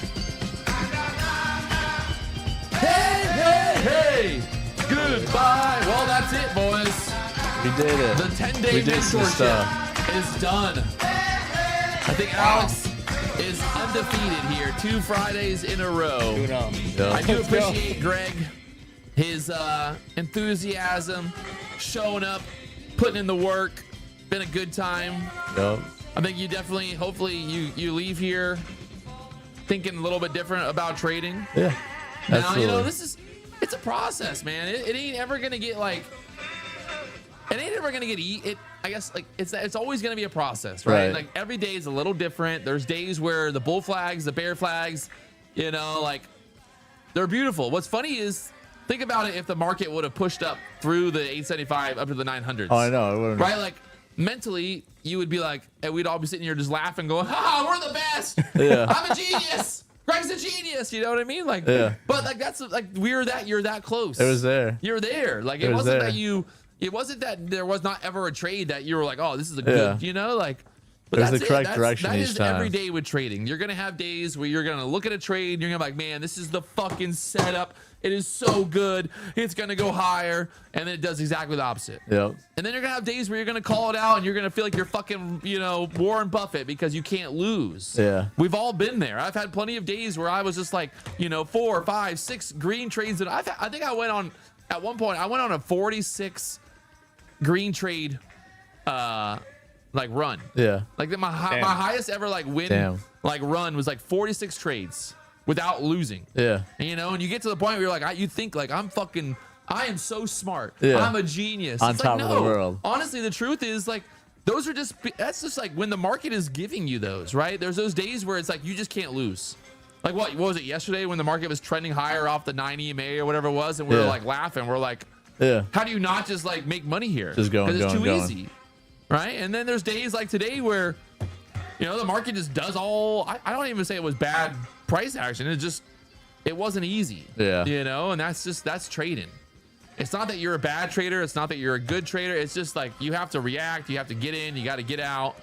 [SPEAKER 1] Hey! Goodbye. Well, that's it, boys.
[SPEAKER 2] We did it.
[SPEAKER 1] The 10-day
[SPEAKER 2] We did some
[SPEAKER 1] mentorship
[SPEAKER 2] stuff.
[SPEAKER 1] is done. I think Alex is undefeated here. 2 Fridays in a row.
[SPEAKER 2] Yep.
[SPEAKER 1] I do appreciate Greg, his enthusiasm, showing up, putting in the work. Been a good time.
[SPEAKER 2] Yep.
[SPEAKER 1] I think you definitely, hopefully you leave here thinking a little bit different about trading.
[SPEAKER 2] Yeah.
[SPEAKER 1] Now,
[SPEAKER 2] Absolutely.
[SPEAKER 1] you know, it's a process, man. It ain't ever going to get like, it ain't ever going to get I guess like it's always going to be a process, right?
[SPEAKER 2] Right.
[SPEAKER 1] Like every day is a little different. There's days where the bull flags, the bear flags, you know, like they're beautiful. What's funny is, think about it if the market would have pushed up through the 875 up to the 900s.
[SPEAKER 2] Oh, I know. It wouldn't-
[SPEAKER 1] Right? Like mentally, you would be like, and we'd all be sitting here just laughing, going, "Ha, we're the best!
[SPEAKER 2] Yeah.
[SPEAKER 1] I'm a genius! Greg's a genius!" You know what I mean? Like,
[SPEAKER 2] Yeah.
[SPEAKER 1] but like that's like you're that close.
[SPEAKER 2] It was there.
[SPEAKER 1] You're there. Like
[SPEAKER 2] It
[SPEAKER 1] it
[SPEAKER 2] was
[SPEAKER 1] wasn't
[SPEAKER 2] there.
[SPEAKER 1] that you. It wasn't that there was not ever a trade that you were like, "Oh, this is a
[SPEAKER 2] Yeah.
[SPEAKER 1] good," you know, like. But
[SPEAKER 2] It was
[SPEAKER 1] that's
[SPEAKER 2] the correct
[SPEAKER 1] That's-
[SPEAKER 2] direction
[SPEAKER 1] that
[SPEAKER 2] each
[SPEAKER 1] is
[SPEAKER 2] time.
[SPEAKER 1] every day with trading. You're gonna have days where you're gonna look at a trade and you're gonna be like, "Man, this is the fucking setup. It is so good. It's gonna go higher," and then it does exactly the opposite.
[SPEAKER 2] Yep.
[SPEAKER 1] And then you're gonna have days where you're gonna call it out and you're gonna feel like you're fucking, you know, Warren Buffett because you can't lose.
[SPEAKER 2] Yeah.
[SPEAKER 1] We've all been there. I've had plenty of days where I was just like, you know, 4, 5, 6 green trades that I think I went on at one point. I went on a 46 green trade, like run.
[SPEAKER 2] Yeah.
[SPEAKER 1] Like my highest ever like win
[SPEAKER 2] Damn.
[SPEAKER 1] like run was like 46 trades without losing.
[SPEAKER 2] Yeah.
[SPEAKER 1] And, you know, and you get to the point where you're like, you think like I am so smart.
[SPEAKER 2] Yeah.
[SPEAKER 1] I'm a genius.
[SPEAKER 2] On
[SPEAKER 1] It's
[SPEAKER 2] top
[SPEAKER 1] like,
[SPEAKER 2] of the
[SPEAKER 1] no.
[SPEAKER 2] world.
[SPEAKER 1] Honestly, the truth is like that's just like when the market is giving you those, right? There's those days where it's like you just can't lose. Like what was it yesterday when the market was trending higher off the 9 EMA or whatever it was, and we were
[SPEAKER 2] Yeah.
[SPEAKER 1] like laughing. We're like,
[SPEAKER 2] Yeah.
[SPEAKER 1] how do you not just like make money here?
[SPEAKER 2] Just going,
[SPEAKER 1] because it's
[SPEAKER 2] going,
[SPEAKER 1] too
[SPEAKER 2] going.
[SPEAKER 1] easy, right? And then there's days like today where, you know, the market just does all. I don't even say it was bad price action. It wasn't easy.
[SPEAKER 2] Yeah.
[SPEAKER 1] You know, and that's trading. It's not that you're a bad trader. It's not that you're a good trader. It's just like you have to react. You have to get in. You got to get out.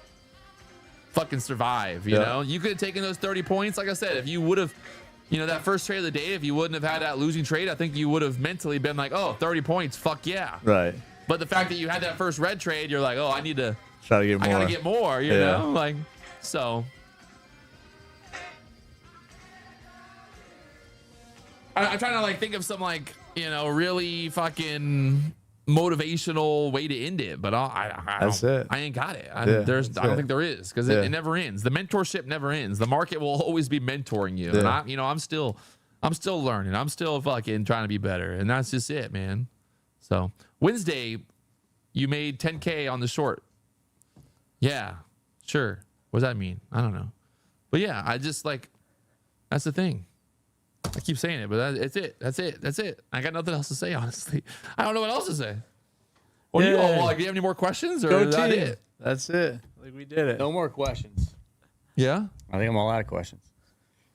[SPEAKER 1] Fucking survive. You
[SPEAKER 2] Yeah.
[SPEAKER 1] know, you could have taken those 30 points. Like I said, if you would have, you know, that first trade of the day, if you wouldn't have had that losing trade, I think you would have mentally been like, oh, 30 points. Fuck yeah.
[SPEAKER 2] Right.
[SPEAKER 1] But the fact that you had that first red trade, you're like, oh, I need to.
[SPEAKER 2] Try to get more.
[SPEAKER 1] I gotta get more, you
[SPEAKER 2] Yeah.
[SPEAKER 1] know? Like, so. I'm trying to like think of some like, you know, really fucking motivational way to end it, but I
[SPEAKER 2] That's
[SPEAKER 1] don't,
[SPEAKER 2] it.
[SPEAKER 1] I ain't got it. I
[SPEAKER 2] Yeah,
[SPEAKER 1] don't
[SPEAKER 2] that's it.
[SPEAKER 1] think there is, because
[SPEAKER 2] Yeah.
[SPEAKER 1] it never ends. The mentorship never ends. The market will always be mentoring you. And
[SPEAKER 2] Yeah.
[SPEAKER 1] I'm still learning. I'm still fucking trying to be better. And that's just it, man. So Wednesday, you made 10K on the short. Yeah, sure. What does that mean? I don't know. But yeah, I just like, that's the thing. I keep saying it, but that's it. That's it. That's it. I got nothing else to say, honestly. I don't know what else to say. What do you all like? Do you have any more questions, or
[SPEAKER 2] Go
[SPEAKER 1] is that
[SPEAKER 2] team.
[SPEAKER 1] it?
[SPEAKER 2] That's it. Like we did it.
[SPEAKER 3] No more questions.
[SPEAKER 1] Yeah.
[SPEAKER 3] I think I'm all out of questions.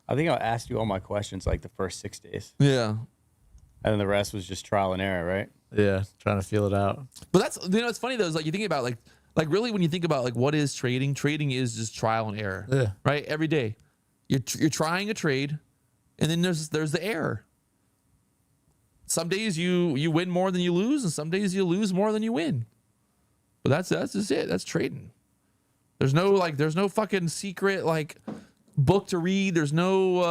[SPEAKER 3] I think I asked you all my questions like the first 6 days,
[SPEAKER 1] Yeah.
[SPEAKER 3] and then the rest was just trial and error, right?
[SPEAKER 2] Yeah. Trying to feel it out.
[SPEAKER 1] But that's, you know, it's funny though. Is like you think about like really when you think about like what is trading? Trading is just trial and error.
[SPEAKER 2] Yeah.
[SPEAKER 1] Right. Every day, you're trying a trade, and then there's the error. Some days you win more than you lose, and some days you lose more than you win. But that's just it. That's trading. There's no fucking secret like book to read. There's no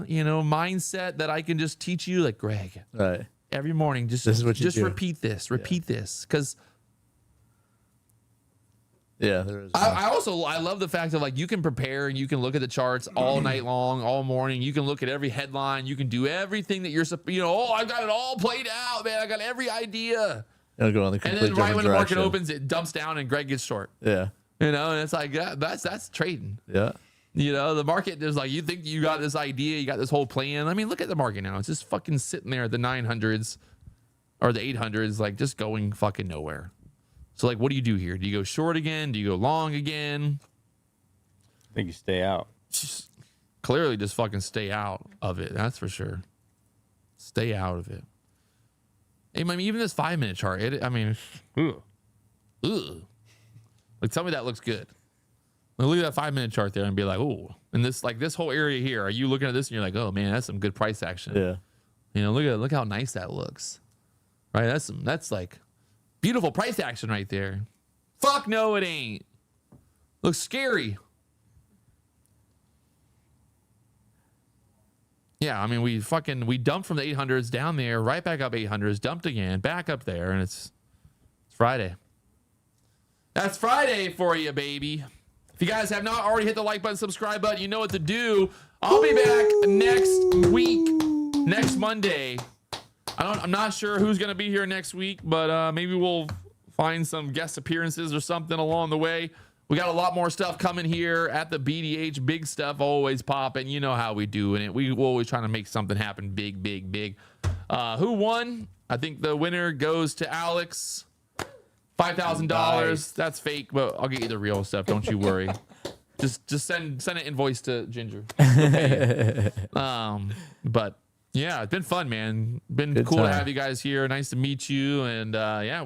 [SPEAKER 1] mindset that I can just teach you. Like, Greg,
[SPEAKER 2] Right.
[SPEAKER 1] every morning
[SPEAKER 2] This is what you do.
[SPEAKER 1] repeat this, because
[SPEAKER 2] Yeah. There is.
[SPEAKER 1] I love the fact that like you can prepare and you can look at the charts all night long, all morning. You can look at every headline. You can do everything that you're, oh, I've got it all played out, man. I got every idea.
[SPEAKER 2] It'll go in the
[SPEAKER 1] And
[SPEAKER 2] complete
[SPEAKER 1] then right
[SPEAKER 2] different
[SPEAKER 1] when the market
[SPEAKER 2] direction.
[SPEAKER 1] opens, it dumps down and Greg gets short.
[SPEAKER 2] Yeah.
[SPEAKER 1] You know, and it's like, yeah, that's trading.
[SPEAKER 2] Yeah.
[SPEAKER 1] You know, the market is like, you think you got this idea, you got this whole plan. I mean, look at the market now. It's just fucking sitting there at the 900s or the 800s, like just going fucking nowhere. So like, what do you do here? Do you go short again? Do you go long again?
[SPEAKER 3] I think you stay out.
[SPEAKER 1] Just clearly just fucking stay out of it. That's for sure. Stay out of it. I mean, even this 5-minute chart, ugh. Like, tell me that looks good. Like, look at that 5-minute chart there and be like, oh, and this whole area here, are you looking at this and you're like, oh man, that's some good price action.
[SPEAKER 2] Yeah.
[SPEAKER 1] You know, look how nice that looks. Right? That's like beautiful price action right there. Fuck no, it ain't. Looks scary. Yeah, I mean, we dumped from the 800s down there, right back up 800s, dumped again, back up there, and it's Friday. That's Friday for you, baby. If you guys have not already hit the like button, subscribe button, you know what to do. I'll be back next week, next Monday. I'm not sure who's going to be here next week, but maybe we'll find some guest appearances or something along the way. We got a lot more stuff coming here at the BDH. Big stuff always popping. You know how we do it. We're always trying to make something happen big, big, big. Who won? I think the winner goes to Alex. $5,000.
[SPEAKER 3] Nice.
[SPEAKER 1] That's fake, but I'll get you the real stuff. Don't you worry. Just send an invoice to Ginger. But yeah, it's been fun, man. Been
[SPEAKER 2] Good
[SPEAKER 1] cool
[SPEAKER 2] time.
[SPEAKER 1] to have you guys here. Nice to meet you. And yeah,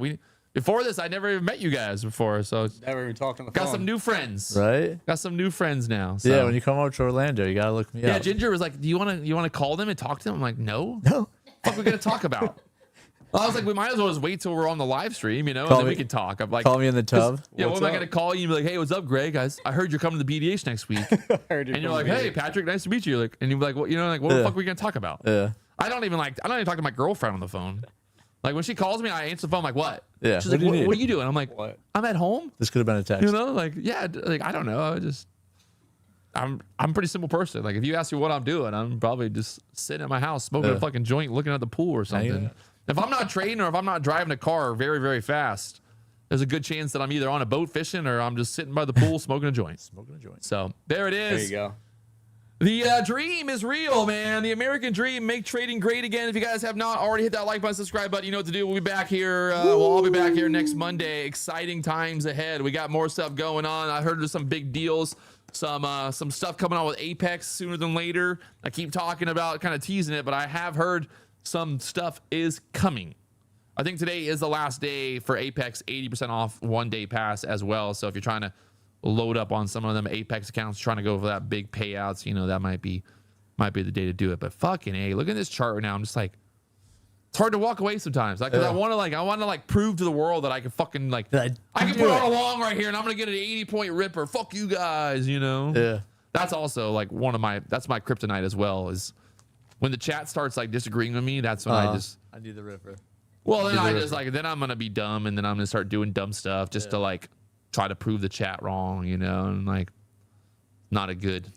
[SPEAKER 1] before this, I never even met you guys before, so
[SPEAKER 3] Never even talked on the
[SPEAKER 1] got
[SPEAKER 3] phone.
[SPEAKER 1] some new friends.
[SPEAKER 2] Right?
[SPEAKER 1] Got some new friends now. So.
[SPEAKER 2] Yeah, when you come over to Orlando, you gotta look me
[SPEAKER 1] Yeah,
[SPEAKER 2] up.
[SPEAKER 1] Ginger was like, "Do you want to call them and talk to them?" I'm like, "No,
[SPEAKER 2] No.
[SPEAKER 1] what are we gonna talk about?" I was like, "We might as well just wait till we're on the live stream, you know,
[SPEAKER 2] Call
[SPEAKER 1] and then
[SPEAKER 2] me-
[SPEAKER 1] we can talk." I'm like,
[SPEAKER 2] Call me in the tub.
[SPEAKER 1] "Yeah, what
[SPEAKER 3] What's
[SPEAKER 1] am I
[SPEAKER 3] up?
[SPEAKER 1] gonna call you and be like, hey, what's up, Greg? I heard you're coming to the BDH next week,"
[SPEAKER 3] Heard you
[SPEAKER 1] and you're
[SPEAKER 3] from
[SPEAKER 1] like,
[SPEAKER 3] the
[SPEAKER 1] "Hey, Patrick, nice to meet you." Like, and you're like, "What? You know, like, what the
[SPEAKER 2] Yeah.
[SPEAKER 1] fuck are we gonna talk about?"
[SPEAKER 2] Yeah.
[SPEAKER 1] I don't even talk to my girlfriend on the phone. Like when she calls me, I answer the phone. I'm like, "What?"
[SPEAKER 2] Yeah.
[SPEAKER 1] She's
[SPEAKER 2] What
[SPEAKER 1] like,
[SPEAKER 2] do you need?
[SPEAKER 1] "What are you doing?" I'm like,
[SPEAKER 3] What?
[SPEAKER 1] "I'm at home."
[SPEAKER 2] This could have been a text.
[SPEAKER 1] You know, like, yeah, like I don't know. I'm a pretty simple person. Like if you ask me what I'm doing, I'm probably just sitting at my house smoking a
[SPEAKER 2] Yeah.
[SPEAKER 1] fucking joint, looking at the pool or something.
[SPEAKER 2] Yeah.
[SPEAKER 1] If I'm not trading or if I'm not driving a car very, very fast, there's a good chance that I'm either on a boat fishing or I'm just sitting by the pool smoking a joint.
[SPEAKER 2] Smoking a joint.
[SPEAKER 1] So there it
[SPEAKER 3] There
[SPEAKER 1] is.
[SPEAKER 3] you go.
[SPEAKER 1] The dream is real, man. The American dream. Make trading great again. If you guys have not already hit that like button, subscribe button, you know what to do. We'll be back here. We'll all be back here next Monday. Exciting times ahead. We got more stuff going on. I heard there's some big deals, some stuff coming on with Apex sooner than later. I keep talking about, kind of teasing it, but I have heard some stuff is coming. I think today is the last day for Apex, 80% off 1 day pass as well. So if you're trying to load up on some of them Apex accounts, trying to go for that big payouts, you know, that might be the day to do it. But fucking A, look at this chart right now. I'm just like, it's hard to walk away sometimes. Like, cause I want to prove to the world that I can fucking I can put on a long right here and I'm going to get an 80-point ripper. Fuck you guys, you know?
[SPEAKER 2] Yeah.
[SPEAKER 1] That's also like that's my kryptonite as well, is when the chat starts like disagreeing with me, that's when I
[SPEAKER 2] need the ripper.
[SPEAKER 1] well, then then I'm going to be dumb and then I'm going to start doing dumb stuff just to like try to prove the chat wrong, you know, and like not a good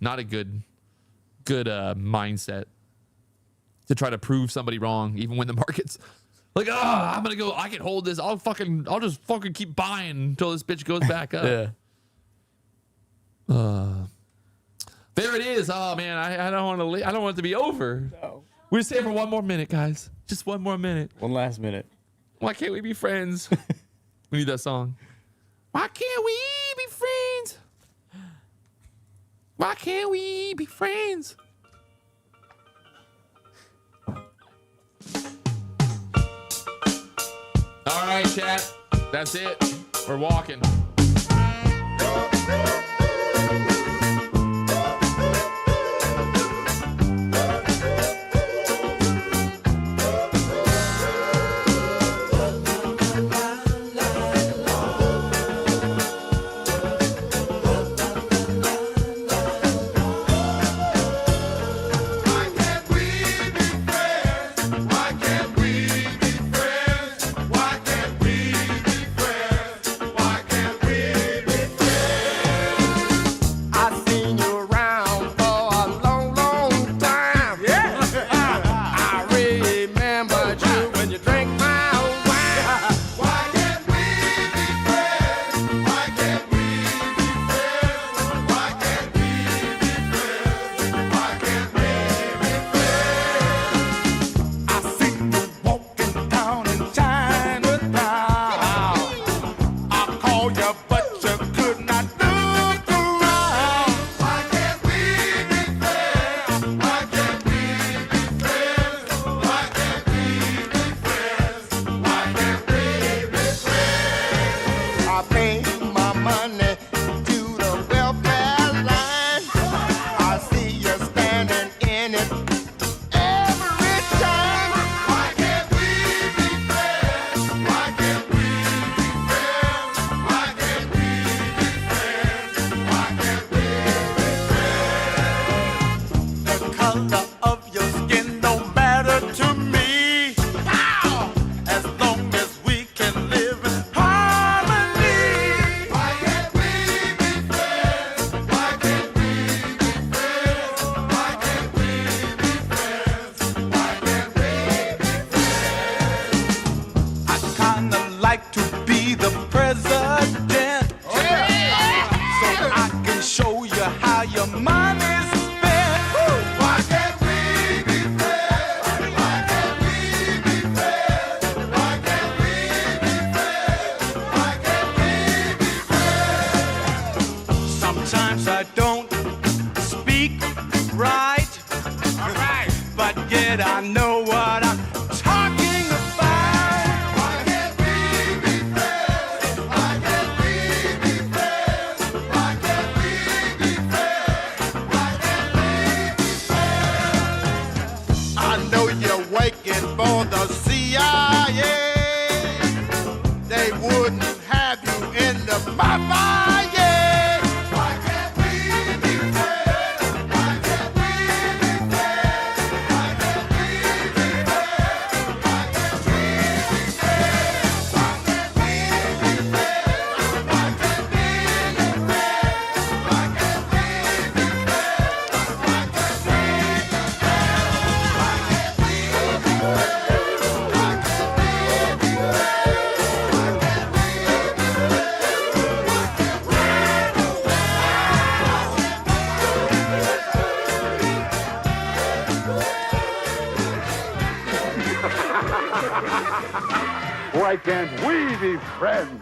[SPEAKER 1] mindset to try to prove somebody wrong, even when the market's like, I'm going to go, I can hold this. I'll just fucking keep buying until this bitch goes back up.
[SPEAKER 2] Yeah.
[SPEAKER 1] There it is. Oh man, I don't want to. I don't want it to be over.
[SPEAKER 3] No.
[SPEAKER 1] We're just here for one more minute, guys. Just one more minute.
[SPEAKER 3] One last minute.
[SPEAKER 1] Why can't we be friends? We need that song. Why can't we be friends? Why can't we be friends? All right, chat. That's it. We're walking.
[SPEAKER 5] I see you standing in it every time. said I know what I'm talking about. Why can't we be friends? Why can't we be friends? Why can't we be friends? Why can't we be friends? I know you're waiting for the CIA. They wouldn't have you in the mafia. Why can't we be friends? Why can't we be friends? Why can't we be friends? Why can't we be friends? Why can't we be friends? Why can't we be friends? Why can't we be friends? Why can't we be friends?
[SPEAKER 6] Why can't we be friends?